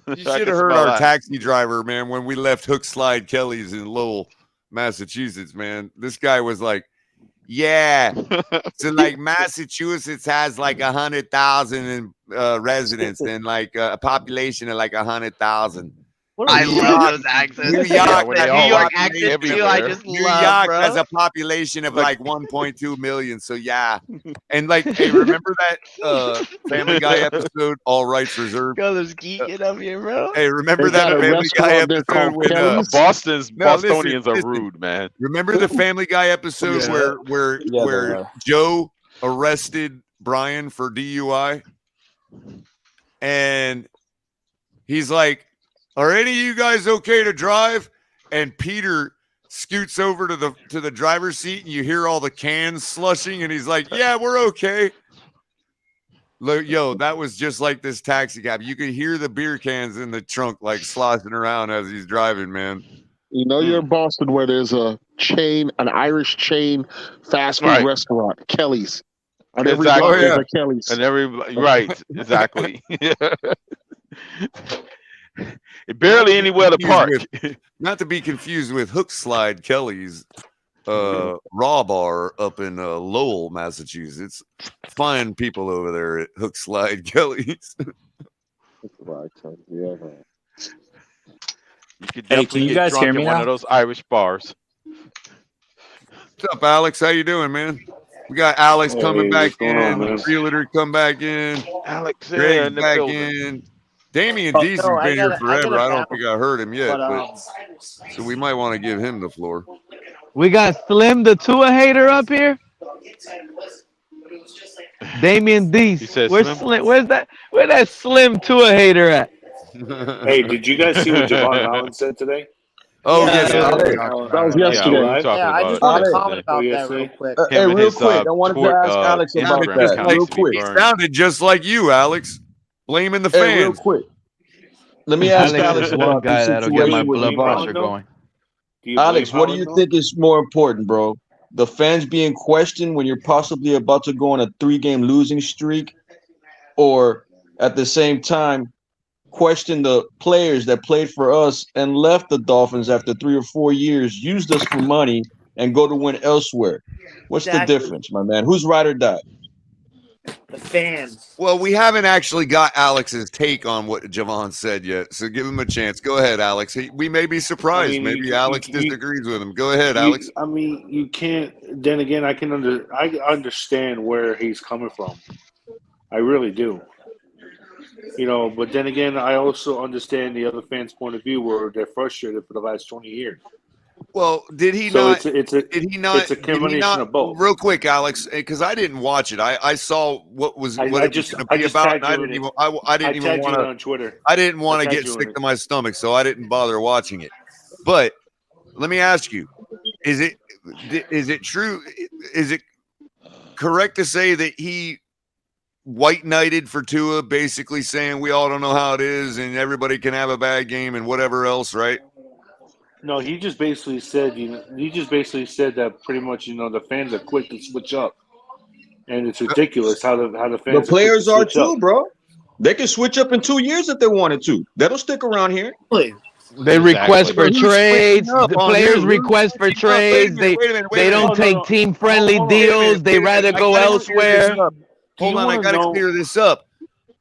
You I should could have heard smell our that. taxi driver, man, when we left Hook Slide Kelly's in Lowell, Massachusetts, man. This guy was like, yeah. So like Massachusetts has like 100,000 residents and like a population of like 100,000. I love those accents. New York, Yeah, when has they a all New York population- accent too, I just New love, York bro. has a population of like 1.2 million. So yeah, and like, hey, remember that Family Guy episode, All Rights Reserved? Brothers geeking up here, bro. Hey, remember They got that a Family Guy restaurant there episode called when Kelly's? Bostonians are listen. rude, man. Remember the Family Guy episode where Joe arrested Brian for DUI, and he's like, "Are any of you guys okay to drive?" And Peter scoots over to the driver's seat, and you hear all the cans slushing, and he's like, "Yeah, we're okay." Yo, that was just like this taxi cab. You could hear the beer cans in the trunk like sloshing around as he's driving, man. You know you're in Boston where there's an Irish chain fast food restaurant, Kelly's. On every block there's a Kelly's. And right, exactly. Barely anywhere to park. Not to be confused with Hook Slide Kelly's raw bar up in Lowell, Massachusetts. Fine people over there at Hook Slide Kelly's. You could Hey, definitely can you get guys drunk hear me in one now? of those Irish bars. What's up, Alex? How you doing, man? We got Alex coming back what's going on, in. man? Realtor come back in. Alex Greg in the back building. in. Damian Oh, Deason's no, I been here got forever. a I don't battle. think I heard him yet, But, so we might want to give him the floor. We got Slim the Tua hater up here. Damian Dees. Where's Slim? Where's that Slim Tua hater at? Hey, did you guys see what Javon Collins said today? Oh, Yeah, yes. yeah, That was yesterday. I just want to comment about that real quick. Hey, real quick, I wanted to ask Alex about that. Real quick. He sounded just like you, Alex. Blaming the Hey, real fans. quick. Let me ask Alex is one about guy this that'll get my situation with blood LeBron. pressure going. Alex, what do you think is more important, bro? The fans being questioned when you're possibly about to go on a 3-game losing streak, or at the same time question the players that played for us and left the Dolphins after 3 or 4 years, used us for money, and go to win elsewhere. What's Exactly. the difference, my man? Who's ride or die? The fans. Well, we haven't actually got Alex's take on what Javon said yet, so give him a chance. Go ahead, Alex. We may be surprised. Maybe Alex disagrees with him. Go ahead, Alex. I mean, you can't. Then again, I understand where he's coming from. I really do. But then again, I also understand the other fans' point of view where they're frustrated for the last 20 years. Well, did he So not? it's a combination of both. Real quick, Alex, because I didn't watch it. I saw what it was going to be about, and I didn't even want to on Twitter. I didn't want to get sick to my stomach, so I didn't bother watching it. But let me ask you: is it true? Is it correct to say that he white knighted for Tua, basically saying we all don't know how it is, and everybody can have a bad game and whatever else, right? No, he just basically said, that pretty much, the fans are quick to switch up, and it's ridiculous how the fans. The players are quick to switch too, up. bro. They can switch up in 2 years if they wanted to. They don't stick around here. They request for trades. The players request for trades. They don't take team-friendly deals. They rather go elsewhere. Hold on, I got to clear this up.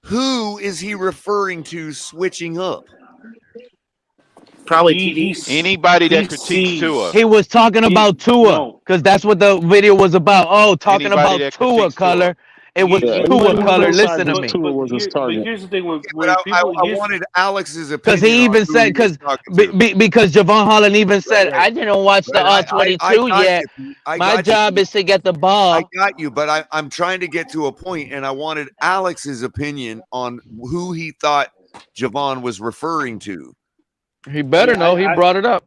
Who is he referring to switching up? Probably TD. Anybody that critiques Tua. He was talking about Tua because that's what the video was about. Oh, talking Anybody about Tua, color. It was Tua, color. Listen to me. But here's the thing with I wanted Alex's opinion. Because he even said, because Javon Holland even said, I didn't watch the all-22 yet. My job is to get the ball. I got you, but I'm trying to get to a point, and I wanted Alex's opinion on who he thought Javon was referring to. He better know. He brought it up.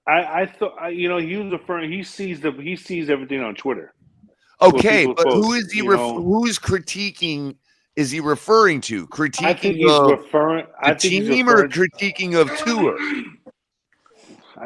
I thought, he was referring. He sees everything on Twitter. Okay, but who is he? Who's critiquing? Is he referring to critiquing? I think he's referring. The team or critiquing of Tua?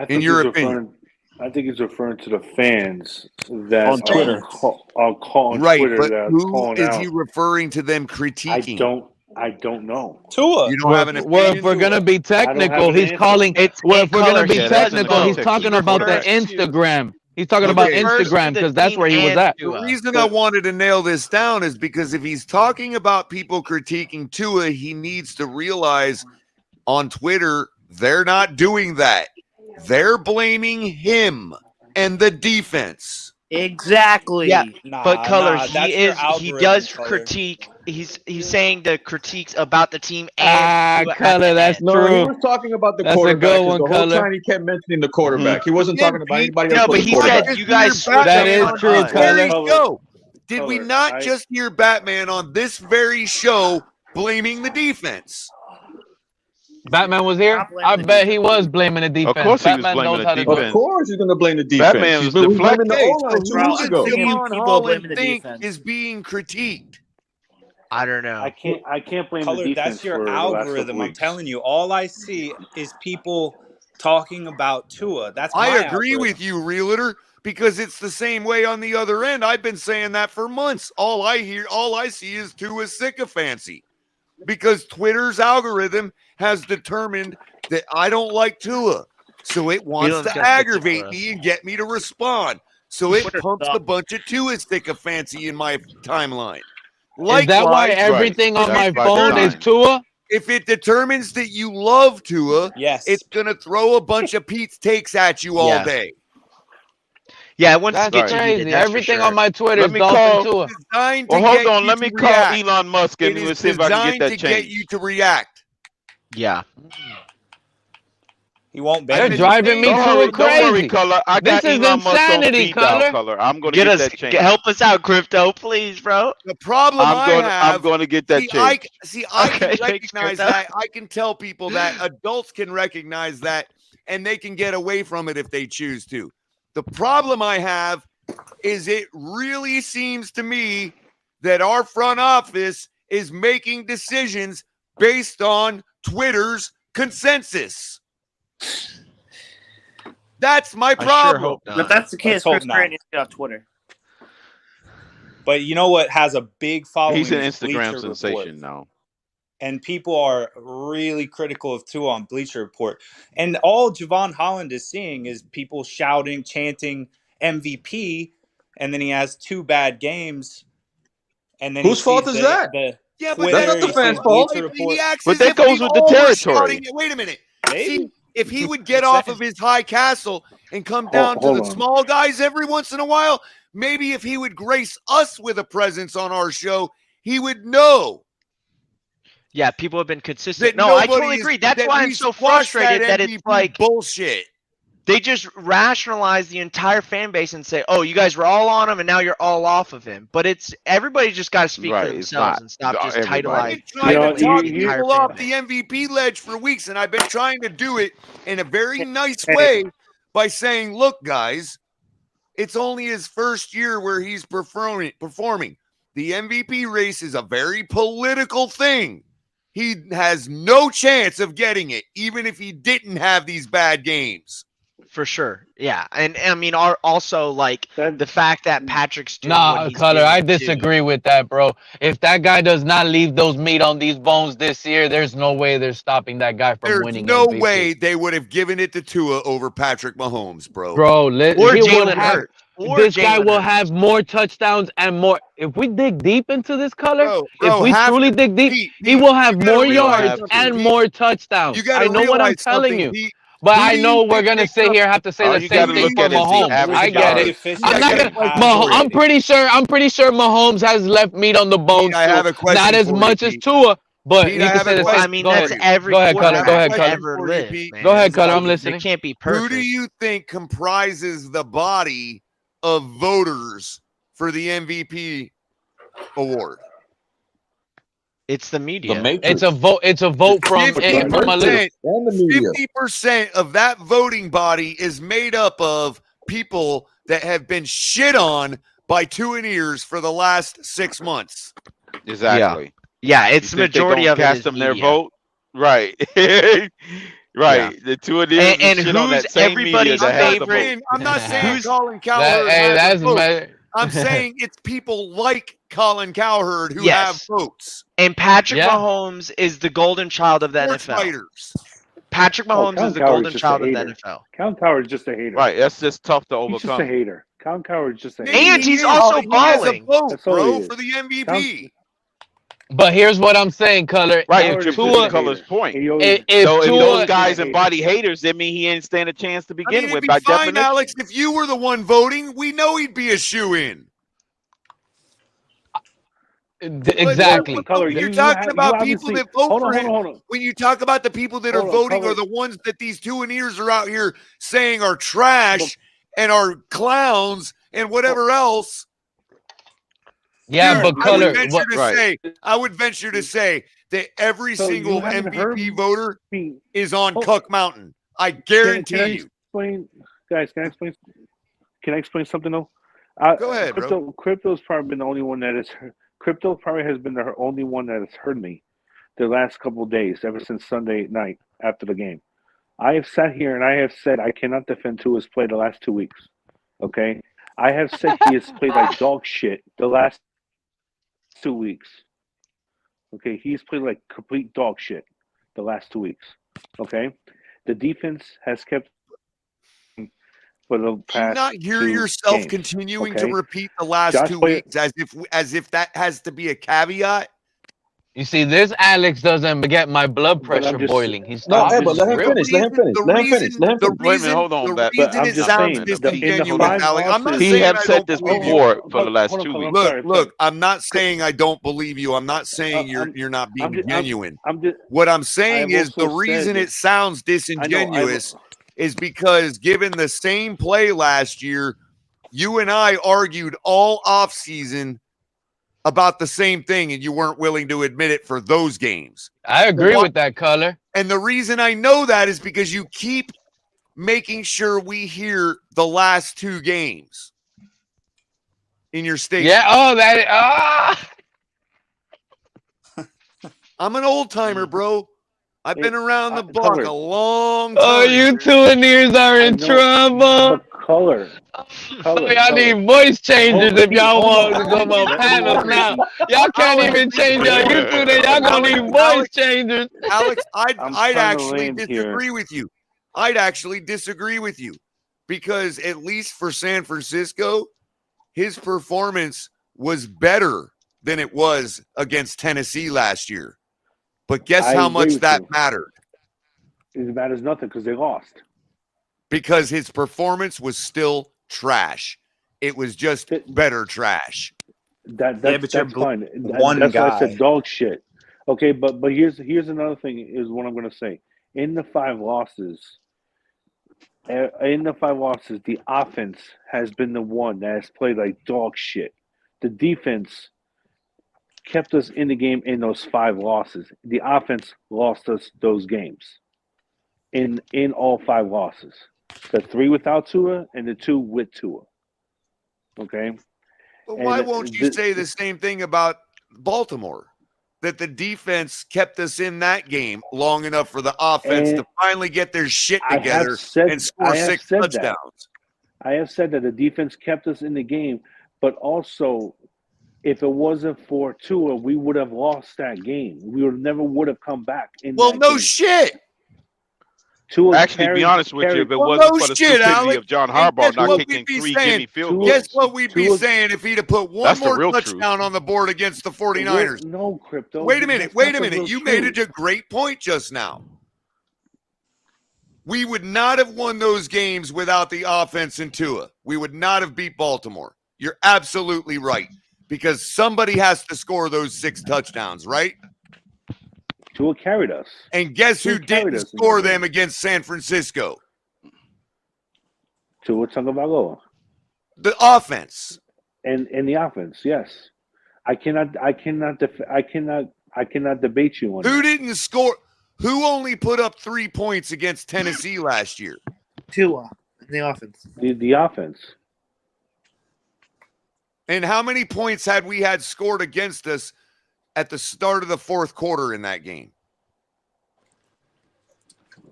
In your opinion, I think he's referring to the fans that on Twitter. On right, Twitter, but that who is out. he referring to them critiquing? I don't know. Tua. You don't have an opinion? Well, if we're gonna be technical, he's calling it. Well, if we're gonna be technical, he's talking about the Instagram. He's talking about Instagram because that's where he was at. The reason I wanted to nail this down is because if he's talking about people critiquing Tua, he needs to realize on Twitter they're not doing that. They're blaming him and the defense. Exactly. Yeah, but color, he does Color. critique. He's saying the critiques about the team and color. That's No, true. he was talking about the That's a quarterback. good one, The whole color. time he kept mentioning the quarterback. He wasn't talking about anybody else. No, but but the he quarterback. said you guys. That is true, color. Show. Did we not just hear Batman on this very show blaming the defense? Batman was here. I bet he was blaming the defense. Of course he was Batman blaming knows the how to defense. do it. Of course, he's going to blame the defense. Batman was He's blaming deflecting. the O-line 2 Who weeks does ago. Javon People Holland blaming the think defense. is being critiqued? I don't know. I can't blame Color, the defense. that's your for the last couple algorithm. I'm weeks. telling you, all I see is people talking about Tua. That's my I agree algorithm. with you, Realtor, because it's the same way on the other end. I've been saying that for months. All I see is Tua sycophancy, because Twitter's algorithm has determined that I don't like Tua, so it wants to aggravate me and get me to respond. So it pumps a bunch of Tua sycophancy in my timeline. Is that why everything on my phone is Tua? If it determines that you love Tua, it's going to throw a bunch of Pete's takes at you all day. Yeah, it wants to That's get crazy. you. That's Everything for on sure. my Twitter Let is me Dolphin call. Tua. Well, hold on. Let me call Elon Musk and we'll see if I can get that to get changed. you to react. Yeah. He won't They're ban driving me Don't to worry, it don't worry, crazy. color. I This got is Elon Musk on insanity, speed dial, color. color. I'm going to Get get us, that changed. help us out, Crypto, please, bro. The problem I'm going to get that changed. I Okay, can thanks, recognize Crypto. that. I can tell people that adults can recognize that, and they can get away from it if they choose to. The problem I have is it really seems to me that our front office is making decisions based on Twitter's consensus. That's my problem. If that's the case, hope Chris not. Perry needs to get off Twitter. But you know what has a big following? He's an is Instagram Bleacher sensation Report. now. And people are really critical of Tua on Bleacher Report. And all Javon Holland is seeing is people shouting, chanting, MVP, and then he has 2 bad games, and then Whose fault is that? Yeah, but That's Twitter, not the he fans' sees fault. Bleacher he Report. acts But as that if we goes with the all were territory. shouting. Wait a minute. Maybe. See, if he would get Just off saying. of his high castle and come down to Hold the on. small guys every once in a while, maybe if he would grace us with a presence on our show, he would know. Yeah, people have been consistent. That No, I nobody totally is- agree. That's that why we I'm so squash frustrated that it's MVP like bullshit. they just rationalize the entire fan base and say, "Oh, you guys were all on him, and now you're all off of him." But it's everybody just got to speak for Right, it's themselves not. and stop just Everybody. titleizing Trying to talk the entire people fan off base. the MVP ledge for weeks, and I've been trying to do it in a very nice way by saying, "Look, guys, it's only his first year where he's performing. The MVP race is a very political thing. He has no chance of getting it, even if he didn't have these bad games." For sure, yeah, and I mean, also like the fact that Patrick's doing what Nah, he's Color, doing I too. disagree with that, bro. If that guy does not leave those meat on these bones this year, there's no way they're stopping that guy from There's winning no MVP. way they would have given it to Tua over Patrick Mahomes, bro. Bro, Or he will Jalen have. Hurts. Or This guy Jalen will Hurts. have more touchdowns and more. If we dig deep into this, Color, Bro, if we half truly the- dig deep, Pete, he will have you gotta more realize yards something, and Pete. more touchdowns. You got to I know what I'm realize telling something, you. Pete. But Who I do you know we're think gonna they sit took? here have to say All the you same gotta thing look for at is the Mahomes. average I get it. yards. I'm not gonna. I'm pretty sure. Mahomes has left meat on the bones I have too. a question Not as for you, much as Pete. Tua, but Pete, you I can have say a the question same. I mean, Go that's ahead. every Go ahead, Color. Go quarterback ahead, to Color. ever for you, live, Pete. man. Go ahead, It's Color. I'm like, listening. They can't be Who perfect. do you think comprises the body of voters for the MVP award? It's the The media. Matrix. It's a vote. It's a vote from a little. 50% of that voting body is made up of people that have been shit on by two and ears for the last 6 months. Exactly. Yeah, it's the You think they majority gonna of it cast is them their media. vote? Right. Right. The two of them And is shit on who's that same media everybody's that has the favorite? vote. I'm not saying Colin That, Cowherd hey, has that's a vote. my. I'm saying it's people like Colin Cowherd who Yes. have votes. And Patrick Yeah. Mahomes is the golden child of the Sports NFL. writers. Patrick Mahomes Colin is the Cowherd's golden just child a of the hater. NFL. Colin Cowherd's just a hater. Right. That's just tough to He's just a overcome. hater. Colin Cowherd's just a Maybe hater. And he's is. also He has a balling. vote, That's all bro, he is. for the MVP. But here's what I'm saying, Color. Right, If but you're Tua, proving Color's point. if So if Tua, those guys embody haters, that mean he ain't stand a chance to I begin mean, it'd with be by fine, definition. Alex, if you were the one voting. We know he'd be a shoe-in. exactly. Color, When you're you talking have- about you people obviously- that vote hold on, for hold him, on, hold on. when you talk about the people that are Hold on, voting Color. are the ones that these two and ears are out here saying are trash and are clowns and whatever else. Yeah, Dude, but Color, I would venture to say that every So you single haven't heard MVP voter me. is on Hold- Cuck Mountain. I Can guarantee I you. explain, guys? Can I explain something though? Go ahead, bro. Crypto's probably been the only one that has. Crypto probably has been the only one that has heard me the last couple of days, ever since Sunday night after the game. I have sat here and I have said I cannot defend Tua's play the last 2 weeks. Okay, I have said he has played like dog shit the last 2 weeks. Okay, he's played like complete dog shit the last 2 weeks. Okay, the defense has kept for the Do you past not hear 2 yourself games, continuing okay? to repeat the last Josh 2 played- weeks as if that has to be a caveat? you see, this Alex doesn't get my blood But I'm pressure just- boiling. He's No, starting hey, but to let him rip. finish. Let him finish. Let him finish. Let him The finish. Wait a minute, hold on, the Bat. reason I'm it just sounds saying, disingenuous, Alex. I'm not He saying have I said don't this believe you. before for the last 2 Color, weeks. Look, I'm not saying I don't believe you. I'm not saying you're not being genuine. What I'm saying is the reason it sounds disingenuous is because given the same play last year, you and I argued all offseason about the same thing, and you weren't willing to admit it for those games. I agree with that, Color. And the reason I know that is because you keep making sure we hear the last 2 games in your station. Yeah. Oh, that. I'm an old timer, bro. I've been around the block a long time. Oh, you two and ears are in trouble. Color. Y'all need voice changers if y'all want to go on panels now. Y'all can't even change your YouTube. Y'all gonna need voice changers. Alex, I'd trying actually to land here. disagree with you. I'd actually disagree with you. because at least for San Francisco, his performance was better than it was against Tennessee last year. But guess how much that mattered? It matters nothing because they lost. Because his performance was still trash. It was just better trash. That's fine. That's why I said dog shit. Okay, but here's another thing is what I'm going to say. In the 5 losses, the offense has been the one that has played like dog shit. The defense kept us in the game in those 5 losses. The offense lost us those games in all 5 losses. The 3 without Tua and the 2 with Tua. Okay? But why won't you say the same thing about Baltimore? That the defense kept us in that game long enough for the offense to finally get their shit together and score 6 touchdowns. I have said that the defense kept us in the game, but also if it wasn't for Tua, we would have lost that game. We never would have come back in that game. Shit. Actually, to be honest with you, if it wasn't for the stupidity of John Harbaugh not kicking 3 gimme field goals. Guess what we'd be saying if he'd have put one more touchdown on the board against the 49ers? No, Crypto. Wait a minute. You made it a great point just now. We would not have won those games without the offense and Tua. We would not have beat Baltimore. You're absolutely right. Because somebody has to score those 6 touchdowns, right? Tua carried us. And guess who didn't score them against San Francisco? Tua Tagovailoa. The offense. And the offense, yes. I cannot debate you on Who that. didn't score? Who only put up 3 points against Tennessee last year? Tua in the offense. The offense. And how many points had we had scored against us at the start of the 4th quarter in that game?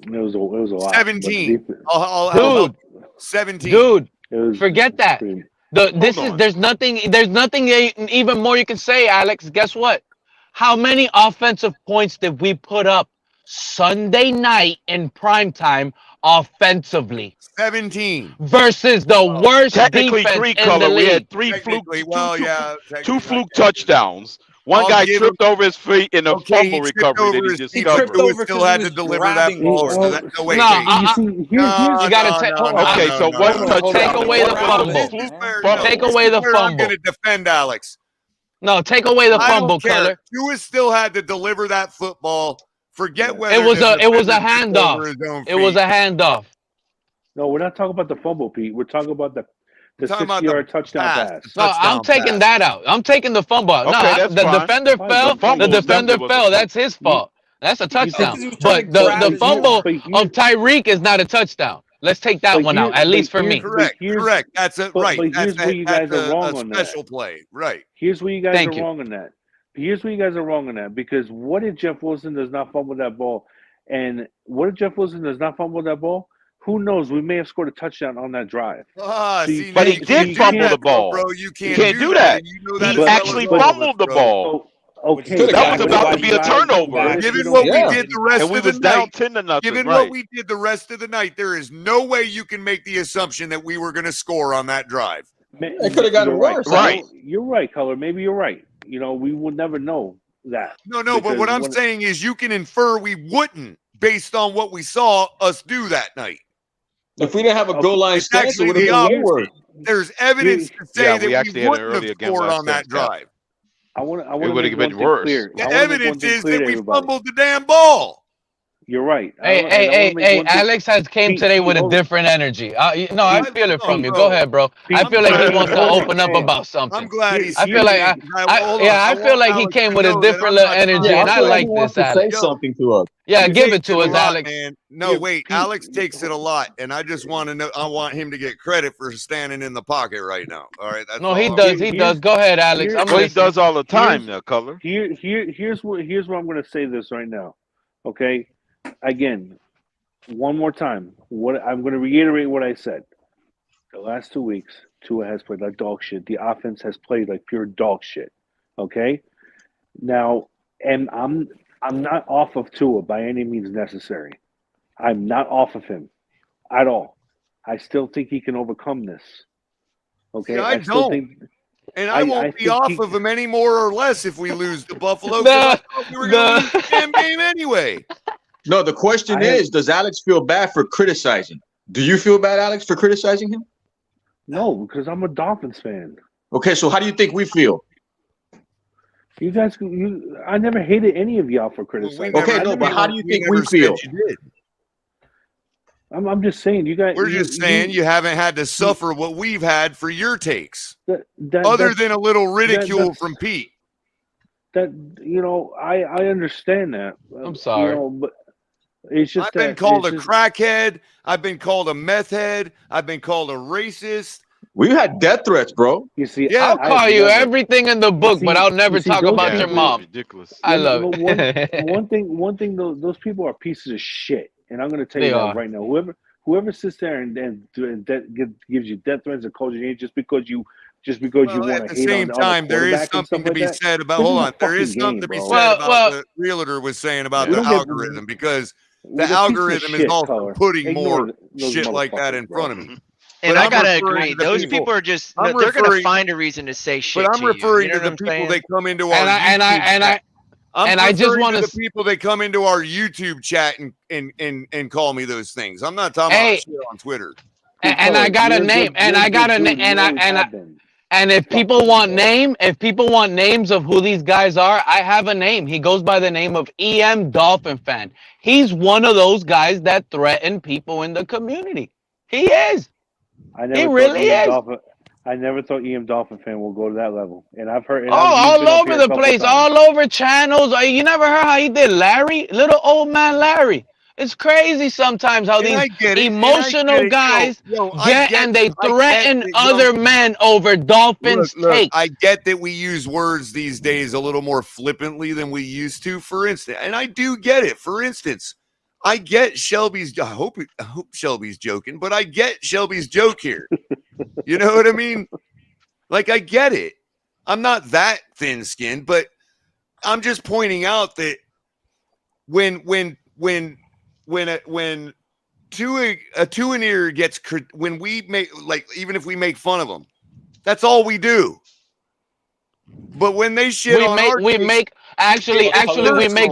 It was a lot. 17. Dude, 17. Dude, forget that. There's nothing even more you can say, Alex. Guess what? How many offensive points did we put up Sunday night in primetime offensively? 17 versus the worst technically defense 3 in color. the We had league. 3 fluke, two fluke touchdowns. One guy tripped over his feet in a fumble recovery that he just covered. Still had to deliver that ball. You gotta take. Okay, so one touchdown. Take away the fumble. Take away the fumble. I'm going to defend Alex. No, take away the fumble, color. Color. Tua still had to deliver that football. Forget whether it was a handoff. It was a handoff. No, we're not talking about the fumble, Pete. We're talking about the 60-yard touchdown pass. No, I'm taking that out. I'm taking the fumble out. Okay, no, the defender fell. The defender fell. That's his fault. That's a touchdown. But the fumble of Tyreek is not a touchdown. Let's take that one out, at least for me. Correct. That's it. Right. But here's where you guys are wrong on that. Special play. Right. Here's where you guys are wrong on that. Here's where you guys are wrong on that. Because what if Jeff Wilson does not fumble that ball? And what if Jeff Wilson does not fumble that ball? Who knows? We may have scored a touchdown on that drive. But he did fumble the ball. Bro, you can't do that. He actually fumbled the ball. Okay, that was about to be a turnover. Given what we did the rest and we of the was down night, 10-0. given what we did the rest of the night, there is no way you can make the assumption that we were going to score on that drive. It could have gotten worse. Right. You're right, Color. Maybe you're right. You know, we would never know that. No, but what I'm saying is you can infer we wouldn't based on what we saw us do that night. If we didn't have a goal line stance, it would have been worse. There's evidence to say that we wouldn't have scored on that drive. It would have been worse. The evidence is that we fumbled the damn ball. You're right. Hey, Alex has came today with a different energy. I feel it from you. Go ahead, bro. I feel like he wants to open up about something. I'm glad he's I feel like I feel like he came with a different little energy, and I like this, Alex. Say something to us. Yeah, give it to us, Alex. Man. No, wait. Alex takes it a lot, and I just want to know. I want him to get credit for standing in the pocket right now. All right. No, he does. He does. Go ahead, Alex. He does all the time, Color. Here's what I'm going to say this right now. Okay. Again, one more time. I'm going to reiterate what I said. The last 2 weeks, Tua has played like dog shit. The offense has played like pure dog shit. Okay. Now, and I'm not off of Tua by any means necessary. I'm not off of him at all. I still think he can overcome this. Okay, See, I still don't. think, and I won't be off of him any more or less if we lose to Buffalo, because I thought we were going to lose the damn game anyway. No, the question is, does Alex feel bad for criticizing? Do you feel bad, Alex, for criticizing him? No, because I'm a Dolphins fan. Okay, so how do you think we feel? You guys, I never hated any of y'all for criticizing. But how do you think we feel? I'm just saying, you guys. We're just saying you haven't had to suffer what we've had for your takes, other than a little ridicule from Pete. That I understand that. I'm sorry, but it's just I've been called a crackhead. I've been called a meth head. I've been called a racist. We've had death threats, bro. You see, I'll call you everything in the book, but I'll never talk about your mom. Ridiculous. I love it. One thing. Those people are pieces of shit, and I'm going to tell They you are. that right now. Whoever sits there and gives you death threats and calls you names just because you want to hate on the At the same time, there is something to be said about. Hold on, there is something to be said about the realtor was saying about the algorithm, because the algorithm is also putting more shit like that in front of me. And I gotta agree, those people are just they're gonna find a reason to say shit. But I'm referring to the people that come into our I just want the people that come into our YouTube chat and call me those things. I'm not talking about shit on Twitter. And I got a name, and if people want names of who these guys are, I have a name. He goes by the name of EM Dolphin Fan. He's one of those guys that threaten people in the community. He is. He really is. I never thought EM Dolphin Fan will go to that level, and I've heard. All over the place, all over channels. You never heard how he did Larry, little old man Larry. It's crazy sometimes how these emotional guys get and they threaten other men over Dolphins takes. I get that we use words these days a little more flippantly than we used to. For instance, and I do get it. For instance, I get Shelby's. I hope Shelby's joking, but I get Shelby's joke here. You know what I mean? Like, I get it. I'm not that thin-skinned, but I'm just pointing out that when a two-and-ear gets, when we make, like, even if we make fun of them, that's all we do. But when they shit we make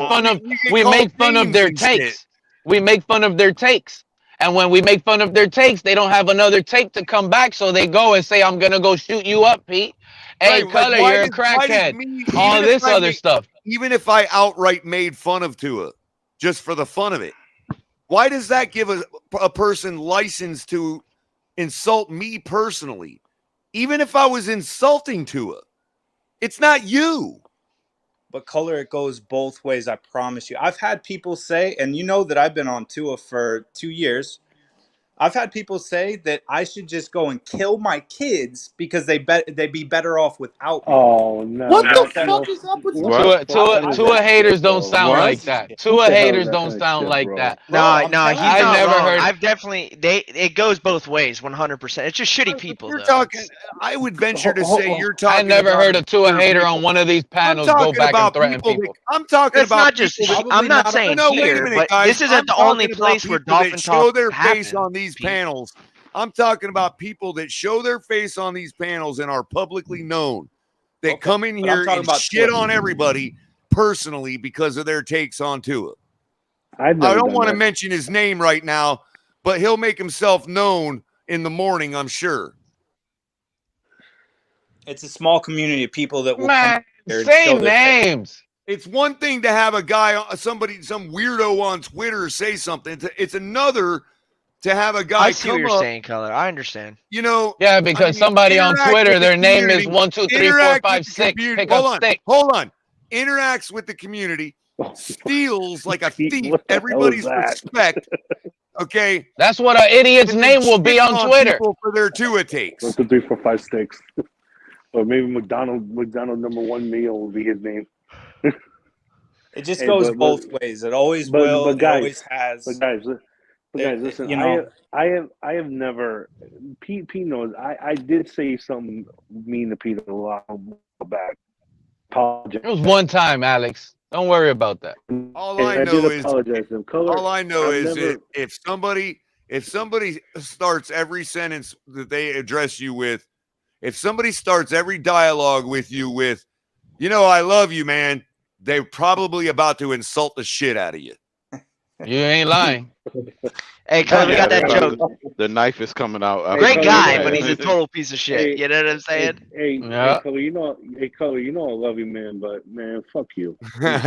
fun of their takes. We make fun of their takes. And when we make fun of their takes, they don't have another take to come back. So they go and say, I'm going to go shoot you up, Pete. Hey, Color, you're a crackhead. All this other stuff. Even if I outright made fun of Tua, just for the fun of it, why does that give a person license to insult me personally? Even if I was insulting Tua, it's not you. But Color, it goes both ways, I promise you. I've had people say, and you know that I've been on Tua for 2 years. I've had people say that I should just go and kill my kids because they'd be better off without me. Oh no! What the fuck is up with Tua haters don't sound like that. Tua haters don't sound like that. No, he's not never wrong. heard. I've definitely it goes both ways, 100%. It's just shitty people. You're talking. I would venture to say you're talking. I never heard a Tua hater on one of these panels go back and threaten people. I'm talking That's about not just. I'm not saying here, but this isn't the only place where Dolphin show talk their face happen. on these panels. I'm talking about people that show their face on these panels and are publicly known, that come in here and shit on everybody personally because of their takes on Tua. I don't want to mention his name right now, but he'll make himself known in the morning, I'm sure. It's a small community of people that will say names. It's one thing to have a guy, some weirdo on Twitter say something. It's another to have a guy. I see what you're saying, Color. I understand. You know, yeah, because somebody on Twitter, their name is 1, 2, 3, 4, 5, 6. Pick up stick. Hold on. Interacts with the community, steals like a thief everybody's respect. Okay, that's what an idiot's name will be on Twitter for their Tua takes. 1, 2, 3, 4, 5, 6. Or maybe McDonald number 1 meal will be his name. It just goes both ways. It always will. But guys, it always has. But guys, listen. You know, I have never. Pete knows. I did say something mean to Pete a lot back. Apologize. It was one time, Alex. Don't worry about that. All I know is that if if somebody starts every sentence that they address you with, if somebody starts every dialogue with you with, I love you, man, they're probably about to insult the shit out of you. You ain't lying. Hey, Color, we got that joke. The knife is coming out. Great guy, but he's a total piece of shit. You know what I'm saying? Hey, Yeah. Color, I love you, man, but man, fuck you. Well,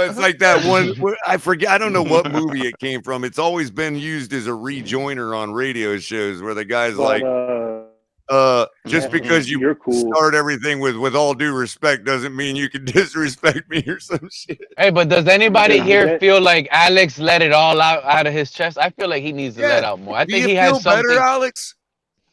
it's like that one. I forget. I don't know what movie it came from. It's always been used as a rejoiner on radio shows where the guy's like, just because you start everything with all due respect doesn't mean you can disrespect me or some shit. Hey, but does anybody here feel like Alex let it all out of his chest? I feel like he needs to let out more. I think he has something. Better, Alex?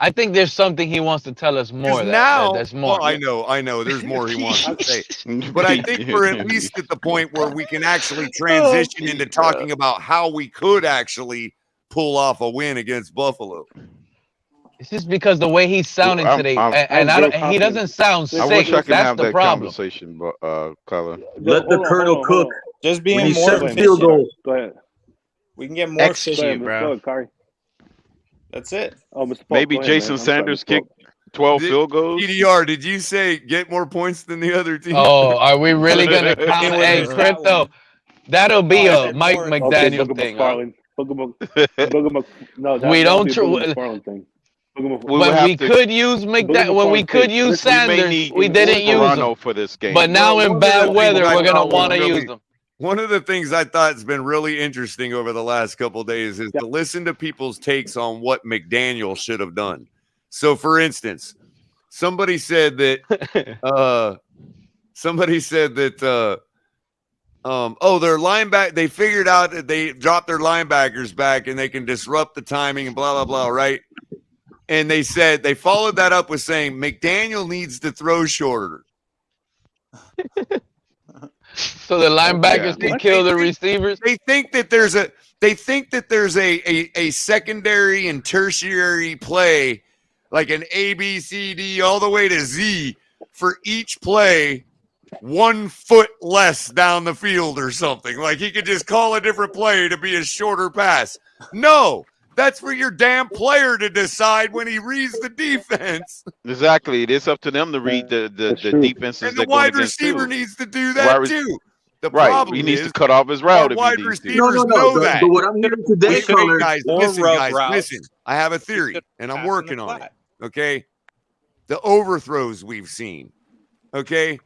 I think there's something he wants to tell us more. There's more. Well, I know. There's more he wants to say. But I think we're at least at the point where we can actually transition into talking about how we could actually pull off a win against Buffalo. It's just because the way he's sounding today, he doesn't sound sick. I wish I could That's have the that problem. conversation, but Color. Let the Colonel cook. Just being When he more set the efficient. field goal. Go ahead. We can get more Execute, efficient. bro. Go ahead, Kari. That's it. Oh, Mr. Paul, Maybe go ahead, man. Jason I'm sorry, Sanders Mr. Paul. kicked 12 field goals. PDR, did you say get more points than the other team? Oh, are we really gonna count? Hey, Crypto, that'll be a Mike McDaniel thing. We don't. When we could use Sanders, we didn't use him. For this game. But now in bad weather, we're gonna want to use them. One of the things I thought has been really interesting over the last couple of days is to listen to people's takes on what McDaniel should have done. So, for instance, somebody said that their linebacker, they figured out that they dropped their linebackers back and they can disrupt the timing and blah, blah, blah, right? And they said they followed that up with saying McDaniel needs to throw shorter. So the linebackers can kill the receivers. They think that there's a secondary and tertiary play, like an A, B, C, D, all the way to Z for each play, 1 foot less down the field or something. Like he could just call a different play to be a shorter pass. No. That's for your damn player to decide when he reads the defense. Exactly. It is up to them to read the defenses. And the wide receiver needs to do that too. The problem he needs is to cut off his route. If wide he needs to. receivers know that. But what I'm hearing today, Color, listen. I have a theory, and I'm working on it. Okay, the overthrows we've seen. Okay,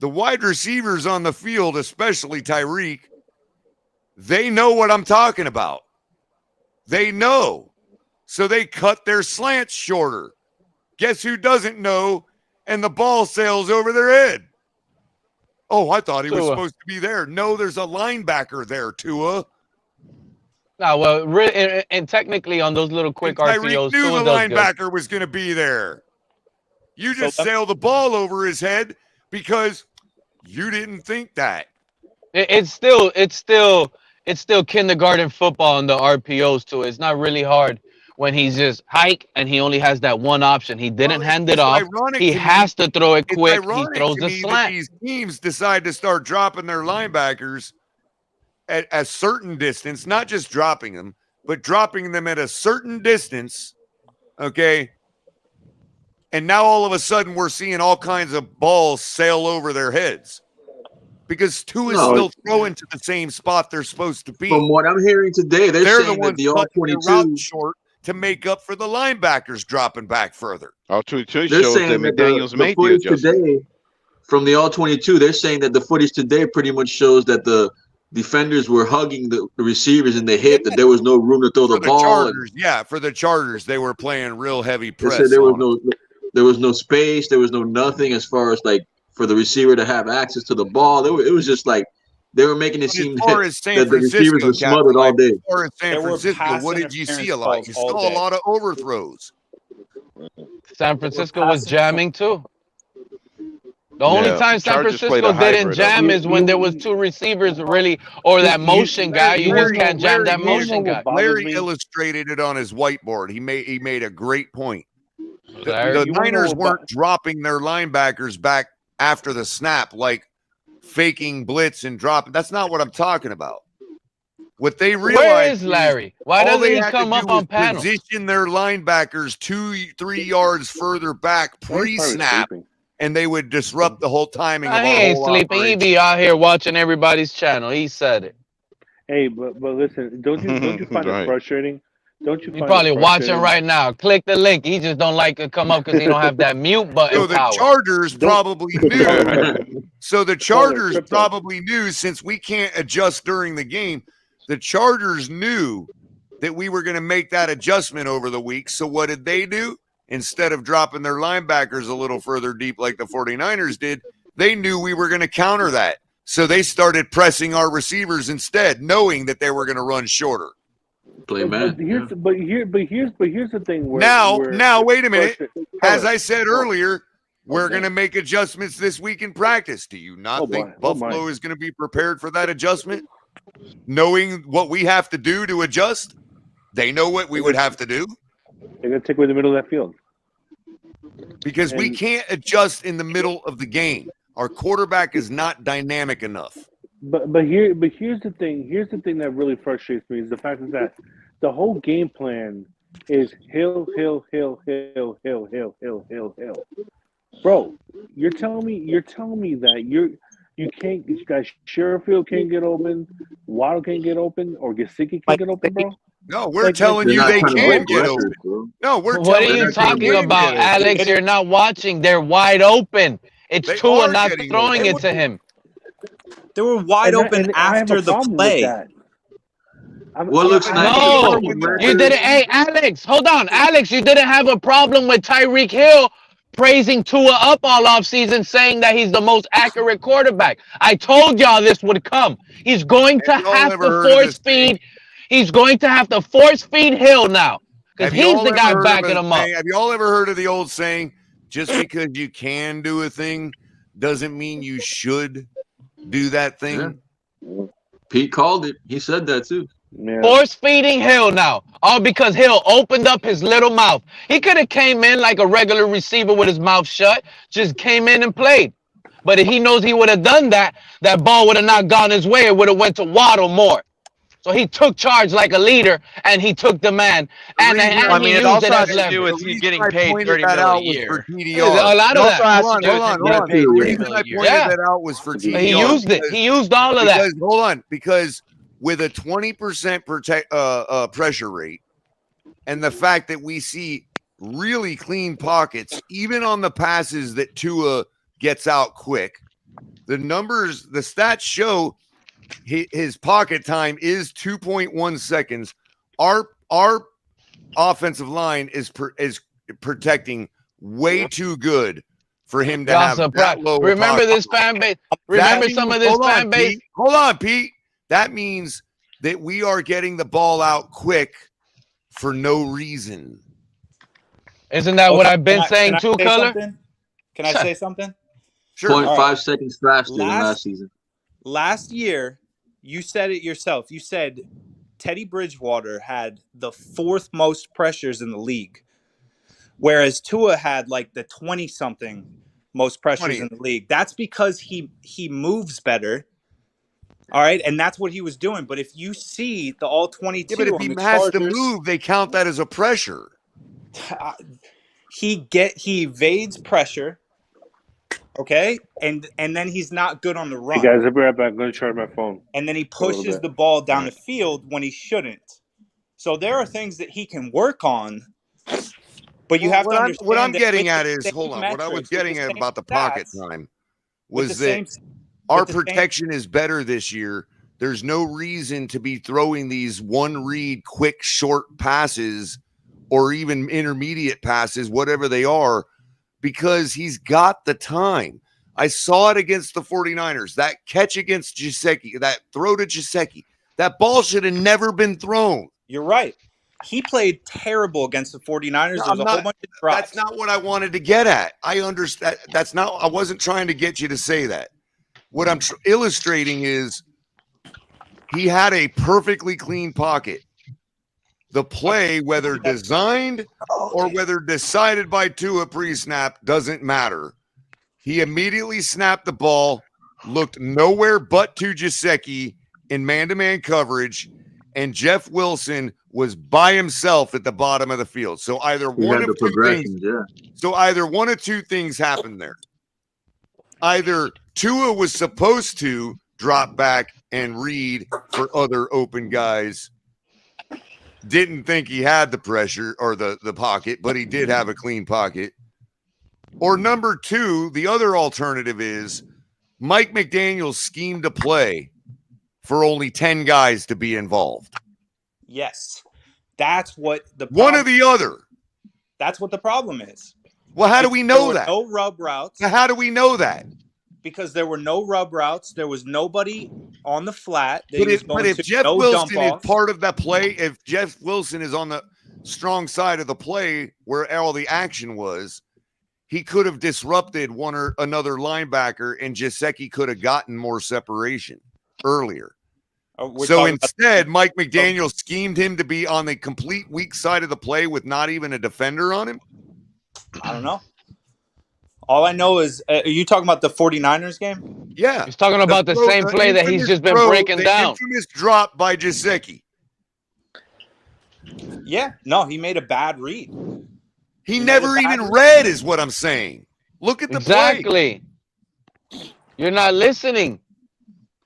the wide receivers on the field, especially Tyreek, they know what I'm talking about. They know. So they cut their slants shorter. Guess who doesn't know? And the ball sails over their head. Oh, I thought he was supposed to be there. No, there's a linebacker there, Tua. No, well, and technically on those little quick RPOs, knew the linebacker was going to be there. You just sailed the ball over his head because you didn't think that. It's still kindergarten football in the RPOs too. It's not really hard when he's just hike and he only has that one option. He didn't hand it off. He has to throw it quick. He throws the slant. These teams decide to start dropping their linebackers at a certain distance, not just dropping them, but dropping them at a certain distance. Okay. And now all of a sudden we're seeing all kinds of balls sail over their heads. Because Tua is still throwing to the same spot they're supposed to be. From what I'm hearing today, they're saying the ones that the all-22 short to make up for the linebackers dropping back further. All-22 they're shows saying that McDaniel's made the footage adjustment. today from the all-22. They're saying that the footage today pretty much shows that the defenders were hugging the receivers and they hit that there was no room to throw the ball. Chargers, for the Chargers, they were playing real heavy press. They said there was no space, there was no nothing as far as like for the receiver to have access to the ball. It was just like they were making it seem that the receivers were smothered all day. As far as San Francisco, what did you see a lot? You saw a lot of overthrows. San Francisco was jamming too. The only time San Francisco didn't jam is when there was two receivers really, or that motion guy. You just can't jam that motion guy. Larry illustrated it on his whiteboard. He made a great point. The Niners weren't dropping their linebackers back after the snap, like faking blitz and dropping. That's not what I'm talking about. What they Where realized is Larry? Why all doesn't they he had come to up do was on panel? position their linebackers 2-3 yards further back pre-snap, and they would disrupt the whole timing Nah, of he our ain't whole sleeping. He operation. be out here watching everybody's channel. He said it. Hey, but listen, don't you find it Right. frustrating? Don't you He find probably it watching frustrating? right now. Click the link. He just don't like to come up because he don't have that mute button So the power. Chargers probably knew. So the Chargers crypto. probably knew, since we can't adjust during the game, the Chargers knew that we were going to make that adjustment over the week. So what did they do? Instead of dropping their linebackers a little further deep like the 49ers did, they knew we were going to counter that. So they started pressing our receivers instead, knowing that they were going to run shorter. Play But here's the thing. Where Now, wait a minute. As I said Oh. earlier, we're going to make adjustments this week in practice. Do you not think Buffalo is going to be prepared for that adjustment? Knowing what we have to do to adjust? They know what we would have to do. They're going to take away the middle of that field. Because we can't adjust in the middle of the game. Our quarterback is not dynamic enough. But here's the thing. Here's the thing that really frustrates me is the fact that the whole game plan is hill. Bro, you're telling me that you can't. You guys, Sherfield can't get open, Waddle can't get open, or Gesicki can't get open, bro. No, we're telling you they can get open. No, we're What telling are you you talking about, Alex? You're not watching. They're wide open. It's They Tua are not getting throwing open. it to him. They were wide open I have after a the problem play. with that. What looks nice No, in America? you didn't. Hey, Alex, hold on. Alex, you didn't have a problem with Tyreek Hill praising Tua up all offseason, saying that he's the most accurate quarterback. I told y'all this would come. He's going to have to force feed. He's going to have to force feed Hill now because he's the guy backing him up. Have you all ever heard of the old saying, just because you can do a thing doesn't mean you should do that thing? Yeah. Pete called it. He said that too. Yeah. Force feeding Hill now, all because Hill opened up his little mouth. He could have came in like a regular receiver with his mouth shut, just came in and played. But if he knows he would have done that, that ball would have not gone his way. It would have went to Waddle more. So he took charge like a leader, and he took the man, and he used it as leverage. He's getting paid $30 million a year. A lot of that. Hold on. The reason I pointed that out was for TDR. He used it. He used all of that. Hold on, because with a 20% pressure rate, and the fact that we see really clean pockets, even on the passes that Tua gets out quick, the stats show his pocket time is 2.1 seconds. Our offensive line is protecting way too good for him to have that low. Remember this fan base. Remember some of this fan base. Hold on, Pete. That means that we are getting the ball out quick for no reason. Isn't that what I've been saying too, Color? Can I say something? Sure. 0.5 seconds faster than last season. Last year, you said it yourself. You said Teddy Bridgewater had the 4th most pressures in the league, whereas Tua had like the 20-something most pressures in the league. That's because he moves better. All right, and that's what he was doing. But if you see the all 22, but if he has to move, they count that as a pressure. He evades pressure. Okay, and then he's not good on the run. Hey guys, I'll be right back. I'm going to charge my phone. And then he pushes the ball down the field when he shouldn't. So there are things that he can work on, but you have to understand. What I'm getting at is, hold on. What I was getting at about the pocket time was that our protection is better this year. There's no reason to be throwing these one-read, quick, short passes or even intermediate passes, whatever they are, because he's got the time. I saw it against the 49ers. That catch against Gesicki, that throw to Gesicki, that ball should have never been thrown. You're right. He played terrible against the 49ers. There's a whole bunch of drops. That's not what I wanted to get at. I understand. I wasn't trying to get you to say that. What I'm illustrating is he had a perfectly clean pocket. The play, whether designed or whether decided by Tua pre-snap, doesn't matter. He immediately snapped the ball, looked nowhere but to Gesicki in man-to-man coverage, and Jeff Wilson was by himself at the bottom of the field. So either one of two things happened there. Either Tua was supposed to drop back and read for other open guys, didn't think he had the pressure or the pocket, but he did have a clean pocket. Or number two, the other alternative is Mike McDaniel schemed a play for only 10 guys to be involved. Yes. That's what the one or the other. That's what the problem is. Well, how do we know that? No rub routes. Now, how do we know that? Because there were no rub routes. There was nobody on the flat. But if Jeff Wilson is part of that play, if Jeff Wilson is on the strong side of the play where all the action was, he could have disrupted one or another linebacker, and Gesicki could have gotten more separation earlier. So instead, Mike McDaniel schemed him to be on the complete weak side of the play with not even a defender on him? I don't know. All I know is, are you talking about the 49ers game? Yeah. He's talking about the same play that he's just been breaking down. The infamous drop by Gesicki. Yeah. No, he made a bad read. He never even read is what I'm saying. Look at the play. You're not listening.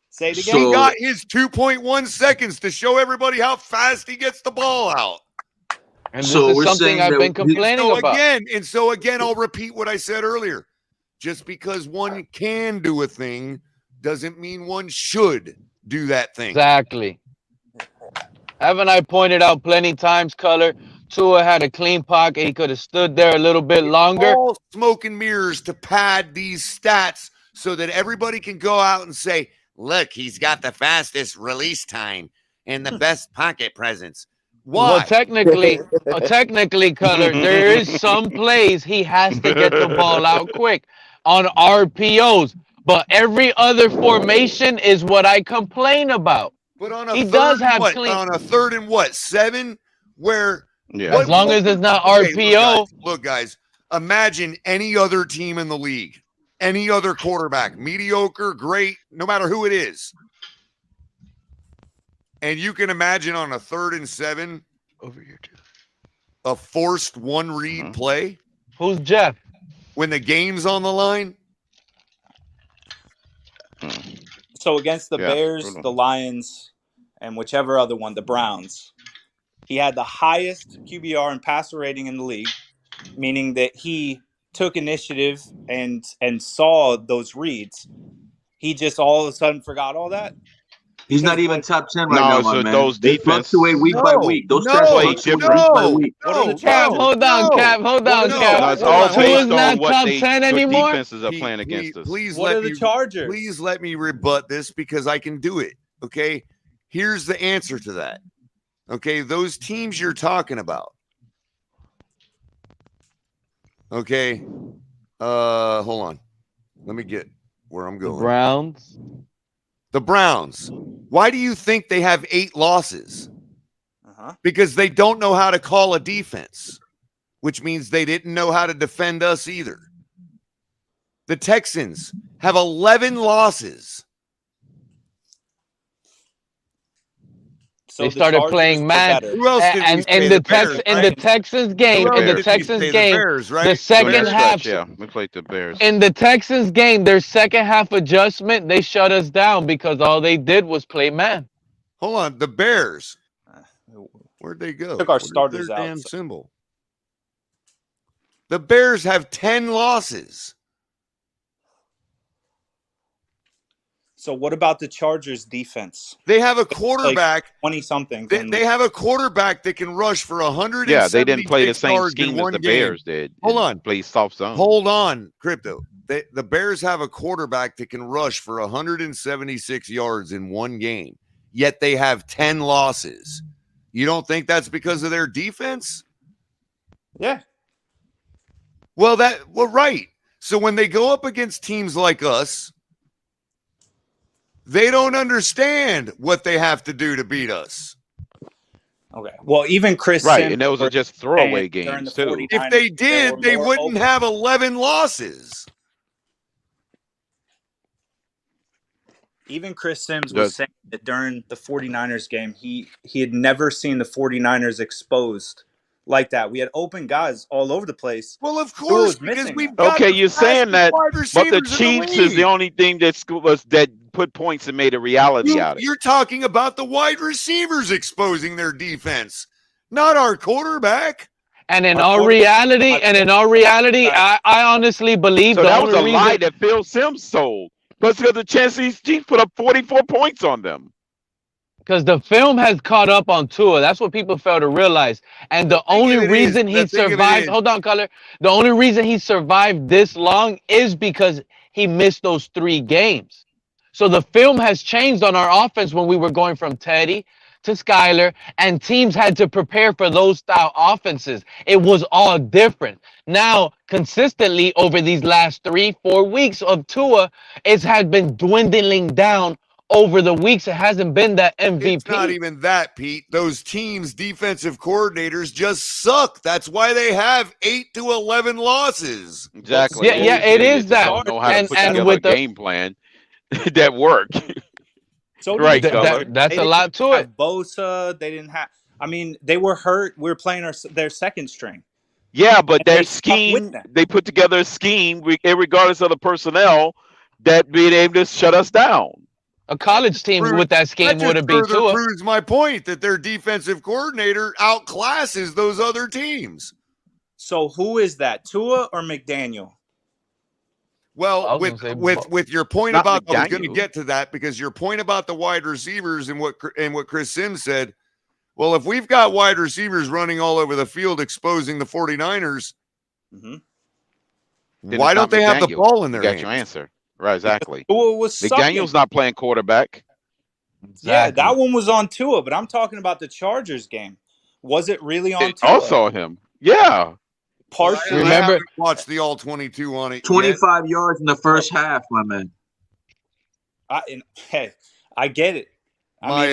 Say it again. He got his 2.1 seconds to show everybody how fast he gets the ball out. And this is something I've been complaining about. So again, I'll repeat what I said earlier. Just because one can do a thing doesn't mean one should do that thing. Exactly. Haven't I pointed out plenty times, Color? Tua had a clean pocket. He could have stood there a little bit longer. All smoke and mirrors to pad these stats so that everybody can go out and say, look, he's got the fastest release time and the best pocket presence. Why? Well, technically, Color, there is some plays he has to get the ball out quick on RPOs. But every other formation is what I complain about. But on a he third does have what, clean. On a 3rd and what, 7? Where as long as it's not RPO. Look, guys, imagine any other team in the league, any other quarterback, mediocre, great, no matter who it is. And you can imagine on a 3rd and 7 over here too, a forced one read play. Who's Jeff? When the game's on the line. So against the Bears, the Lions, and whichever other one, the Browns, he had the highest QBR and passer rating in the league, meaning that he took initiative and saw those reads. He just all of a sudden forgot all that. He's not even top 10 right now, my man. Those they fluctuate week by week. Those stats fluctuate week by week. Cap, hold on, Cap. It's all based on what top 10 anymore. Defenses are playing against us. What are the Chargers? Please let me rebut this because I can do it. Okay, here's the answer to that. Okay, those teams you're talking about. Okay, hold on. Let me get where I'm going. The Browns. Why do you think they have 8 losses? Because they don't know how to call a defense, which means they didn't know how to defend us either. The Texans have 11 losses. So they started playing man, and the Texans game, the second half. Yeah, we played the Bears. In the Texans game, their second half adjustment, they shut us down because all they did was play man. Hold on, the Bears. Where'd they go? Took our starters their out. Damn symbol. The Bears have 10 losses. So what about the Chargers defense? They have a quarterback, 20-something. They have a quarterback that can rush for 100. Yeah, they didn't play the same scheme as the Bears did. Hold on, play soft zone. Hold on, Crypto. The Bears have a quarterback that can rush for 176 yards in one game. Yet they have 10 losses. You don't think that's because of their defense? Yeah. Well, right. So when they go up against teams like us, they don't understand what they have to do to beat us. Okay. Well, even Chris Right, and those are just throwaway games, too. If they did, they wouldn't have 11 losses. Even Chris Sims was saying that during the 49ers game, he had never seen the 49ers exposed like that. We had open guys all over the place. Well, of course, because we've got Okay, the you're saying that, wide but the receivers in Chiefs the is the league. only team that put points and made a reality out of it. You're talking about the wide receivers exposing their defense, not our quarterback. And in our reality, I honestly believe So the that was only a lie reason that Phil Simms told. Because the chance these Chiefs put up 44 points on them. because the film has caught up on Tua. That's what people fail to realize. And the only reason he survived, hold on, caller. The only reason he survived this long is because he missed those 3 games. So the film has changed on our offense when we were going from Teddy to Skyler, and teams had to prepare for those style offenses. It was all different. Now, consistently over these last 3-4 weeks of Tua, it had been dwindling down over the weeks. It hasn't been that MVP. It's not even that, Pete. Those teams' defensive coordinators just suck. That's why they have 8 to 11 losses. Exactly. Yeah, it is that. Don't know how to put And together with a game plan that work. So right, that's a lot to it. Bosa, they didn't have. I mean, they were hurt. We were playing their second string. Yeah, but And their they stuck with scheme, them. they put together a scheme, regardless of the personnel, that being able to shut us down. A college team with that scheme would have beat Further Tua. proves my point that their defensive coordinator outclasses those other teams. So who is that, Tua or McDaniel? Well, with your point Not about, I was going to McDaniel. get to that because your point about the wide receivers and what Chris Sims said. Well, if we've got wide receivers running all over the field exposing the 49ers, Then why it's don't not they have the McDaniel. ball in You their got your hands? answer. Right, exactly. Tua was McDaniel's not playing quarterback. Yeah, that one was on Tua, but I'm talking about the Chargers game. Was it really on Tua? Also him. Yeah. Partially. I haven't watched the all 22 on it. 25 yards in the first half, my man. Hey, I get it. My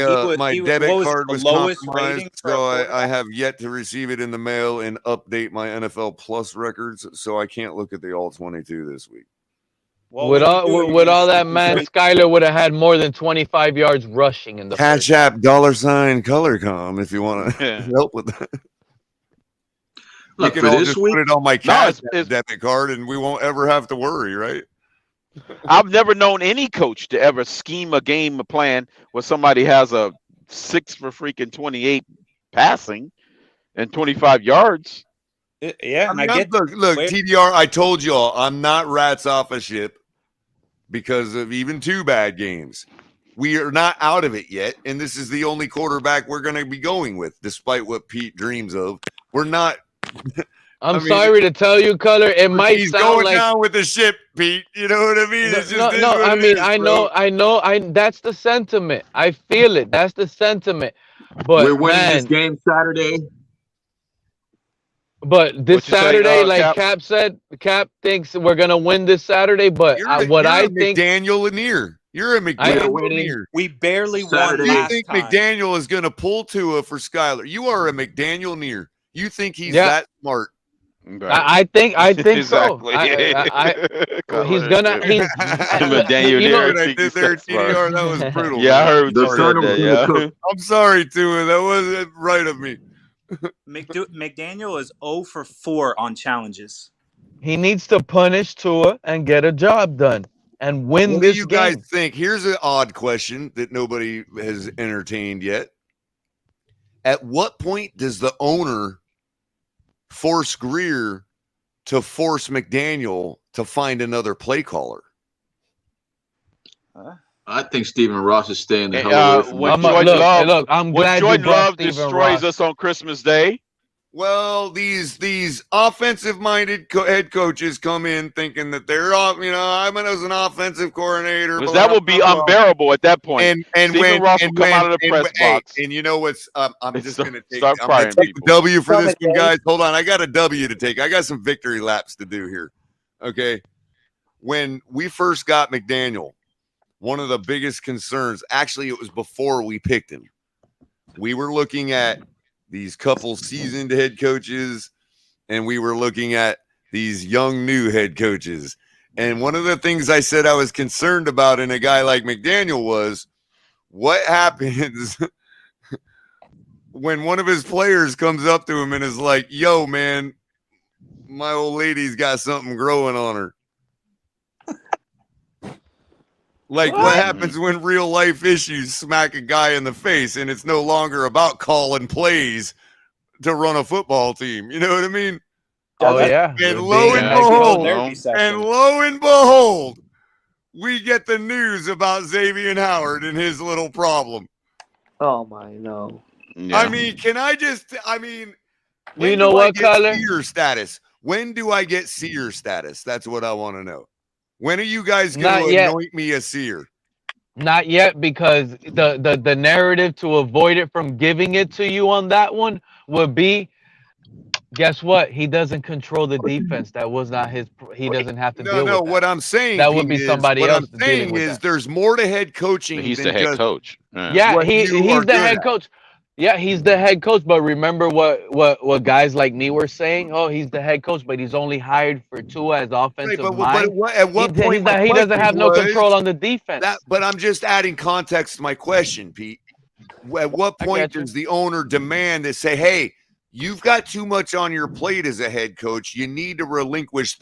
debit card was lowest rating compromised, so I have yet to receive it in the mail and update my NFL Plus records, so I can't look at the all 22 this week. With all that, man, Skyler would have had more than 25 yards rushing in the Cash App $ColorCom if you want to help with that. Look, we for can all this just week- put it on my No, Cash App debit card, and we won't ever have to worry, right? I've never known any coach to ever scheme a game plan where somebody has a 6 for freaking 28 passing and 25 yards. Yeah, I mean, look, TDR, I told y'all I'm not rats off a ship because of even 2 bad games. We are not out of it yet, and this is the only quarterback we're going to be going with, despite what Pete dreams of. We're not. I'm sorry to tell you, Color. It might He's sound going like down with the ship, Pete. You know what I mean? It's just no. I mean, I know. That's the sentiment. I feel it. That's the sentiment. But We're winning this man, game Saturday. but this What you say, Saturday, like Cap? Cap said, Cap thinks we're gonna win this Saturday. But You're I a think McDaniel-aneer. You're a McDaniel-aneer. We barely won You last think time. McDaniel is going to pull Tua for Skyler? You are a McDaniel-near. You think he's Yeah. that smart? I think Exactly. so. He's gonna. McDaniel you know, there, what I think did he's there, that smart. TDR? That was brutal. Yeah, I man. heard what you said that, yeah. I'm sorry, Tua. That wasn't right of me. McDaniel is 0 for 4 on challenges. he needs to punish Tua and get a job done and win What do this you game. guys think? Here's an odd question that nobody has entertained yet. At what point does the owner force Greer to force McDaniel to find another play caller? I think Stephen Ross is staying the Hey, hell away from when that. Jordan Love, Jordan Love destroys us on Christmas Day. Well, these offensive-minded head coaches come in thinking that they're off. You know, I'm as an offensive coordinator. Because that would be unbearable at that point. And Stephen when Ross and will come when, out of the and, press hey, box. and you know what's? I'm just going to take. start I'm going firing to take the people. W for this one, guys. Hold on, I got a W to take. I got some victory laps to do here. Okay, when we first got McDaniel, one of the biggest concerns, actually, it was before we picked him. We were looking at these couple seasoned head coaches, and we were looking at these young new head coaches. And one of the things I said I was concerned about in a guy like McDaniel was what happens when one of his players comes up to him and is like, yo, man, my old lady's got something growing on her. Like what happens when real life issues smack a guy in the face and it's no longer about calling plays to run a football team. You know what I mean? Oh yeah. And lo and behold, we get the news about Xavier Howard and his little problem. Oh my no. Yeah. I mean, when you know do what, I get Color? seer status? When do I get seer status? That's what I want to know. When are you guys going to anoint me a seer? Not yet, because the narrative to avoid it from giving it to you on that one would be, guess what? He doesn't control the defense. That was not his. He doesn't have to deal with that. What I'm saying, that would be somebody else dealing with that. There's more to head coaching. But he's than the head just coach. Yeah, he's the head coach. Yeah, he's the head coach. But remember what guys like me were saying? Oh, he's the head coach, but he's only hired for Tua as offensive mind. At what point he doesn't have no control on the defense. But I'm just adding context to my question, Pete. At what point does the owner demand to say, hey, you've got too much on your plate as a head coach. You need to relinquish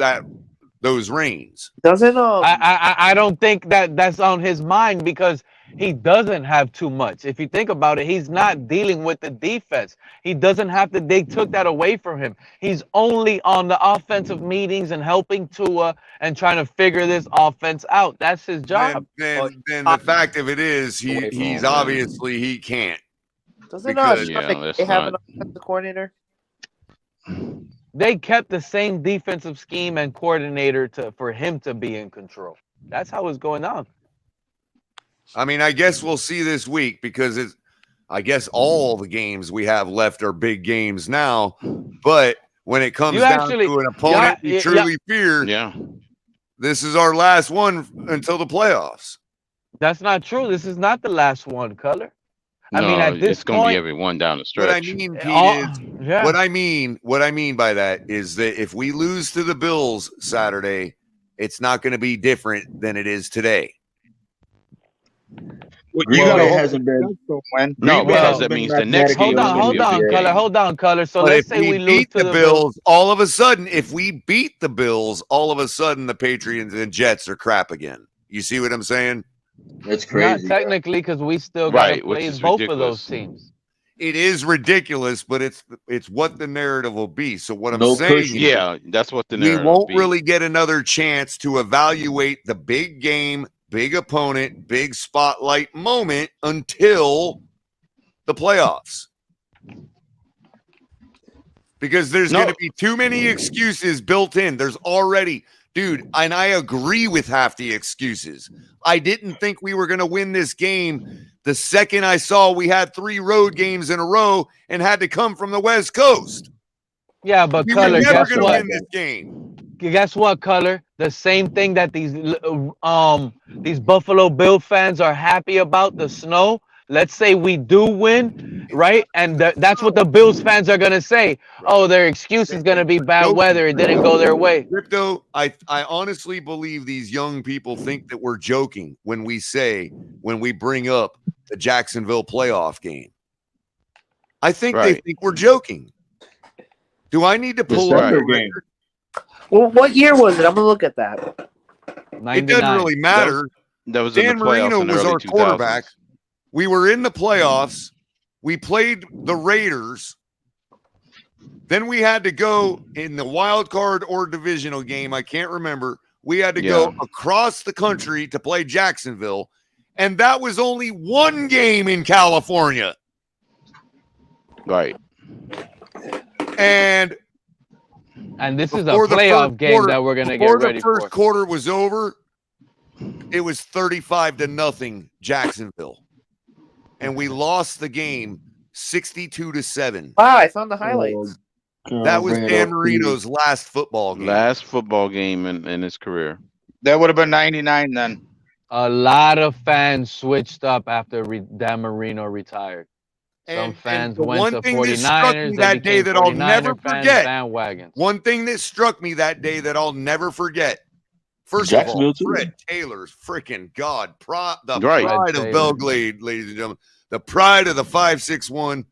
those reins. Doesn't I don't think that's on his mind, because he doesn't have too much. If you think about it, he's not dealing with the defense. He doesn't have to. They took that away from him. He's only on the offensive meetings and helping Tua and trying to figure this offense out. That's his job. Then the fact of it is, he's obviously he can't. Doesn't they have an offensive coordinator? They kept the same defensive scheme and coordinator for him to be in control. That's how it's going on. I mean, I guess we'll see this week, because I guess all the games we have left are big games now. But when it comes down to an opponent we truly fear, this is our last one until the playoffs. That's not true. This is not the last one, Color. I mean, at this it's going to be every one down the stretch. What I mean, Pete, what I mean by that is that if we lose to the Bills Saturday, it's not going to be different than it is today. Hasn't been no, because that means the next game. Hold on, Color. So but let's say we lose beat to the Bills. All of a sudden, if we beat the Bills, all of a sudden the Patriots and Jets are crap again. You see what I'm saying? That's crazy. Not technically, because we still got to play both of those teams. It is ridiculous, but it's what the narrative will be. So what I'm saying, that's what the narrative we won't will be. really get another chance to evaluate the big game, big opponent, big spotlight moment until the playoffs. Because there's going to be too many excuses built in. There's already, dude, and I agree with half the excuses. I didn't think we were going to win this game the second I saw we had 3 road games in a row and had to come from the West Coast. Yeah, but we Color, were never guess going to what? win this game. Guess what, Color? The same thing that these Buffalo Bill fans are happy about, the snow. Let's say we do win, right? And that's what the Bills fans are going to say. Oh, their excuse is going to be bad weather. It didn't go their way. Crypto, I honestly believe these young people think that we're joking when we bring up the Jacksonville playoff game. I think they think we're joking. Do I need to pull up the game? Well, what year was it? I'm going to look at that. 99. It doesn't really matter. That was Dan in the playoffs Marino in the was early our 2000s. quarterback. We were in the playoffs. We played the Raiders. Then we had to go in the wild card or divisional game. I can't remember. We had to go across the country to play Jacksonville. And that was only one game in California. Right. And this is a playoff game that we're going to get ready for. Before the first quarter was over, it was 35-0 Jacksonville. And we lost the game 62-7. Wow, I found the highlights. That was Dan Marino's last football game. Last football game in his career. That would have been 99 then. A lot of fans switched up after Dan Marino retired. Some fans went to 49ers. That day that I'll never forget. Bandwagons. One thing that struck me that day that I'll never forget. First of all, Fred Taylor's freaking God. The pride of Belgrade, ladies and gentlemen. The pride of the 561.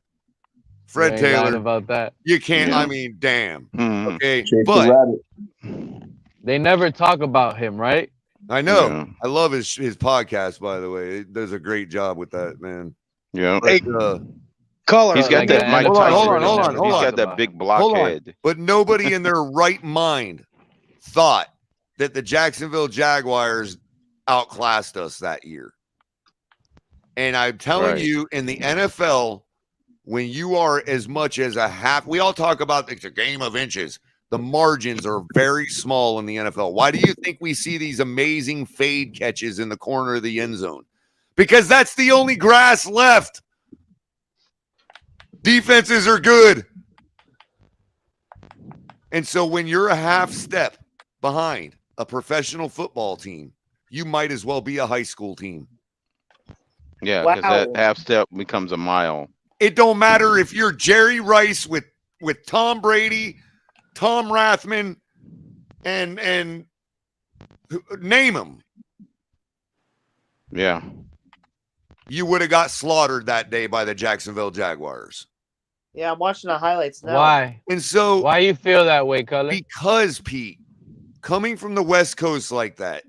Fred Taylor. About that. You can't, I mean, damn. Okay. Chase But the they never talk about him, right? I know. Yeah. I love his podcast, by the way. It does a great job with that, man. Yeah. But, Color. He's got that Mike Tyson. Hold on. He's got that big blockhead. But nobody in their right mind thought that the Jacksonville Jaguars outclassed us that year. And I'm telling you, in the NFL, when you are as much as a half, we all talk about it's a game of inches. The margins are very small in the NFL. Why do you think we see these amazing fade catches in the corner of the end zone? Because that's the only grass left. Defenses are good. And so when you're a half step behind a professional football team, you might as well be a high school team. Yeah, because that half step becomes a mile. It don't matter if you're Jerry Rice with Tom Brady, Tom Rathman, and name them. Yeah. You would have got slaughtered that day by the Jacksonville Jaguars. Yeah, I'm watching the highlights now. Why? And so why you feel that way, Color? Because, Pete, coming from the West Coast like that,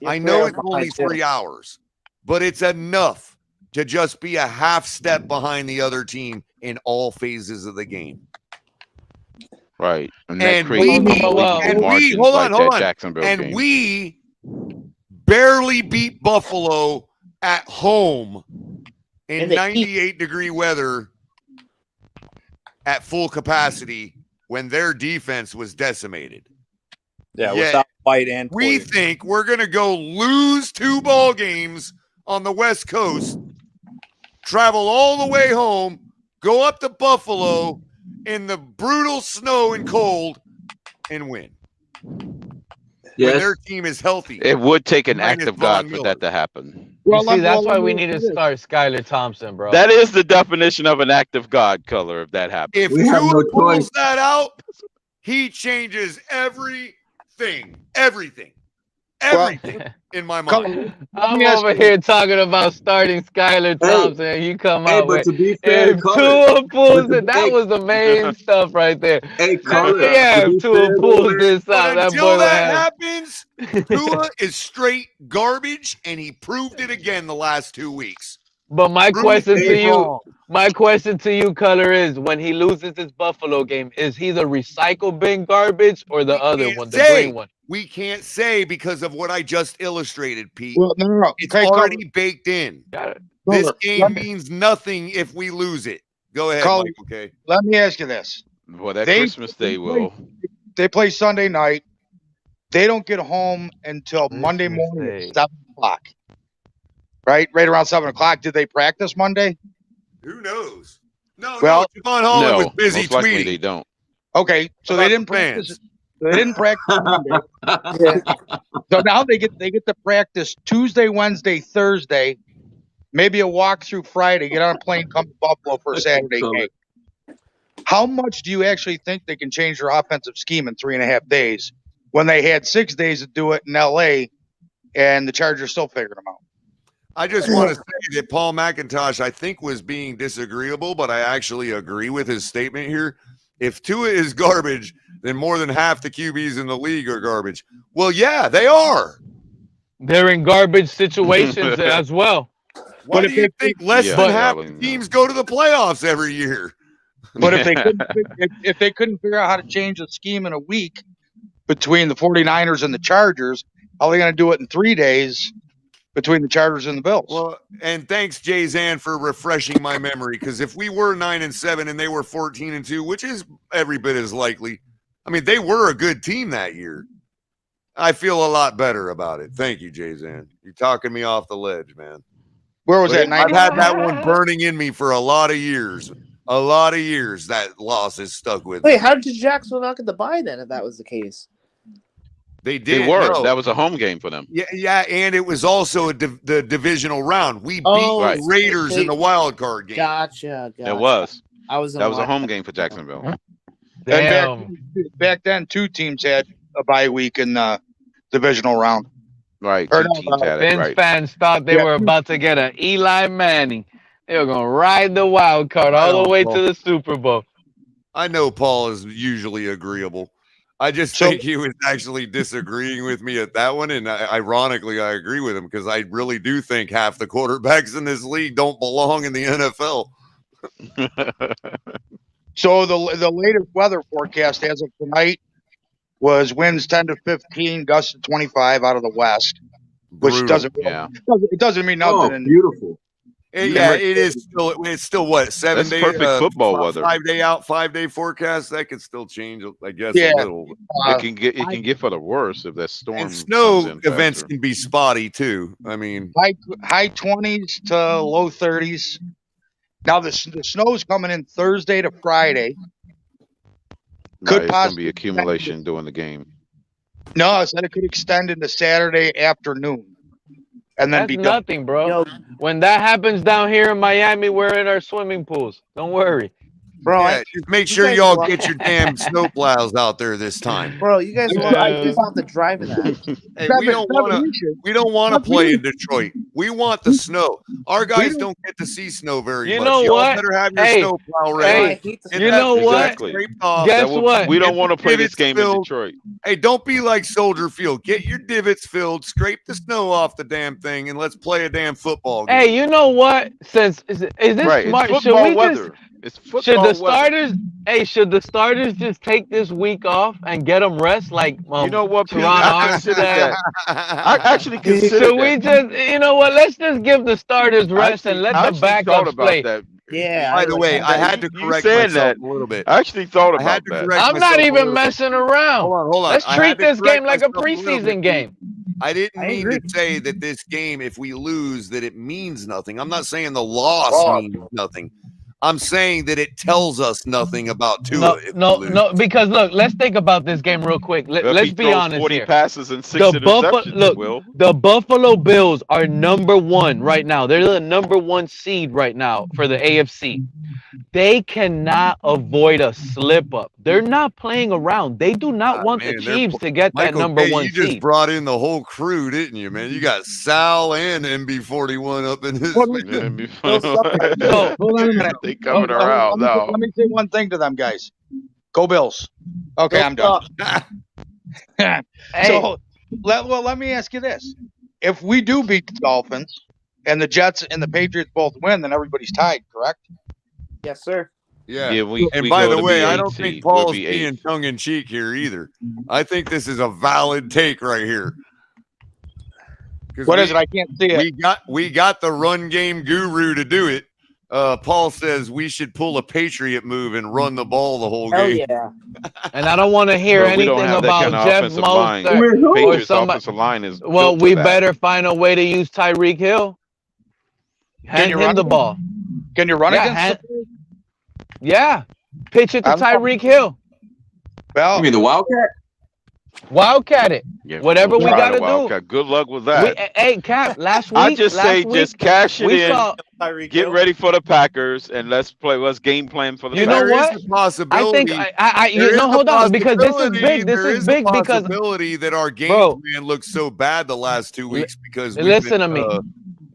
I know it's only 3 hours, but it's enough to just be a half step behind the other team in all phases of the game. Right. And we barely beat Buffalo at home in 98-degree weather at full capacity when their defense was decimated. Yeah, without fight and we think we're going to go lose 2 ball games on the West Coast, travel all the way home, go up to Buffalo in the brutal snow and cold, and win. When their team is healthy. It would take an act of God for that to happen. Well, see, that's why we need to start Skylar Thompson, bro. That is the definition of an act of God, Color, if that happens. If Tua pulls that out, he changes everything in my mind. I'm over here talking about starting Skylar Thompson, and you come out with if Tua pulls it. That was the main stuff right there. Hey, Color, if Tua pulls this out, that until boy that happens, Tua is straight garbage, and he proved it again the last 2 weeks. But my question to you, Color, is when he loses his Buffalo game, is he the recycle bin garbage or the other one, the green one? We can't say because of what I just illustrated, Pete. Well, no. It's already baked in. This game means nothing if we lose it. Go ahead, Mike, okay? Let me ask you this. Well, that Christmas Day will. They play Sunday night. They don't get home until Monday morning at 7 o'clock. Right around 7 o'clock. Did they practice Monday? Who knows? No, Javon Holland was busy most likely tweeting. They don't. Okay, so they didn't practice. They didn't practice Monday. So now they get to practice Tuesday, Wednesday, Thursday, maybe a walkthrough Friday. Get on a plane, come to Buffalo for a Saturday game. How much do you actually think they can change their offensive scheme in 3.5 days when they had 6 days to do it in LA, and the Chargers still figured them out? I just want to say that Paul McIntosh, I think, was being disagreeable, but I actually agree with his statement here. If Tua is garbage, then more than half the QBs in the league are garbage. Well, yeah, they are. They're in garbage situations as well. Why do you think less than half the teams go to the playoffs every year? But if they couldn't figure out how to change the scheme in a week between the 49ers and the Chargers, how are they going to do it in 3 days between the Chargers and the Bills? Well, and thanks, Jay Zan, for refreshing my memory, because if we were 9-7 and they were 14-2, which is every bit as likely, I mean, they were a good team that year. I feel a lot better about it. Thank you, Jay Zan. You're talking me off the ledge, man. Where was that? I've had that one burning in me for a lot of years. A lot of years that loss has stuck with me. Wait, how did Jacksonville not get the bye then if that was the case? They did. They were. No. That was a home game for them. Yeah, and it was also the divisional round. We beat the Raiders in the wild card game. Gotcha. It was. That was a home game for Jacksonville. And back then, 2 teams had a bye week, and the divisional round. Right. Or Two no, teams had it. Vince Right. fans thought they were about to get an Eli Manning. They were gonna ride the wild card all the way to the Super Bowl. I know Paul is usually agreeable. I just think he was actually disagreeing with me at that one, and ironically, I agree with him because I really do think half the quarterbacks in this league don't belong in the NFL. So the latest weather forecast as of tonight was winds 10 to 15, gusts to 25 out of the west, which doesn't mean nothing. Oh, beautiful. It's still what, 7 That's days? perfect football weather. 5 day out, 5 day forecast. That could still change, I guess, a little. It can get for the worse if that storm. And snow events can be spotty too. I mean, high 20s to low 30s. Now the snow's coming in Thursday to Friday. Could possibly be accumulation during the game. No, I said it could extend into Saturday afternoon. And then That's nothing, bro. When that happens down here in Miami, we're in our swimming pools. Don't worry. Bro, just make sure y'all get your damn snow plows out there this time. Bro, you guys want the driving that. Hey, we don't want to play in Detroit. We want the snow. Our guys don't get to see snow very much. You know Y'all what? better have your snow plow ready. You know what? Guess what? We don't want to play this game in Detroit. Hey, don't be like Soldier Field. Get your divots filled, scrape the snow off the damn thing, and let's play a damn football game. Hey, you know what? Since is this Right, smart? it's Should football we weather. just? It's football Should the weather. starters? Hey, should the starters just take this week off and get them rest like You know what, Pete? Teron I Arms consider said? that. I actually consider Should we just? You know what? Let's just give the starters rest and let the backups play. That. Yeah. By the way, I had to correct myself a little bit. I actually thought about that. I'm not even messing around. Hold on. Let's I treat had to this correct game like a myself little preseason bit. game. I didn't mean to say that this game, if we lose, that it means nothing. I'm not saying the loss means nothing. I'm saying that it tells us nothing about Tua. No, because look, let's think about this game real quick. Let's be honest 40 here. passes and 6 interceptions. The Buffalo Bills are number one right now. They're the number one seed right now for the AFC. They cannot avoid a slip up. They're not playing around. They do not want the Chiefs to get that number one you seed. just brought in the whole crew, didn't you, man? You got Sal and MB41 up in this. Hold on a minute. They coming around now. Let me say one thing to them guys. Go Bills. Okay, I'm done. So let me ask you this. If we do beat the Dolphins and the Jets and the Patriots both win, then everybody's tied, correct? Yes, sir. Yeah. we by go the to way, be I 8 don't seed. think Paul's We'll be being 8. tongue in cheek here either. I think this is a valid take right here. What is it? I can't see it. We got the run game guru to do it. Paul says we should pull a Patriot move and run the ball the whole Hell game. yeah. And I don't want to hear Well, we don't anything have that about kind of Jeff offensive line. Mostert or Patriots somebody. offensive line is Well, built for we that. better find a way to use Tyreek Hill. Hand you him run the against ball. Can you run Yeah, against Yeah. Pitch it to I'm- Tyreek Hill. Well, You mean the Wildcat? Wildcat it. Yeah, Whatever we try got the to do. Wildcat. Good luck with that. Hey, Cap, last week. I just say last just week, cash it we in, saw- get ready for the Packers, and let's game plan for the You Packers. know what? There is a possibility. Hold on, because this is big. This There is is big a because possibility that our game plan looks so bad the last 2 weeks because we've listen been, to me.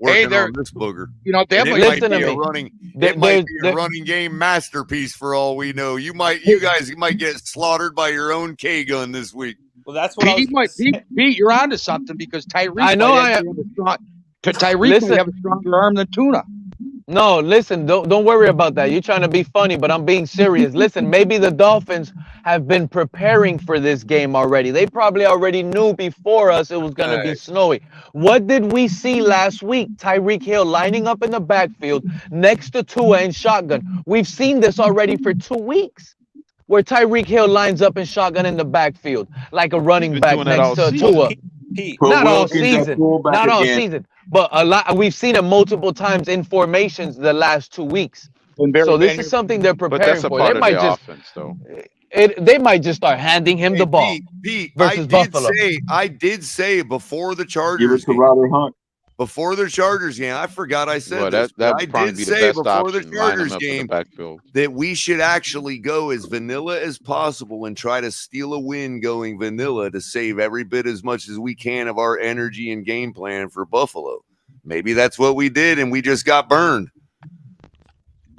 working they're- on this booger. You know, they And have it Listen might to be a me. running. There- It might there's- be a running game masterpiece for all we know. You guys might get slaughtered by your own K gun this week. Well, that's what I was Pete, you're onto something because Tyreek. I know might actually have a strong. Tyreek Listen. might have a stronger arm than Tuna. No, listen, don't worry about that. You're trying to be funny, but I'm being serious. Listen, maybe the Dolphins have been preparing for this game already. They probably already knew before us it was going to be snowy. What did we see last week? Tyreek Hill lining up in the backfield next to Tua in shotgun. We've seen this already for 2 weeks, where Tyreek Hill lines up in shotgun in the backfield like a running back doing that next all to season. Tua. Pete. Not all Wilkins at season. fullback Not all again. season. But a lot. We've seen it multiple times in formations the last 2 weeks. So this is something they're But preparing that's a for. part They of might the just offense, though. they might just start handing him the ball Pete, versus Buffalo. I did say before the Give Chargers it to Robert Hunt. before the Chargers game, I forgot I said Well, this. that I would probably did be the say best before the option. Line them Chargers up in the game backfield. that we should actually go as vanilla as possible and try to steal a win going vanilla to save every bit as much as we can of our energy and game plan for Buffalo. Maybe that's what we did, and we just got burned.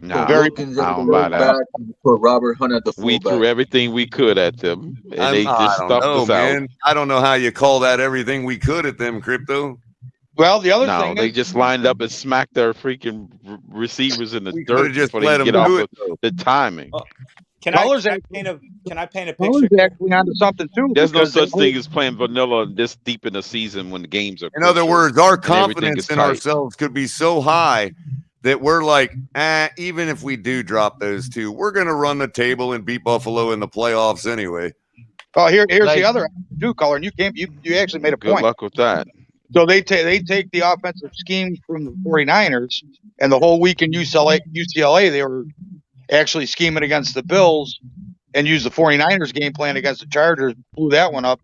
Nah, Very I don't buy that. Put Robert Hunt at the We fullback. threw everything we could at them, and they I just don't stuffed know, us out. man. I don't know how you call that everything we could at them, Crypto. Well, the other No, thing they is, just lined up and smacked their freaking receivers in the We dirt could've just before they let could them get off do of it, though. the timing. Can I Color's paint a picture? Color's actually onto something too. There's no because such thing as playing vanilla this deep in the season when the games are In other crucial words, our and everything confidence is in tight. ourselves could be so high that we're like, even if we do drop those two, we're going to run the table and beat Buffalo in the playoffs anyway. Oh, here's Like- the other too, Color. And you actually made a Good point. luck with that. So they take the offensive scheme from the 49ers, and the whole week in UCLA they were actually scheming against the Bills and used the 49ers game plan against the Chargers, blew that one up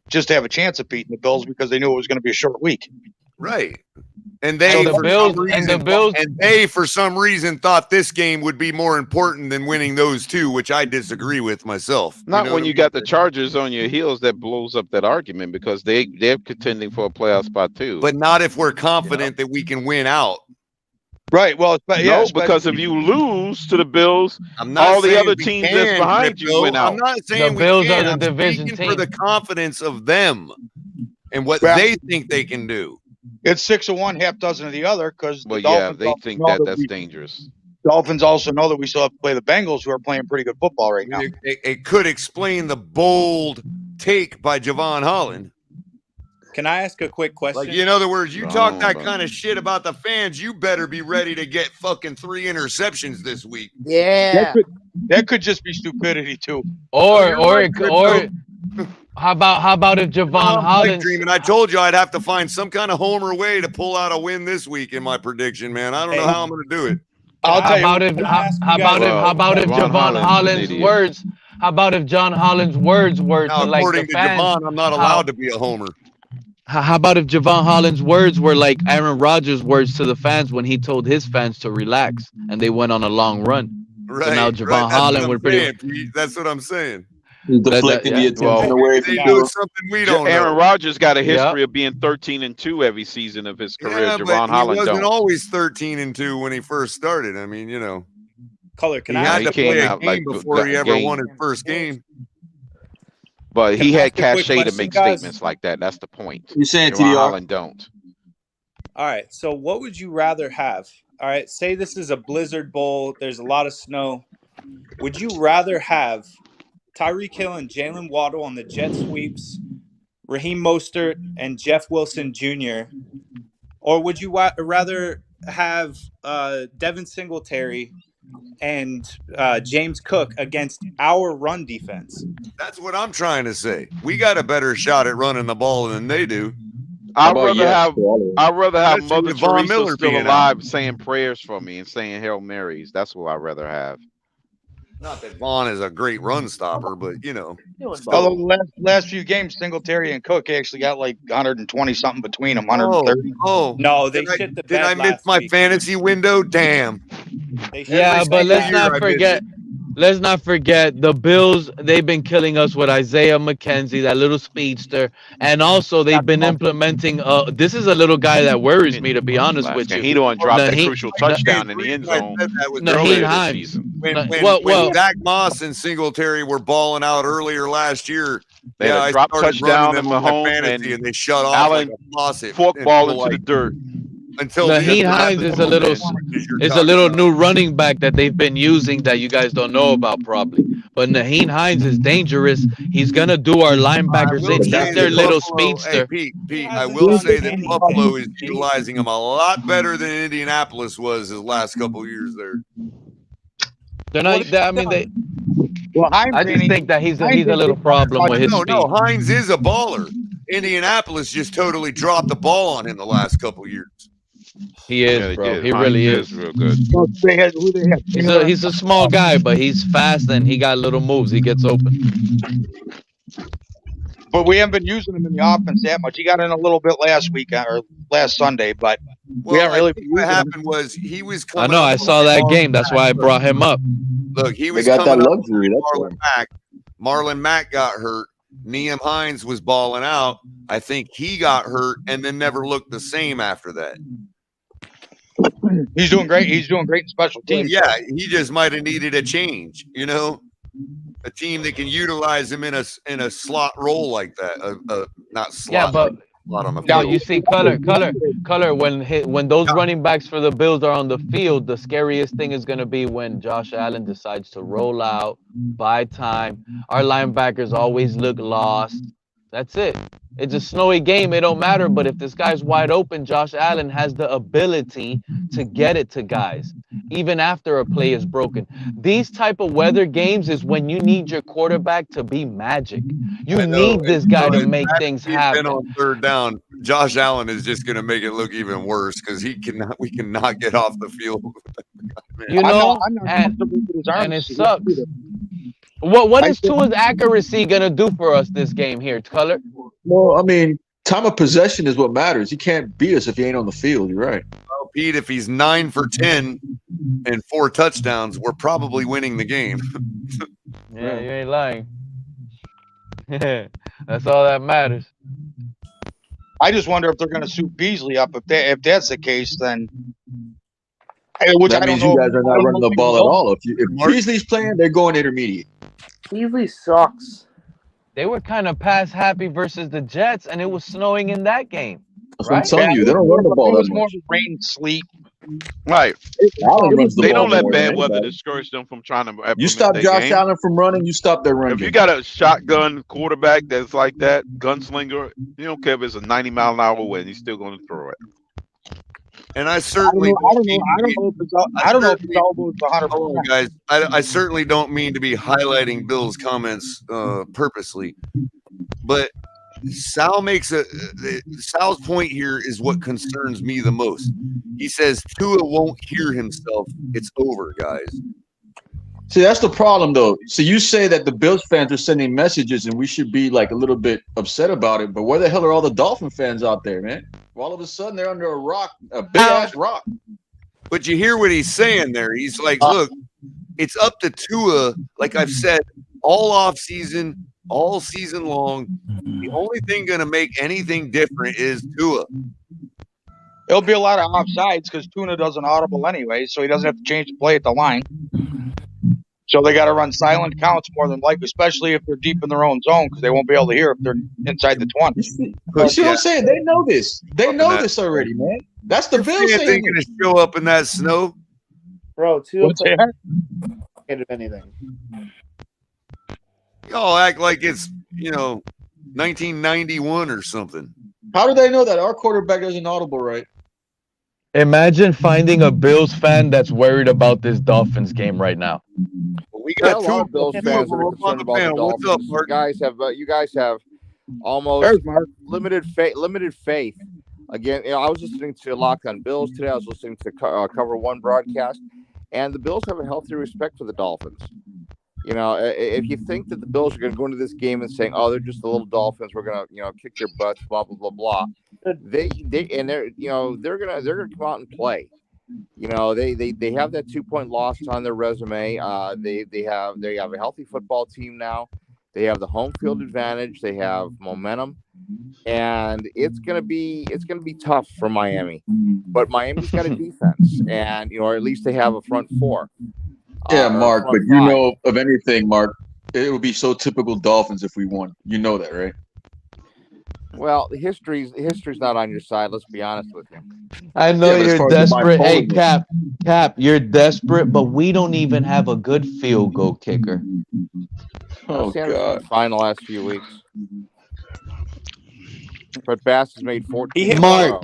just to have a chance of beating the Bills because they knew it was going to be a short week. Right. And they, So the for Bills- some and the reason, Bills- and they, for some reason, thought this game would be more important than winning those two, which I disagree with myself. Not know when what you I got mean? the Chargers on your heels. That blows up that argument because they're contending for a playoff spot too. But not if we're confident that we can win out. Right. Well, but No, because if you lose to the Bills, I'm not all the saying other we teams can, that's behind you Crypto. win out. I'm not saying The we Bills can. are the I'm division speaking for team. the confidence of them and what Well- they think they can do. it's 6 of one, half dozen of the other because Well, the yeah, Dolphins they also think know that's we- dangerous. Dolphins also know that we still have to play the Bengals, who are playing pretty good football right now. It could explain the bold take by Javon Holland. Can I ask a quick question? Like, in other words, you talk No, that bro. kind of shit about the fans, you better be ready to get fucking 3 interceptions this week. Yeah. That could just be stupidity too. Or you're or right, or how about if Javon I'm Hollins? dreaming. I told you I'd have to find some kind of homer way to pull out a win this week in my prediction, man. I don't know how I'm going to do it. I'll tell How you. about if how about if Javon Javon Holland's an Hollins' idiot. words? How about if John Holland's words were Now, to like according the to fans? Javon, I'm not allowed to be a homer. How about if Javon Holland's words were like Aaron Rodgers' words to the fans when he told his fans to relax and they went on a long run? Right. now Javon right. That's Holland what would I'm pretty- saying, Pete. That's what I'm saying. He's deflecting yeah. the attention Well, away They from do you. something we don't Aaron know. Rodgers got a history of being 13-2 every season of his career. Yeah, Javon but he Holland wasn't don't. always 13-2 when he first started. I mean, you know, Color, can he I had ask to he came play a out game like before he that ever game. won his first game. But he Can I had ask a quick cachet to question, make guys? statements like that. That's the point. You're saying Javon TDR? Holland don't. All right. So, what would you rather have? All right. Say this is a blizzard bowl. There's a lot of snow. Would you rather have Tyreek Hill and Jalen Waddle on the jet sweeps, Raheem Mostert and Jeff Wilson Jr., or would you rather have Devin Singletary and James Cook against our run defense? That's what I'm trying to say. We got a better shot at running the ball than they do. I'd rather have Especially Mother with Von Teresa Miller still being alive saying prayers for me and saying Hail Marys. That's what I'd rather have. Not that Vaughn is a great run stopper, but you know. Although the last few games, Singletary and Cook actually got like 120 something between them, 130. No, they did shit the Did I bed miss last my week. fantasy window? Damn. Yeah, but let's not forget. Let's not forget the Bills. They've been killing us with Isaiah McKenzie, that little speedster, and also they've been implementing. This is a little guy that worries me, to be honest with you. He don't drop that Naheem- crucial touchdown in the end zone Naheem earlier this Hines. season. When Zach Moss and Singletary were balling out earlier last year, They had a I drop started touchdown running them and on my Mahomes fantasy, and and they shut off Allen like a faucet. forkball until, into the dirt. Until Naheem Hines is a little new running back that they've been using that you guys don't know about probably. But Naheem Hines is dangerous. He's gonna do our linebackers in. He's their little speedster. Hey, Pete, I will say that Buffalo is utilizing him a lot better than Indianapolis was his last couple of years there. They're not. I mean, they. Well, I just think that he's a little problem with his speed. No, Hines is a baller. Indianapolis just totally dropped the ball on him the last couple of years. He is, bro. He really is. Real good. He's a small guy, but he's fast and he got little moves. He gets open. but we haven't been using him in the offense that much. He got in a little bit last weekend or last Sunday, but we haven't really been using what him. happened was he was I coming know. up I on saw that Marlon game. That's Mack. why I brought him up. Look, he They was got that coming up on luxury. That's Marlon Mack. Marlon Mack got hurt. Nyheim Hines was balling out. I think he got hurt and then never looked the same after that. He's doing great. He's doing great in special teams. Yeah, he just might have needed a change, you know, a team that can utilize him in a slot role like that. Not slot, Yeah, but slot on the now field. you see color. When those running backs for the Bills are on the field, the scariest thing is going to be when Josh Allen decides to roll out, buy time. Our linebackers always look lost. That's it. It's a snowy game. It don't matter. But if this guy's wide open, Josh Allen has the ability to get it to guys, even after a play is broken. These type of weather games is when you need your quarterback to be magic. You need this guy to make things happen. On third down, Josh Allen is just going to make it look even worse because we cannot get off the field. You know, and it sucks. What is Tua's accuracy gonna do for us this game here, Color? Well, I mean, time of possession is what matters. He can't beat us if he ain't on the field. You're right. Well, Pete, if he's 9 for 10 and 4 touchdowns, we're probably winning the game. Yeah, you ain't lying. That's all that matters. I just wonder if they're going to suit Beasley up. If that's the case, then which that I don't means know. you guys are not running the ball at all. If Beasley's playing, they're going intermediate. Beasley sucks. They were kind of pass happy versus the Jets, and it was snowing in that game. That's what I'm telling you. They don't run the ball that more much. rain, sleet. Right. Allen runs the They ball don't let more bad than weather anybody. discourage them from trying to You implement stop their Josh game. Allen from running, you stop their run If game. you got a shotgun quarterback that's like that, gunslinger, you don't care if it's a 90-mile-an-hour wind, he's still going to throw it. And I certainly I don't know if his elbow is 100%. guys, I certainly don't mean to be highlighting Bill's comments purposely, but Sal's point here is what concerns me the most. He says Tua won't hear himself. It's over, guys. See, that's the problem, though. So you say that the Bills fans are sending messages, and we should be like a little bit upset about it. But where the hell are all the Dolphin fans out there, man? All of a sudden, they're under a rock, a big ass rock. But you hear what he's saying there. He's like, look, it's up to Tua. Like I've said, all off season, all season long. The only thing going to make anything different is Tua. There'll be a lot of offsides because Tuna does an audible anyway, so he doesn't have to change the play at the line. So they got to run silent counts more than likely, especially if they're deep in their own zone because they won't be able to hear if they're inside the 20. You see what I'm saying? They know this. They know this already, man. That's the Bills saying. They're going to show up in that snow. Bro, Tua played of anything. Y'all act like it's, 1991 or something. How do they know that our quarterback doesn't audible right? Imagine finding a Bills fan that's worried about this Dolphins game right now. Well, we Yeah, got a lot of two Bills fans are concerned about the What's up, Dolphins. Mark? You guys have almost limited faith. Again, I was listening to Locked on Bills today. I was listening to Cover One broadcast, and the Bills have a healthy respect for the Dolphins. If you think that the Bills are going to go into this game and saying, "Oh, they're just the little Dolphins. We're going to, kick their butts," blah blah blah blah. They're gonna come out and play. They have that 2-point loss on their resume. They have a healthy football team now. They have the home field advantage. They have momentum, and it's gonna be tough for Miami. But Miami's got a defense, and or at least they have a front four. Yeah, Mark, but you know of anything, Mark, it would be so typical Dolphins if we won. You know that, right? Well, history's not on your side. Let's be honest with you. I know you're desperate. Hey, Cap, you're desperate, but we don't even have a good field goal kicker. Oh, God. Fine the last few weeks. But Bass has made 14. Mark,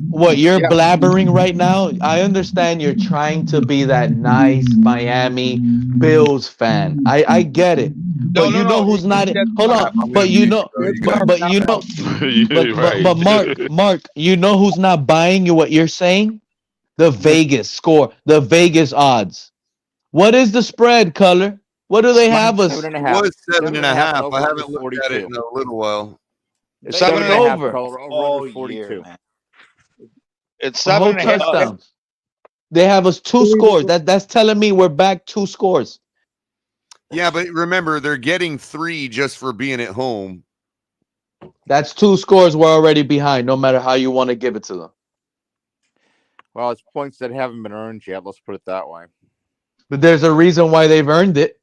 what you're blabbering right now, I understand you're trying to be that nice Miami Bills fan. I get it. But you know who's not hold on. But Mark, you know who's not buying you what you're saying? The Vegas score, the Vegas odds. What is the spread, Color? What do they have us? 7.5. It was 7.5. over I under haven't looked at it 42. in a little while. It's Take 7.5. over. Over under 42. It's A whole 7.5. touchdowns. They have us 2 scores. That's telling me we're back 2 scores. Yeah, but remember, they're getting 3 just for being at home. That's 2 scores we're already behind, no matter how you want to give it to them. Well, it's points that haven't been earned yet. Let's put it that way. But there's a reason why they've earned it.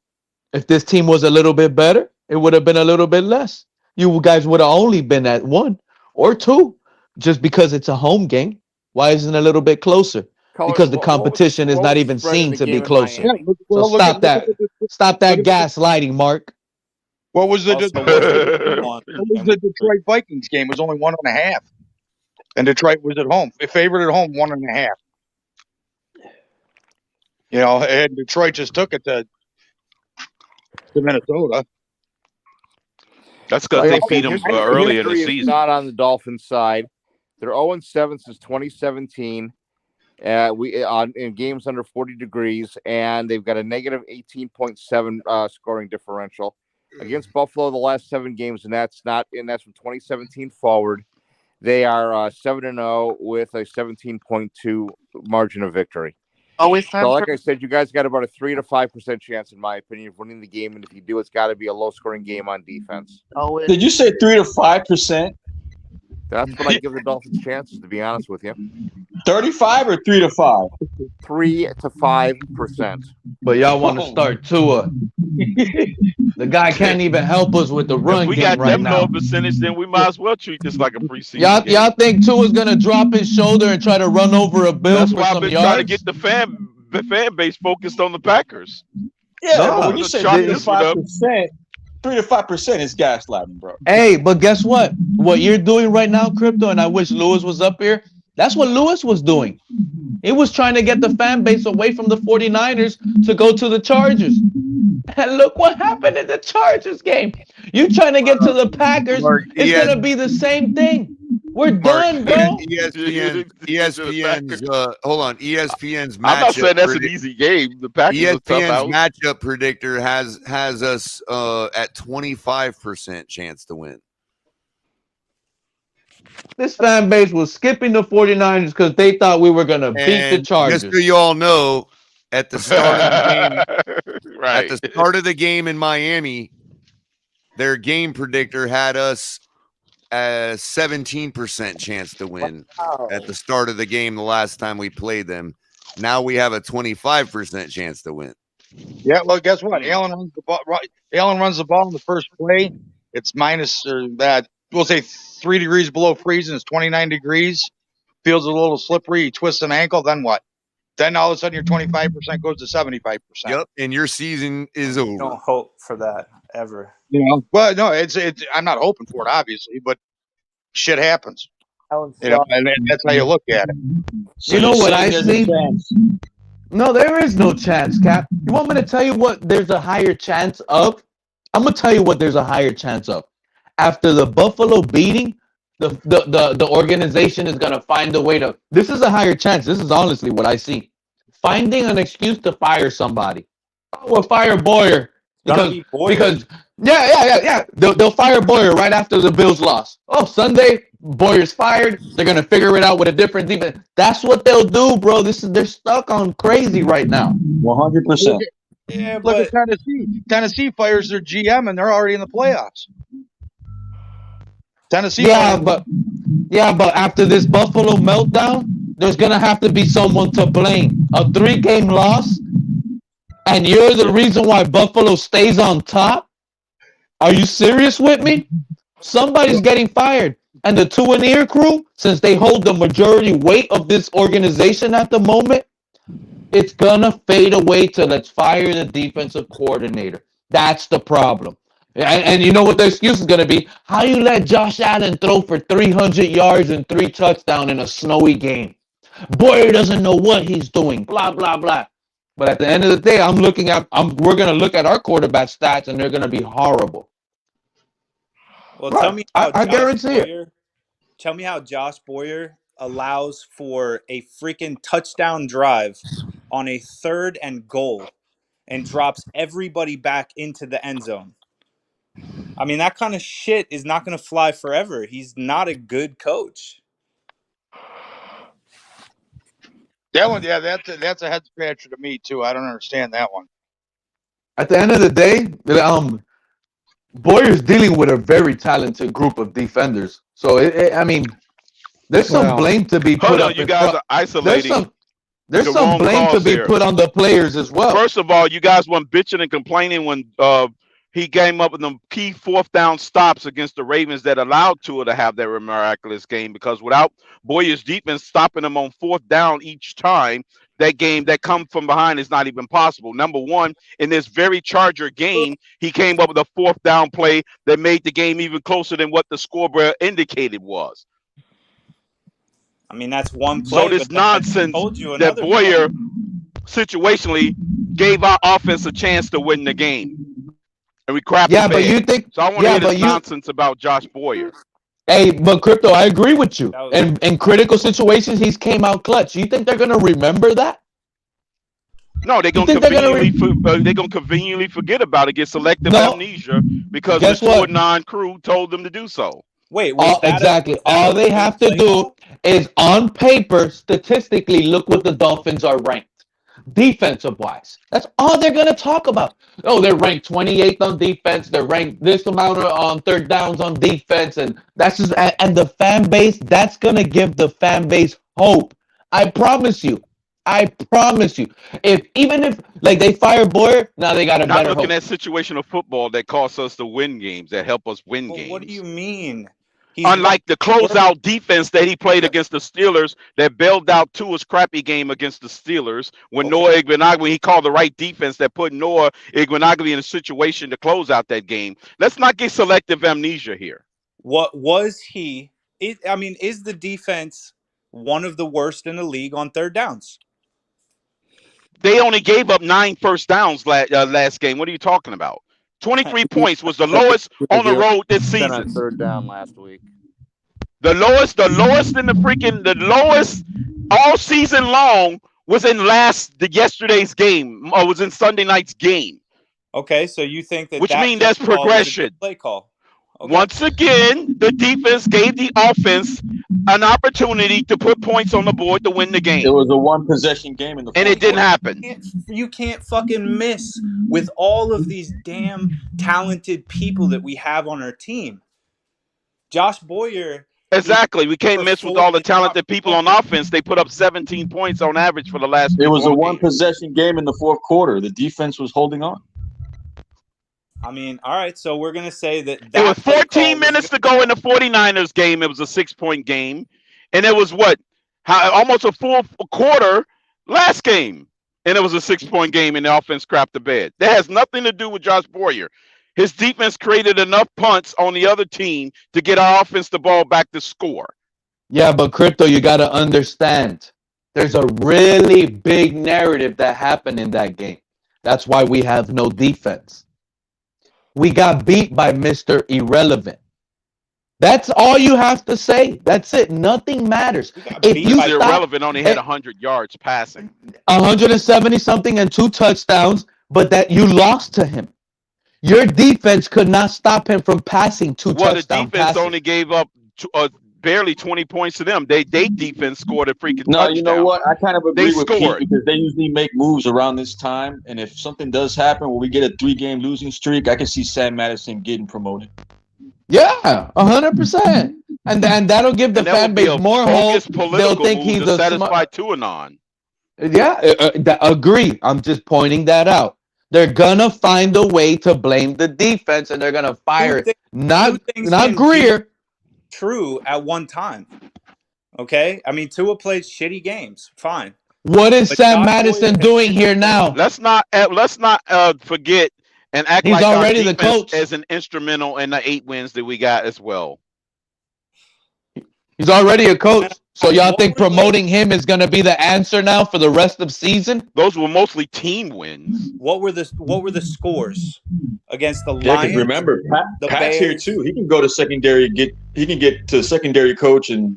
If this team was a little bit better, it would have been a little bit less. You guys would have only been at 1 or 2 just because it's a home game. Why isn't it a little bit closer? Because the competition is not even seen to be closer. So stop that. Stop that gaslighting, Mark. What was the Detroit Vikings game? It was only 1.5. And Detroit was at home. Favored at home 1.5. You know, and Detroit just took it to Minnesota. That's because they beat them early in the history is season. not on the Dolphins side. They're 0-7 since 2017. In games under 40 degrees, and they've got a negative 18.7 scoring differential against Buffalo. The last 7 games, and that's from 2017 forward. They are 7-0 with a 17.2 margin of victory. Always time. So, like I said, you guys got about a 3 to 5% chance, in my opinion, of winning the game. And if you do, it's got to be a low-scoring game on defense. Always. Did you say 3 to 5%? That's what I give the Dolphins chances, to be honest with you. 35 or 3 to 5? 3 to 5%. But y'all want to start Tua. The guy can't even help us with the run If we game got right them now. low percentage, then we might as well treat this like a preseason game. Y'all think Tua's gonna drop his shoulder and try to run over a bill That's for why I've some been yards? trying to get the fan base focused on the Packers. Yeah, No, but when you say 3 to 5%, 3 to 5% is gaslighting, bro. Hey, but guess what? What you're doing right now, Crypto, and I wish Lewis was up here. That's what Lewis was doing. He was trying to get the fan base away from the 49ers to go to the Chargers. And look what happened in the Chargers game. You trying to get to the Packers, it's going to be the same thing. We're done, bro. ESPN's hold on. ESPN's matchup. I'm not saying that's an easy game. The Packers are tough out. ESPN's matchup predictor has us at 25% chance to win. This fan base was skipping the 49ers because they thought we were going to beat the Chargers. Just so you all know, at the start of the game, right. at the start of the game in Miami, their game predictor had us a 17% chance to win at the start of the game the last time we played them. Now we have a 25% chance to win. Yeah, well, guess what? Allen runs the ball. Allen runs the ball in the first play. It's minus that we'll say 3 degrees below freezing. It's 29 degrees. Feels a little slippery. He twists an ankle. Then what? Then all of a sudden your 25% goes to 75%. Yep, and your season is over. Don't hope for that ever. You know, well, no, it's. I'm not hoping for it, obviously, but shit happens. You know, and that's how you look at it. You know what I see? No, there is no chance, Cap. You want me to tell you what there's a higher chance of? I'm gonna tell you what there's a higher chance of. After the Buffalo beating, the organization is gonna find a way to. This is a higher chance. This is honestly what I see. Finding an excuse to fire somebody. Oh, we'll fire Boyer because yeah. They'll fire Boyer right after the Bills lost. Oh, Sunday Boyer's fired. They're gonna figure it out with a different defense. That's what they'll do, bro. They're stuck on crazy right now. 100%. Yeah, look at Tennessee. Tennessee fires their GM and they're already in the playoffs. Tennessee. Yeah, but after this Buffalo meltdown, there's gonna have to be someone to blame. A 3-game loss, and you're the reason why Buffalo stays on top? Are you serious with me? Somebody's getting fired. And the 2-and-ear crew, since they hold the majority weight of this organization at the moment, it's gonna fade away to let's fire the defensive coordinator. That's the problem. And you know what the excuse is going to be? How you let Josh Allen throw for 300 yards and 3 touchdowns in a snowy game? Boyer doesn't know what he's doing. Blah, blah, blah. But at the end of the day, we're going to look at our quarterback stats, and they're going to be horrible. Well, tell me how I guarantee it. Tell me how Josh Boyer allows for a freaking touchdown drive on a 3rd and goal and drops everybody back into the end zone. I mean, that kind of shit is not going to fly forever. He's not a good coach. That one, yeah, that's a head scratcher to me too. I don't understand that one. At the end of the day, Boyer's dealing with a very talented group of defenders. So I mean, there's some blame to be put Hold on, up. you guys are isolating. There's some blame to be put on the players as well. First of all, you guys weren't bitching and complaining when he came up with them key fourth down stops against the Ravens that allowed Tua to have that miraculous game, because without Boyer's defense stopping them on fourth down each time, that game that come from behind is not even possible. Number one, in this very Charger game, he came up with a fourth down play that made the game even closer than what the scoreboard indicated was. I mean, that's one play. So this nonsense that Boyer situationally gave our offense a chance to win the game. And we crapped the but bed. you think So I want to hear this nonsense about Josh Boyer. Hey, but Crypto, I agree with you. And in critical situations, he's came out clutch. You think they're gonna remember that? No, they're gonna conveniently forget about it, get selective amnesia because the 2-9 crew told them to do so. Wait, exactly. All they have to do is, on paper, statistically, look what the Dolphins are ranked. Defensive wise, that's all they're gonna talk about. Oh, they're ranked 28th on defense. They're ranked this amount on third downs on defense, and that's just and the fan base. That's gonna give the fan base hope. I promise you. Even if like they fire Boyer, now they got a better hope. I'm looking at situational football that costs us to win games, that help us win games. What do you mean? Unlike the closeout defense that he played against the Steelers, that bailed out Tua's crappy game against the Steelers, when Noah Igbenogany, he called the right defense that put Noah Igbenogany in a situation to close out that game. Let's not get selective amnesia here. What was he? I mean, is the defense one of the worst in the league on third downs? They only gave up 9 first downs last game. What are you talking about? 23 points was the lowest on the road this season. On third down last week. The lowest in the lowest all season long was in yesterday's game, or was in Sunday night's game. Okay, so you think that which means that's progression. Play call. Okay. Once again, the defense gave the offense an opportunity to put points on the board to win the game. It was a one possession game in the and it didn't happen. You can't fucking miss with all of these damn talented people that we have on our team. Josh Boyer. Exactly. We can't miss with all the talented people on offense. They put up 17 points on average for the last. It was a one possession game in the fourth quarter. The defense was holding on. I mean, all right, so we're going to say that it was 14 minutes to go in the 49ers game. It was a 6-point game. And it was almost a full quarter last game. And it was a 6-point game, and the offense crapped the bed. That has nothing to do with Josh Boyer. His defense created enough punts on the other team to get our offense the ball back to score. Yeah, but Crypto, you got to understand. There's a really big narrative that happened in that game. That's why we have no defense. We got beat by Mr. Irrelevant. That's all you have to say. That's it. Nothing matters. If you Irrelevant only had 100 yards passing. 170 something and 2 touchdowns, but that you lost to him. Your defense could not stop him from passing 2 touchdowns. The defense only gave up barely 20 points to them. They defense scored a freaking touchdown. You know what? I kind of agree with Pete because they usually make moves around this time. And if something does happen where we get a 3-game losing streak, I can see Sam Madison getting promoted. Yeah, 100%. And that'll give the fan base more hope. They'll think he's a satisfied Tuanon. Yeah, agree. I'm just pointing that out. They're gonna find a way to blame the defense, and they're gonna fire it. Not Greer. True at one time. Okay? I mean, Tua played shitty games. Fine. What is Sam Madison doing here now? Let's not forget and act he's like already our the coach as an instrumental in the 8 wins that we got as well. He's already a coach. So y'all think promoting him is going to be the answer now for the rest of the season? Those were mostly team wins. What were the scores against the Lions? Remember, Pat's here too. He can go to secondary. He can get to secondary coach and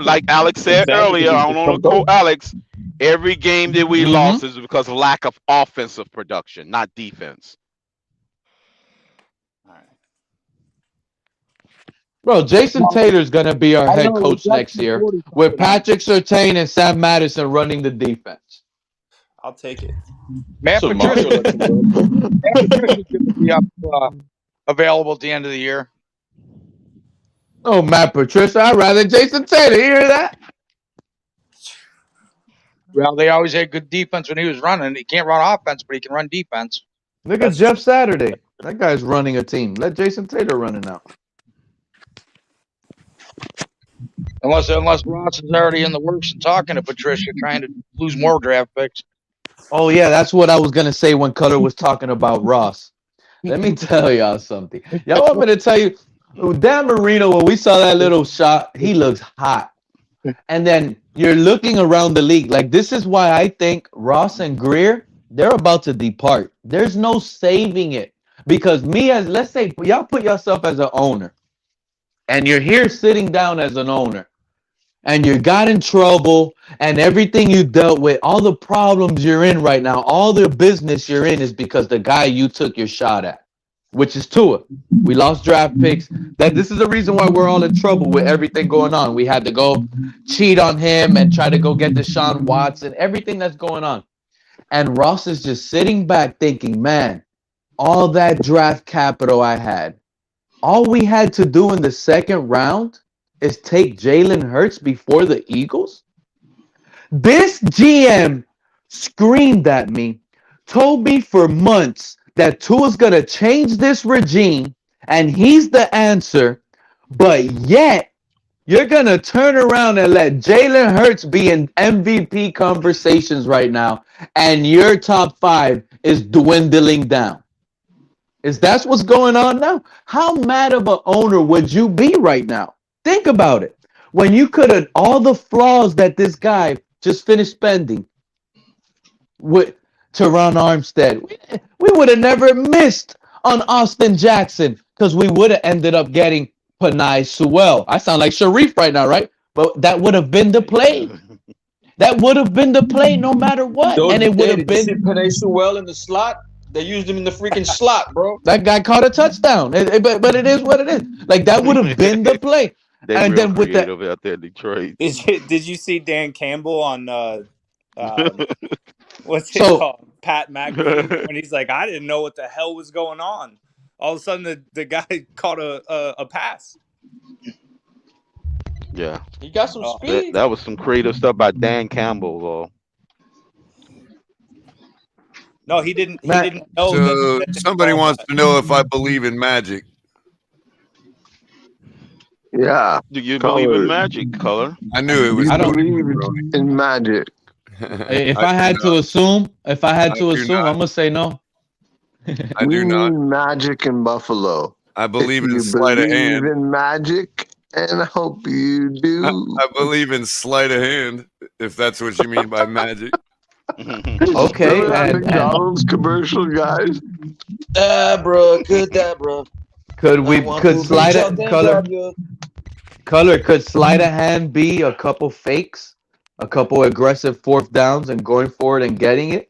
like Alex said earlier. I don't want to quote Alex. Every game that we lost is because of lack of offensive production, not defense. Bro, Jason Taylor's going to be our head coach next year with Patrick Surtain and Sam Madison running the defense. I'll take it. Matt Patricia is going to be up, available at the end of the year. Oh, Matt Patricia, I'd rather Jason Taylor. You hear that? Well, they always had good defense when he was running. He can't run offense, but he can run defense. Look at Jeff Saturday. That guy's running a team. Let Jason Taylor run it now. Unless Ross is already in the works and talking to Patricia, trying to lose more draft picks. Oh, yeah, that's what I was going to say when Cutter was talking about Ross. Let me tell y'all something. Y'all want me to tell you, Dan Marino, when we saw that little shot, he looks hot. And then you're looking around the league. Like, this is why I think Ross and Greer, they're about to depart. There's no saving it. Because let's say, y'all put yourself as an owner. And you're here sitting down as an owner. And you got in trouble. And everything you dealt with, all the problems you're in right now, all the business you're in is because the guy you took your shot at, which is Tua. We lost draft picks. This is the reason why we're all in trouble with everything going on. We had to go cheat on him and try to go get Deshaun Watson, everything that's going on. And Ross is just sitting back thinking, man, all that draft capital I had, all we had to do in the second round is take Jalen Hurts before the Eagles? This GM screamed at me, told me for months that Tua's going to change this regime and he's the answer, but yet you're going to turn around and let Jalen Hurts be in MVP conversations right now and your top 5 is dwindling down. Is that what's going on now? How mad of an owner would you be right now? Think about it. When you could have all the flaws that this guy just finished spending with Teron Armstead, we would have never missed on Austin Jackson because we would have ended up getting Penei Sewell. I sound like Sharif right now, right? But that would have been the play. That would have been the play no matter what. And it would have been Penei Sewell in the slot. They used him in the freaking slot, bro. That guy caught a touchdown. But it is what it is. Like, that would have been the play. They're and then with that out there in Detroit. Did you see Dan Campbell on what's it called? Pat McAfee, when he's like, I didn't know what the hell was going on. All of a sudden the guy caught a pass. Yeah. He got some speed. That was some creative stuff by Dan Campbell. No, he didn't know. So that somebody wants to know if I believe in magic. Yeah. Do you believe in magic, Color? I knew it was. I don't believe in magic. If I had to assume, I'm gonna say no. I do not. Magic in Buffalo. I believe in sleight of hand. I believe in magic, and I hope you do. I believe in sleight of hand, if that's what you mean by magic. Okay. And McDonald's commercial, guys. Bro, good that, bro. Could sleight of color could sleight of hand be a couple fakes, a couple aggressive fourth downs and going for it and getting it,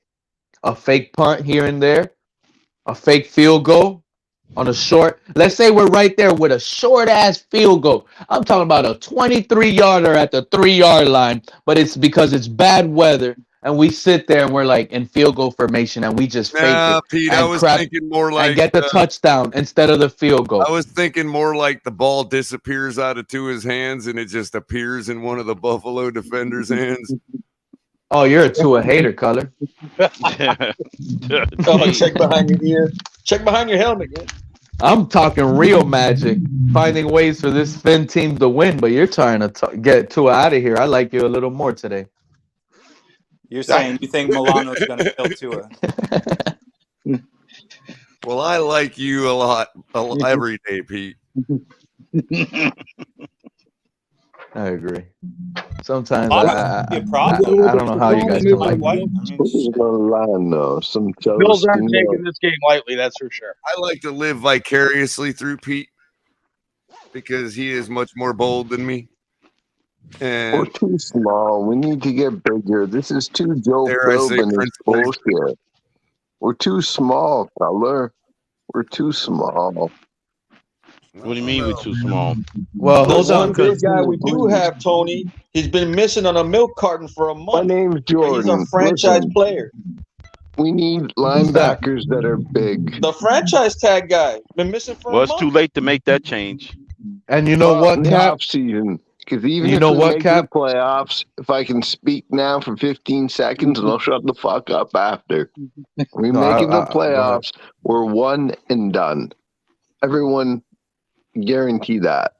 a fake punt here and there, a fake field goal on a short. Let's say we're right there with a short ass field goal. I'm talking about a 23-yarder at the 3-yard line, but it's because it's bad weather. And we sit there and we're like in field goal formation and we just fake it. Pete, I was thinking more like and get the touchdown instead of the field goal. I was thinking more like the ball disappears out of Tua's hands and it just appears in one of the Buffalo defenders' hands. Oh, you're a Tua hater, Color. Oh, check behind your ear. Check behind your helmet, man. I'm talking real magic, finding ways for this Finn team to win, but you're trying to get Tua out of here. I like you a little more today. You're saying you think Milano's going to kill Tua? Well, I like you a lot every day, Pete. I agree. Sometimes I don't know how you guys can like me. Bills aren't taking this game lightly, that's for sure. I like to live vicariously through Pete because he is much more bold than me. We're too small. We need to get bigger. This is too Joe Dare I say Philbin. It's principally bullshit. We're too small, color. We're too small. What do you mean we're too small? Well, The hold on, one big because guy we do have, Tony, he's been missing on a milk carton for a My month. name's But he's a Jordan. franchise Listen, player. we need who's that? linebackers that are big. The franchise tag guy been missing for Well, a it's too month. late to make that change. And you know what, In the Cap? off season. Because even You if know we what, make Cap? the playoffs, if I can speak now for 15 seconds and I'll shut the fuck up after. We No, make it the go ahead. playoffs, we're one and done. Everyone guarantee that.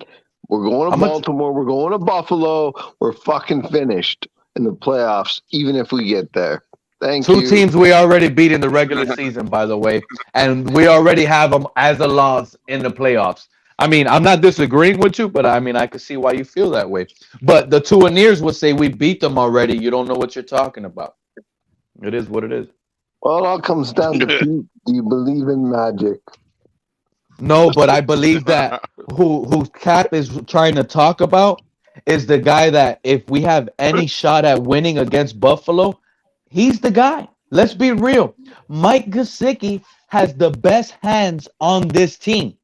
We're going to I'm gonna Baltimore, we're going to Buffalo, we're fucking finished in the playoffs, even if we get there. Thank two you. teams we already beat in the regular season, by the way, and we already have them as a loss in the playoffs. I mean, I'm not disagreeing with you, but I mean, I could see why you feel that way. But the Tuaneers would say we beat them already. You don't know what you're talking about. It is what it is. Well, it all comes down to Pete. Do you believe in magic? No, but I believe that who Cap is trying to talk about is the guy that if we have any shot at winning against Buffalo, he's the guy. Let's be real. Mike Gesicki has the best hands on this team.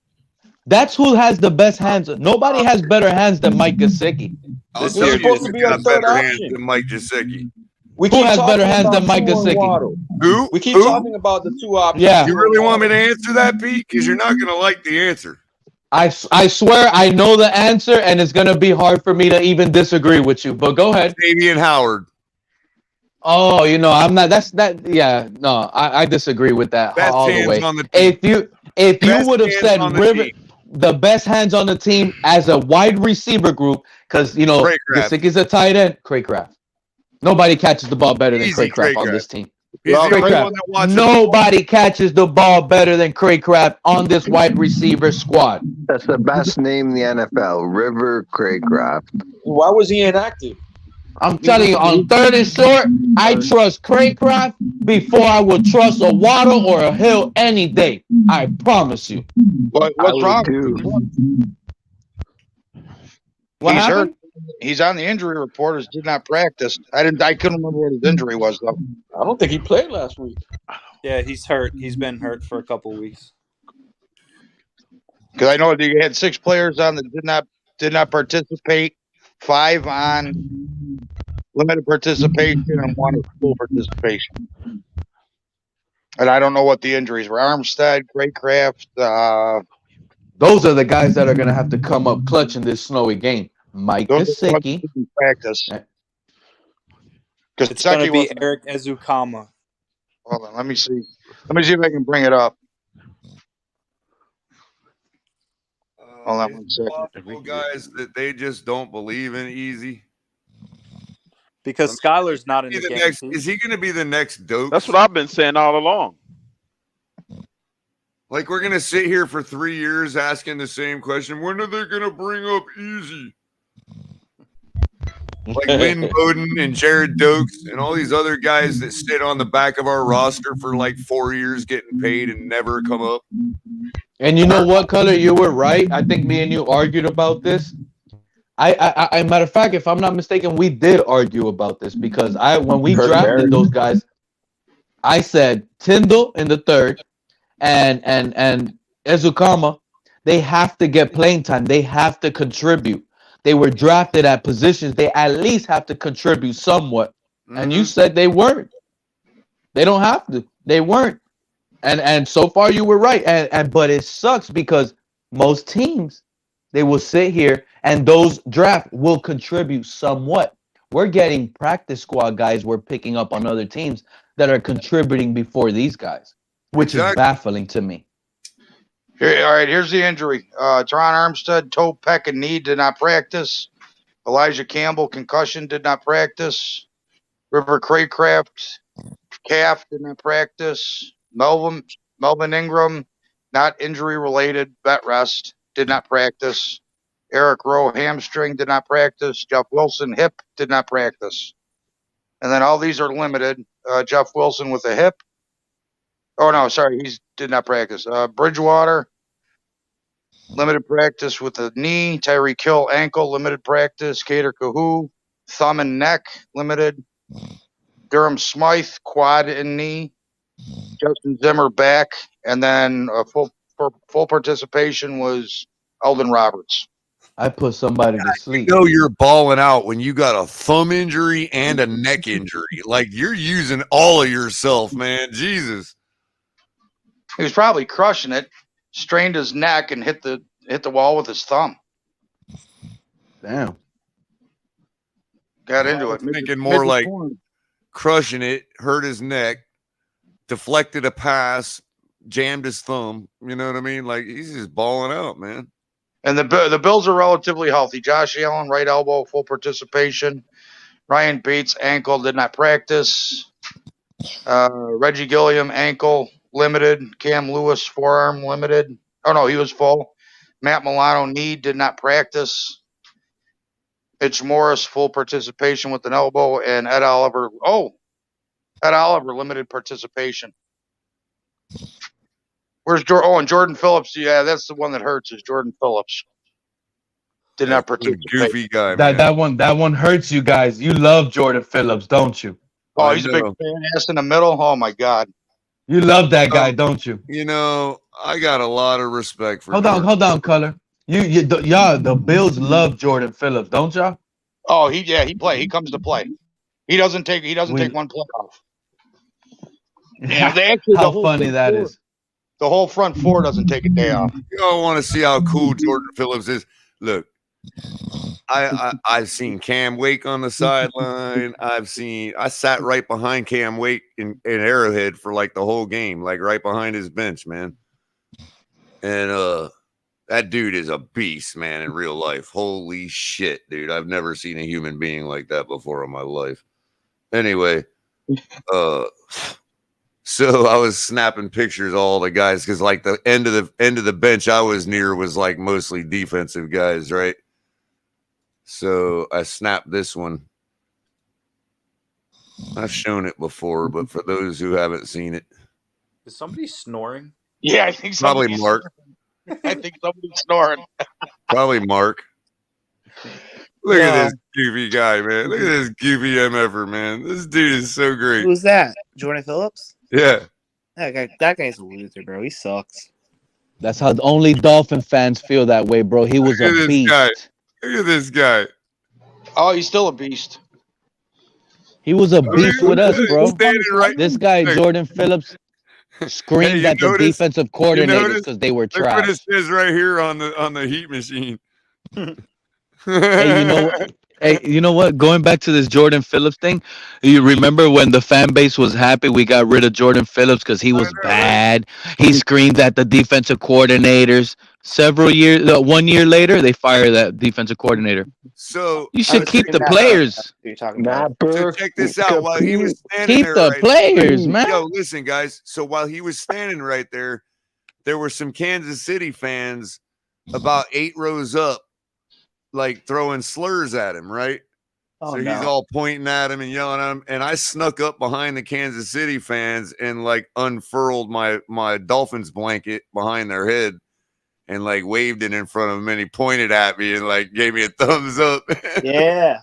That's who has the best hands. Nobody has better hands than Mike Gesicki. I'll This tell is you supposed who's to be our got third better hands option. than Mike Gesicki. We Who keep has better talking hands about than Mike Tua and Gesicki? Waddle. Who? We keep Who? talking about the two options. Yeah. You Tua really and want me Waddle. to answer that, Pete? Because you're not going to like the answer. I swear I know the answer, and it's going to be hard for me to even disagree with you. But go ahead. Xavier Howard. Oh, you know, I'm not. That's that. Yeah, no, I disagree with that Best all the hands way. on the team. If you Best would have hands said on the River, team. the best hands on the team as a wide receiver group, because you know Craycraft. Gesicki's a tight end. Craycraft. Nobody catches the ball better than Easy Craycraft on Craycraft. this team. He's the only Craycraft. one that watches. Nobody catches the ball better than Craycraft on this wide receiver squad. That's the best name in the NFL, River Craycraft. Why was he inactive? I'm telling you, on third and short, I trust Craycraft before I would trust a Waddle or a Hill any day. I promise you. What's wrong? What He's happened? hurt. He's on the injury report. Did not practice. I couldn't remember what his injury was though. I don't think he played last week. Yeah, he's hurt. He's been hurt for a couple weeks. Because I know you had 6 players on that did not participate, 5 on limited participation, and 1 is full participation. And I don't know what the injuries were. Armstead, Craycraft. Those are the guys that are going to have to come up clutch in this snowy game. Mike Gesicki. Practice. It's going to be Eric Ezukama. Hold on, let me see. Let me see if I can bring it up. Hold on 1 second. Buffalo guys that they just don't believe in easy. Because Skyler's not in the game. Is he going to be the next Dokes? That's what I've been saying all along. Like we're going to sit here for 3 years asking the same question. When are they going to bring up easy? Like Lynn Bowden and Jared Dokes and all these other guys that sit on the back of our roster for like 4 years getting paid and never come up. And you know what, Color? You were right. I think me and you argued about this. I matter of fact, if I'm not mistaken, we did argue about this because when we drafted those guys, I said Tyndall in the third and Ezukama, they have to get playing time. They have to contribute. They were drafted at positions. They at least have to contribute somewhat. Mm-hmm. And you said they weren't. They don't have to. They weren't. And so far you were right. But it sucks because most teams, they will sit here and those draft will contribute somewhat. We're getting practice squad guys we're picking up on other teams that are contributing before these guys, which is baffling to me. Here, all right, here's the injury. Teron Armstead, toe, pec, and knee did not practice. Elijah Campbell, concussion, did not practice. River Craycraft, calf, did not practice. Melvin Ingram, not injury related, vet rest, did not practice. Eric Rowe, hamstring, did not practice. Jeff Wilson, hip, did not practice. And then all these are limited. Jeff Wilson with a hip. Oh, no, sorry, he did not practice. Bridgewater, limited practice with the knee. Tyreek Hill, ankle, limited practice. Cater Kahoo, thumb and neck, limited. Durham Smythe, quad and knee. Justin Zimmer, back. And then full participation was Eldon Roberts. I put somebody to sleep. You know you're balling out when you got a thumb injury and a neck injury. Like, you're using all of yourself, man. Jesus. He was probably crushing it, strained his neck and hit the wall with his thumb. Damn. Got into it. Thinking more like crushing it, hurt his neck, deflected a pass, jammed his thumb. You know what I mean? Like, he's just balling out, man. And the Bills are relatively healthy. Josh Allen, right elbow, full participation. Ryan Bates, ankle, did not practice. Reggie Gilliam, ankle, limited. Cam Lewis, forearm, limited. Oh, no, he was full. Matt Milano, knee, did not practice. Mitch Morris, full participation with an elbow. And Ed Oliver, limited participation. Where's Jordan? Oh, and Jordan Phillips. Yeah, that's the one that hurts, is Jordan Phillips. Did not participate. Goofy guy. That one hurts you guys. You love Jordan Phillips, don't you? Oh, he's a big fan ass in the middle. Oh my God. You love that guy, don't you? You know, I got a lot of respect for. Hold on, Color. Y'all, the Bills love Jordan Phillips, don't y'all? Oh, he play. He comes to play. He doesn't take one play off. Yeah, How funny that is. The whole front four doesn't take a day off. You all want to see how cool Jordan Phillips is. Look, I've seen Cam Wake on the sideline. I sat right behind Cam Wake in Arrowhead for like the whole game, like right behind his bench, man. And that dude is a beast, man, in real life. Holy shit, dude. I've never seen a human being like that before in my life. Anyway, so I was snapping pictures of all the guys because like the end of the bench I was near was like mostly defensive guys, right? So I snapped this one. I've shown it before, but for those who haven't seen it. Is somebody snoring? Yeah, I think probably Mark. I think somebody's snoring. Probably Mark. Look at this goofy guy, man. Look at this goofy MFer, man. This dude is so great. Who's that? Jordan Phillips? Yeah. That guy's a loser, bro. He sucks. That's how only Dolphin fans feel that way, bro. He was a beast. Look at this guy. Oh, he's still a beast. He was a beast with us, bro. Right this guy, Jordan Phillips, screamed at the defensive coordinators because they were trash. Look what it says right here on the heat machine. Hey, you know what? Going back to this Jordan Phillips thing, you remember when the fan base was happy we got rid of Jordan Phillips because he was bad. He screamed at the defensive coordinators. 1 year later, they fired that defensive coordinator. So you should keep the players. So check this out. While he was standing keep there, the players, man. Yo, listen, guys. So while he was standing right there, there were some Kansas City fans about 8 rows up, like throwing slurs at him, right? So he's all pointing at him and yelling at him. And I snuck up behind the Kansas City fans and like unfurled my Dolphins blanket behind their head and like waved it in front of him. And he pointed at me and like gave me a thumbs up. Yeah.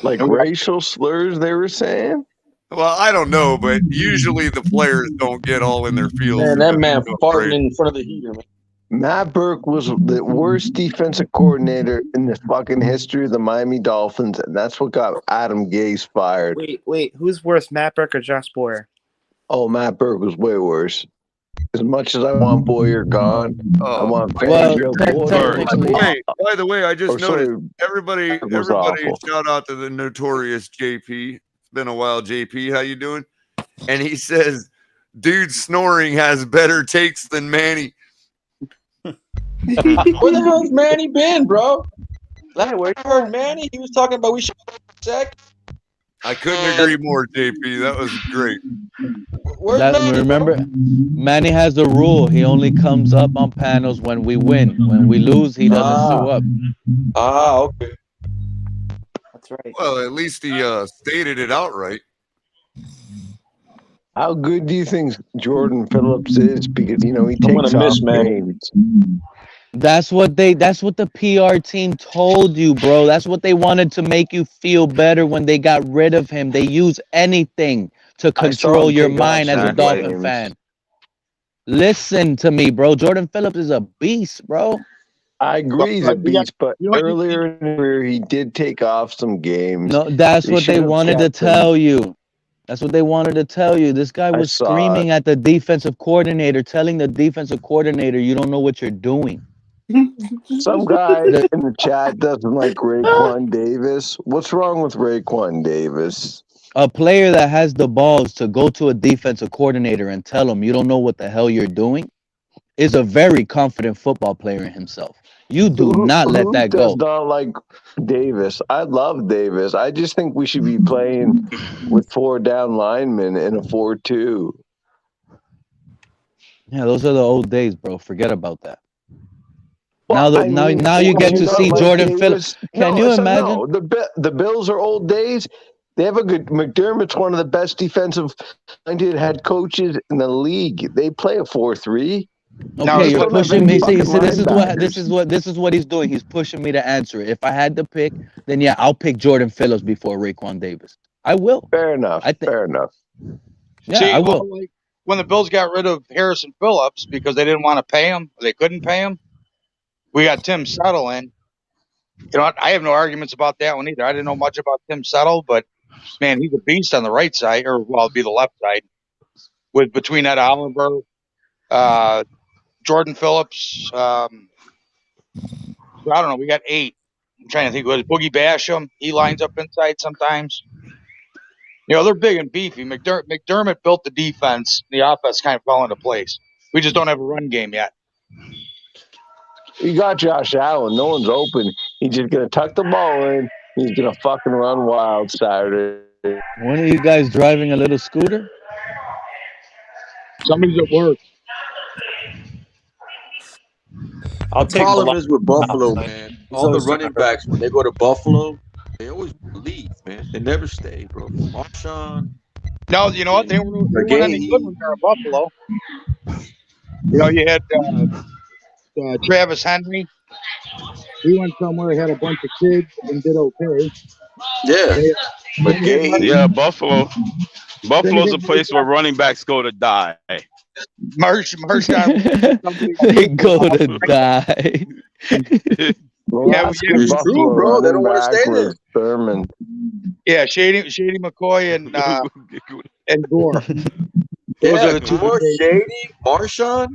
Like racial slurs they were saying? Well, I don't know, but usually the players don't get all in their feels. Man, that man farting in front of the heater, man. Matt Burke was the worst defensive coordinator in the fucking history of the Miami Dolphins, and that's what got Adam Gase fired. Wait, who's worse, Matt Burke or Josh Boyer? Oh, Matt Burke was way worse. As much as I want Boyer gone, I want Fangio. By the way, I just noticed everybody shout out to the notorious JP. It's been a while, JP. How you doing? And he says, dude snoring has better takes than Manny. Where the hell's Manny been, bro? Like, where you heard Manny? He was talking about we should check. I couldn't agree more, JP. That was great. Remember, Manny has a rule. He only comes up on panels when we win. When we lose, he doesn't show up. Okay. That's right. Well, at least he stated it outright. How good do you think Jordan Phillips is? Because he I'm takes gonna off miss man. games. That's what the PR team told you, bro. That's what they wanted to make you feel better when they got rid of him. They use anything to I saw control him your take off mind as a some Dolphin games. fan. Listen to me, bro. Jordan Phillips is a beast, bro. I agree he's a beast, but you know what, earlier in the career he did take off some games. No, that's They what they should have wanted to kept him. tell you. That's what they wanted to tell you. This guy I was saw screaming it. at the defensive coordinator, telling the defensive coordinator, "You don't know what you're doing." Some guy The- in the chat doesn't like Raekwon Davis. What's wrong with Raekwon Davis? A player that has the balls to go to a defensive coordinator and tell him you don't know what the hell you're doing is a very confident football player in himself. You do not let Who that does go. not like Davis? I love Davis. I just think we should be playing with 4 down linemen in a 4-2. Yeah, those are the old days, bro. Forget about that. Well, Now you get would to not see like Jordan Phillips. Davis? Can No, you so imagine? no. The Bills are old days. They have a good McDermott's one of the best defensive-minded head coaches in the league. They play a 4-3. Okay, you're don't have pushing any me. See, fucking this is linebackers. what he's doing. He's pushing me to answer it. If I had to pick, then yeah, I'll pick Jordan Phillips before Raekwon Davis. I will. Fair enough. Fair enough. Yeah, See, I will. like when the Bills got rid of Harrison Phillips because they didn't want to pay him, they couldn't pay him. We got Tim Settle in. You know what? I have no arguments about that one either. I didn't know much about Tim Settle, but man, he's a beast on the right side, or well, it'd be the left side. With between Ed Oliver, Jordan Phillips, I don't know. We got 8. I'm trying to think. Was Boogie Basham? He lines up inside sometimes. You know, they're big and beefy. McDermott built the defense. The offense kind of fell into place. We just don't have a run game yet. You got Josh Allen. No one's open. He's just going to tuck the ball in. He's going to fucking run wild Saturday. One of you guys driving a little scooter? Somebody's at work. The problem is with Buffalo, man. All the running backs, when they go to Buffalo, they always leave, man. They never stay, bro. Marshawn. No, you know what? They weren't any good when they were in Buffalo. You know, you had Travis Henry. He went somewhere, had a bunch of kids, and did okay. Yeah. Buffalo. Buffalo's a place where running backs go to die. Marshawn. They go to die. It's true, bro. They don't want to stay there. Thurman. Yeah, Shady McCoy and Gore. Those are the two. Gore, Shady, Marshawn.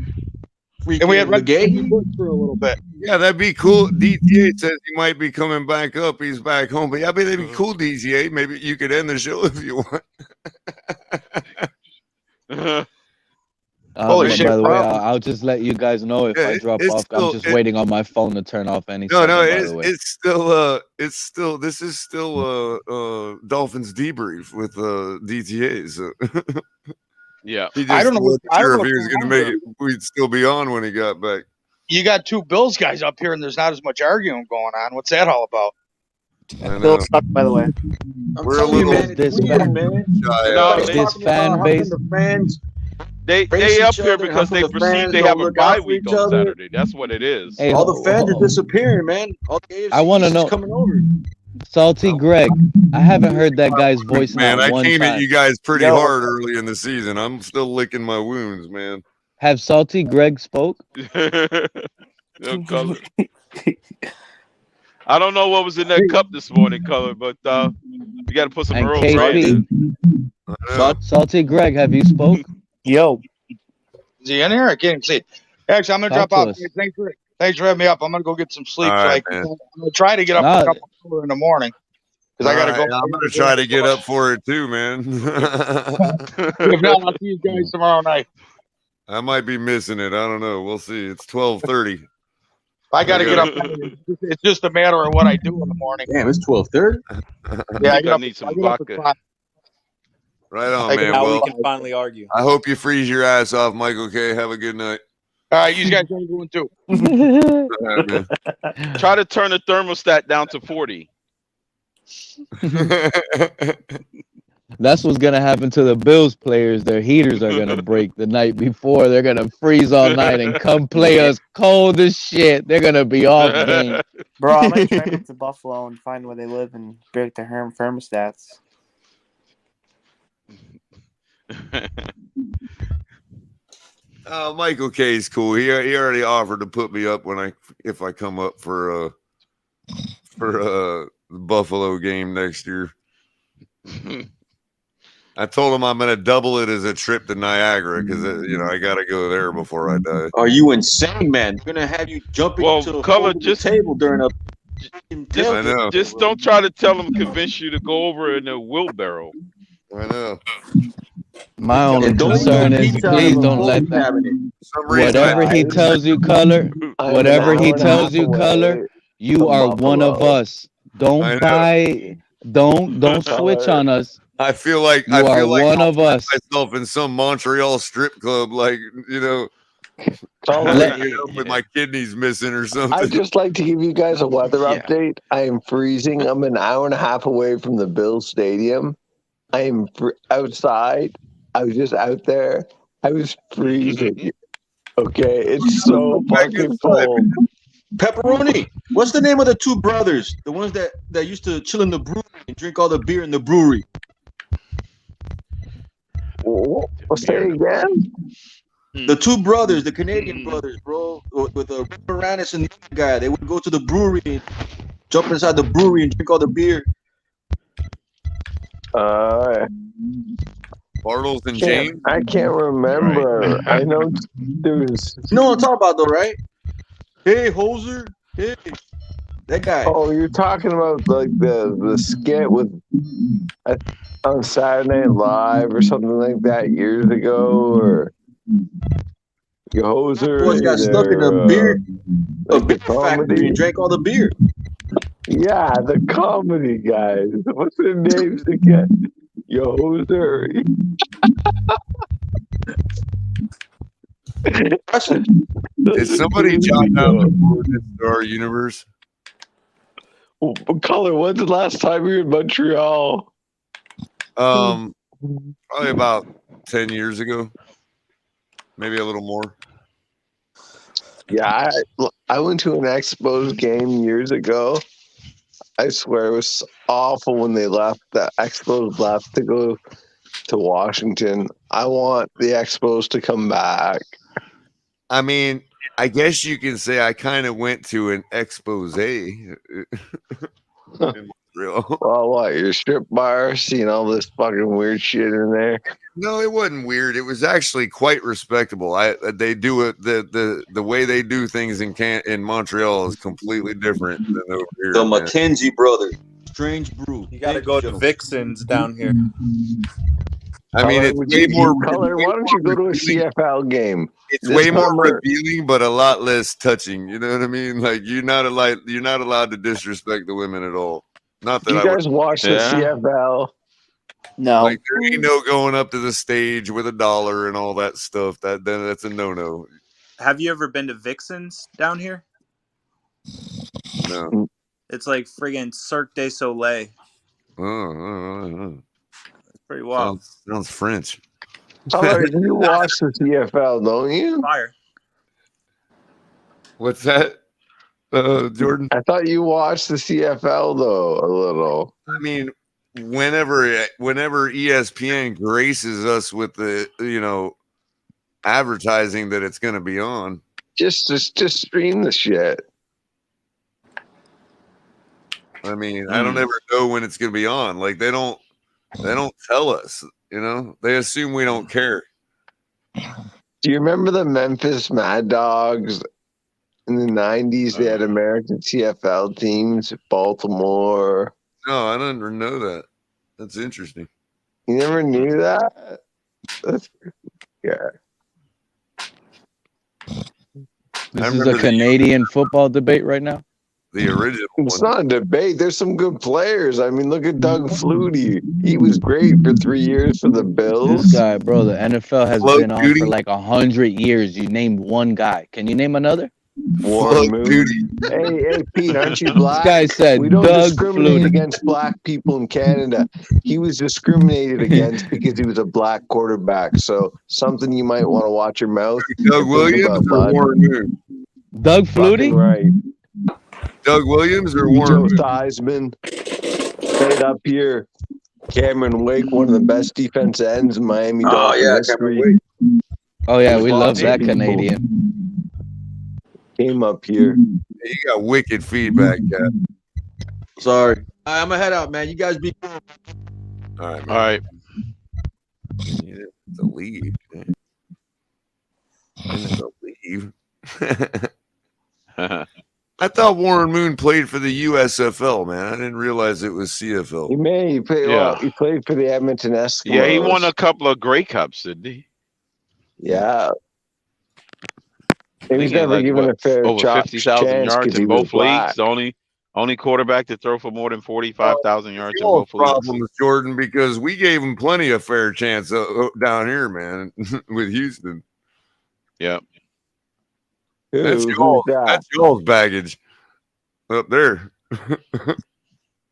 And we had Reggie Bush for a little bit. Yeah, that'd be cool. DTA says he might be coming back up. He's back home. But yeah, I mean, that'd be cool, DTA. Maybe you could end the show if you want. By the way, I'll just let you guys know if I drop off. I'm just waiting on my phone to turn off any second, it's still this is still Dolphins debrief with DTA. So yeah, I don't know. Wasn't sure if he was going to make it. We'd still be on when he got back. You got 2 Bills guys up here, and there's not as much arguing going on. What's that all about? Bills suck, by the way. We're a little this fan base. The fans. They up here because they perceive they have a bye week on Saturday. That's what it is. Hey, all the fans are disappearing, man. I want to know. Coming over. Salty Greg, I haven't heard that guy's voice. Man, I came time. at you guys pretty hard early in the season. I'm still licking my wounds, man. Have Salty Greg spoke? I don't know what was in that cup this morning, Color, but you got to put some And Earl Grey in. Salty Greg, have you spoke? Yo. Is he in here? I can't see. Actually, I'm going to drop off. Thanks for having me up. I'm going to go get some sleep. I'm going to try to get up a couple in the morning. Because I got to go. I'm going to try to get up for it too, man. If not, I'll see you guys tomorrow night. I might be missing it. I don't know. We'll see. It's 12:30. I got to get up. It's just a matter of what I do in the morning. Damn, it's 12:30. Yeah, I need some vodka. Right on, man. Now well, we can finally argue. I hope you freeze your ass off, Michael K. Have a good night. All right, you guys have a good one too. Try to turn the thermostat down to 40. That's what's gonna happen to the Bills players. Their heaters are gonna break the night before. They're gonna freeze all night and come play us cold as shit. They're gonna be off game. Bro, I might train up to Buffalo and find where they live and break their thermostats. Michael K is cool. He already offered to put me up if I come up for the Buffalo game next year. I told him I'm going to double it as a trip to Niagara because I got to go there before I die. Are you insane, man? They're gonna have you jumping into the Color just table during a. I know. Just don't try to tell them, convince you to go over in a wheelbarrow. I know. My only concern is please don't let that. Whatever he tells you, Color. Whatever he tells you, Color. You are one of us. Don't buy. Don't switch on us. I feel like You are one of us. myself in some Montreal strip club, with my kidneys missing or something. I'd just like to give you guys a weather update. I am freezing. I'm an hour and a half away from the Bills Stadium. I am outside. I was just out there. I was freezing. Okay, it's so fucking cold. Pepperoni. What's the name of the two brothers? The ones that used to chill in the brewery and drink all the beer in the brewery. What's that again? The two brothers, the Canadian brothers, bro, with the Moranis and the other guy. They would go to the brewery, and jump inside the brewery and drink all the beer. Bartles and James. I can't remember. I know there was. You know what I'm talking about, though, right? Hey, Hoser. Hey, that guy. Oh, you're talking about like the skit with on Saturday Night Live or something like that years ago, or your Hoser. Boys got stuck in a beer factory and drank all the beer. Yeah, the comedy guys. What's their names again? Your Hoser. Did somebody jot down the coordinates to our universe? Color, when's the last time you were in Montreal? Probably about 10 years ago. Maybe a little more. Yeah, I went to an Expos game years ago. I swear it was awful when they left. The Expos left to go to Washington. I want the Expos to come back. I mean, I guess you can say I kind of went to an expose. In Montreal. Well, what, your strip bar, seeing all this fucking weird shit in there? No, it wasn't weird. It was actually quite respectable. They do it the way they do things in Montreal is completely different than over here. The McKenzie brothers, Strange Brew. You got to go to Vixen's down here. I mean, it's way more. Color, why don't you go to a CFL game? It's way more revealing, but a lot less touching. You know what I mean? Like you're not allowed to disrespect the women at all. Not that you guys watch the CFL. No, like there ain't no going up to the stage with $1 and all that stuff. That's a no. Have you ever been to Vixen's down here? No. It's like friggin' Cirque du Soleil. It's pretty wild. Sounds French. You watch the CFL, don't you? Fire. What's that, Jordan? I thought you watched the CFL though a little. I mean, whenever ESPN graces us with the advertising that it's going to be on, just stream the shit. I mean, I don't ever know when it's going to be on. Like they don't tell us. They assume we don't care. Do you remember the Memphis Mad Dogs in the 90s? They had American CFL teams, Baltimore. No, I didn't know that. That's interesting. You never knew that? Yeah. This is a Canadian football debate right now. The original It's not a debate. There's some good players. I mean, look at Doug Flutie. He was great for 3 years for the Bills. This guy, bro, the NFL has been on for like 100 years. You named one guy. Can you name another? Warren Moon. Hey, Pete, aren't you black? This guy said We don't Doug discriminate Flutie. against black people in Canada. He was discriminated against because he was a black quarterback. So something you might want to watch your mouth. Doug Williams or Warren Moon? Doug Flutie? Right. Doug Williams or Warren Joe Moon? Theismann. Right up here. Cameron Wake, one of the best defense ends in Miami Dolphin history. Oh yeah, we love that Canadian. Came up here. You got wicked feedback, Cap. Sorry. I'm gonna head out, man. You guys be All right, man. All right. Yeah, the leave, man. The leave. I thought Warren Moon played for the USFL, man. I didn't realize it was CFL. He may. He played, Yeah. he played for the Edmonton Eskimos. Yeah, he won a couple of Grey Cups, didn't he? Yeah. I He was think he had never given a fair over 50,000 chance yards because he in was both black. leagues. The only quarterback to throw for more than 45,000 yards in Y'all's both leagues. problems, Jordan, because we gave him plenty of fair chance down here, man, with Houston. Yeah. That's Who's y'all's, that? that's y'all's baggage up there.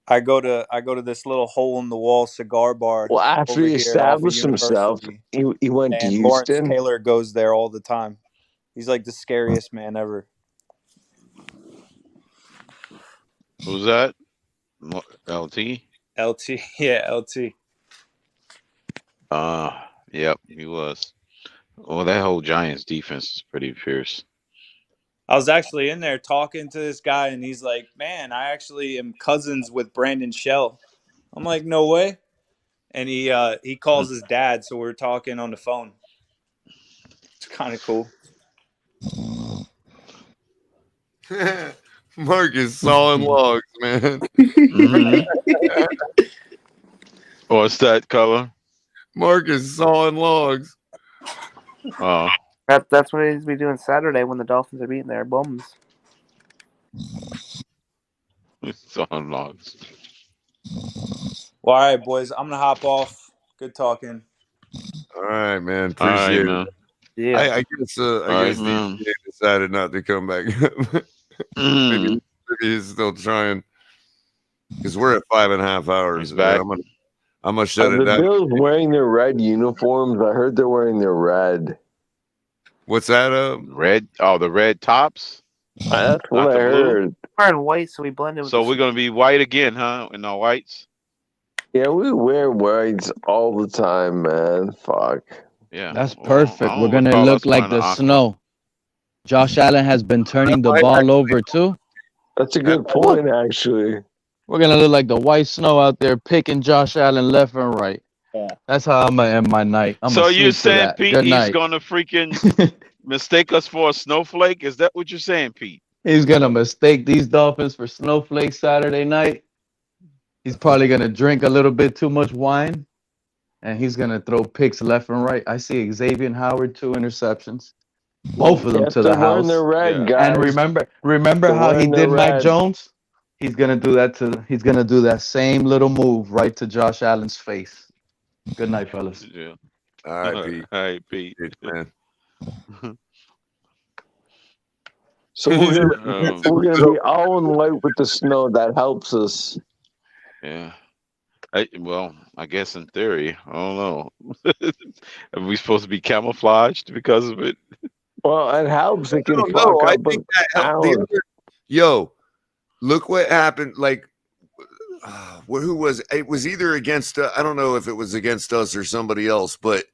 I go to this little hole in the wall cigar bar. Well, after over he here off of established himself, University, he went to and Lawrence Houston. Taylor goes there all the time. He's like the scariest man ever. Who's that? LT? LT, yeah, LT. Yep, he was. Well, that whole Giants defense is pretty fierce. I was actually in there talking to this guy, and he's like, "Man, I actually am cousins with Brandon Shell." I'm like, "No way!" And he calls his dad, so we're talking on the phone. It's kind of cool. Mark is sawing logs, man. What's that color? Mark is sawing logs. Oh. That's what he's be doing Saturday when the Dolphins are beating their bums. Sawing logs. Well, all right, boys, I'm gonna hop off. Good talking. All right, man. All right, Appreciate man. it. Yeah. I guess the man. DTA decided not to come back. maybe he's still trying because we're at 5.5 hours. He's back. I'm gonna shut Are it the down. Bills wearing their red uniforms? I heard they're wearing their red. What's that? Red? Oh, the red tops. That's what Not I the blue? heard. Wearing white, so we blended with So the we're gonna be white again, huh? In our whites. Yeah, we wear whites all the time, man. Fuck. Yeah. That's Well, perfect. I We're don't gonna recall look us like wearing the aqua. snow. Josh Allen has been turning the ball over too. That's a good point, actually. We're gonna look like the white snow out there picking Josh Allen left and right. Yeah. That's how I'm gonna end my night. I'm So gonna you're sleep to saying, that. Pete, Good he's night. gonna freaking mistake us for a snowflake? Is that what you're saying, Pete? He's gonna mistake these Dolphins for snowflakes Saturday night. He's probably gonna drink a little bit too much wine, and he's gonna throw picks left and right. I see Xavier Howard 2 interceptions, both of them Yes, to the they're wearing house. their red, Yeah. guys. And remember They're how he wearing their did Mac red. Jones? He's gonna do that he's gonna do that same little move right to Josh Allen's face. Good night, fellas. Yeah. All right, Pete. All right, Pete. Good, man. So we're gonna be all in white with the snow. That helps us. Yeah. Well, I guess in theory, I don't know. Are we supposed to be camouflaged because of it? Well, it helps. It can No, fuck I up think that helped. Yo, look what happened. Like, who was it? Was either against. I don't know if it was against us or somebody else, but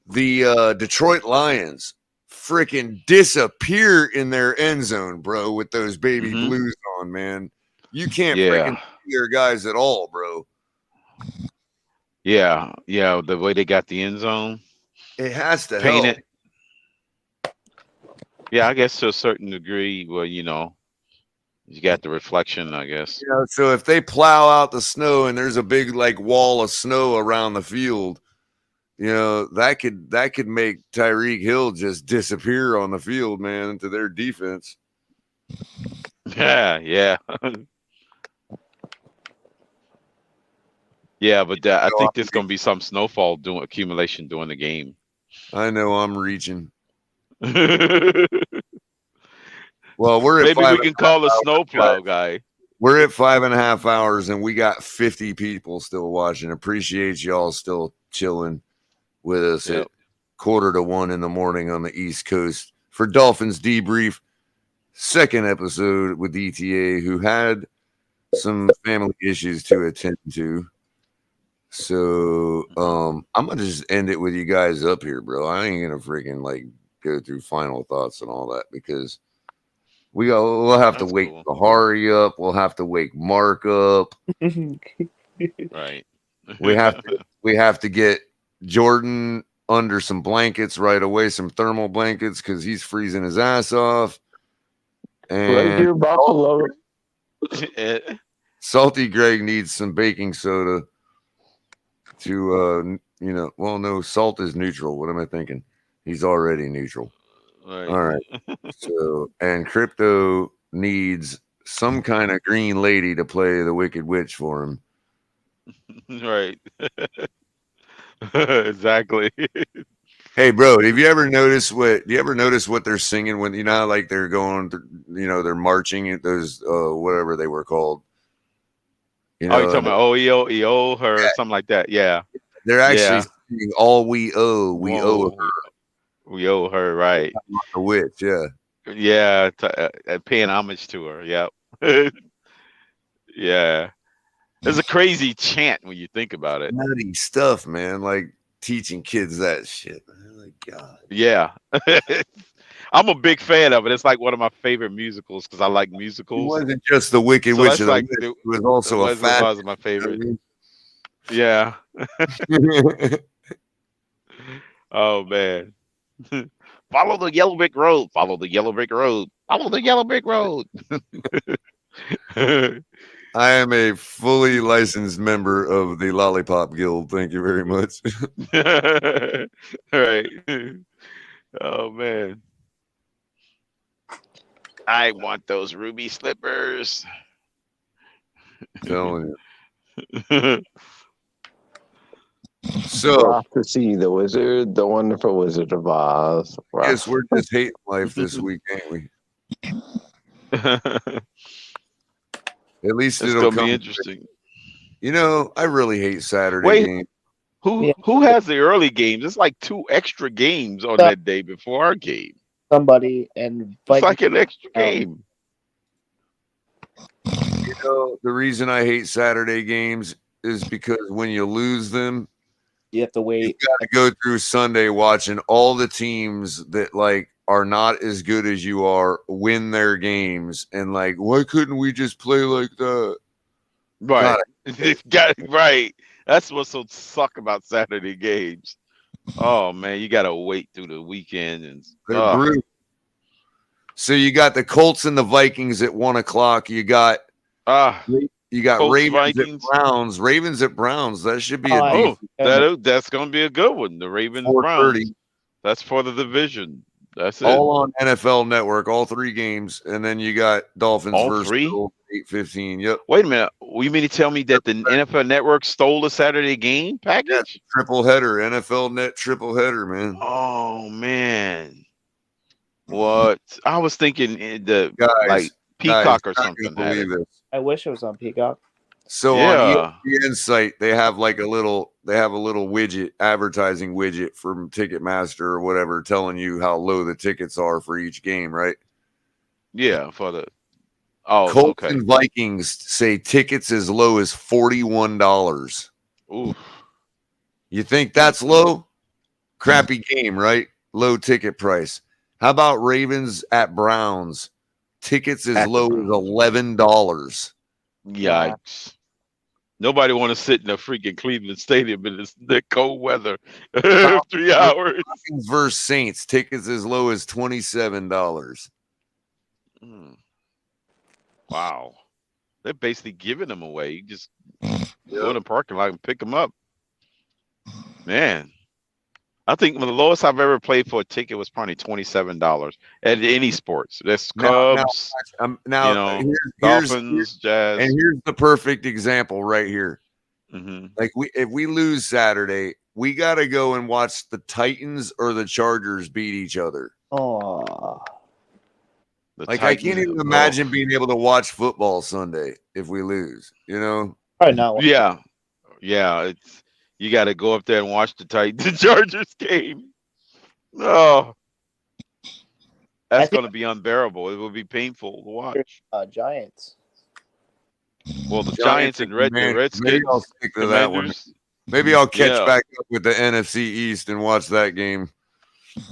the Detroit Lions freaking disappear in their end zone, bro, with those baby blues on, man. You can't freaking see their guys at all, bro. Yeah, the way they got the end zone. It has to paint help. it. Yeah, I guess to a certain degree. Well, you got the reflection, I guess. Yeah, so if they plow out the snow and there's a big like wall of snow around the field, that could make Tyreek Hill just disappear on the field, man, into their defense. Yeah. Yeah, but I think there's gonna be some snowfall accumulation during the game. I know I'm reaching. Well, we're at Maybe we can call the snowplow guy. We're at 5.5 hours, and we got 50 people still watching. Appreciate y'all still chilling with us at 1:45 in the morning on the East Coast for Dolphins Debrief, second episode with DTA, who had some family issues to attend to. So I'm gonna just end it with you guys up here, bro. I ain't gonna freaking like go through final thoughts and all that because we'll have to wake Bahari up. We'll have to wake Mark up. Right. We have to get Jordan under some blankets right away, some thermal blankets, because he's freezing his ass off. And right here, Buffalo. Salty Greg needs some baking soda to well, no, salt is neutral. What am I thinking? He's already neutral. Right. All right. So, and Crypto needs some kind of green lady to play the Wicked Witch for him. Right. Exactly. Hey, bro, do you ever notice what they're singing when, how, like, they're going through, they're marching at those whatever they were called. You're talking about OEO or something like that. Yeah. They're actually singing all we owe her. We owe her, right? The witch, yeah. Yeah, paying homage to her. Yep. Yeah. It's a crazy chant when you think about it. Nutty stuff, man. Like teaching kids that shit. Man. Like, God. Yeah. I'm a big fan of it. It's like one of my favorite musicals because I like musicals. It wasn't just the Wicked Witch of the Witch. It was also a fat. Was my favorite. Yeah. Oh man. Follow the yellow brick road. Follow the yellow brick road. Follow the yellow brick road. I am a fully licensed member of the Lollipop Guild. Thank you very much. Right. Oh man. I want those ruby slippers. Telling you. So off to see the wonderful Wizard of Oz. Yes, we're just hating life this week, ain't we? At least it'll be interesting. I really hate Saturday games. Who has the early games? It's like 2 extra games on that day before our game. Somebody and it's like an extra game. The reason I hate Saturday games is because when you lose them, you have to wait. You got to go through Sunday watching all the teams that like are not as good as you are win their games, and like, why couldn't we just play like that? Right, right. That's what's so suck about Saturday games. Oh man, you gotta wait through the weekend and they're brutal. So you got the Colts and the Vikings at 1:00. You got Colts, Ravens Vikings. at Browns. Ravens at Browns. That should be that's gonna be a good one. The Ravens Browns. That's for the division. That's it. All on NFL Network, all 3 games, and then you got Dolphins versus 8:15. Yep. Wait a minute. You mean to tell me that the NFL Network stole the Saturday game package? Triple header, NFL Net triple header, man. Oh man. What? I was thinking like Peacock or something. Believe this. I wish it was on Peacock. So on ESPN site, they have like a little widget, advertising widget from Ticketmaster or whatever, telling you how low the tickets are for each game, right? Yeah, for the Colts and Vikings say tickets as low as $41. Ooh. You think that's low? Crappy game, right? Low ticket price. How about Ravens at Browns? Tickets as low as $11. Yikes. Nobody want to sit in a freaking Cleveland Stadium in the cold weather. 3 hours. Dolphins versus Saints. Tickets as low as $27. Wow. They're basically giving them away. You just go in the parking lot and pick them up. Man. I think the lowest I've ever played for a ticket was probably $27 at any sports. That's Cubs, Dolphins, Jazz. And here's the perfect example right here. Mm-hmm. Like if we lose Saturday, we got to go and watch the Titans or the Chargers beat each other. Oh. Like I can't even imagine being able to watch football Sunday if we lose. You know? Probably not. Yeah, it's you got to go up there and watch the Chargers game. Oh, that's going to be unbearable. It will be painful to watch. Giants. Well, the Giants and the Redskins, maybe I'll stick to that one. Maybe I'll catch back up with the NFC East and watch that game.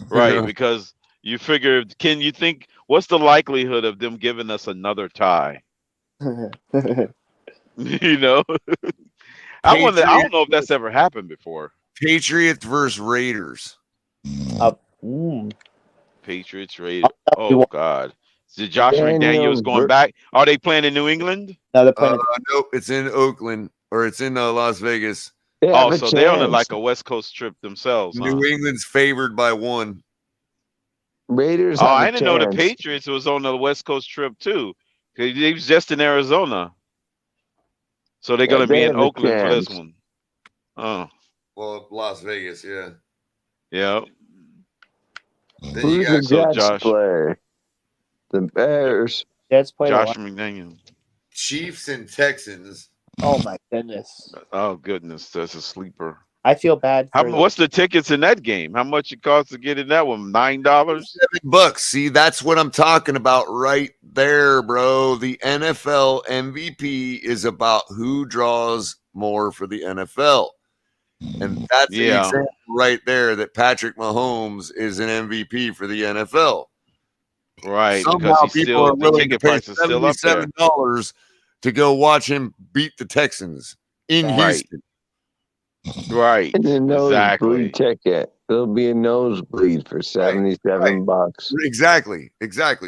Right, because you figure, can you think what's the likelihood of them giving us another tie? You know, I don't know if that's ever happened before. Patriots versus Raiders. Patriots, Raiders. Oh God, is Josh McDaniels going back? Are they playing in New England? No, they're playing. Nope, it's in Oakland or it's in Las Vegas. Oh, so they're on like a West Coast trip themselves. New England's favored by 1. Raiders. Oh, I didn't know the Patriots was on the West Coast trip too. He was just in Arizona, so they're going to be in Oakland for this one. Oh, well, Las Vegas, yeah. Yeah. Who's the Jets play? The Bears. Jets play. Josh McDaniels. Chiefs and Texans. Oh my goodness. Oh goodness, that's a sleeper. I feel bad. What's the tickets in that game? How much it costs to get in that one? $9? $7. See, that's what I'm talking about right there, bro. The NFL MVP is about who draws more for the NFL. And that's the example right there that Patrick Mahomes is an MVP for the NFL. Right. Somehow people are willing to pay $77 to go watch him beat the Texans in Houston. Right. And a nosebleed ticket. There'll be a nosebleed for $77. Exactly.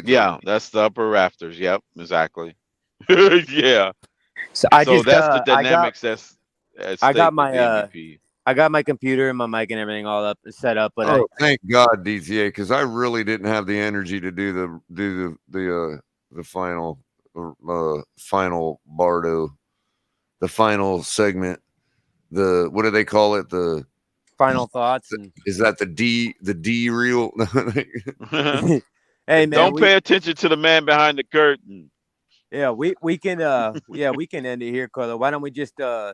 Yeah, that's the upper rafters. Yep, exactly. Yeah. So that's the dynamics. I got my computer and my mic and everything all up set up, but thank God, DTA, because I really didn't have the energy to do the final Bardo, the final segment. The what do they call it? The final thoughts. Is that the D reel? Hey man, don't pay attention to the man behind the curtain. Yeah, we can we can end it here, Carla. Why don't we just we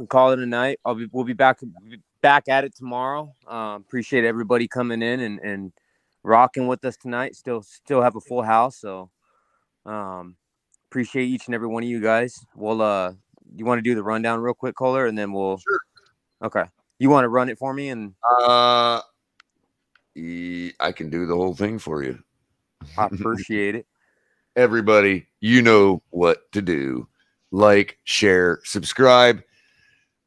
call it a night. We'll be back at it tomorrow. Appreciate everybody coming in and rocking with us tonight. Still have a full house, so appreciate each and every one of you guys. We'll you want to do the rundown real quick, Kohler, and then we'll. Sure. Okay. You want to run it for me and? I can do the whole thing for you. I appreciate it. Everybody, you know what to do. Like, share, subscribe.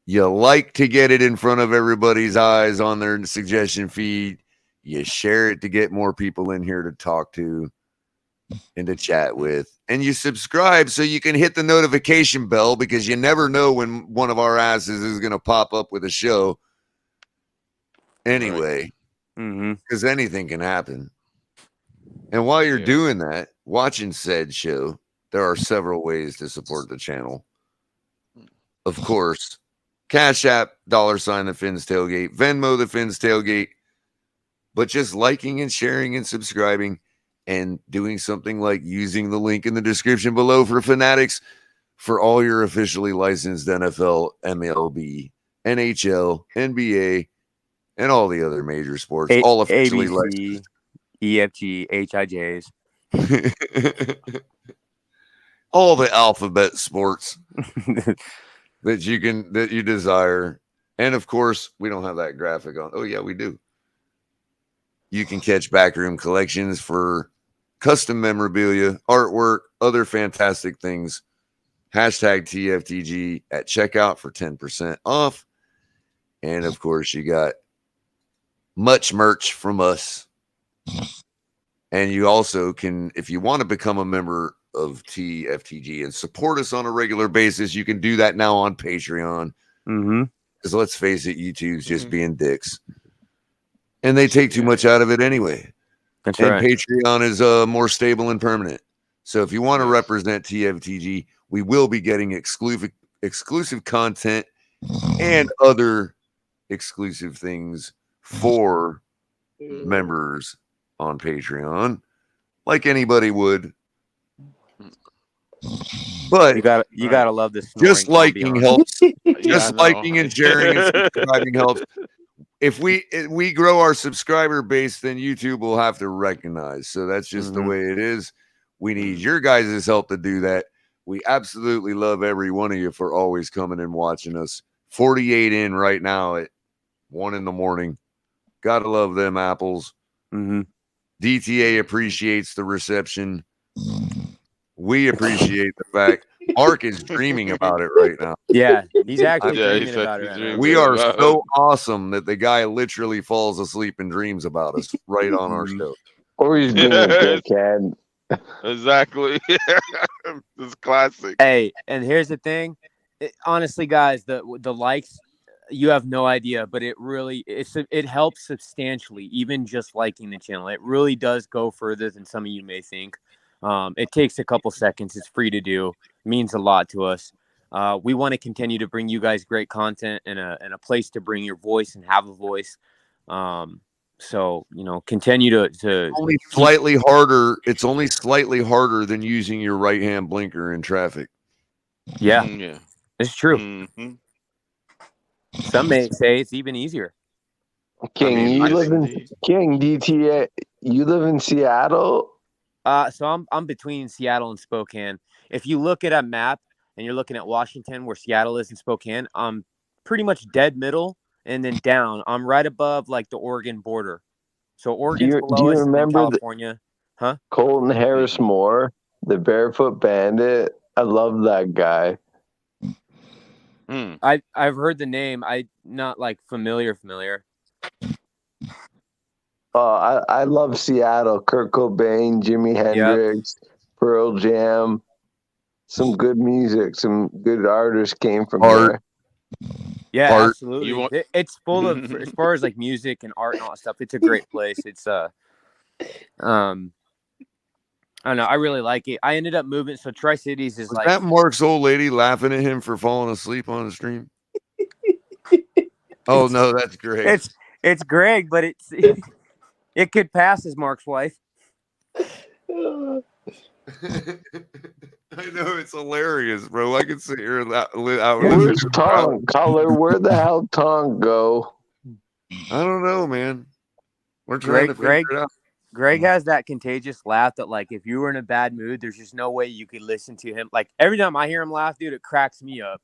You like to get it in front of everybody's eyes on their suggestion feed. You share it to get more people in here to talk to and to chat with. And you subscribe so you can hit the notification bell because you never know when one of our asses is going to pop up with a show. Anyway, because anything can happen. And while you're doing that, watching said show, there are several ways to support the channel. Of course, Cash App, $ the Fins Tailgate, Venmo the Fins Tailgate, but just liking and sharing and subscribing and doing something like using the link in the description below for Fanatics for all your officially licensed NFL, MLB, NHL, NBA, and all the other major sports, all officially licensed. EFG, HIJs. All the alphabet sports that you desire. And of course, we don't have that graphic on. Oh yeah, we do. You can catch Backroom Collections for custom memorabilia, artwork, other fantastic things. #TFTG at checkout for 10% off. And of course, you got much merch from us. And you also can, if you want to become a member of TFTG and support us on a regular basis, you can do that now on Patreon. Because let's face it, YouTube's just being dicks. And they take too much out of it anyway. That's and right. Patreon is more stable and permanent. So if you want to represent TFTG, we will be getting exclusive content and other exclusive things for members on Patreon. like anybody would. But you gotta love this. Just liking helps. Yeah, Just liking and sharing and subscribing helps. If we grow our subscriber base, then YouTube will have to recognize. So that's just the way it is. We need your guys' help to do that. We absolutely love every one of you for always coming and watching us. 48 in right now at 1 a.m. Gotta love them apples. DTA appreciates the reception. We appreciate the fact Mark is dreaming about it right now. Yeah, he's actually dreaming about it right now. We are so awesome that the guy literally falls asleep and dreams about us right on our show. Or he's being a dickhead. Exactly. It's classic. Hey, and here's the thing. Honestly, guys, the likes, you have no idea, but it helps substantially, even just liking the channel. It really does go further than some of you may think. It takes a couple seconds. It's free to do. It means a lot to us. We want to continue to bring you guys great content and a place to bring your voice and have a voice. So, continue to only slightly harder. It's only slightly harder than using your right hand blinker in traffic. Yeah, yeah, it's true. Some may say it's even easier. King, King DTA. You live in Seattle? So I'm between Seattle and Spokane. If you look at a map and you're looking at Washington, where Seattle is in Spokane, I'm pretty much dead middle, and then down, I'm right above like the Oregon border. So Oregon's below us, and then California. Colton Harris Moore, the Barefoot Bandit. I love that guy. I've heard the name. I not like familiar. I love Seattle. Kurt Cobain, Jimi Hendrix, Pearl Jam. Some good music, some good artists came from there. Yeah, absolutely. It's full of, as far as like music and art and all that stuff, it's a great place. It's I don't know. I really like it. I ended up moving. So Tri-Cities is Was like that Mark's old lady laughing at him for falling asleep on the stream? Oh no, that's Greg. It's Greg, but it could pass as Mark's wife. I know, it's hilarious, bro. I can sit here Where's Tom? Color, where the hell Tom go? I don't know, man. We're trying to figure it out. Greg has that contagious laugh that, like, if you were in a bad mood, there's just no way you could listen to him. Like, every time I hear him laugh, dude, it cracks me up.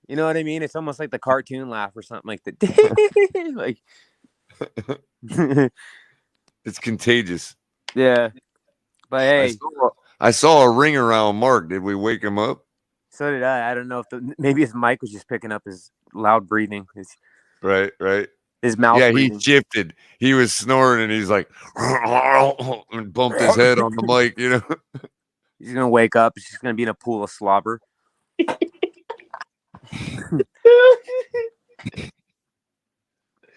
You know what I mean? It's almost like the cartoon laugh or something like that. Like, it's contagious. Yeah. But hey, I saw a ring around Mark. Did we wake him up? So did I. I don't know if maybe his mic was just picking up his loud breathing. Right. His mouth. Yeah, breathing. he shifted. He was snoring, and he's like, and bumped his head on the mic. You know, he's gonna wake up. He's just gonna be in a pool of slobber.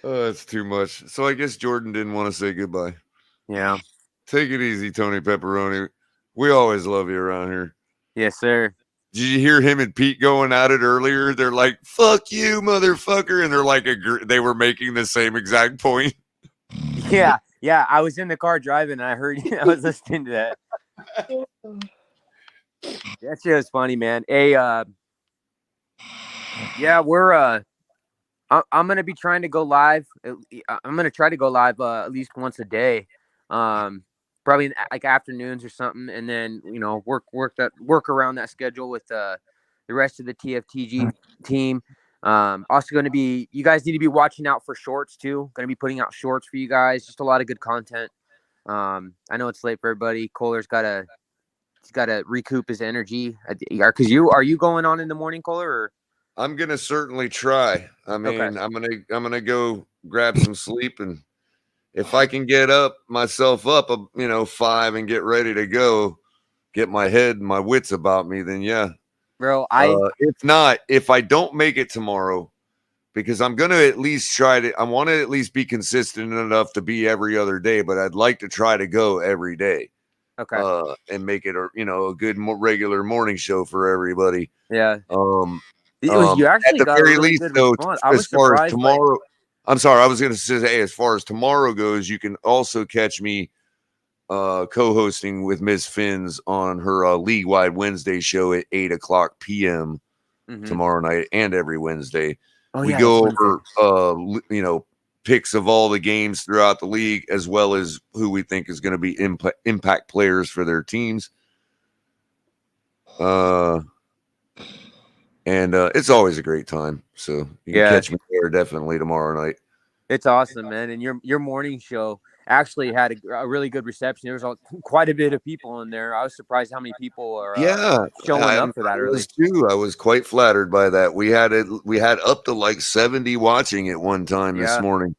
Oh, that's too much. So I guess Jordan didn't want to say goodbye. Yeah. Take it easy, Tony Pepperoni. We always love you around here. Yes, sir. Did you hear him and Pete going at it earlier? They're like, "Fuck you, motherfucker," and they're like, they were making the same exact point. Yeah. I was in the car driving, and I heard. I was listening to that. That shit was funny, man. Hey, yeah, we're. I'm gonna be trying to go live. I'm gonna try to go live at least once a day. Probably in, like, afternoons or something, and then work around that schedule with the rest of the TFTG team. Also going to be, you guys need to be watching out for shorts too. Going to be putting out shorts for you guys. Just a lot of good content. I know it's late for everybody. Kohler's got to recoup his energy. Because are you going on in the morning, Kohler? Or? I'm gonna certainly try. I mean, okay. I'm gonna go grab some sleep, and if I can get myself up, 5 and get ready to go, get my head and my wits about me, then yeah. Bro, if I don't make it tomorrow, because I'm going to at least I want to at least be consistent enough to be every other day, but I'd like to try to go every day. Okay. And make it a good regular morning show for everybody. Yeah. You actually got a really good response. I was surprised. Tomorrow, I'm sorry, I was going to say, as far as tomorrow goes, you can also catch me co-hosting with Ms. Finns on her league-wide Wednesday show at 8:00 p.m. tomorrow night and every Wednesday. We go over, picks of all the games throughout the league, as well as who we think is going to be impact players for their teams. And it's always a great time. So you can catch me there definitely tomorrow night. It's awesome, man. And your morning show actually had a really good reception. There was quite a bit of people in there. I was surprised how many people are showing up for that early. Too. I was quite flattered by that. We had up to like 70 watching at one time this morning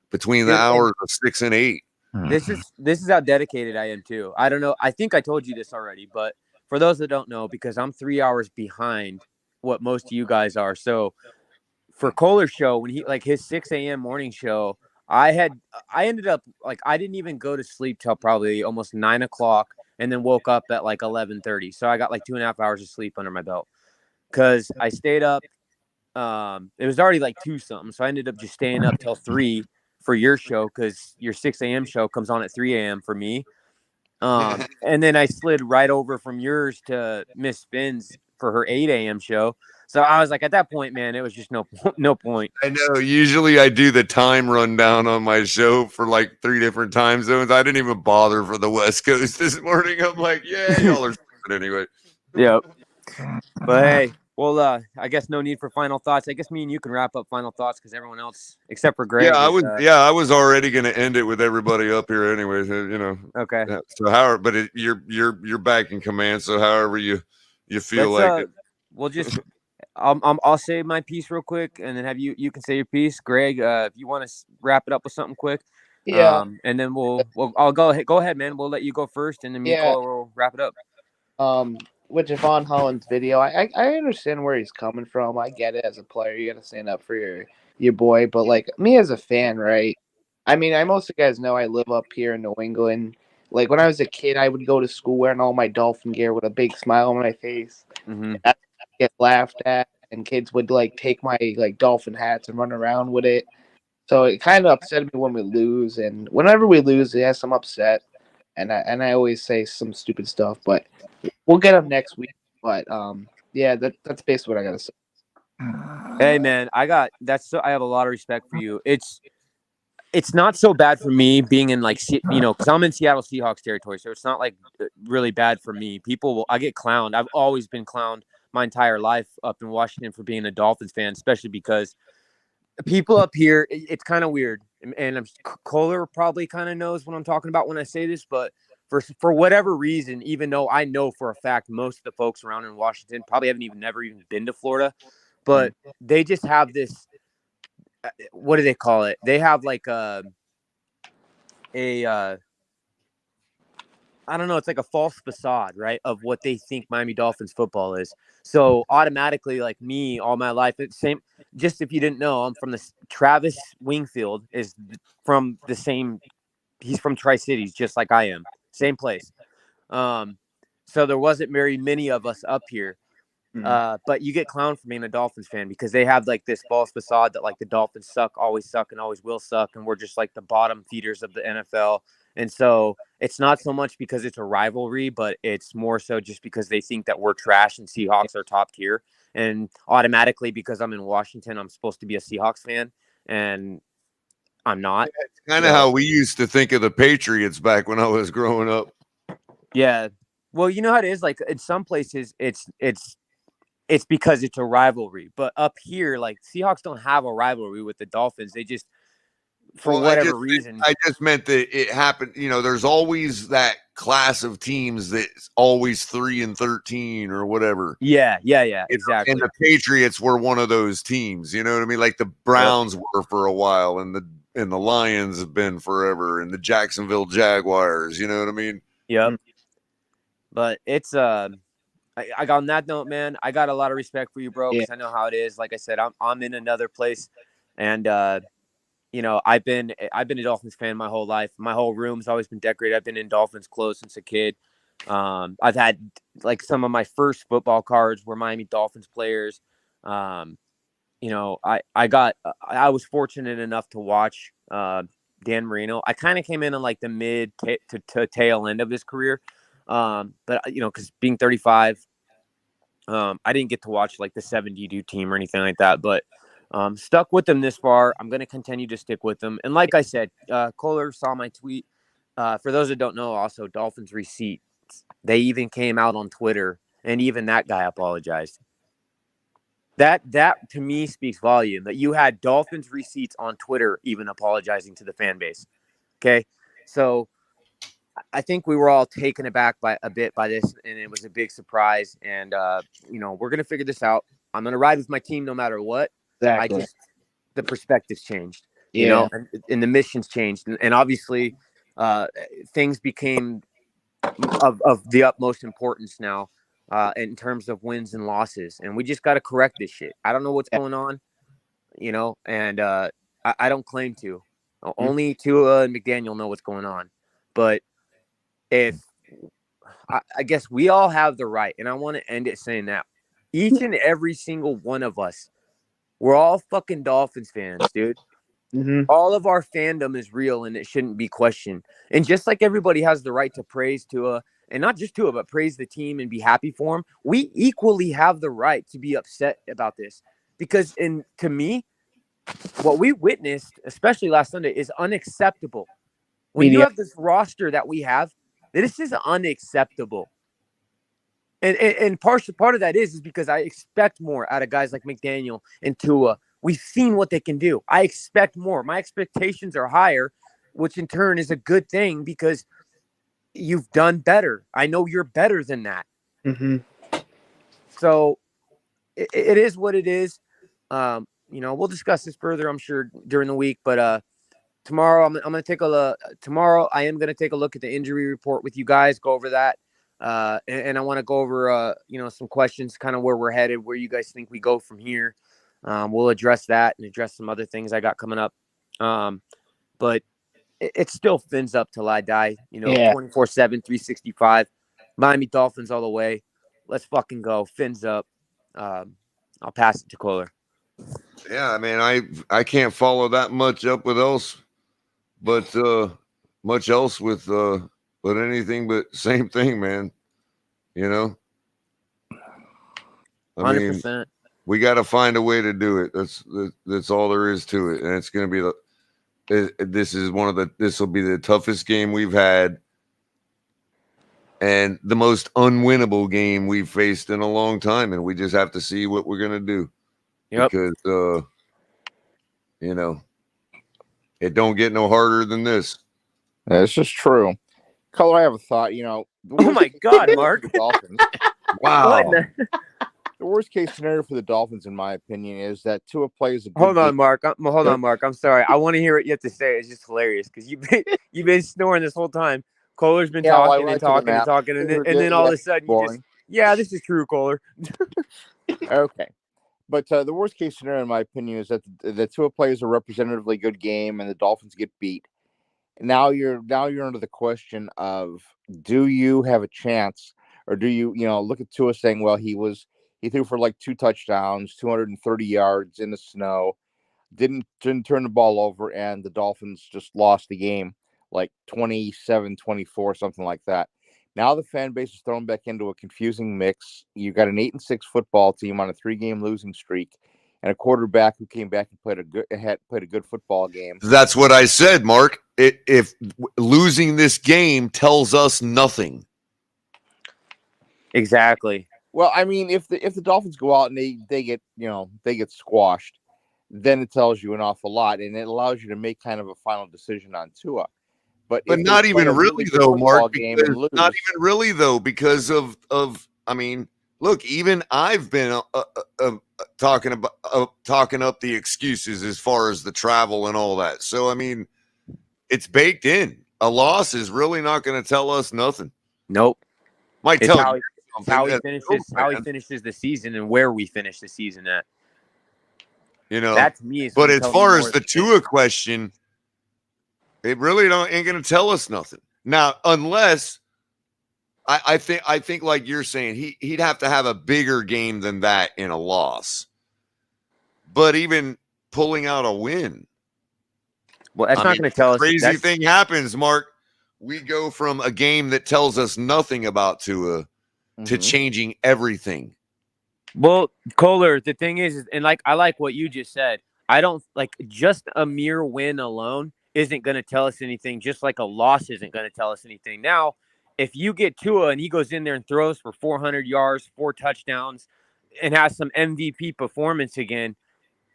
between the hours of 6 and 8. This is how dedicated I am too. I don't know. I think I told you this already, but for those that don't know, because I'm 3 hours behind what most of you guys are. So for Kohler's show, when he his 6 a.m. morning show, I ended up I didn't even go to sleep till probably almost 9 o'clock, and then woke up at like 11:30. So I got like 2.5 hours of sleep under my belt because I stayed up. It was already like 2 something, so I ended up just staying up till 3 for your show because your 6 a.m. show comes on at 3 a.m. for me. And then I slid right over from yours to Miss Finn's for her 8 a.m. show. So I was like, at that point, man, it was just no point. I know. Usually I do the time rundown on my show for like 3 different time zones. I didn't even bother for the West Coast this morning. I'm like, yeah, y'all are stupid anyway. Yep. But hey, well, I guess no need for final thoughts. I guess me and you can wrap up final thoughts because everyone else, except for Greg. Yeah, I was already going to end it with everybody up here anyway. Okay. So you're back in command. So however you feel like it. We'll just. I'll say my piece real quick, and then have you can say your piece, Greg. If you want to wrap it up with something quick, and then I'll go ahead, man. We'll let you go first, and then me and Cole will wrap it up. With Javon Holland's video, I understand where he's coming from. I get it. As a player, you got to stand up for your boy, but like me as a fan, right? I mean, most of you guys know I live up here in New England. Like when I was a kid, I would go to school wearing all my Dolphin gear with a big smile on my face. Mm-hmm. I'd get laughed at, and kids would take my Dolphin hats and run around with it. So it kind of upset me when we lose, and whenever we lose, yes, I'm upset, and I always say some stupid stuff, but we'll get them next week. But that's basically what I gotta say. Hey man, I have a lot of respect for you. It's not so bad for me being in because I'm in Seattle Seahawks territory, so it's not like really bad for me. I get clowned. I've always been clowned my entire life up in Washington for being a Dolphins fan, especially because people up here, it's kind of weird. And Kohler probably kind of knows what I'm talking about when I say this, but for whatever reason, even though I know for a fact most of the folks around in Washington probably haven't never even been to Florida, but they just have this. What do they call it? They have like I don't know. It's like a false facade, right, of what they think Miami Dolphins football is. So automatically, like me, all my life, it's same. Just if you didn't know, I'm from Travis Wingfield is from the same. He's from Tri-Cities, just like I am. Same place. So there wasn't very many of us up here. But you get clowned for being a Dolphins fan because they have like this false facade that the Dolphins always suck, and always will suck, and we're just like the bottom feeders of the NFL. And so it's not so much because it's a rivalry, but it's more so just because they think that we're trash and Seahawks are top tier. And automatically, because I'm in Washington, I'm supposed to be a Seahawks fan, and I'm not. It's kind of how we used to think of the Patriots back when I was growing up. Yeah. Well, you know how it is. Like in some places, it's because it's a rivalry. But up here, Seahawks don't have a rivalry with the Dolphins. They just, for whatever reason. I just meant that it happened. There's always that class of teams that's always 3-13 or whatever. Yeah, exactly. And the Patriots were one of those teams. You know what I mean? Like the Browns were for a while, and the Lions have been forever, and the Jacksonville Jaguars. You know what I mean? Yep. But it's I got on that note, man. I got a lot of respect for you, bro, because I know how it is. Like I said, I'm in another place, and I've been a Dolphins fan my whole life. My whole room's always been decorated. I've been in Dolphins clothes since a kid. I've had some of my first football cards were Miami Dolphins players. I was fortunate enough to watch Dan Marino. I kind of came in on like the mid to tail end of his career. But because being 35, I didn't get to watch like the 72 team or anything like that, but stuck with them this far. I'm going to continue to stick with them. And like I said, Kohler saw my tweet. For those that don't know, also Dolphins receipts. They even came out on Twitter, and even that guy apologized. That to me speaks volume that you had Dolphins receipts on Twitter even apologizing to the fan base. Okay, so I think we were all taken aback by this, and it was a big surprise. And we're gonna figure this out. I'm gonna ride with my team no matter what. Exactly. The perspective's changed, Yeah. and the missions changed, and obviously, things became of the utmost importance now, in terms of wins and losses, and we just got to correct this shit. I don't know what's going on, and I don't claim to. Only Tua and McDaniel know what's going on, but if I guess we all have the right, and I want to end it saying that each and every single one of us, we're all fucking Dolphins fans, dude. All of our fandom is real, and it shouldn't be questioned. And just like everybody has the right to praise Tua, and not just Tua, but praise the team and be happy for him, we equally have the right to be upset about this. Because, to me, what we witnessed, especially last Sunday, is unacceptable. When you have this roster that we have, this is unacceptable. And part of that is because I expect more out of guys like McDaniel and Tua. We've seen what they can do. I expect more. My expectations are higher, which in turn is a good thing because you've done better. I know you're better than that. So it is what it is. We'll discuss this further, I'm sure, during the week. But tomorrow, I'm going to take a look. Tomorrow, I am going to take a look at the injury report with you guys. Go over that. And I want to go over, some questions, kind of where we're headed, where you guys think we go from here. We'll address that and address some other things I got coming up. But it still fins up till I die, 24/7, 365. Miami Dolphins all the way. Let's fucking go. Fins up. I'll pass it to Kohler. Yeah, I mean, I can't follow that much up with else, but much else with anything but same thing, man. I 100%. mean, we got to find a way to do it. That's all there is to it, and it's going to be this will be the toughest game we've had, and the most unwinnable game we've faced in a long time, and we just have to see what we're going to do. Yep. Because it don't get no harder than this. That's just true. Color, I have a thought. Oh my God, Mark. The Dolphins. Wow. The worst case scenario for the Dolphins, in my opinion, is that Tua plays a good Hold on, game. Mark. I'm sorry. I want to hear what you have to say. It's just hilarious because you've been snoring this whole time. Kohler's been talking and talking and talking, and then all of a sudden you just, this is true, Kohler. Okay. But the worst case scenario, in my opinion, is that the Tua plays a representatively good game and the Dolphins get beat. Now you're under the question of, do you have a chance, or do you look at Tua saying, well, he threw for like 2 touchdowns, 230 yards in the snow, didn't turn the ball over, and the Dolphins just lost the game like 27-24, something like that. Now the fan base is thrown back into a confusing mix. You got an 8-6 football team on a 3-game losing streak, and a quarterback who came back and played a good football game. That's what I said, Mark. If losing this game tells us nothing. Exactly. Well, I mean, if the Dolphins go out and they get squashed, then it tells you an awful lot, and it allows you to make kind of a final decision on Tua. But not even really though, Mark. Not even really though, because of I mean, look, even I've been talking up the excuses as far as the travel and all that. So I mean, it's baked in. A loss is really not going to tell us nothing. Nope. Might It's tell how you how he something. finishes the season and where we finish the season at. That to me is. But as far as the Tua question, it really ain't going to tell us nothing. Now, unless I think like you're saying, he'd have to have a bigger game than that in a loss. But even pulling out a win, Well, that's not going to tell us. Crazy thing happens, Mark. We go from a game that tells us nothing about Tua to changing everything. Well, Kohler, the thing is, and like I like what you just said. I don't like just a mere win alone isn't going to tell us anything. Just like a loss isn't going to tell us anything. Now, if you get Tua and he goes in there and throws for 400 yards, 4 touchdowns, and has some MVP performance again,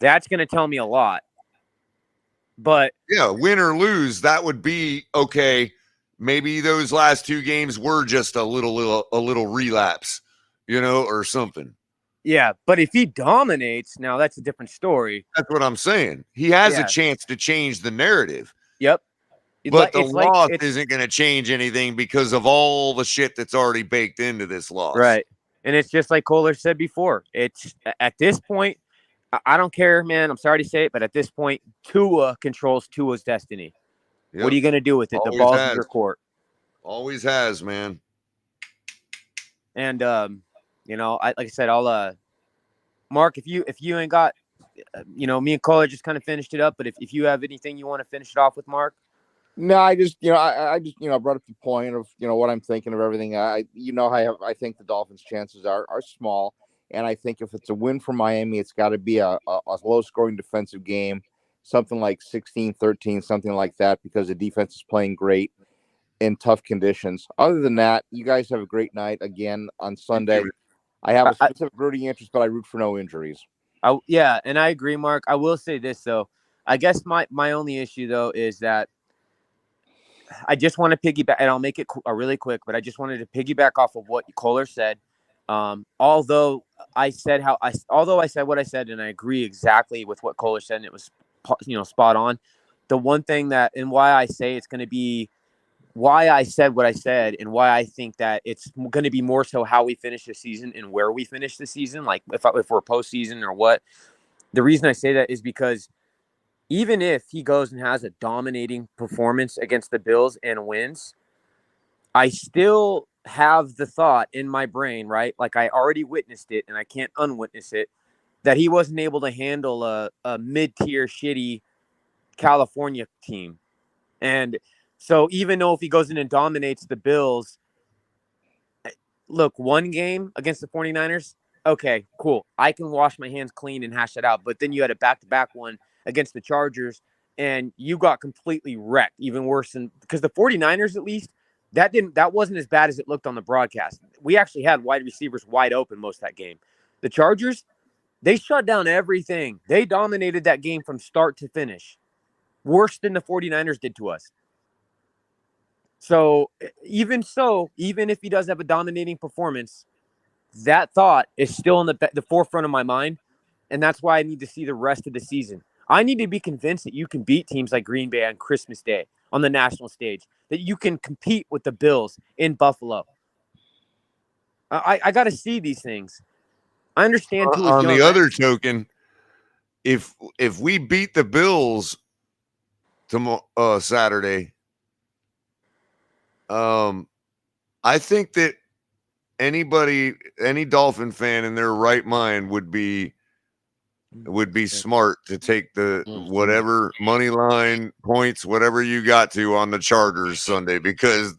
that's going to tell me a lot. But yeah, win or lose, that would be okay. Maybe those last 2 games were just a little relapse, or something. Yeah, but if he dominates, now that's a different story. That's what I'm saying. He has a chance to change the narrative. Yep. But the loss isn't going to change anything because of all the shit that's already baked into this loss. Right. And it's just like Kohler said before. It's at this point, I don't care, man. I'm sorry to say it, but at this point, Tua controls Tua's destiny. Yep. What are you going to do with it? Always the ball's has. in your court. Always has, man. And like I said, I'll Mark, if you ain't got, me and Kohler just kind of finished it up. But if you have anything you want to finish it off with, Mark. No, I just, I just, brought up the point of, what I'm thinking of everything. I think the Dolphins' chances are small. And I think if it's a win for Miami, it's got to be a low-scoring defensive game, something like 16-13, something like that, because the defense is playing great in tough conditions. Other than that, you guys have a great night again on Sunday. I have a specific rooting interest, but I root for no injuries. Yeah, and I agree, Mark. I will say this, though. I guess my only issue, though, is that I just want to piggyback, and I'll make it really quick, but I just wanted to piggyback off of what Kohler said. Although I said what I said, and I agree exactly with what Kohler said, and it was, spot on. The one thing that, and why I say it's going to be, why I said what I said, and why I think that it's going to be more so how we finish the season and where we finish the season, like if we're postseason or what. The reason I say that is because even if he goes and has a dominating performance against the Bills and wins, I still have the thought in my brain, right? Like I already witnessed it and I can't unwitness it, that he wasn't able to handle a mid-tier shitty California team. And so even though if he goes in and dominates the Bills, look, one game against the 49ers, okay, cool. I can wash my hands clean and hash it out. But then you had a back-to-back one against the Chargers, and you got completely wrecked, even worse than – because the 49ers, at least, that wasn't as bad as it looked on the broadcast. We actually had wide receivers wide open most of that game. The Chargers, they shut down everything. They dominated that game from start to finish, worse than the 49ers did to us. So, even if he does have a dominating performance, that thought is still in the forefront of my mind, and that's why I need to see the rest of the season. I need to be convinced that you can beat teams like Green Bay on Christmas Day on the national stage, that you can compete with the Bills in Buffalo. I got to see these things. I understand. On the other token, if we beat the Bills tomorrow, Saturday, I think that any Dolphin fan in their right mind would be smart to take the whatever money line points, whatever you got to on the Chargers Sunday, because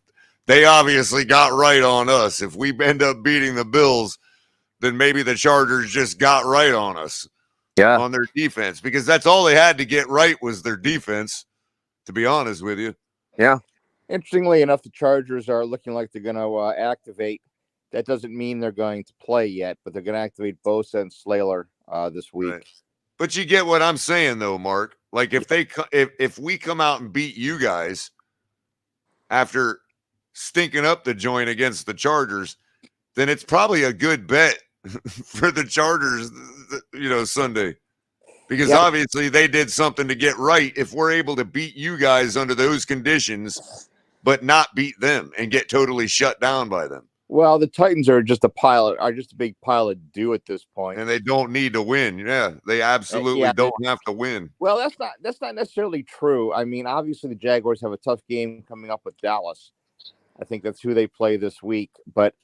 they obviously got right on us. If we end up beating the Bills, then maybe the Chargers just got right on us on their defense, because that's all they had to get right was their defense, to be honest with you. Yeah. Interestingly enough, the Chargers are looking like they're going to activate. That doesn't mean they're going to play yet, but they're going to activate Bosa and Slater this week. Right. But you get what I'm saying, though, Mark. Like if we come out and beat you guys after stinking up the joint against the Chargers, then it's probably a good bet for the Chargers, Sunday. Because obviously they did something to get right. If we're able to beat you guys under those conditions, but not beat them and get totally shut down by them. Well, the Titans are just a big pile of dew at this point. And they don't need to win. Yeah, they absolutely don't have to win. Well, that's not necessarily true. I mean, obviously the Jaguars have a tough game coming up with Dallas. I think that's who they play this week. But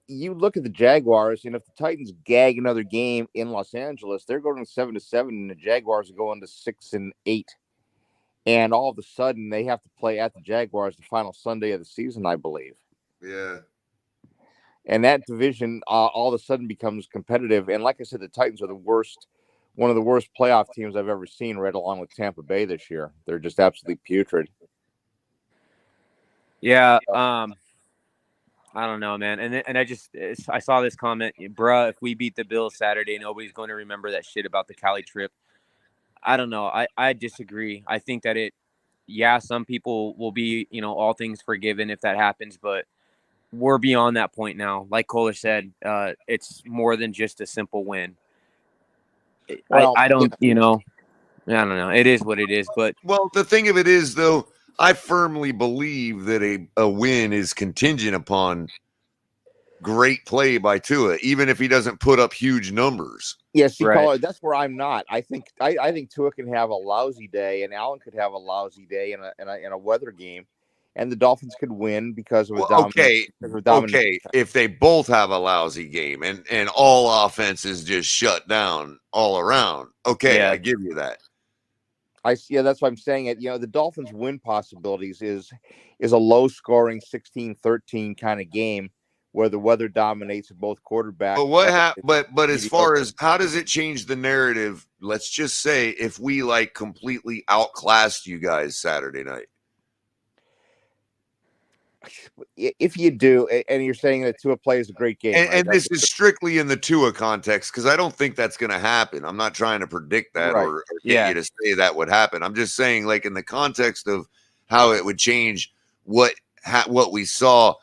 you look at the Jaguars, and if the Titans gag another game in Los Angeles, they're going 7-7, and the Jaguars are going to 6-8. And all of a sudden, they have to play at the Jaguars the final Sunday of the season, I believe. Yeah. And that division all of a sudden becomes competitive. And like I said, the Titans are one of the worst playoff teams I've ever seen, right along with Tampa Bay this year. They're just absolutely putrid. Yeah. I don't know, man. And I saw this comment, bruh, if we beat the Bills Saturday, nobody's going to remember that shit about the Cali trip. I don't know. I disagree. I think that some people will be, all things forgiven if that happens, but we're beyond that point now. Like Kohler said, it's more than just a simple win. Well, I don't know. It is what it is. But well, the thing of it is, though, I firmly believe that a win is contingent upon great play by Tua, even if he doesn't put up huge numbers. Yeah, see, Caller, that's where I'm not. I think Tua can have a lousy day, and Allen could have a lousy day in a weather game, and the Dolphins could win because of Okay. If they both have a lousy game and all offense is just shut down all around, okay, I give you that. That's what I'm saying. The Dolphins' win possibilities is a low-scoring 16-13 kind of game where the weather dominates both quarterbacks. But what but as far as how does it change the narrative? Let's just say if we completely outclassed you guys Saturday night. If you do, and you're saying that Tua plays a great game, and this is strictly in the Tua context, because I don't think that's going to happen. I'm not trying to predict that or get you to say that would happen. I'm just saying, in the context of how it would change what we saw,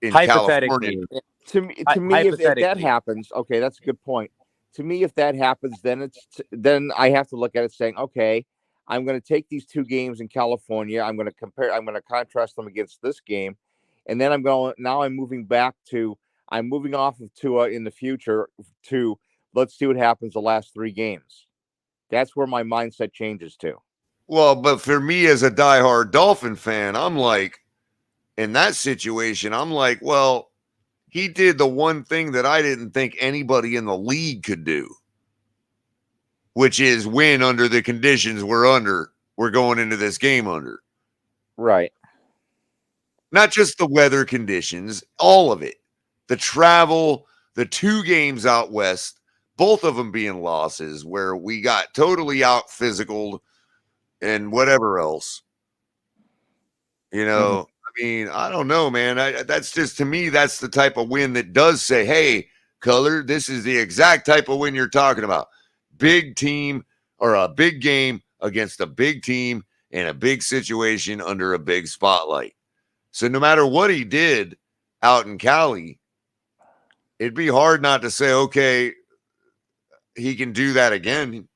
in California. To me, if that happens, okay, that's a good point. To me, if that happens, then I have to look at it saying, okay, I'm going to take these two games in California. I'm going to contrast them against this game. And then I'm moving off of Tua in the future to let's see what happens the last three games. That's where my mindset changes to. Well, but for me as a diehard Dolphin fan, I'm in that situation, I'm well, he did the one thing that I didn't think anybody in the league could do, which is win under the conditions we're going into this game under. Right. Not just the weather conditions, all of it. The travel, the two games out west, both of them being losses where we got totally out physicaled and whatever else. I mean, I don't know, man. That's just, to me, that's the type of win that does say, hey, Color, this is the exact type of win you're talking about. Big team or a big game against a big team in a big situation under a big spotlight. So no matter what he did out in Cali, it'd be hard not to say, okay, he can do that again.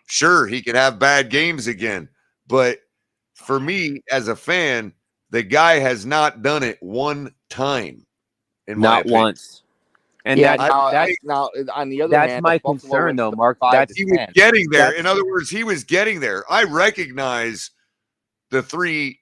Sure, he can have bad games again. But for me, as a fan, the guy has not done it one time. Not once. And now on the other hand, that's my concern, though, Mark. He was getting there. In other words, he was getting there. I recognize the three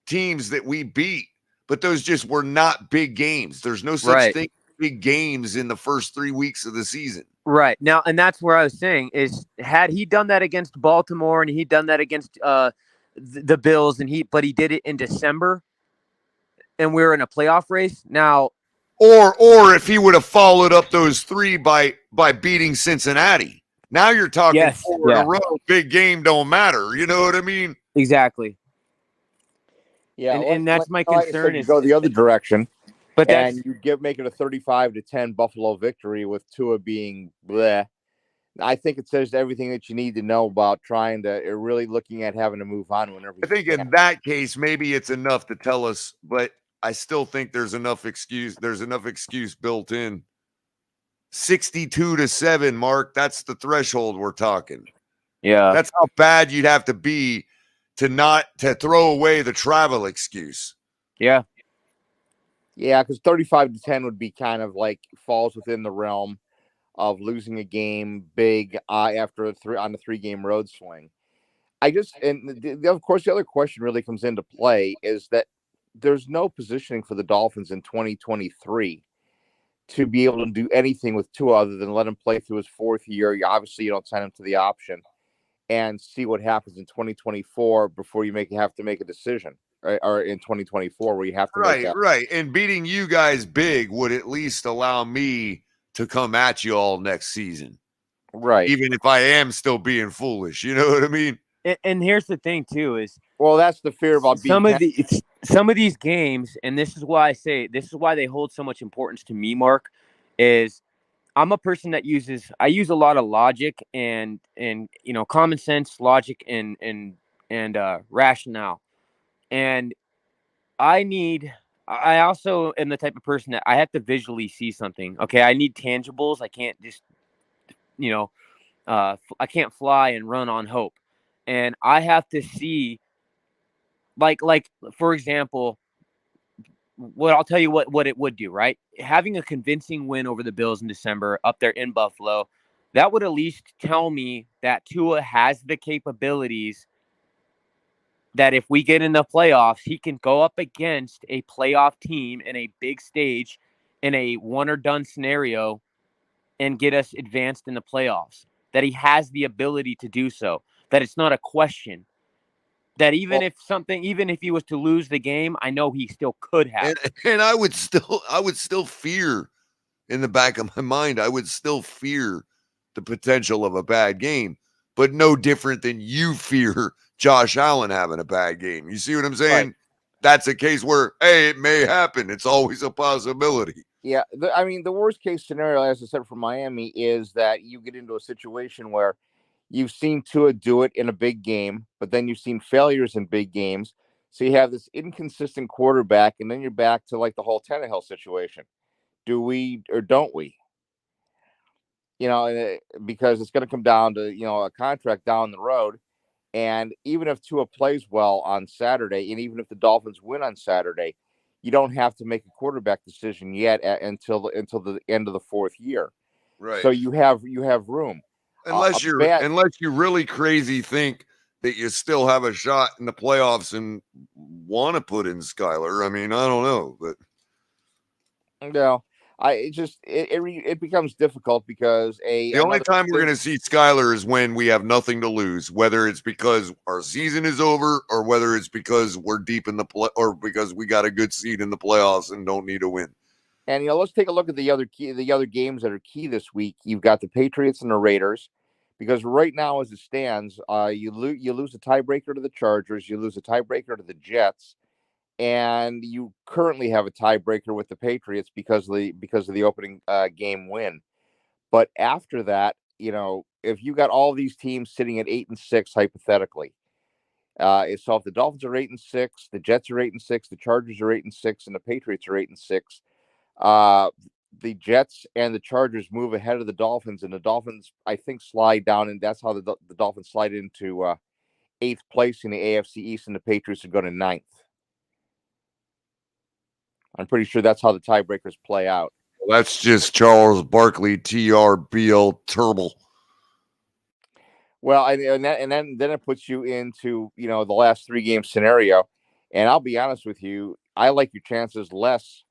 teams that we beat, but those just were not big games. There's no such thing as big games in the first 3 weeks of the season. Right. Now, and that's where I was saying is, had he done that against Baltimore and he'd done that against the Bills, but he did it in December and we were in a playoff race. Now, or if he would have followed up those three by beating Cincinnati. Now you're talking 4 in a row. Big game don't matter. You know what I mean? Exactly. Yeah, and that's my concern. Is go the other direction, but you make it a 35-10 Buffalo victory with Tua being bleh. I think it says everything that you need to know about really looking at having to move on whenever. I think in that case, maybe it's enough to tell us, but I still think there's enough excuse. There's enough excuse built in. 62-7, Mark. That's the threshold we're talking. Yeah, that's how bad you'd have to be to throw away the travel excuse. Yeah, because 35-10 would be kind of falls within the realm of losing a game big after on a 3-game road swing. Of course, the other question really comes into play is that there's no positioning for the Dolphins in 2023 to be able to do anything with Tua other than let him play through his fourth year. You don't sign him to the option and see what happens in 2024 before you have to make a decision, right? Or in 2024 where you have to make that. Right. And beating you guys big would at least allow me to come at you all next season. Right. Even if I am still being foolish, you know what I mean? And here's the thing too is, well, that's the fear about some of these games, and this is why they hold so much importance to me, Mark, is I'm a person that I use a lot of logic and common sense, logic and rationale. And I also am the type of person that I have to visually see something. Okay, I need tangibles. I can't just I can't fly and run on hope. And I have to see, like for example, I'll tell you what it would do, right? Having a convincing win over the Bills in December up there in Buffalo, that would at least tell me that Tua has the capabilities that if we get in the playoffs, he can go up against a playoff team in a big stage in a one or done scenario and get us advanced in the playoffs. That he has the ability to do so. That it's not a question. That even if he was to lose the game, I know he still could have. And I would still fear in the back of my mind, I would still fear the potential of a bad game, but no different than you fear Josh Allen having a bad game. You see what I'm saying? Right. That's a case where, hey, it may happen. It's always a possibility. Yeah. The worst case scenario, as I said, for Miami is that you get into a situation where you've seen Tua do it in a big game, but then you've seen failures in big games. So you have this inconsistent quarterback, and then you're back to like the whole Tannehill situation. Do we or don't we? Because it's going to come down to, a contract down the road. And even if Tua plays well on Saturday, and even if the Dolphins win on Saturday, you don't have to make a quarterback decision yet until the end of the fourth year. Right. So you have room. Unless you really crazy think that you still have a shot in the playoffs and want to put in Skyler. I mean, I don't know, but it becomes difficult because the only time we're going to see Skyler is when we have nothing to lose, whether it's because our season is over or whether it's because we're deep in the play or because we got a good seed in the playoffs and don't need a win. And let's take a look at the other games that are key this week. You've got the Patriots and the Raiders, because right now, as it stands, you lose a tiebreaker to the Chargers, you lose a tiebreaker to the Jets, and you currently have a tiebreaker with the Patriots because of the opening game win. But after that, if you got all these teams sitting at 8-6, hypothetically, so if the Dolphins are 8-6, the Jets are 8-6, the Chargers are 8-6, and the Patriots are 8-6. The Jets and the Chargers move ahead of the Dolphins, and the Dolphins, I think, slide down, and that's how the Dolphins slide into 8th place in the AFC East, and the Patriots are going to 9th. I'm pretty sure that's how the tiebreakers play out. Well, that's just Charles Barkley, TRBL Turbo. Well, and then it puts you into the last 3 game scenario, and I'll be honest with you, I like your chances less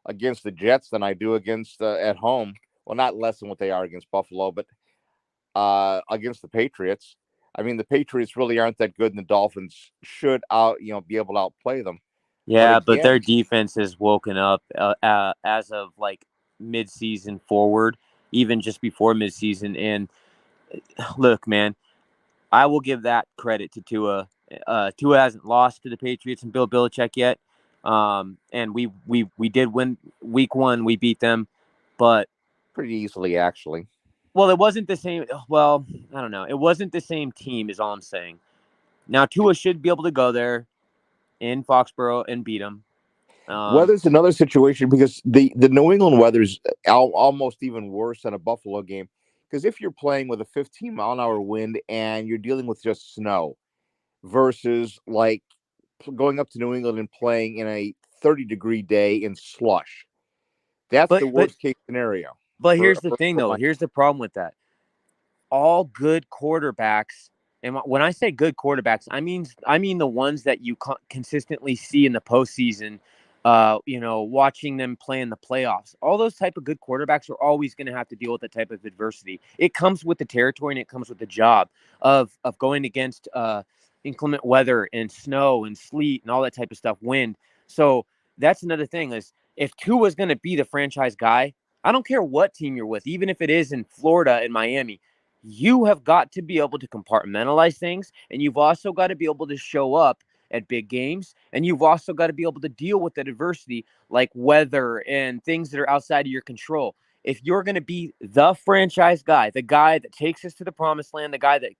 against the Jets than I do against at home. Well, not less than what they are against Buffalo, but against the Patriots. I mean, the Patriots really aren't that good, and the Dolphins should be able to outplay them. Yeah, but their defense has woken up as of like mid-season forward, even just before mid-season. And look, man, I will give that credit to Tua. Tua hasn't lost to the Patriots and Bill Belichick yet. And we did win week 1. We beat them, but pretty easily, actually. Well, it wasn't the same. Well, I don't know. It wasn't the same team, is all I'm saying. Now, Tua should be able to go there in Foxborough and beat them. Weather's another situation, because the New England weather's almost even worse than a Buffalo game. Because if you're playing with a 15-mile-an-hour wind and you're dealing with just snow versus like going up to New England and playing in a 30-degree day in slush, that's the worst case scenario. But here's the thing, though. Here's the problem with that. All good quarterbacks And when I say good quarterbacks, I mean the ones that you consistently see in the postseason. Watching them play in the playoffs. All those type of good quarterbacks are always going to have to deal with that type of adversity. It comes with the territory and it comes with the job of going against inclement weather and snow and sleet and all that type of stuff, wind. So that's another thing is if Tua's going to be the franchise guy, I don't care what team you're with, even if it is in Florida and Miami, you have got to be able to compartmentalize things, and you've also got to be able to show up at big games, and you've also got to be able to deal with that adversity like weather and things that are outside of your control. If you're going to be the franchise guy, the guy that takes us to the promised land, the guy that,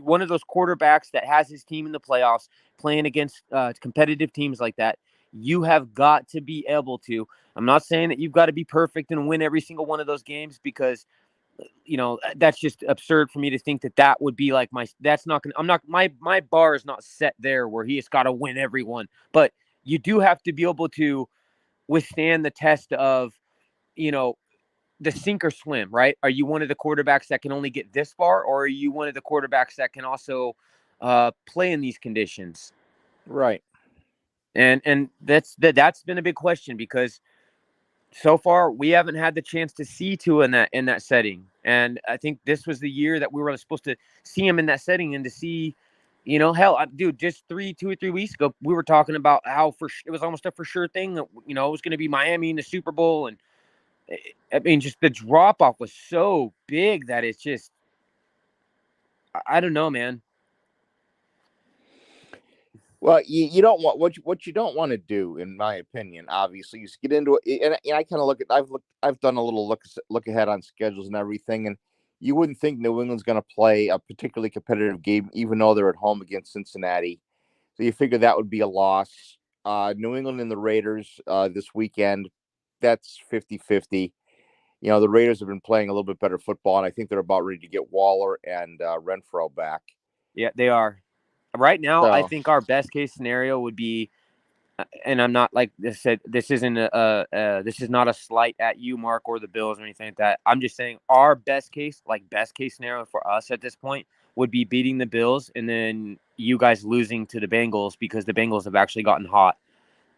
one of those quarterbacks that has his team in the playoffs playing against competitive teams like that, you have got to be able to. I'm not saying that you've got to be perfect and win every single one of those games because that's just absurd for me to think that would be like my bar is not set there where he has got to win everyone, but you do have to be able to withstand the test of, the sink or swim, right? Are you one of the quarterbacks that can only get this far, or are you one of the quarterbacks that can also play in these conditions? Right. And that's been a big question because so far we haven't had the chance to see Tua in that setting, and I think this was the year that we were supposed to see him in that setting and to see, hell, dude, just 2 or 3 weeks ago we were talking about how it was almost a for sure thing that it was going to be Miami in the Super Bowl, and I mean just the drop off was so big that it's just I don't know, man. Well, you don't want what you don't want to do, in my opinion. Obviously, is get into it, and I kind of I've done a little look ahead on schedules and everything, and you wouldn't think New England's going to play a particularly competitive game, even though they're at home against Cincinnati. So you figure that would be a loss. New England and the Raiders this weekend, that's 50-50. The Raiders have been playing a little bit better football, and I think they're about ready to get Waller and Renfro back. Yeah, they are. Right now, I think our best case scenario would be, and I'm not like I said, this isn't this is not a slight at you, Mark, or the Bills or anything like that. I'm just saying our best case scenario for us at this point would be beating the Bills and then you guys losing to the Bengals because the Bengals have actually gotten hot.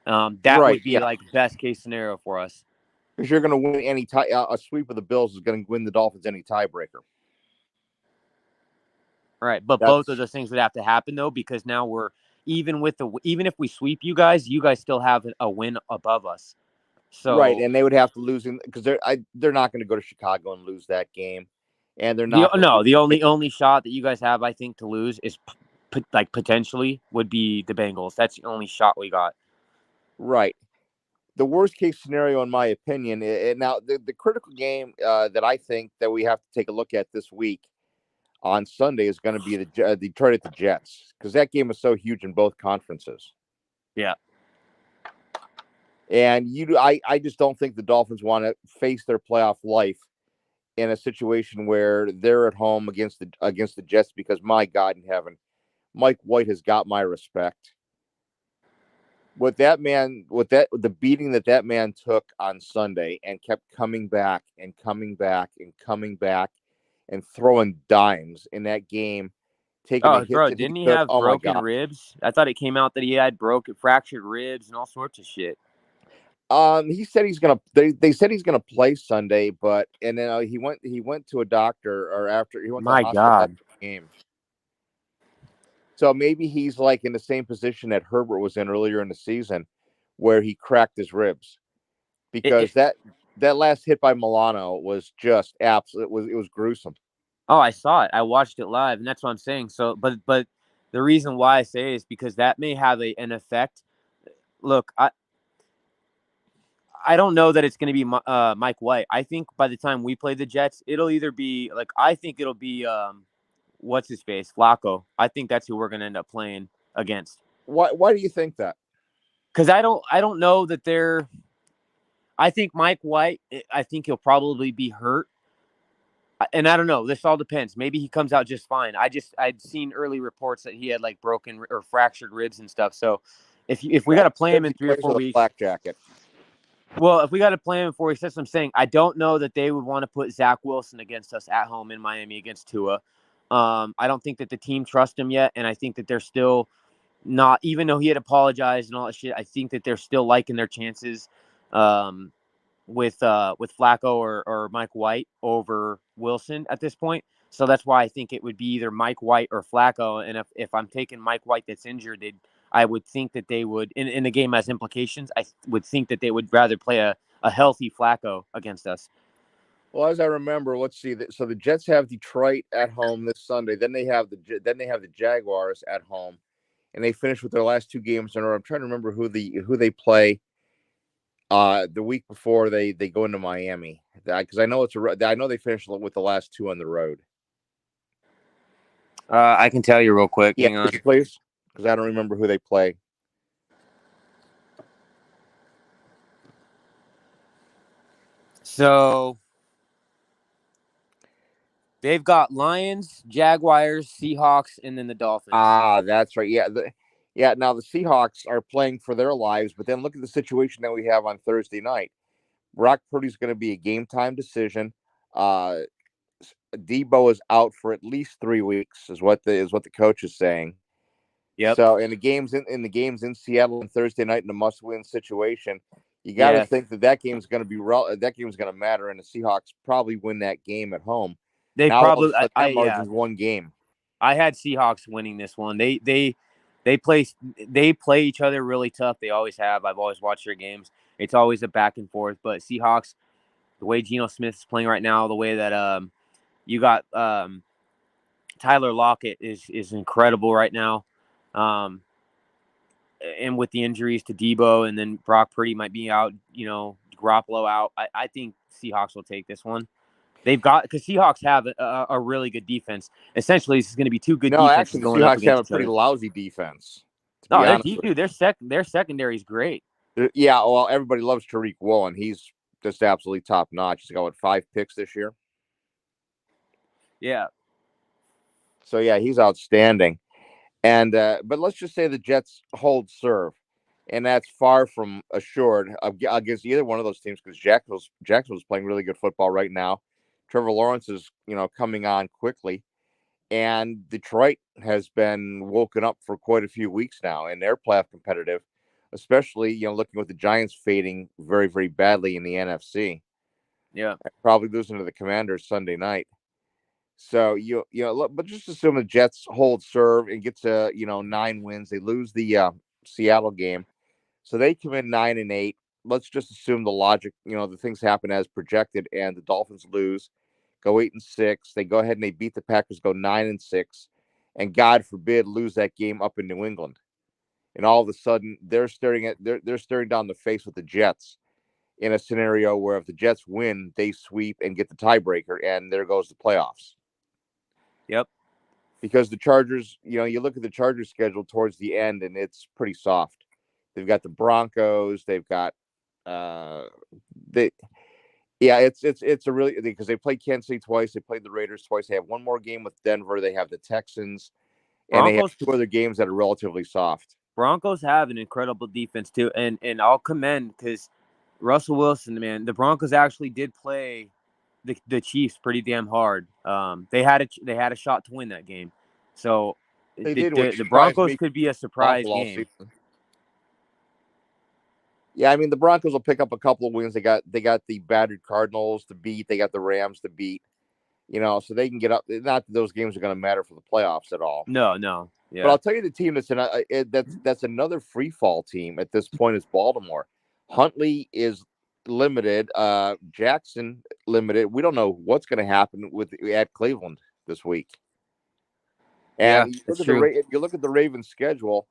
That would be like best case scenario for us. Because you're going to win a sweep of the Bills is going to win the Dolphins any tiebreaker. Right, but both of those things would have to happen though, because now we're even if we sweep you guys still have a win above us. So right, and they would have to lose because they're not going to go to Chicago and lose that game, and they're not. The only shot that you guys have, I think, to lose is potentially would be the Bengals. That's the only shot we got. Right. The worst case scenario, in my opinion, now the critical game that I think that we have to take a look at this week on Sunday is going to be the Detroit at the Jets, because that game is so huge in both conferences. Yeah. And I just don't think the Dolphins want to face their playoff life in a situation where they're at home against the Jets, because my God in heaven, Mike White has got my respect. With the beating that man took on Sunday and kept coming back and coming back and coming back and throwing dimes in that game, taking a hit. Bro, didn't he have broken ribs? I thought it came out that he had fractured ribs and all sorts of shit. He said he's gonna. They said he's gonna play Sunday, and then he went to a doctor, or after he went to the hospital after the game. So maybe he's like in the same position that Herbert was in earlier in the season, where he cracked his ribs, because that last hit by Milano was just absolute. It was gruesome. Oh, I saw it. I watched it live, and that's what I'm saying. So, but the reason why I say is because that may have an effect. Look, I don't know that it's going to be Mike White. I think by the time we play the Jets, it'll either be what's his face, Flacco. I think that's who we're going to end up playing against. Why do you think that? Because I don't know that they're. I think Mike White. I think he'll probably be hurt, and I don't know. This all depends. Maybe he comes out just fine. I'd seen early reports that he had like broken or fractured ribs and stuff. So if we got to play him in 3 or 4 weeks, black jacket. Well, if we got to play him 4 weeks, that's what I'm saying. I don't know that they would want to put Zach Wilson against us at home in Miami against Tua. I don't think that the team trusts him yet, and I think that they're still not, even though he had apologized and all that shit, I think that they're still liking their chances with Flacco or Mike White over Wilson at this point. So that's why I think it would be either Mike White or Flacco. And if I'm taking Mike White that's injured, I would think that they would, in the game has implications, I would think that they would rather play a healthy Flacco against us. Well, as I remember, let's see. So the Jets have Detroit at home this Sunday. Then they have the Jaguars at home, and they finish with their last 2 games in a row. I'm trying to remember who they play the week before they go into Miami, because I know I know they finished with the last 2 on the road. I can tell you real quick. Yeah, hang on, please, because I don't remember who they play. So they've got Lions, Jaguars, Seahawks, and then the Dolphins. Ah, that's right. Yeah, now the Seahawks are playing for their lives, but then look at the situation that we have on Thursday night. Brock Purdy's going to be a game time decision. Debo is out for at least 3 weeks, is what the coach is saying. Yep. So in the games in Seattle on Thursday night in a must-win situation, you got to think that game's going to matter, and the Seahawks probably win that game at home. They now, probably that margin's 1 game. I had Seahawks winning this one. They play each other really tough. They always have. I've always watched their games. It's always a back and forth. But Seahawks, the way Geno Smith is playing right now, the way that you got Tyler Lockett is incredible right now. And with the injuries to Debo, and then Brock Purdy might be out, Garoppolo out. I think Seahawks will take this one. Because Seahawks have a really good defense. Essentially, this is going to be 2 good defenses actually, going up Seahawks against have a each pretty other. lousy defense. No, their secondary is great. Yeah, well, everybody loves Tariq Woolen. He's just absolutely top notch. He's got 5 picks this year. Yeah. So yeah, he's outstanding. And but let's just say the Jets hold serve, and that's far from assured against either one of those teams, because Jacksonville's playing really good football right now. Trevor Lawrence is coming on quickly, and Detroit has been woken up for quite a few weeks now, and they're playoff competitive, especially looking with the Giants fading very, very badly in the NFC. Yeah, probably losing to the Commanders Sunday night. So but just assume the Jets hold serve and get to 9 wins. They lose the Seattle game, so they come in 9-8. Let's just assume the logic, the things happen as projected, and the Dolphins lose, go 8-6. They go ahead and they beat the Packers, go 9-6, and God forbid lose that game up in New England, and all of a sudden they're staring down the face with the Jets in a scenario where if the Jets win, they sweep and get the tiebreaker, and there goes the playoffs. Yep. Because the Chargers, you look at the Chargers schedule towards the end, and it's pretty soft. They've got the Broncos. They've got it's a really, because they played Kansas City twice. They played the Raiders twice. They have one more game with Denver. They have the Texans, and they have 2 other games that are relatively soft. Broncos have an incredible defense too, and I'll commend, because Russell Wilson, man, the Broncos actually did play the Chiefs pretty damn hard. They had a shot to win that game, so the Broncos could be a surprise game. Yeah, I mean, the Broncos will pick up a couple of wins. They got the battered Cardinals to beat. They got the Rams to beat. So they can get up. Not that those games are going to matter for the playoffs at all. No. Yeah. But I'll tell you, the team that's another free fall team at this point is Baltimore. Huntley is limited. Jackson limited. We don't know what's going to happen at Cleveland this week. And you look at the Ravens' schedule.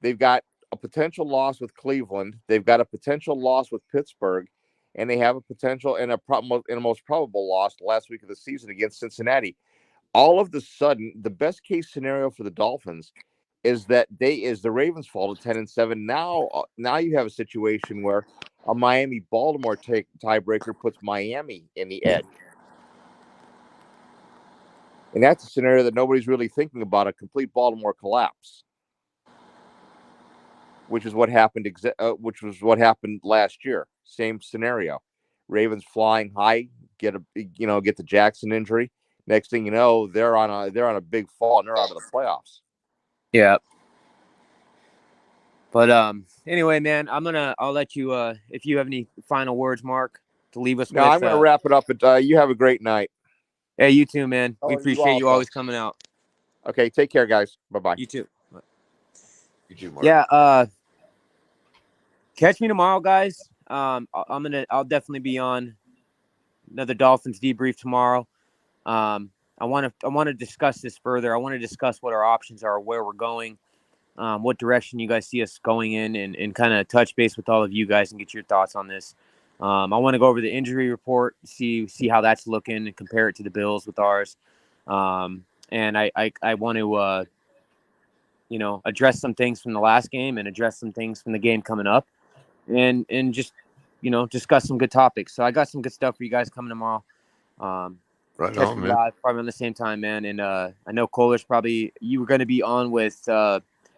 They've got a potential loss with Cleveland. They've got a potential loss with Pittsburgh, and they have a potential and a most probable loss last week of the season against Cincinnati. All of the sudden, the best case scenario for the Dolphins is that the Ravens fall to 10-7. Now you have a situation where a Miami-Baltimore tiebreaker puts Miami in the edge. And that's a scenario that nobody's really thinking about, a complete Baltimore collapse, which is what happened. Which was what happened last year. Same scenario. Ravens flying high, get the Jackson injury. Next thing you know, they're on a big fall and they're out of the playoffs. Yeah. But anyway, man, I'll let you if you have any final words, Mark, to leave us No, with. I'm gonna wrap it up. But you have a great night. Hey, you too, man. Oh, We you appreciate you also. always coming out. Okay, take care, guys. Bye-bye. You too. You too, Mark. Yeah, catch me tomorrow, guys. I'll definitely be on another Dolphins debrief tomorrow. I want to discuss this further. I want to discuss what our options are, where we're going, what direction you guys see us going in, and kind of touch base with all of you guys and get your thoughts on this. I want to go over the injury report, see how that's looking, and compare it to the Bills with ours. And I want to address some things from the last game and address some things from the game coming up, and just discuss some good topics. So I got some good stuff for you guys coming tomorrow. Right Catch on, me man. live probably on the same time, man. And I know Kohler's you were going to be on with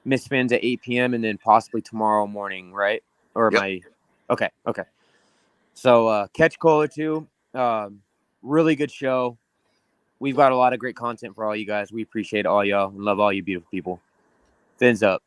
Miss Fins at 8 p.m. and then possibly tomorrow morning, right? Or am I? Okay. So catch Kohler too. Really good show. We've got a lot of great content for all you guys. We appreciate all y'all and love all you beautiful people. Fins up.